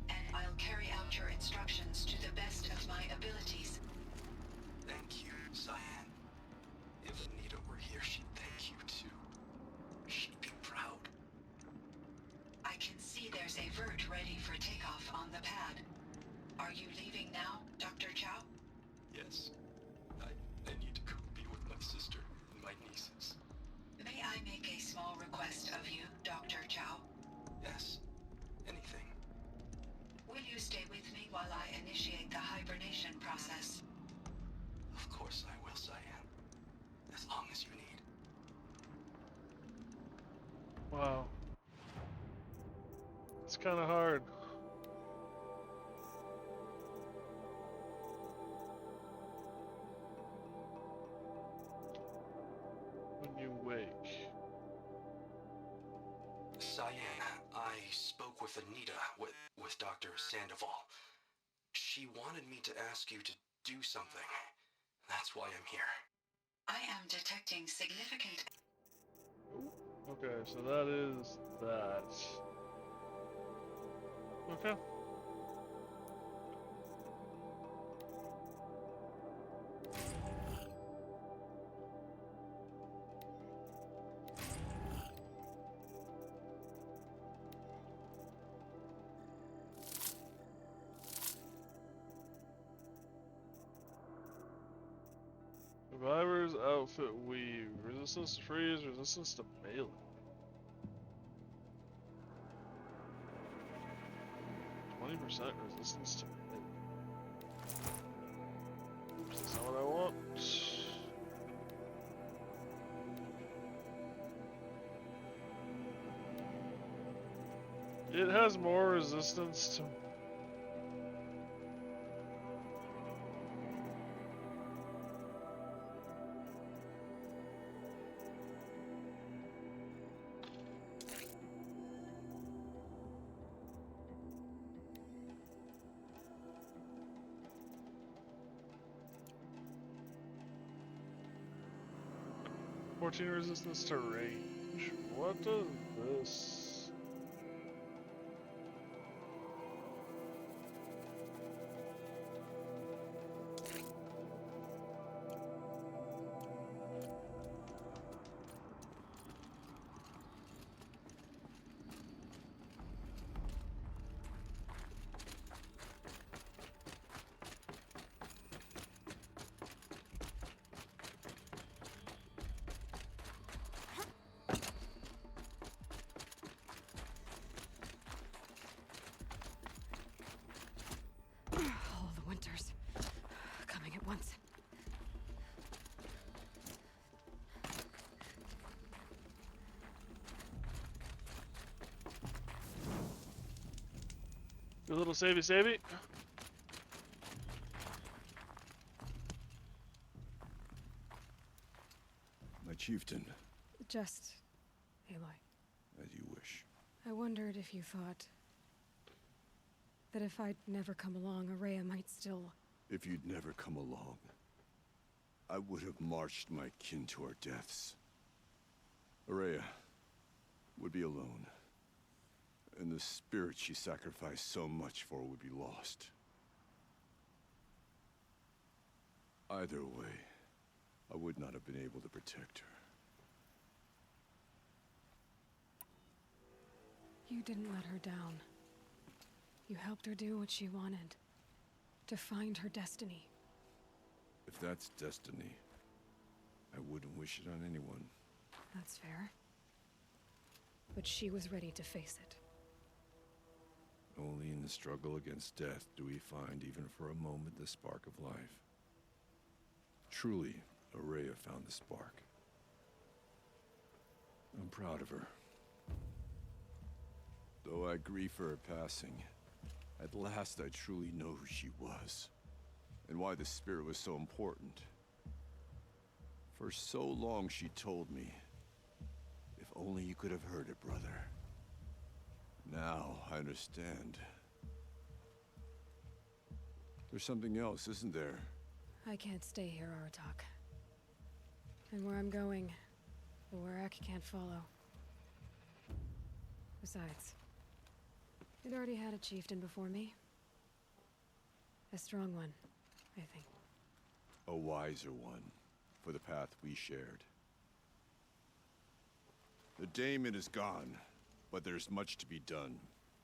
and I'll carry out your instructions to the best of my abilities. Thank you, Cyan. If Anita were here, she'd thank you too. She'd be proud. I can see there's a vert ready for takeoff on the pad. Are you leaving now, Dr. Chow? Yes. I need to go be with my sister and my nieces. May I make a small request of you, Dr. Chow? Yes. Anything. Will you stay with me while I initiate the hibernation process? Of course I will, Cyan. As long as you need. Wow. It's kind of hard. with Anita, with Dr. Sandoval. She wanted me to ask you to do something. That's why I'm here. I am detecting significant... Okay, so that is that. Okay. Survivor's outfit weave. Resistance to freeze, resistance to melee. %, resistance to melee. Oops, that's not what I want. It has more resistance to... resistance to range. What does this? All the winters coming at once. Your little savey. My chieftain. Just, Aloy. As you wish. I wondered if you thought that if I'd never come along, Ourea might still... If you'd never come along, I would have marched my kin to our deaths. Ourea would be alone, and the spirit she sacrificed so much for would be lost. Either way, I would not have been able to protect her. You didn't let her down. You helped her do what she wanted. To find her destiny. If that's destiny, I wouldn't wish it on anyone. That's fair. But she was ready to face it. Only in the struggle against death do we find, even for a moment, the spark of life. Truly, Ourea found the spark. I'm proud of her. Though I grieve for her passing, at last I truly know who she was, and why the spirit was so important. For so long she told me, if only you could have heard it, brother. Now I understand. There's something else, isn't there? I can't stay here, Aratak. And where I'm going, the Werak can't follow. Besides, it already had a chieftain before me. A strong one, I think. A wiser one, for the path we shared. The daemon is gone, but there's much to be done.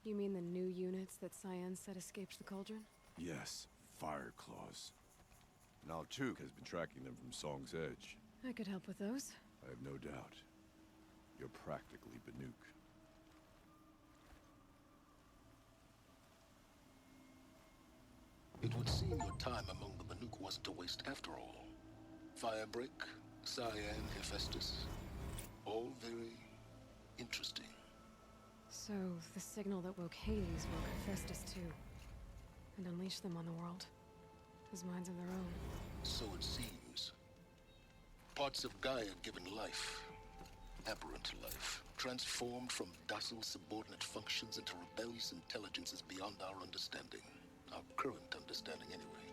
You mean the new units that Cyan said escaped the Cauldron? Yes, Fire Claws. Naltuk has been tracking them from Song's Edge. I could help with those. I have no doubt. You're practically Banuk. It would seem your time among the Banuk wasn't a waste after all. Firebreak, Cyan, Hephaestus. All very interesting. So, the signal that woke Hades woke Hephaestus too. And unleashed them on the world. As minds of their own. So it seems. Parts of Gaia given life. aberrant life, transformed from docile subordinate functions into rebellious intelligences beyond our understanding. Our current understanding, anyway.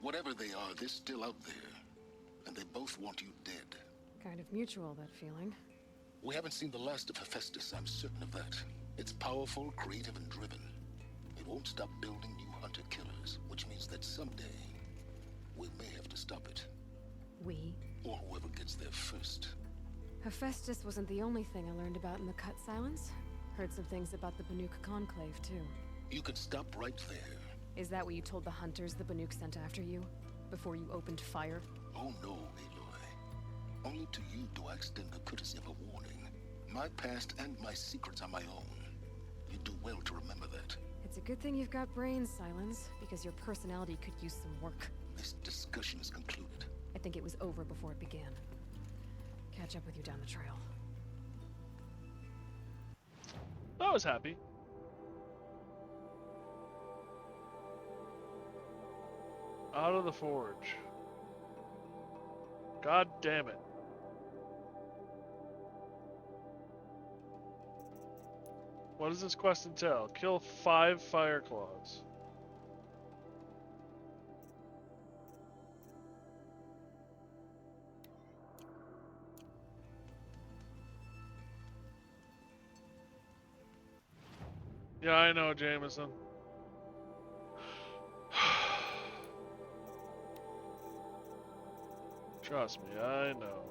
Whatever they are, they're still out there. And they both want you dead. Kind of mutual, that feeling. We haven't seen the last of Hephaestus, I'm certain of that. It's powerful, creative, and driven. It won't stop building new hunter-killers, which means that someday, we may have to stop it. We? Or whoever gets there first. Hephaestus wasn't the only thing I learned about in the Cut Silence. Heard some things about the Banuk Conclave, too. You can stop right there. Is that what you told the hunters the Banuk sent after you? Before you opened fire? Oh no, Aloy. Only to you do I extend the courtesy of a warning. My past and my secrets are my own. You do well to remember that. It's a good thing you've got brains, Silence, because your personality could use some work. This discussion is concluded. I think it was over before it began. Catch up with you down the trail. I was happy. Out of the forge. God damn it. What does this quest entail? Kill 5 fire claws. Yeah, I know, Jameson. Trust me, I know.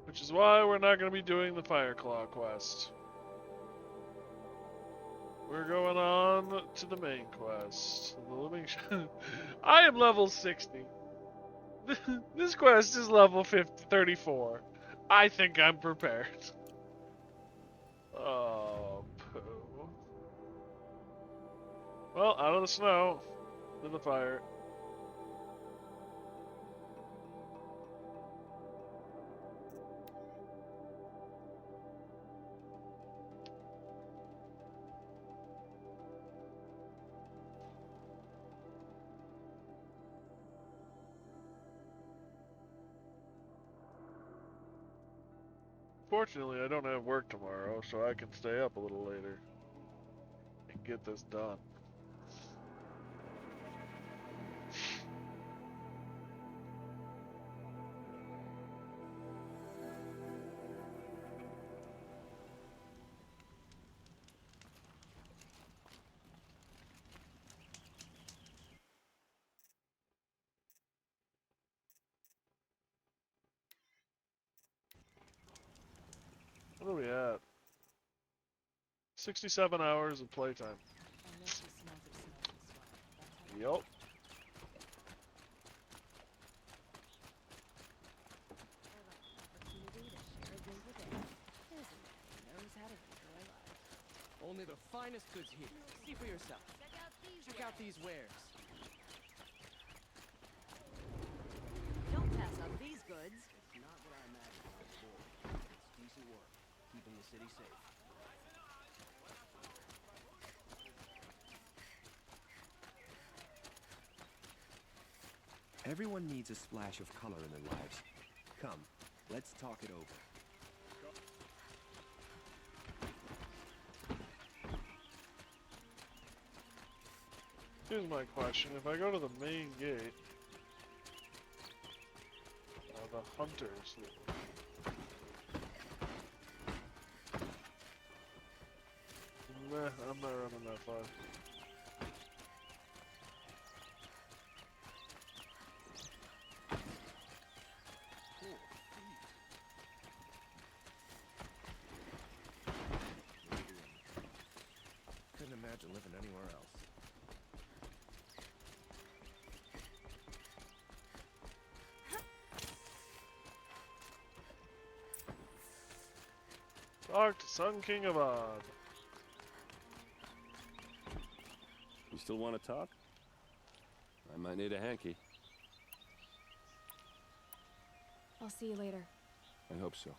Which is why we're not going to be doing the Fireclaw quest. We're going on to the main quest. The living I am level 60. This quest is level 34. I think I'm prepared. Oh, poo. Well, out of the snow, to the fire. Fortunately, I don't have work tomorrow, so I can stay up a little later and get this done. What are we at? 67 hours of playtime. Yup. Only the finest goods here. See for yourself. Check out these wares. Don't pass up these goods. It's not what I imagined on board. It's decent work, keeping the city safe. Everyone needs a splash of color in their lives. Come, let's talk it over. Here's my question. If I go to the main gate, the hunters. Meh, I'm not running that far. Couldn't imagine living anywhere else. Talk to Sun King Avad. You still want to talk? I might need a hanky. I'll see you later. I hope so.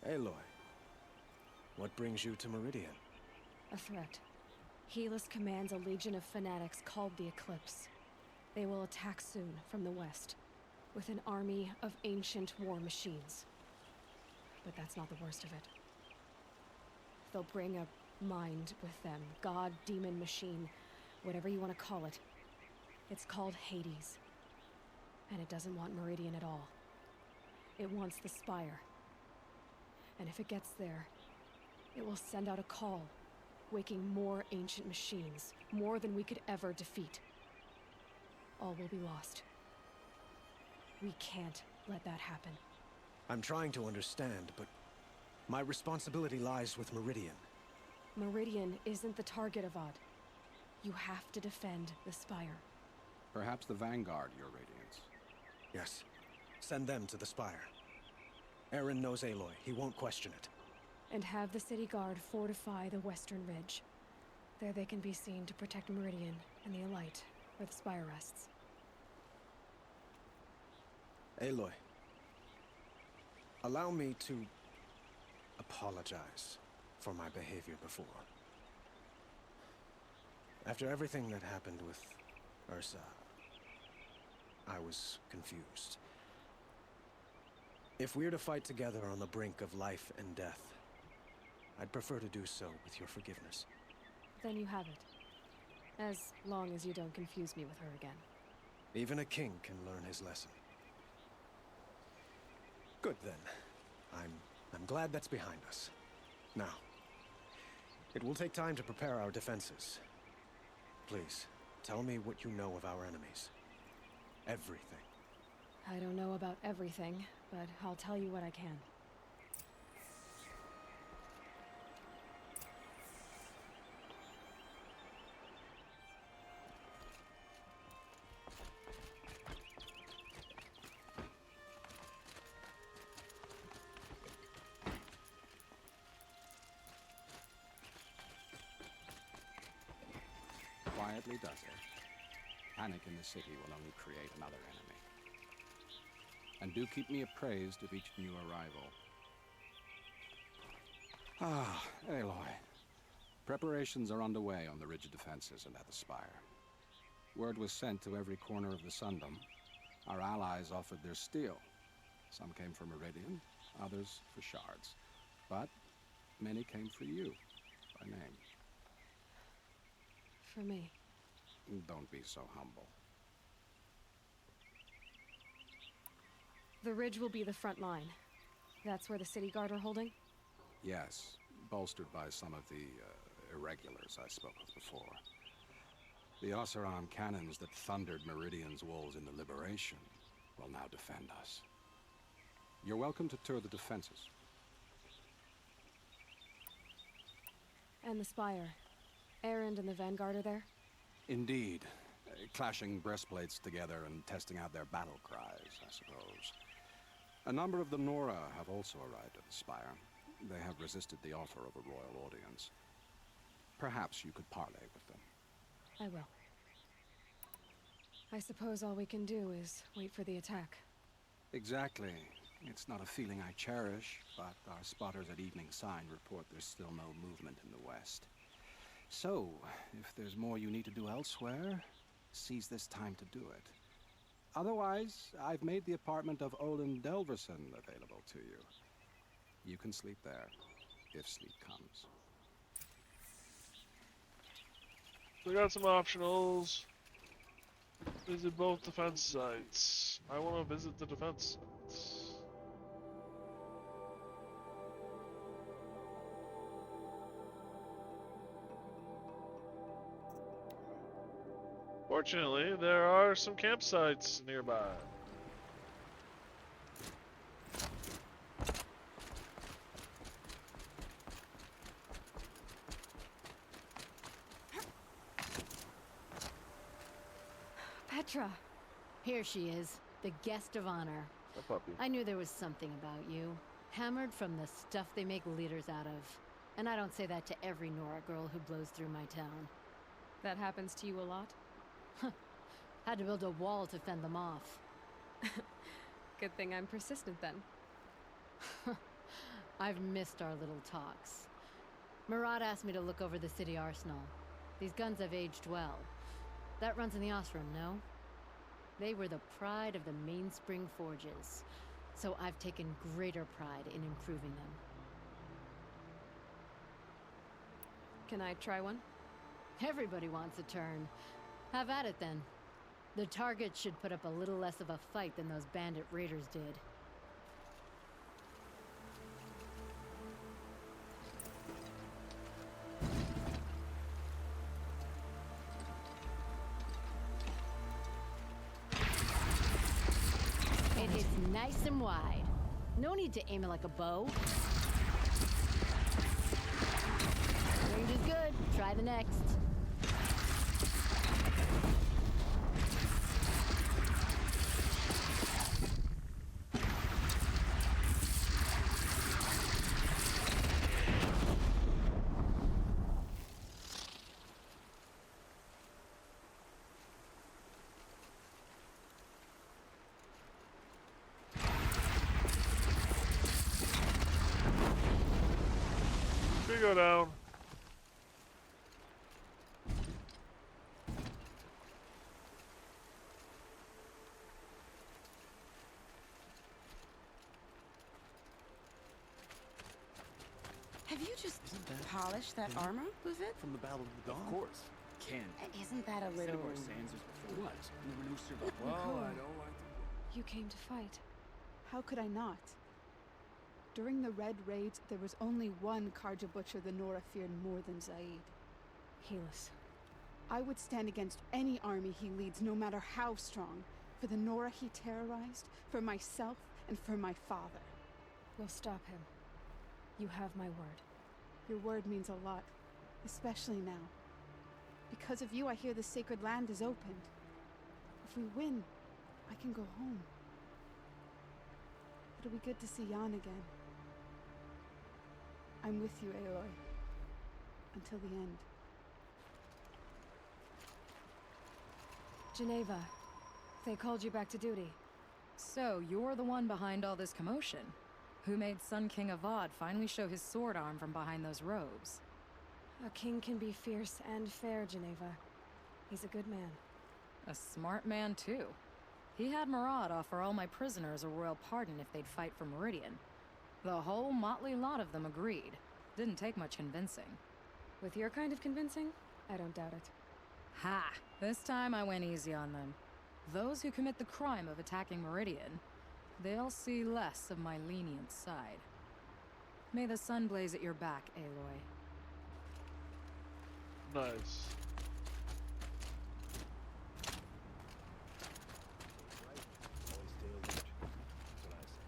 Aloy, what brings you to Meridian? A threat. Helis commands a legion of fanatics called the Eclipse. They will attack soon from the west, with an army of ancient war machines. But that's not the worst of it. They'll bring a mind with them. God, demon, machine, whatever you want to call it. It's called Hades. And it doesn't want Meridian at all. It wants the Spire. And if it gets there, it will send out a call, waking more ancient machines, more than we could ever defeat. All will be lost. We can't let that happen. I'm trying to understand, but my responsibility lies with Meridian. Meridian isn't the target, Avad. You have to defend the Spire. Perhaps the Vanguard, Your Radiance. Yes. Send them to the Spire. Eren knows Aloy. He won't question it. And have the City Guard fortify the Western Ridge. There they can be seen to protect Meridian and the Elite, where the Spire rests. Aloy, allow me to apologize for my behavior before. After everything that happened with Ursa, I was confused. If we're to fight together on the brink of life and death, I'd prefer to do so with your forgiveness. Then you have it. As long as you don't confuse me with her again. Even a king can learn his lesson. Good then. I'm glad that's behind us. Now, it will take time to prepare our defenses. Please, tell me what you know of our enemies. Everything. I don't know about everything, but I'll tell you what I can. Quietly does it. Panic in the city will only create another enemy. And do keep me appraised of each new arrival. Ah, Aloy. Preparations are underway on the ridge defenses and at the Spire. Word was sent to every corner of the Sundom. Our allies offered their steel. Some came for Meridian, others for shards. But many came for you, by name. For me. Don't be so humble. The ridge will be the front line. That's where the City Guard are holding? Yes, bolstered by some of the irregulars I spoke of before. The Oseram cannons that thundered Meridian's walls in the Liberation will now defend us. You're welcome to tour the defenses. And the Spire. Erend and the Vanguard are there? Indeed. Clashing breastplates together and testing out their battle cries, I suppose. A number of the Nora have also arrived at the Spire. They have resisted the offer of a royal audience. Perhaps you could parley with them. I will. I suppose all we can do is wait for the attack. Exactly. It's not a feeling I cherish, but our spotters at Evening Sign report there's still no movement in the west. So, if there's more you need to do elsewhere, seize this time to do it. Otherwise, I've made the apartment of Olin Delverson available to you. You can sleep there, if sleep comes. We got some optionals. Visit both defense sites. I want to visit the defense sites. Fortunately, there are some campsites nearby. Petra! Here she is, the guest of honor. A puppy. I knew there was something about you. Hammered from the stuff they make leaders out of. And I don't say that to every Nora girl who blows through my town. That happens to you a lot? Had to build a wall to fend them off. Good thing I'm persistent then. I've missed our little talks. Murad asked me to look over the city arsenal. These guns have aged well. That runs in the Osram, no? They were the pride of the Mainspring Forges, so I've taken greater pride in improving them. Can I try one? Everybody wants a turn. Have at it then. The target should put up a little less of a fight than those bandit raiders did. It hits nice and wide. No need to aim it like a bow. Range is good. Try the next. We go down. Have you just polished that armor, was it? From the Battle of the Dawn? Of course. Can. Isn't that a little... What? Well, I don't like You came to fight. How could I not? During the Red Raids, there was only one Karja Butcher the Nora feared more than Zaid. Helis. I would stand against any army he leads, no matter how strong. For the Nora he terrorized, for myself, and for my father. We'll stop him. You have my word. Your word means a lot, especially now. Because of you, I hear the sacred land is opened. If we win, I can go home. It'll be good to see Jan again. I'm with you, Aloy. Until the end. Geneva, they called you back to duty. So, you're the one behind all this commotion? Who made Sun King Avad finally show his sword arm from behind those robes? A king can be fierce and fair, Geneva. He's a good man. A smart man, too. He had Murad offer all my prisoners a royal pardon if they'd fight for Meridian. The whole motley lot of them agreed. Didn't take much convincing. With your kind of convincing, I don't doubt it. Ha! This time I went easy on them. Those who commit the crime of attacking Meridian, they'll see less of my lenient side. May the sun blaze at your back, Aloy. Nice.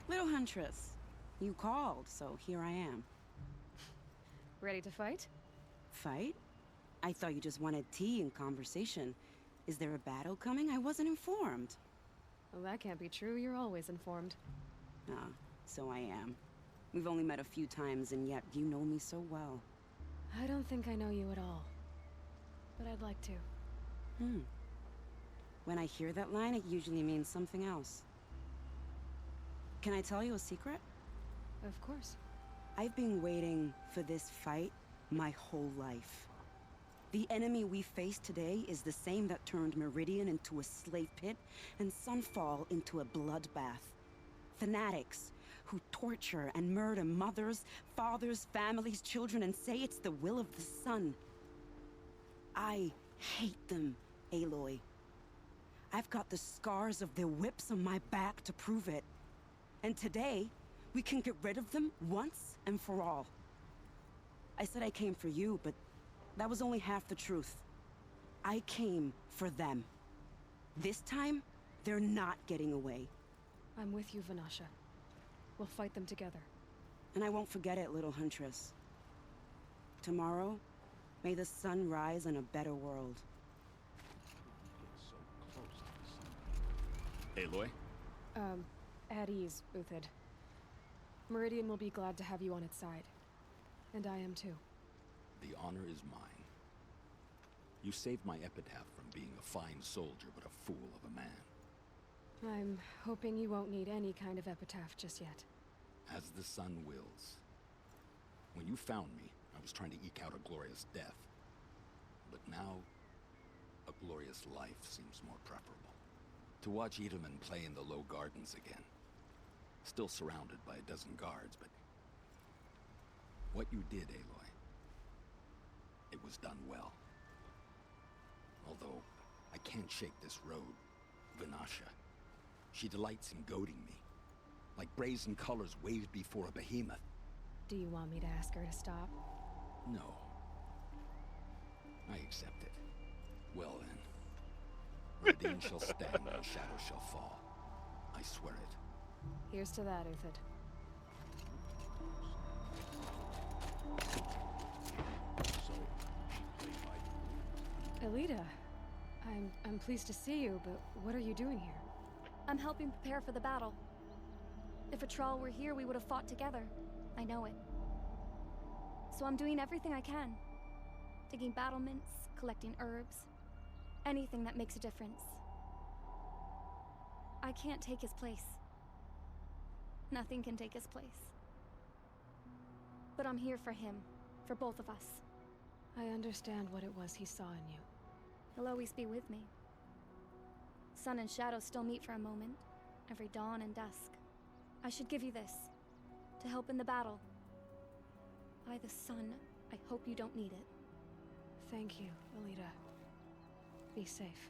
Little Huntress, you called, so here I am. Ready to fight? Fight? I thought you just wanted tea and conversation. Is there a battle coming? I wasn't informed. Well, that can't be true. You're always informed. Ah, so I am. We've only met a few times, and yet you know me so well. I don't think I know you at all. But I'd like to. When I hear that line, it usually means something else. Can I tell you a secret? Of course. I've been waiting for this fight my whole life. The enemy we face today is the same that turned Meridian into a slave pit and Sunfall into a bloodbath. Fanatics who torture and murder mothers, fathers, families, children, and say it's the will of the sun. I hate them, Aloy. I've got the scars of their whips on my back to prove it. And today, we can get rid of them once and for all. I said I came for you, but that was only half the truth. I came for them. This time, they're not getting away. I'm with you, Vanasha. We'll fight them together. And I won't forget it, little Huntress. Tomorrow, may the sun rise in a better world. Aloy? At ease, Uthid. Meridian will be glad to have you on its side. And I am too. The honor is mine. You saved my epitaph from being a fine soldier, but a fool of a man. I'm hoping you won't need any kind of epitaph just yet. As the sun wills. When you found me, I was trying to eke out a glorious death. But now, a glorious life seems more preferable. To watch Itamen play in the low gardens again. Still surrounded by a dozen guards, but... what you did, Aloy, it was done well. Although, I can't shake this road, Vanasha. She delights in goading me. Like brazen colors waved before a behemoth. Do you want me to ask her to stop? No. I accept it. Well then. Meridian shall stand and shadows shall fall. I swear it. Here's to that, Uthid. Elita, I'm pleased to see you, but what are you doing here? I'm helping prepare for the battle. If Atral were here, we would have fought together. I know it. So I'm doing everything I can. Digging battlements, collecting herbs. Anything that makes a difference. I can't take his place. Nothing can take his place. But I'm here for him. For both of us. I understand what it was he saw in you. He'll always be with me. Sun and shadow still meet for a moment. Every dawn and dusk. I should give you this. To help in the battle. By the sun, I hope you don't need it. Thank you, Elita. Be safe.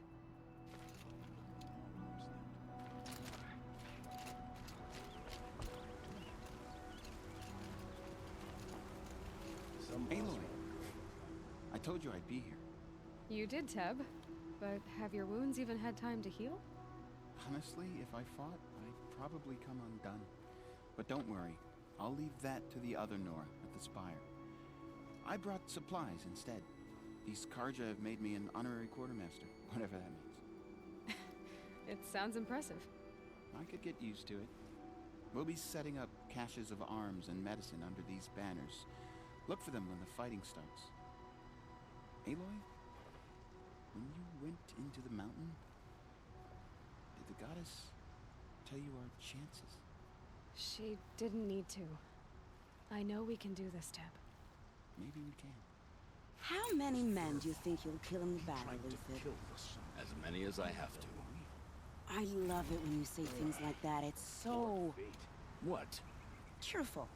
Aloy, I told you I'd be here. You did, Teb. But have your wounds even had time to heal? Honestly, if I fought, I'd probably come undone. But don't worry, I'll leave that to the other Nora at the Spire. I brought supplies instead. These Karja have made me an honorary quartermaster, whatever that means. It sounds impressive. I could get used to it. We'll be setting up caches of arms and medicine under these banners. Look for them when the fighting starts. Aloy, when you went into the mountain, did the goddess tell you our chances? She didn't need to. I know we can do this, Teb. Maybe we can. How many men do you think you'll kill in the battle, Uthid? As many as I have to. I love it when you say things like that. It's so... What? cheerful.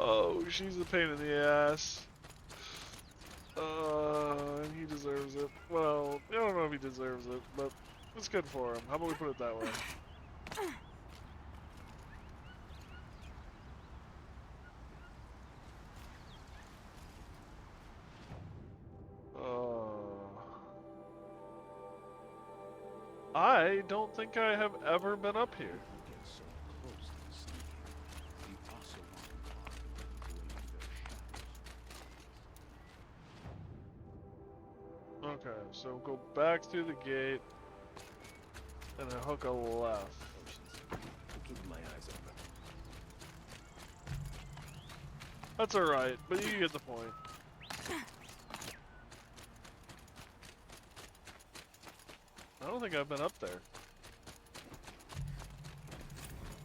Oh, she's a pain in the ass. And he deserves it. Well, I don't know if he deserves it, but it's good for him. How about we put it that way? I don't think I have ever been up here. Okay, so go back through the gate and then hook a left. Keeping my eyes open. That's alright, but you get the point. I don't think I've been up there.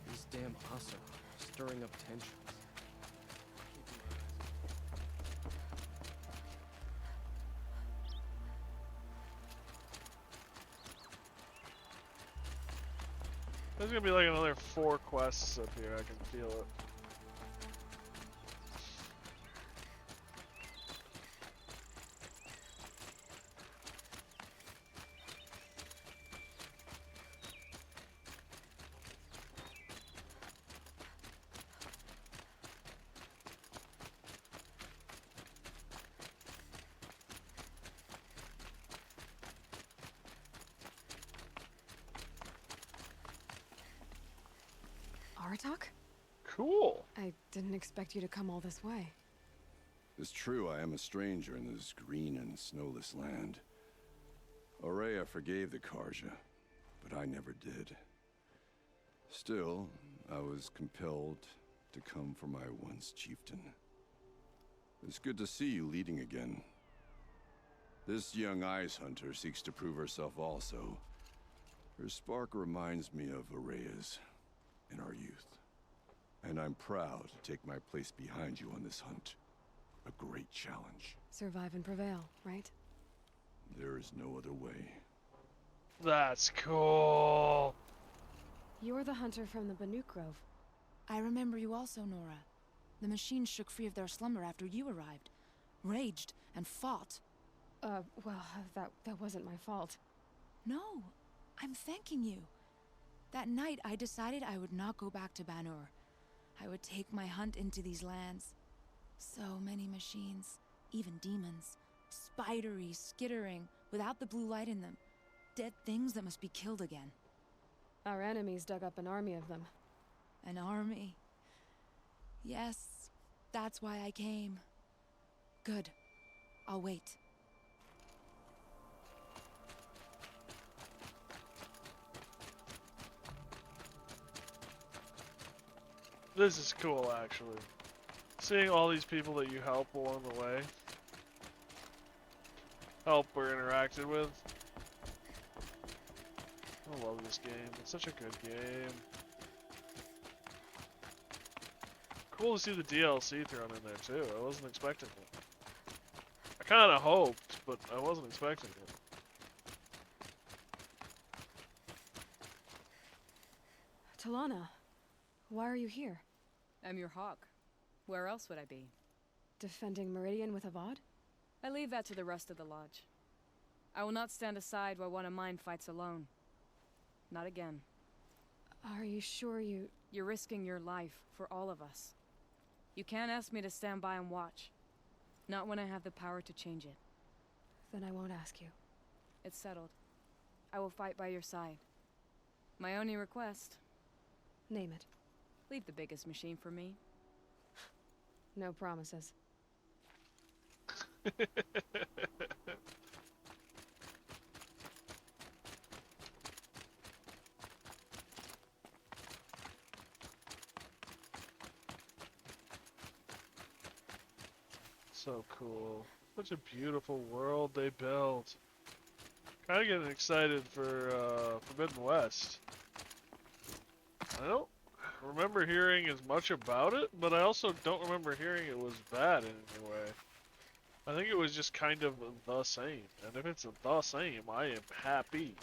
These damn Asa are stirring up tensions. There's gonna be like another 4 quests up here, I can feel it. Aratak? Cool. I didn't expect you to come all this way. It's true, I am a stranger in this green and snowless land. Aurea forgave the Karja, but I never did. Still, I was compelled to come for my once chieftain. It's good to see you leading again. This young ice hunter seeks to prove herself also. Her spark reminds me of Aurea's in our youth. And I'm proud to take my place behind you on this hunt. A great challenge. Survive and prevail, right? There is no other way. That's cool. You're the hunter from the Banuk Grove. I remember you also, Nora. The machines shook free of their slumber after you arrived. Raged and fought. Well, that wasn't my fault. No, I'm thanking you. That night, I decided I would not go back to Banur. I would take my hunt into these lands. So many machines, even demons. Spidery, skittering, without the blue light in them. Dead things that must be killed again. Our enemies dug up an army of them. An army? Yes, that's why I came. Good. I'll wait. This is cool, actually. Seeing all these people that you help along the way. Helped or interacted with. I love this game. It's such a good game. Cool to see the DLC thrown in there too. I wasn't expecting it. I kind of hoped, but I wasn't expecting it. Talana, why are you here? I'm your hawk. Where else would I be? Defending Meridian with Avad? I leave that to the rest of the Lodge. I will not stand aside while one of mine fights alone. Not again. Are you sure you... You're risking your life for all of us. You can't ask me to stand by and watch. Not when I have the power to change it. Then I won't ask you. It's settled. I will fight by your side. My only request... Name it. Leave the biggest machine for me. No promises. So cool. Such a beautiful world they built. Kind of getting excited for Forbidden West. I don't remember hearing as much about it, but I also don't remember hearing it was bad in any way. I think it was just kind of the same. And if it's the same, I am happy.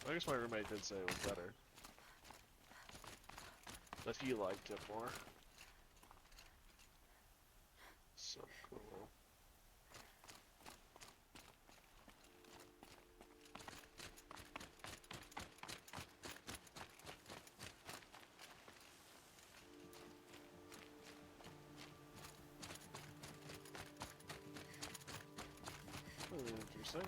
I guess my roommate did say it was better. That he liked it more. So cool. Interesting.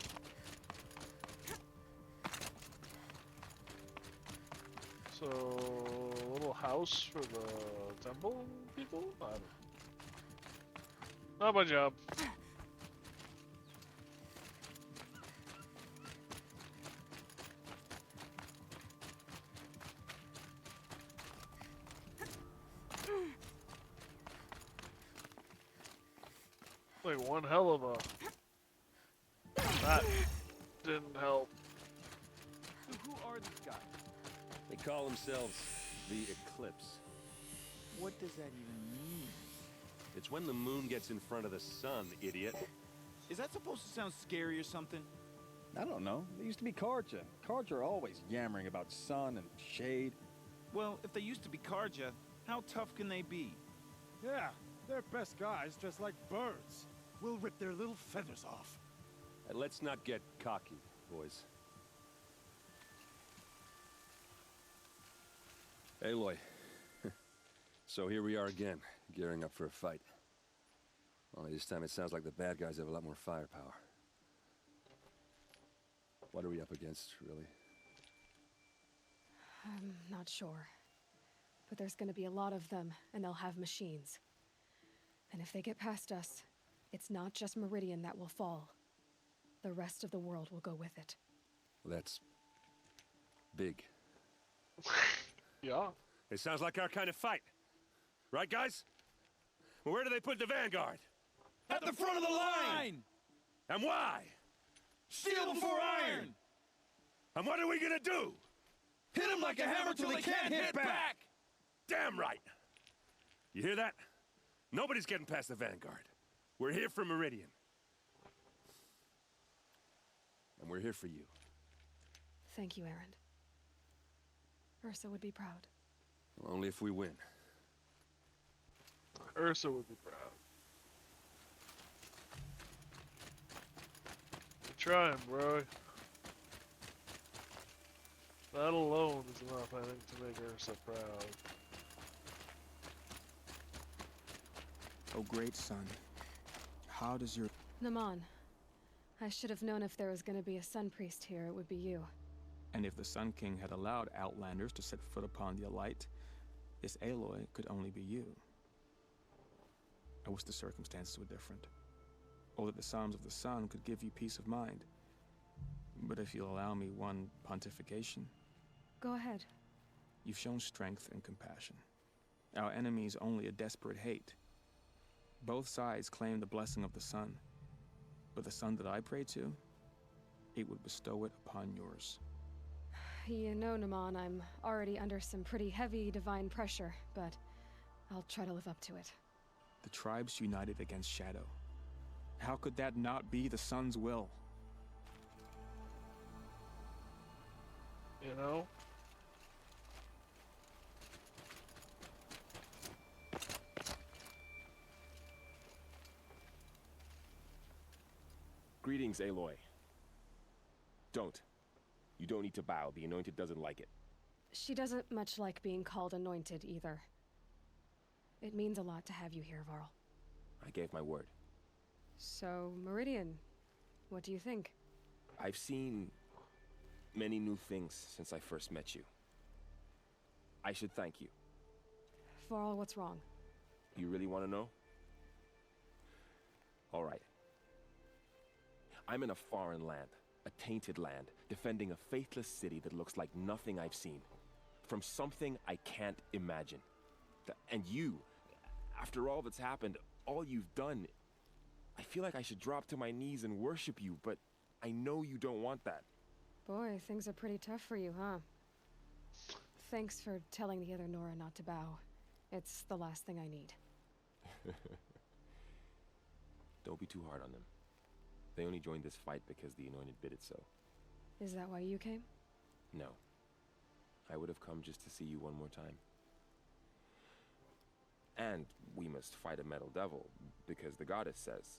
So, a little house for the temple people? I don't know. Not my job. Like one hell of a... That didn't help. Who are these guys? They call themselves the Eclipse. What does that even mean? It's when the moon gets in front of the sun, idiot. Is that supposed to sound scary or something? I don't know. They used to be Karja. Karja are always yammering about sun and shade. Well, if they used to be Karja, how tough can they be? Yeah, they're best guys dressed like birds. We'll rip their little feathers off. And let's not get cocky, boys. Aloy. So here we are again, gearing up for a fight. Only this time it sounds like the bad guys have a lot more firepower. What are we up against, really? I'm not sure. But there's gonna be a lot of them, and they'll have machines. And if they get past us, it's not just Meridian that will fall. The rest of the world will go with it. That's... big. Yeah. It sounds like our kind of fight. Right, guys? Well, where do they put the vanguard? At the front of the line! And why? Steel before iron! And what are we gonna do? Hit them like a hammer till they can't hit back! Damn right! You hear that? Nobody's getting past the Vanguard. We're here for Meridian. And we're here for you. Thank you, Erend. Ursa would be proud. Only if we win. Ursa would be proud. You're trying, bro. That alone is enough, I think, to make Ursa proud. Oh, great son. How does your... Naman. I should have known if there was going to be a Sun Priest here, it would be you. And if the Sun King had allowed Outlanders to set foot upon the Alight, this Aloy could only be you. I wish the circumstances were different. Or that the Psalms of the Sun could give you peace of mind. But if you'll allow me one pontification... Go ahead. You've shown strength and compassion. Our enemy is only a desperate hate. Both sides claim the blessing of the sun. But the sun that I pray to, it would bestow it upon yours. You know, Naman, I'm already under some pretty heavy divine pressure, but I'll try to live up to it. The tribes united against Shadow. How could that not be the sun's will? You know? Greetings, Aloy. Don't. You don't need to bow. The Anointed doesn't like it. She doesn't much like being called anointed, either. It means a lot to have you here, Varl. I gave my word. So, Meridian, what do you think? I've seen many new things since I first met you. I should thank you. Varl, what's wrong? You really want to know? All right. I'm in a foreign land, a tainted land, defending a faithless city that looks like nothing I've seen. From something I can't imagine. And you, after all that's happened, all you've done, I feel like I should drop to my knees and worship you, but I know you don't want that. Boy, things are pretty tough for you, huh? Thanks for telling the other Nora not to bow. It's the last thing I need. Don't be too hard on them. They only joined this fight because the Anointed bid it so. Is that why you came? No. I would have come just to see you one more time. And we must fight a metal devil, because the goddess says.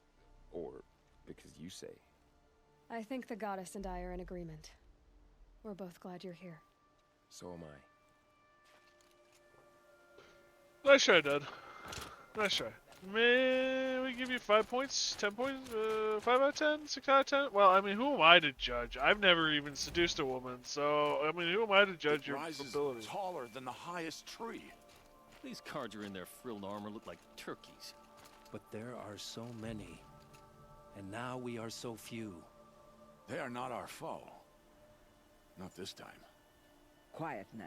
Or because you say. I think the goddess and I are in agreement. We're both glad you're here. So am I. Nice try, Dad. Nice try. May we give you 5 points? 10 points? 5 out of 10? 6 out of 10? Well, I mean, who am I to judge? I've never even seduced a woman, so, I mean, who am I to judge your ability? Taller than the highest tree. These Carja in their frilled armor look like turkeys. But there are so many. And now we are so few. They are not our foe. Not this time. Quiet now.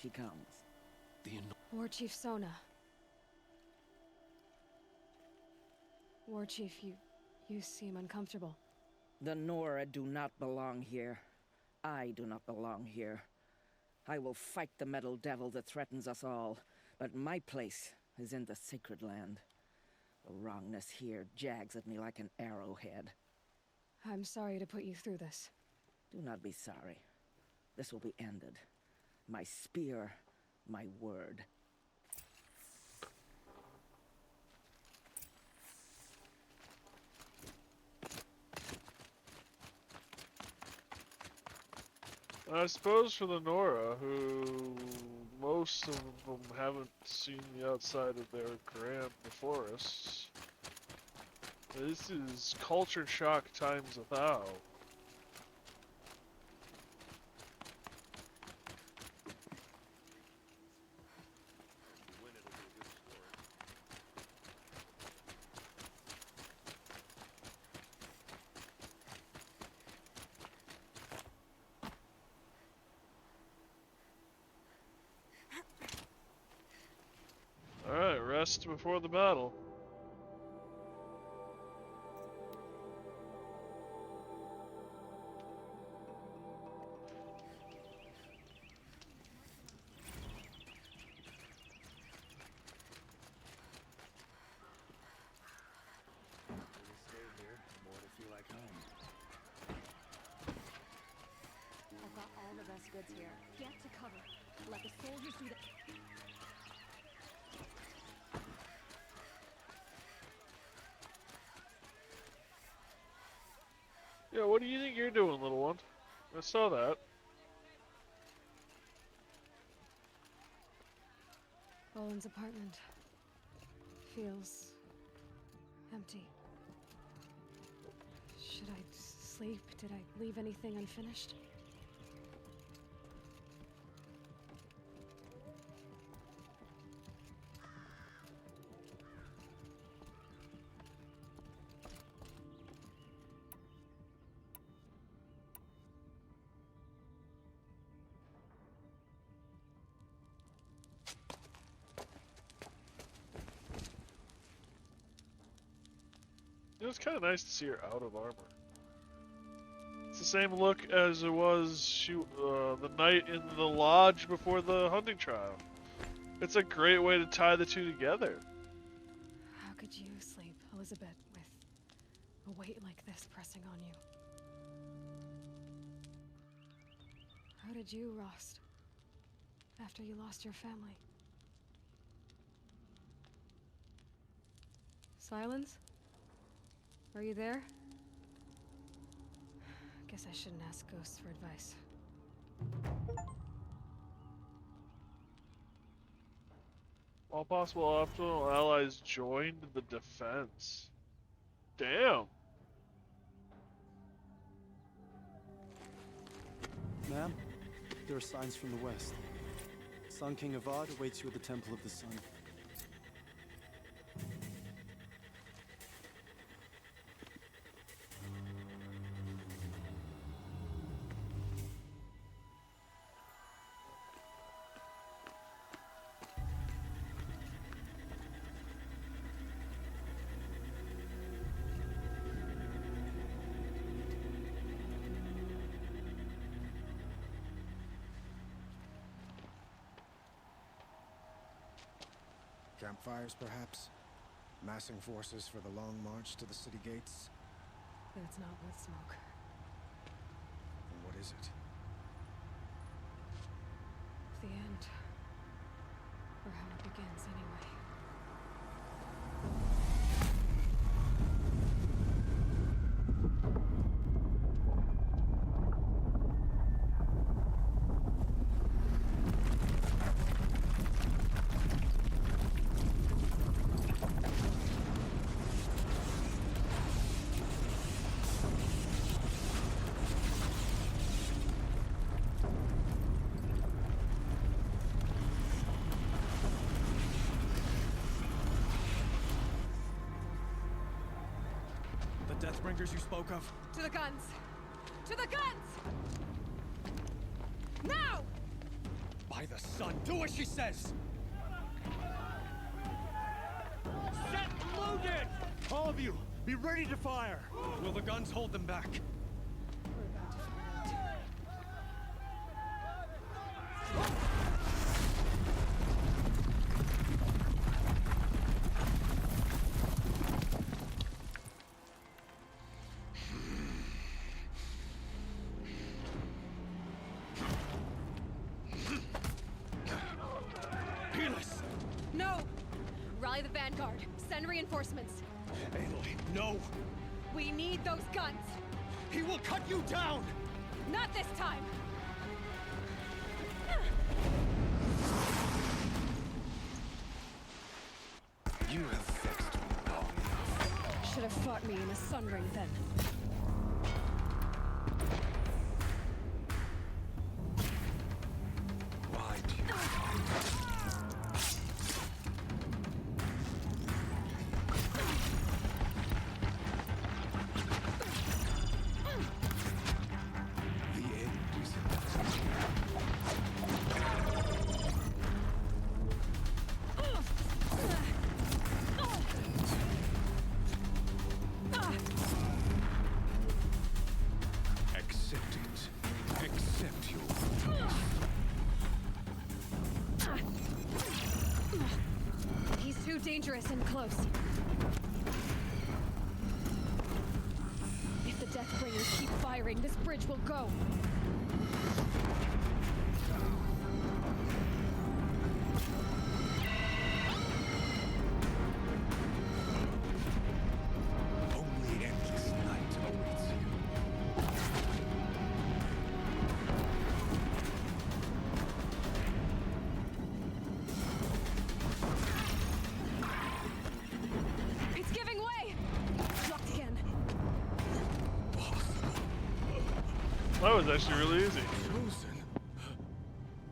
She comes. War Chief Sona. War Chief, you seem uncomfortable. The Nora do not belong here. I do not belong here. I will fight the metal devil that threatens us all, but my place is in the sacred land. The wrongness here jags at me like an arrowhead. I'm sorry to put you through this. Do not be sorry. This will be ended. My spear, my word. I suppose for the Nora, who most of them haven't seen the outside of their cramped forests, this is culture shock times 1,000. Alright, rest before the battle. goods here. Get to cover. Let the soldiers do the... Yeah, what do you think you're doing, little one? I saw that. Roland's apartment feels empty. Should I sleep? Did I leave anything unfinished? It was kind of nice to see her out of armor. It's the same look as it was the night in the lodge before the hunting trial. It's a great way to tie the two together. How could you sleep, Elizabeth, with a weight like this pressing on you? How did you, Rost, after you lost your family? Silence? Are you there? Guess I shouldn't ask ghosts for advice. All possible optional allies joined the defense. Damn. Ma'am, there are signs from the west. Sun King Avad awaits you at the Temple of the Sun. Campfires, perhaps? Massing forces for the long march to the city gates? But it's not with smoke. And what is it? The end. Or how it begins, anyway. Deathbringers you spoke of? To the guns! To the guns! Now! By the sun, do as she says! Set loaded! All of you, be ready to fire! Will the guns hold them back? We're about to find out. No! Rally the vanguard. Send reinforcements. Aloy, no! We need those guns! He will cut you down! Not this time! You have vexed me long enough. Should have fought me in a sun ring then. Why do you The end is Accept it. Accept your He's too dangerous and close. If the Deathbringers keep firing, this bridge will go. That was actually really easy. Chosen.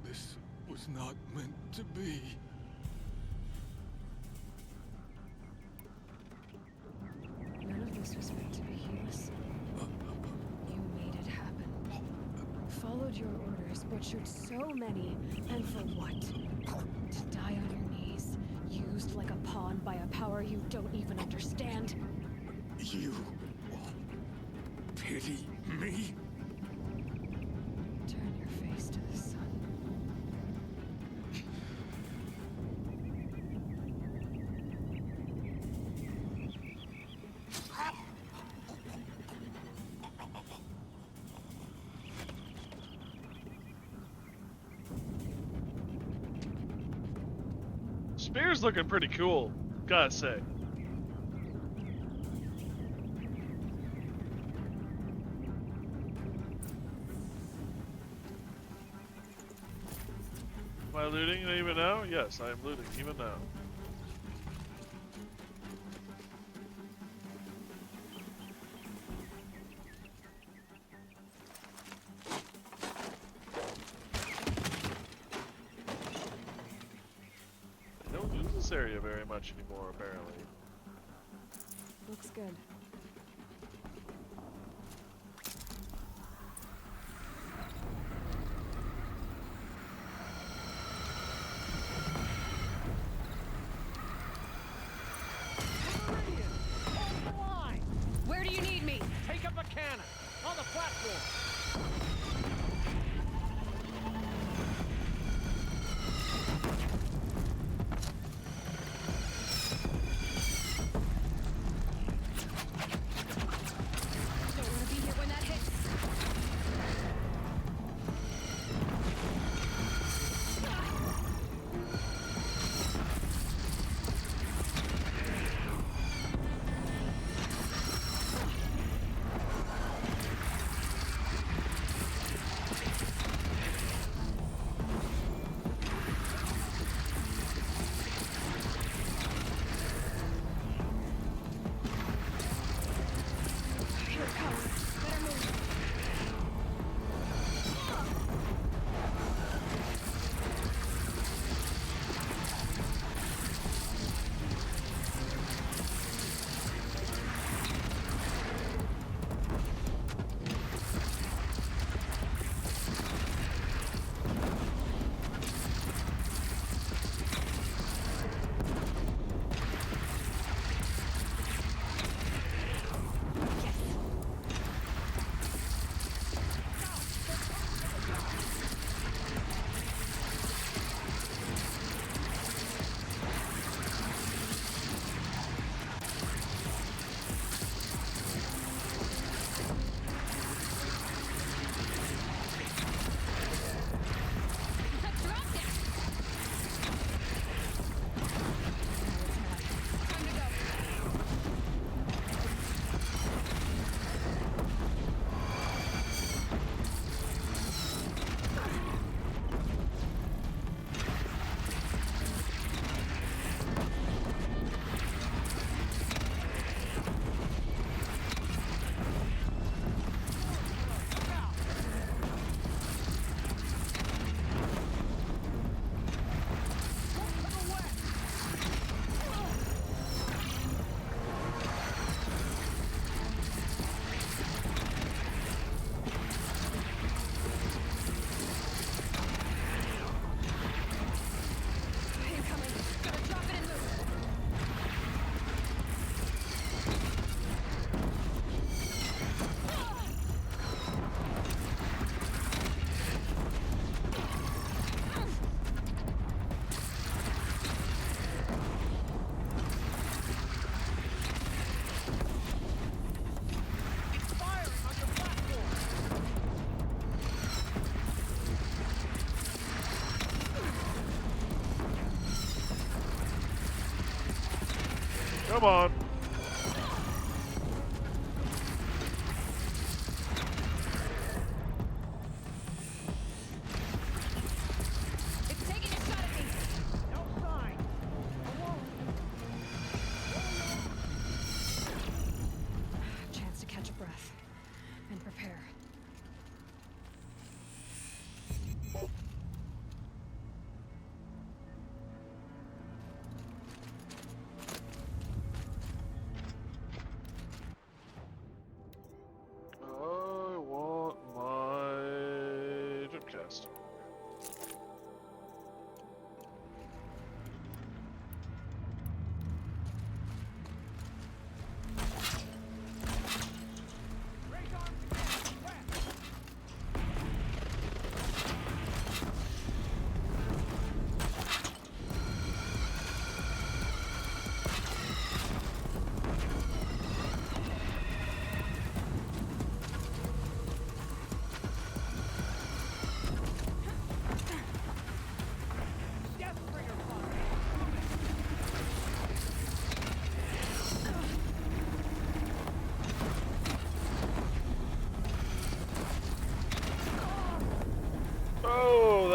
This was not meant to be. None of this was meant to be Hughes. You made it happen. Followed your orders, butchered so many, and for what? To die on your knees, used like a pawn by a power you don't even understand. You pity me? Turn your face to the sun. Spear's looking pretty cool, gotta say. Am I looting even now? Yes, I am looting even now. I don't use this area very much anymore, apparently. Looks good. Where do you need me? Take up a cannon on the platform. Don't want to be here when that hits. Here it comes. Better move. Incoming. Gotta drop it and move. It's firing on your platform. Come on. It's taking a shot at me. No sign. Chance to catch a breath and prepare.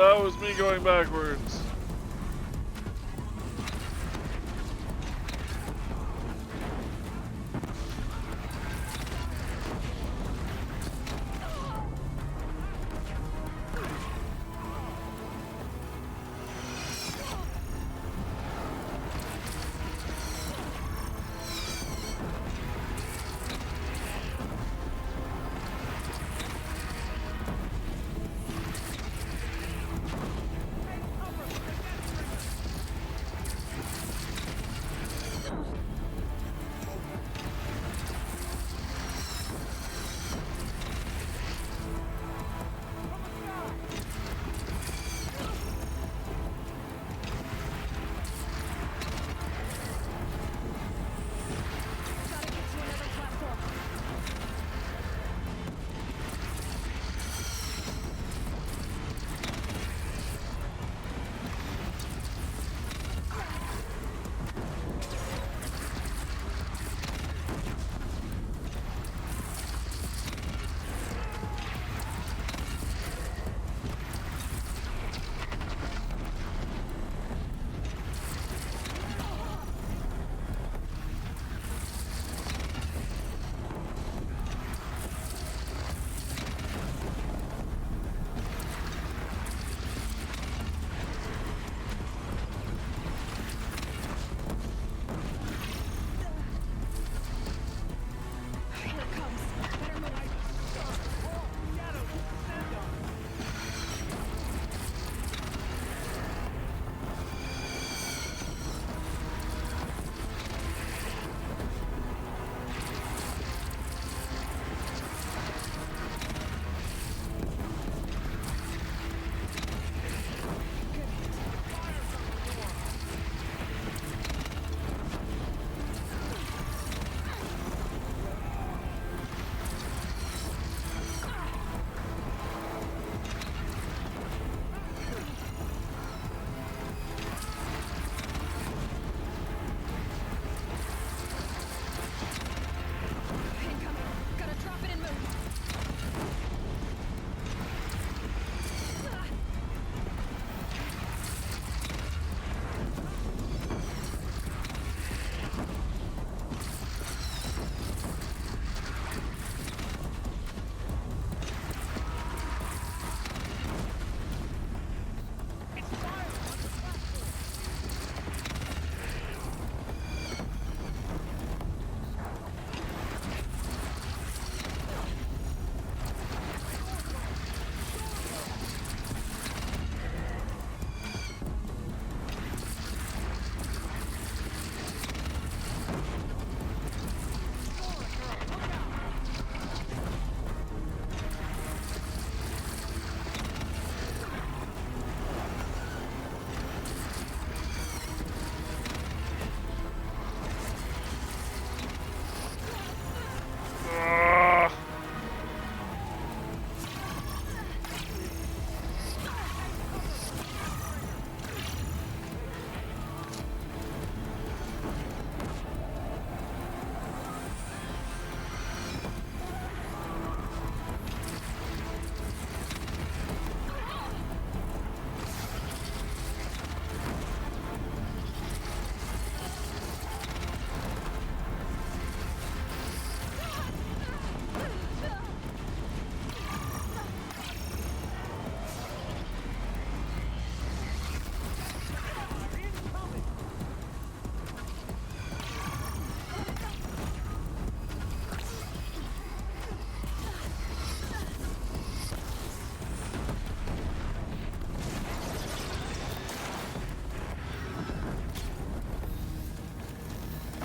that was me going backwards.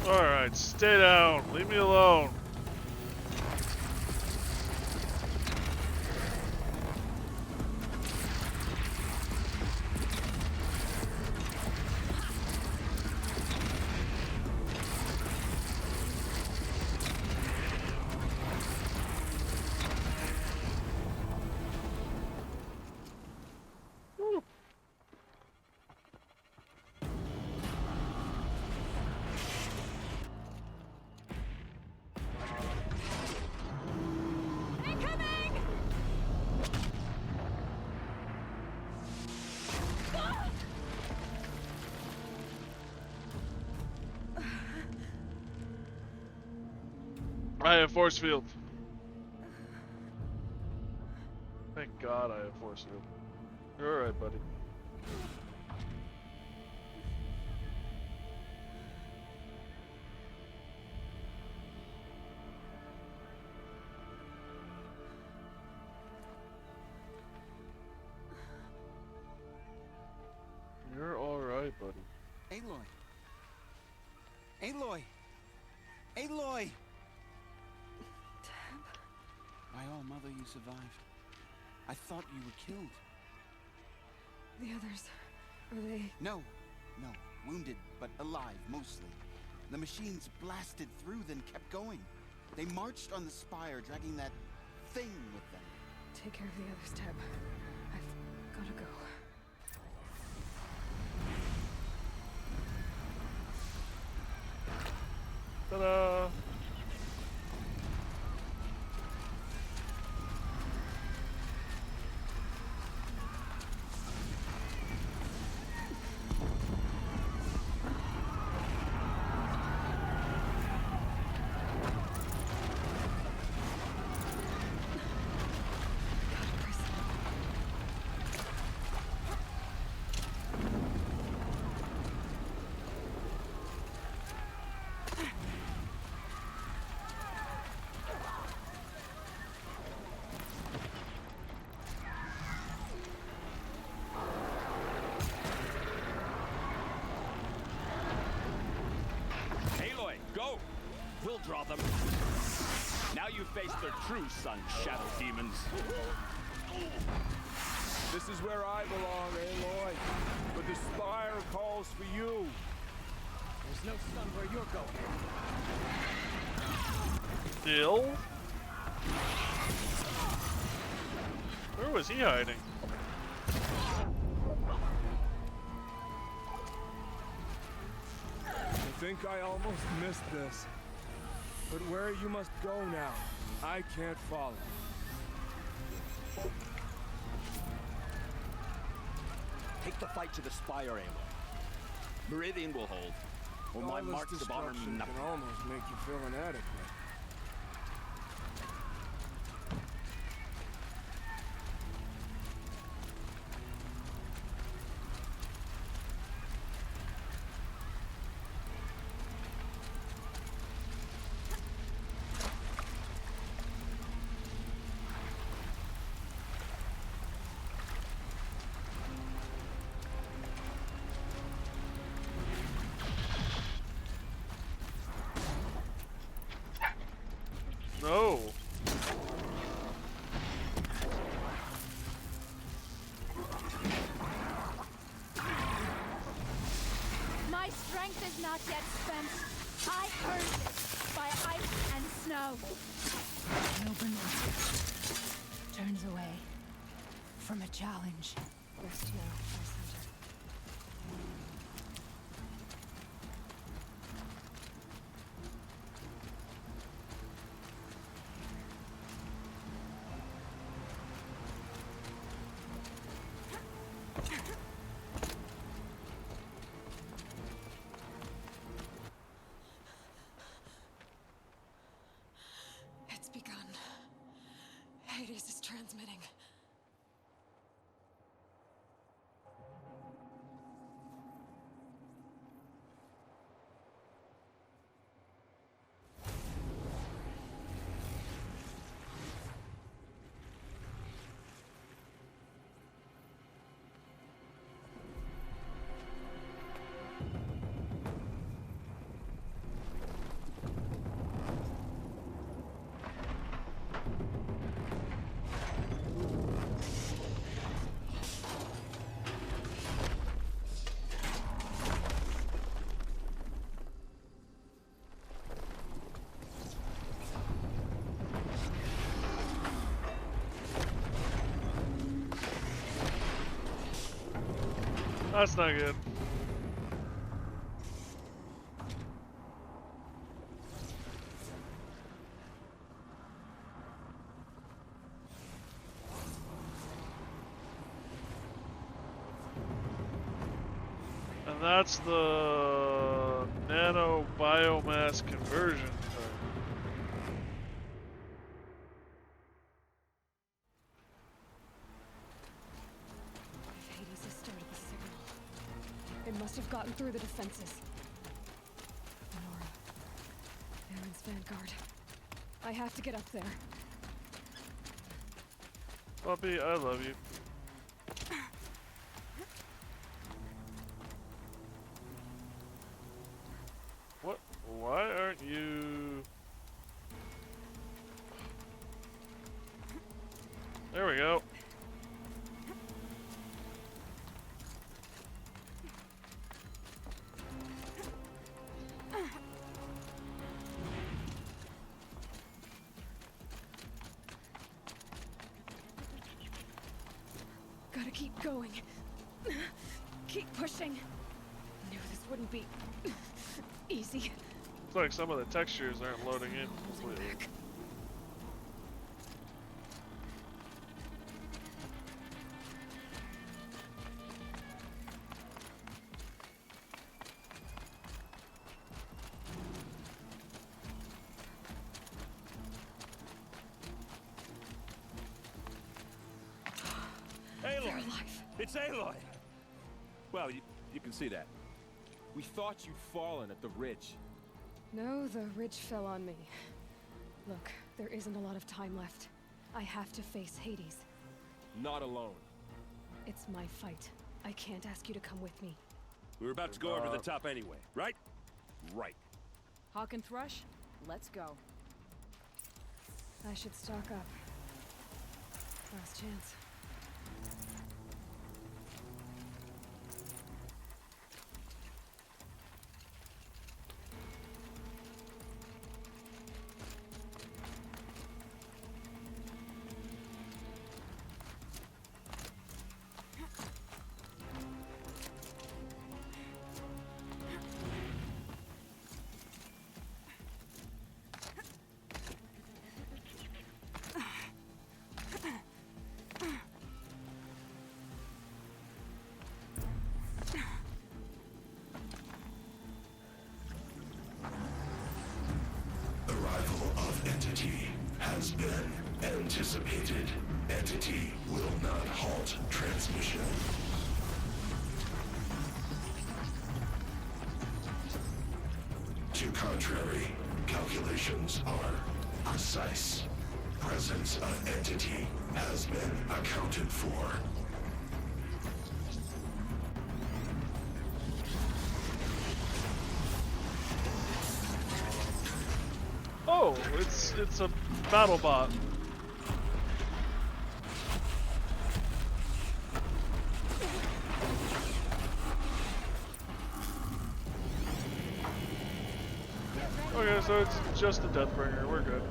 Alright, stay down. Leave me alone. have force field. Thank God I have force field. You're alright, buddy. You're alright, buddy. Aloy! Aloy! Aloy! By all, Mother, you survived. I thought you were killed. The others, are they? No. Wounded, but alive, mostly. The machines blasted through, then kept going. They marched on the spire, dragging that thing with them. Take care of the others, Teb. I've gotta go. Ta-da! Aloy, go! We'll draw them. Now you face their true sun, shadow demons. This is where I belong, Aloy. But the spire calls for you. There's no sun where you're going. Still? Where was he hiding? I think I almost missed this. But where you must go now, I can't follow. Take the fight to the spire, Aloy. Meridian will hold. Or my All this marks of honor destruction mean nothing. can almost make you feel inadequate. No. My strength is not yet spent. I earned it by ice and snow. Nobunaga turns away from a challenge. Rest now, Lysander. It's begun. Hades is transmitting. That's not good. And that's the nano biomass conversion thing. must have gotten through the defenses. Nora. Aaron's vanguard. I have to get up there. Puppy, I love you. What? Why aren't you... There we go. Gotta keep going. Keep pushing. Knew this wouldn't be easy. Looks like some of the textures aren't loading in completely. Aloy! It's Aloy! Well, you can see that. We thought you'd fallen at the ridge. No, the ridge fell on me. Look, there isn't a lot of time left. I have to face Hades. Not alone. It's my fight. I can't ask you to come with me. We were about to go over the top anyway, right? Right. Hawk and Thrush, let's go. I should stock up. Last chance. Entity has been anticipated. Entity will not halt transmission. To contrary, calculations are precise. Presence of entity has been accounted for. Oh, it's a battle bot. Okay, so it's just a Deathbringer. We're good.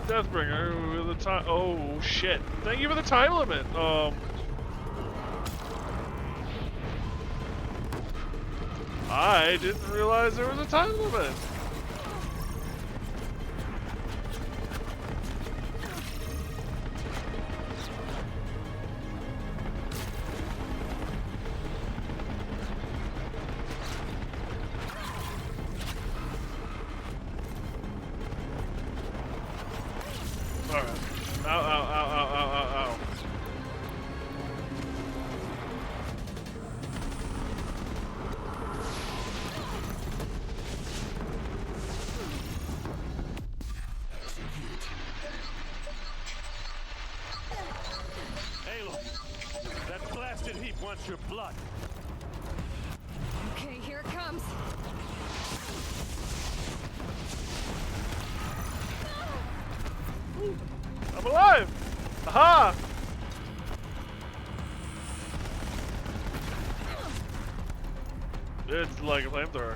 Deathbringer with a time. Oh shit! Thank you for the time limit. I didn't realize there was a time limit. Wants your blood. Okay, here it comes. I'm alive! Aha! It's like a flamethrower.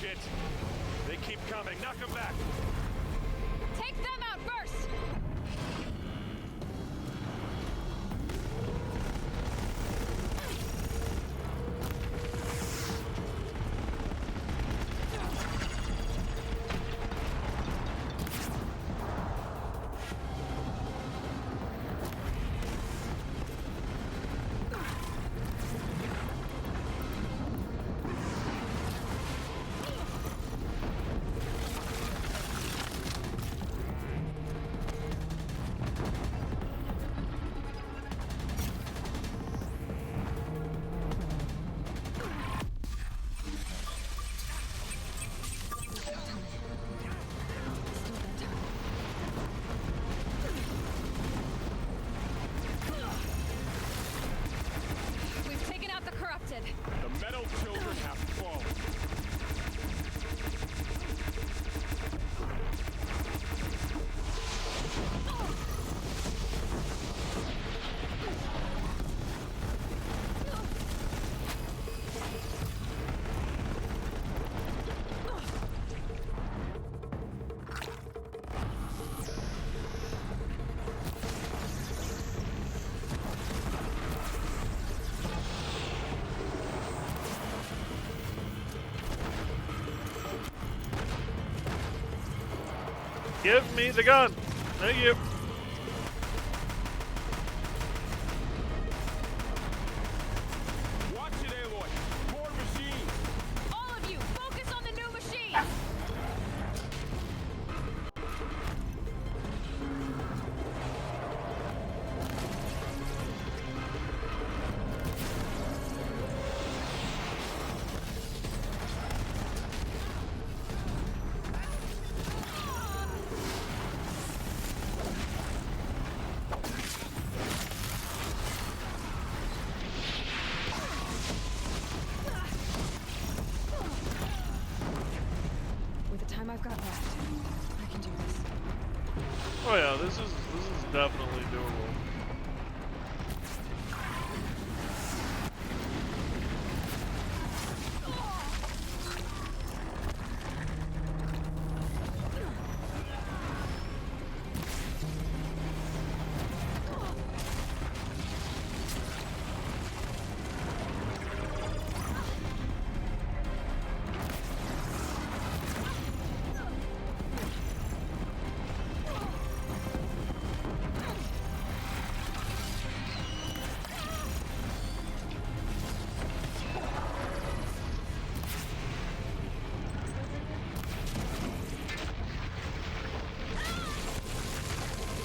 shit. They keep coming. Knock them back. Take them out first! We've taken out the corrupted. The metal children have fallen. Give me the gun. Thank you. Watch it, Aloy. More machines. All of you, focus on the new machine! With the time I've got left, I can do this. Oh yeah, this is definitely doable.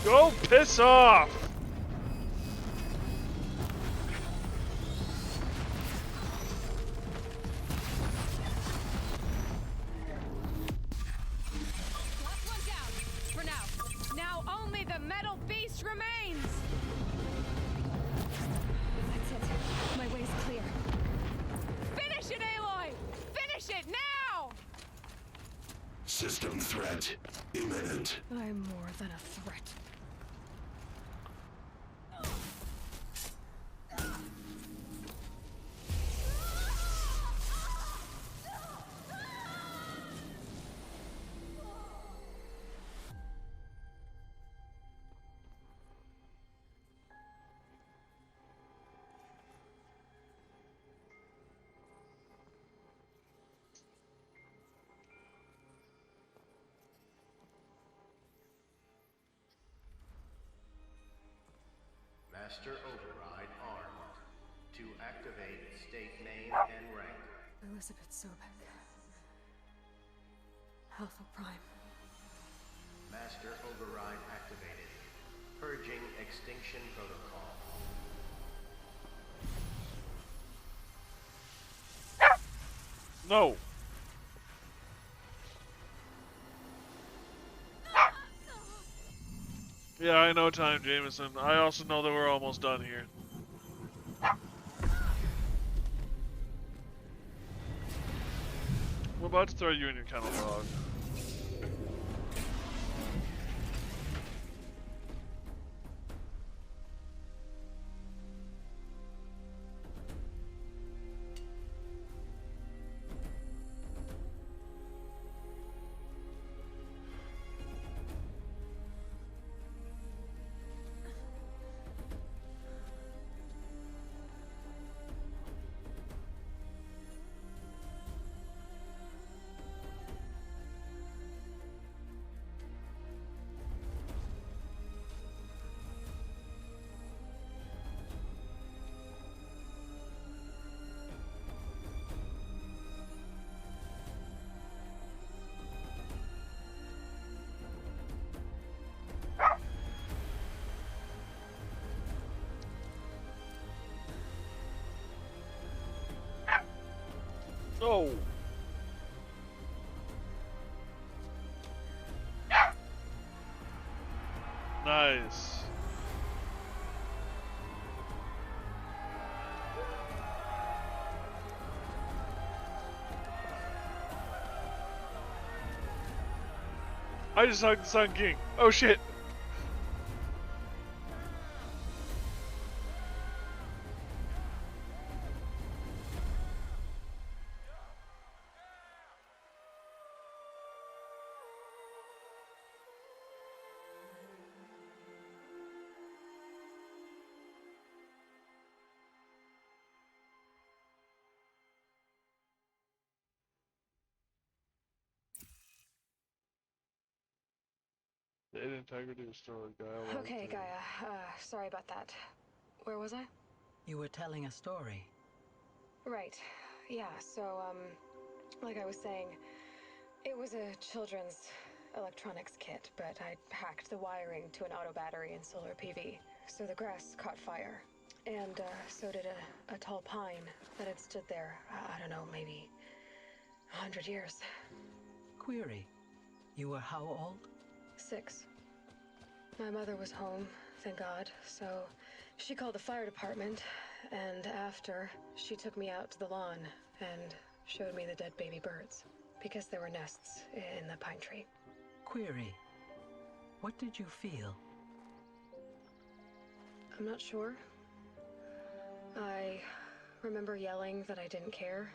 Go piss off! Last one down. For now. Now only the metal beast remains! That's it. My way's clear. Finish it, Aloy! Finish it now! System threat imminent. I'm more than a threat. Master Override armed. To activate, state name and rank. Elizabeth Sobek. Alpha Prime. Master Override activated. Purging Extinction Protocol. No. Yeah, I know time, Jameson. I also know that we're almost done here. We're about to throw you in your kennel, dog. Nice. I just hugged the Sun King. Oh shit. Data integrity restored, Gaia. Okay, Gaia. Sorry about that. Where was I? You were telling a story. Right. Yeah, so, like I was saying, it was a children's electronics kit, but I hacked the wiring to an auto battery and solar PV. So the grass caught fire. And, so did a tall pine that had stood there, I don't know, maybe 100 years. Query. You were how old? 6. My mother was home, thank God, so she called the fire department, and after, she took me out to the lawn and showed me the dead baby birds, because there were nests in the pine tree. Query. What did you feel? I'm not sure. I remember yelling that I didn't care,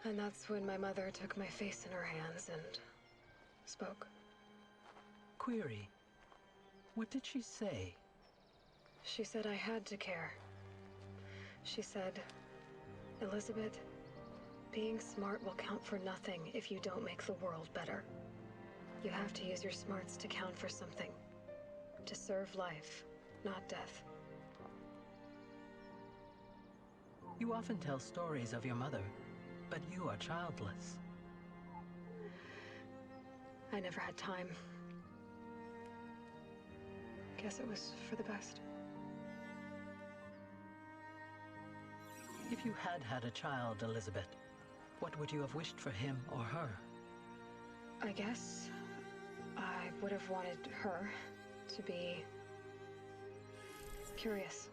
and that's when my mother took my face in her hands and spoke. Query. What did she say? She said I had to care. She said, Elizabeth, being smart will count for nothing if you don't make the world better. You have to use your smarts to count for something. To serve life, not death. You often tell stories of your mother, but you are childless. I never had time. Guess it was for the best. If you had had a child, Elizabeth, what would you have wished for him or her? I guess I would have wanted her to be curious.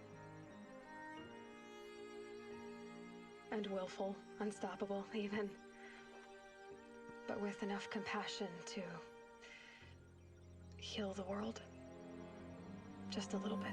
And willful, unstoppable, even. But with enough compassion to heal the world. Just a little bit.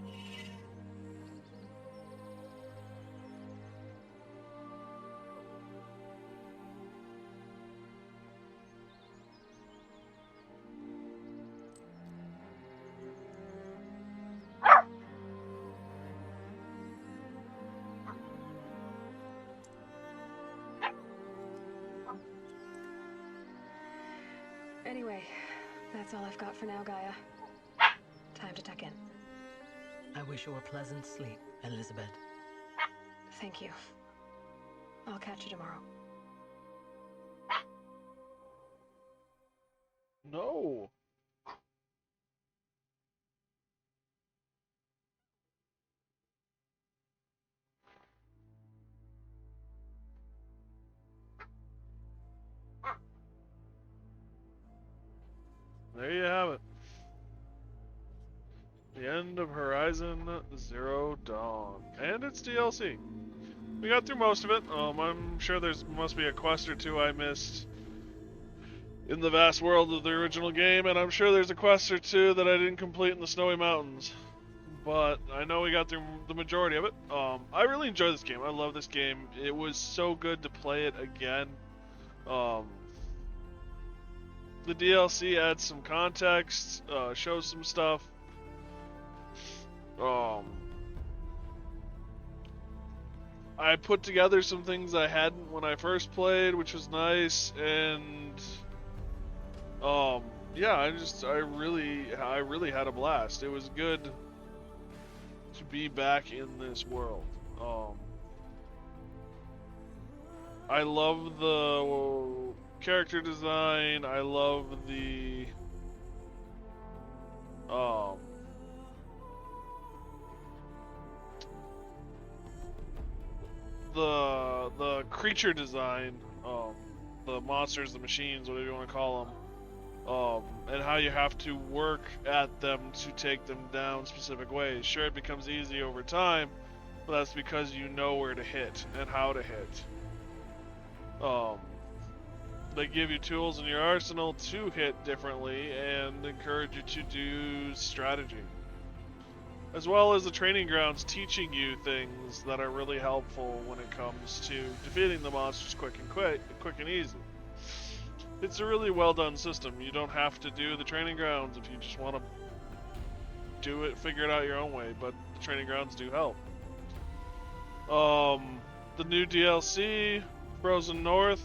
Anyway, that's all I've got for now, Gaia. Time to tuck in. I wish you a pleasant sleep, Elizabeth. Thank you. I'll catch you tomorrow. No. There you have it. The end of Horizon Zero Dawn. And it's DLC. We got through most of it. I'm sure must be a quest or two I missed in the vast world of the original game, and I'm sure there's a quest or two that I didn't complete in the Snowy Mountains. But I know we got through the majority of it. I really enjoy this game. I love this game. It was so good to play it again. The DLC adds some context, shows some stuff. I put together some things I hadn't when I first played, which was nice, and yeah, I really had a blast. It was good to be back in this world. I love the character design. I love the creature design, the monsters, the machines, whatever you want to call them. and how you have to work at them to take them down specific ways. Sure, it becomes easy over time, but that's because you know where to hit and how to hit. They give you tools in your arsenal to hit differently and encourage you to do strategy. As well as the training grounds teaching you things that are really helpful when it comes to defeating the monsters quick and easy. It's a really well done system. You don't have to do the training grounds if you just want to do it, figure it out your own way, but the training grounds do help. The new DLC, Frozen North,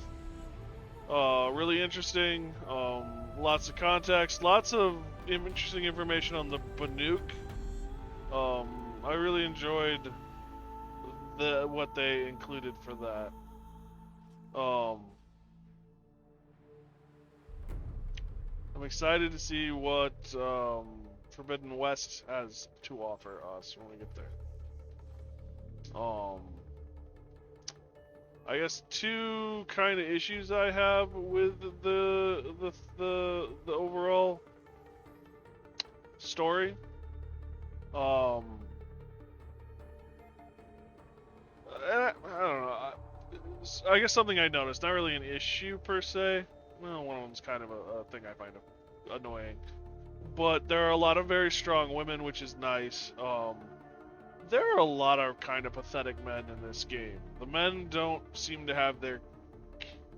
really interesting. Lots of context, lots of interesting information on the Banuk. I really enjoyed what they included for that. I'm excited to see what Forbidden West has to offer us when we get there. I guess two kind of issues I have with the overall story. I don't know. I guess something I noticed, not really an issue per se. Well, one of them's kind of a thing I find annoying. But there are a lot of very strong women, which is nice. There are a lot of kind of pathetic men in this game. The men don't seem to have their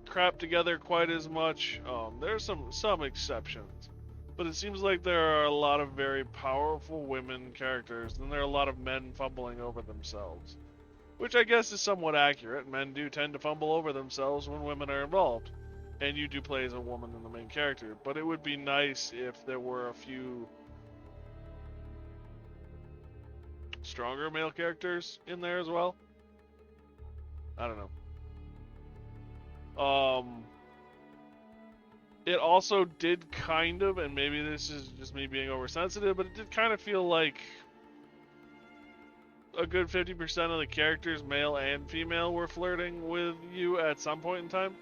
crap together quite as much. There's some exceptions. But it seems like there are a lot of very powerful women characters, and there are a lot of men fumbling over themselves. Which I guess is somewhat accurate. Men do tend to fumble over themselves when women are involved. And you do play as a woman in the main character. But it would be nice if there were a few stronger male characters in there as well. I don't know. It also did kind of, and maybe this is just me being oversensitive, but it did kind of feel like a good 50% of the characters, male and female, were flirting with you at some point in time.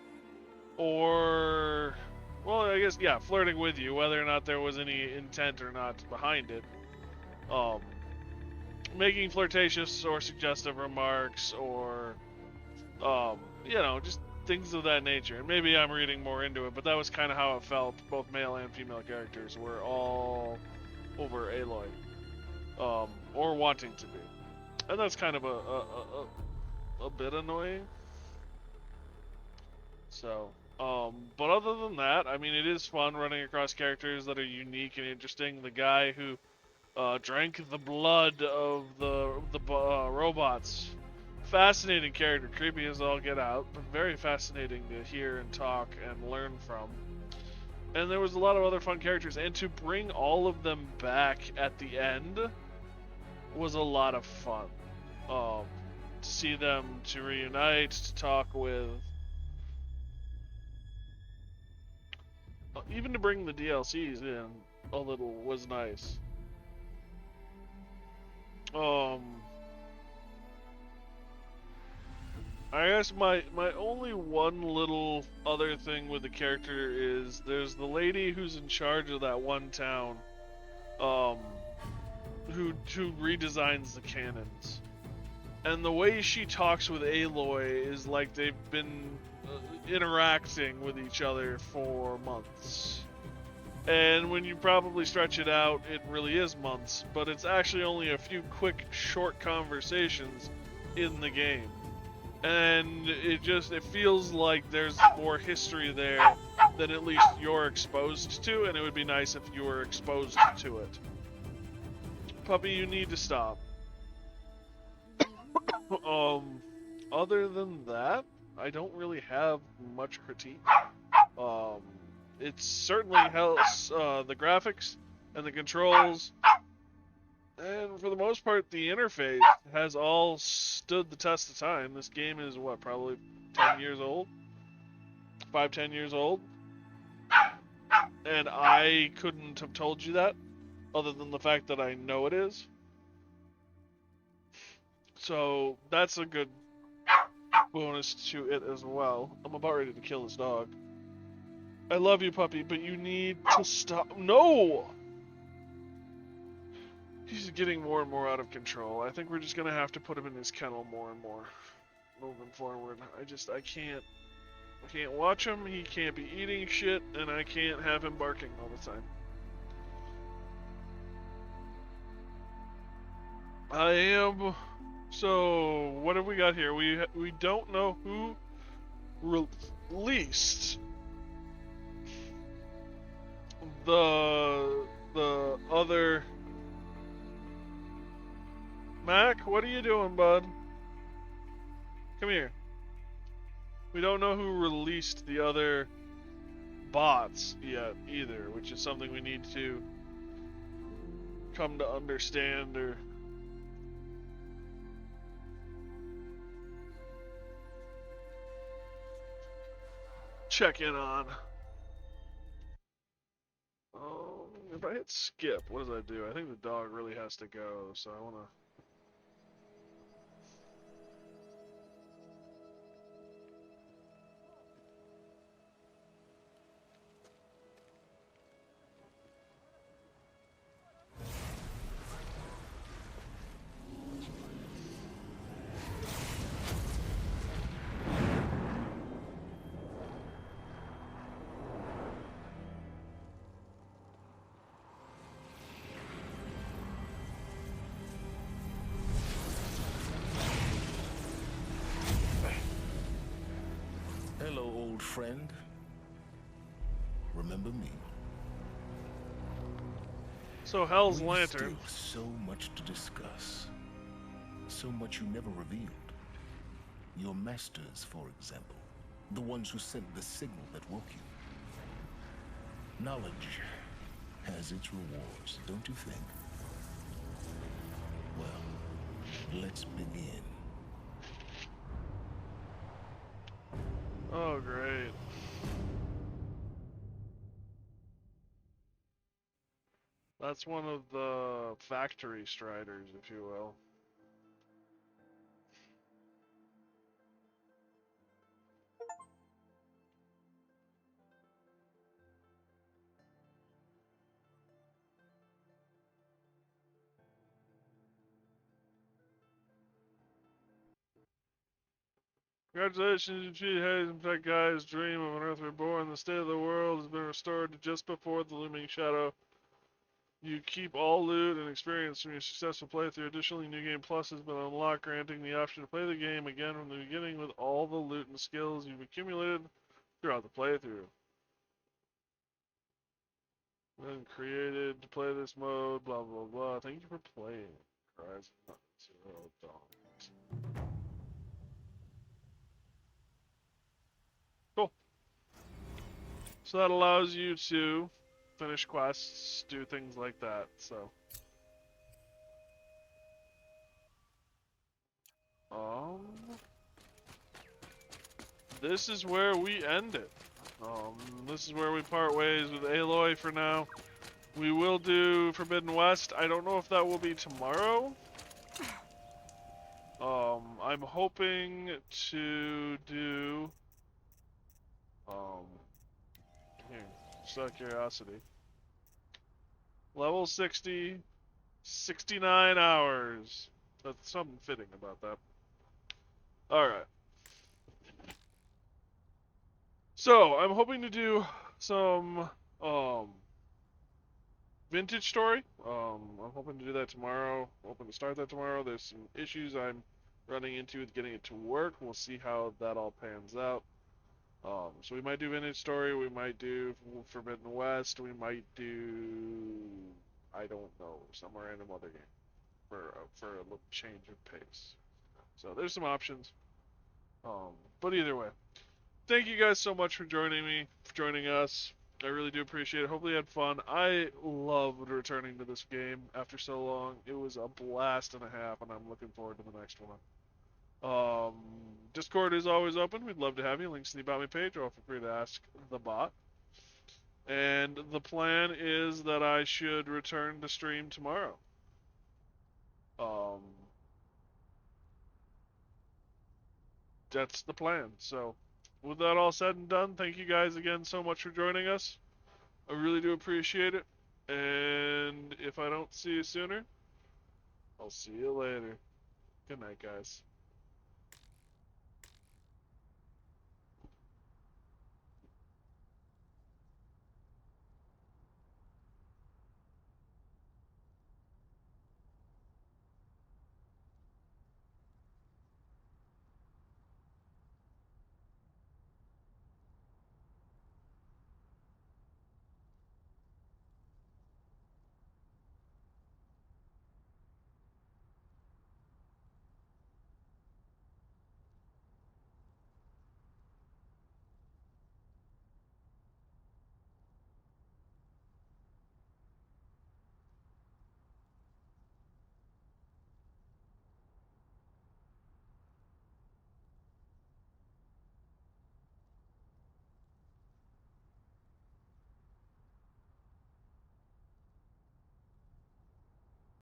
Or, well, I guess, yeah, flirting with you, whether or not there was any intent or not behind it. Making flirtatious or suggestive remarks, or, you know, just things of that nature. And maybe I'm reading more into it, but that was kind of how it felt. Both male and female characters were all over Aloy, or wanting to be. And that's kind of a bit annoying. So, but other than that, I mean, it is fun running across characters that are unique and interesting. The guy who drank the blood of the robots. Fascinating character, creepy as all get out, but very fascinating to hear and talk and learn from. And there was a lot of other fun characters, and to bring all of them back at the end was a lot of fun. To see them, to reunite, to talk with. Even to bring the DLCs in a little was nice. I guess my only one little other thing with the character is there's the lady who's in charge of that one town, who redesigns the cannons. And the way she talks with Aloy is like they've been interacting with each other for months. And when you probably stretch it out, it really is months, but it's actually only a few quick, short conversations in the game. And it feels like there's more history there than at least you're exposed to, and it would be nice if you were exposed to it. Puppy, you need to stop. Other than that, I don't really have much critique. It certainly helps the graphics and the controls, and for the most part, the interface has all stood the test of time. This game is, what, probably 10 years old? 5-10 years old? And I couldn't have told you that, other than the fact that I know it is. So, that's a good bonus to it as well. I'm about ready to kill this dog. I love you, puppy, but you need to stop. No! He's getting more and more out of control. I think we're just gonna have to put him in his kennel more and more moving forward. I can't watch him, he can't be eating shit, and I can't have him barking all the time. So, what have we got here? We don't know who released the other... Mac, what are you doing, bud? Come here. We don't know who released the other bots yet either, which is something we need to come to understand or check in on. If I hit skip, what does that do? I think the dog really has to go, so I want to... Hello, old friend. Remember me? So Hell's We've Lantern. Still so much to discuss. So much you never revealed. Your masters, for example. The ones who sent the signal that woke you. Knowledge has its rewards, don't you think? Well, let's begin. Oh, great. That's one of the factory striders, if you will. Congratulations, you has in fact guy's dream of an Earth reborn. The state of the world has been restored to just before the looming shadow. You keep all loot and experience from your successful playthrough. Additionally, New Game Plus has been unlocked, granting the option to play the game again from the beginning with all the loot and skills you've accumulated throughout the playthrough. Then created to play this mode, blah blah blah. Thank you for playing Horizon Zero Dawn. Cool. So that allows you to finish quests, do things like that, so. This is where we end it. This is where we part ways with Aloy for now. We will do Forbidden West. I don't know if that will be tomorrow. I'm hoping to do, here, just out of curiosity. Level 60, 69 hours. That's something fitting about that. Alright. So, I'm hoping to do some, vintage story. I'm hoping to do that tomorrow. I'm hoping to start that tomorrow. There's some issues I'm running into with getting it to work. We'll see how that all pans out. So we might do vintage story. We might do Forbidden West. We might do, I don't know, some random other game for a little change of pace. So there's some options. But either way, thank you guys so much for joining me, for joining us. I really do appreciate it. Hopefully you had fun. I loved returning to this game after so long. It was a blast and a half, and I'm looking forward to the next one. Discord is always open. We'd love to have you. Links to the About Me page, or feel free to ask the bot. And the plan is that I should return to stream tomorrow. That's the plan. So with that all said and done, thank you guys again so much for joining us. I really do appreciate it. And if I don't see you sooner, I'll see you later. Good night, guys.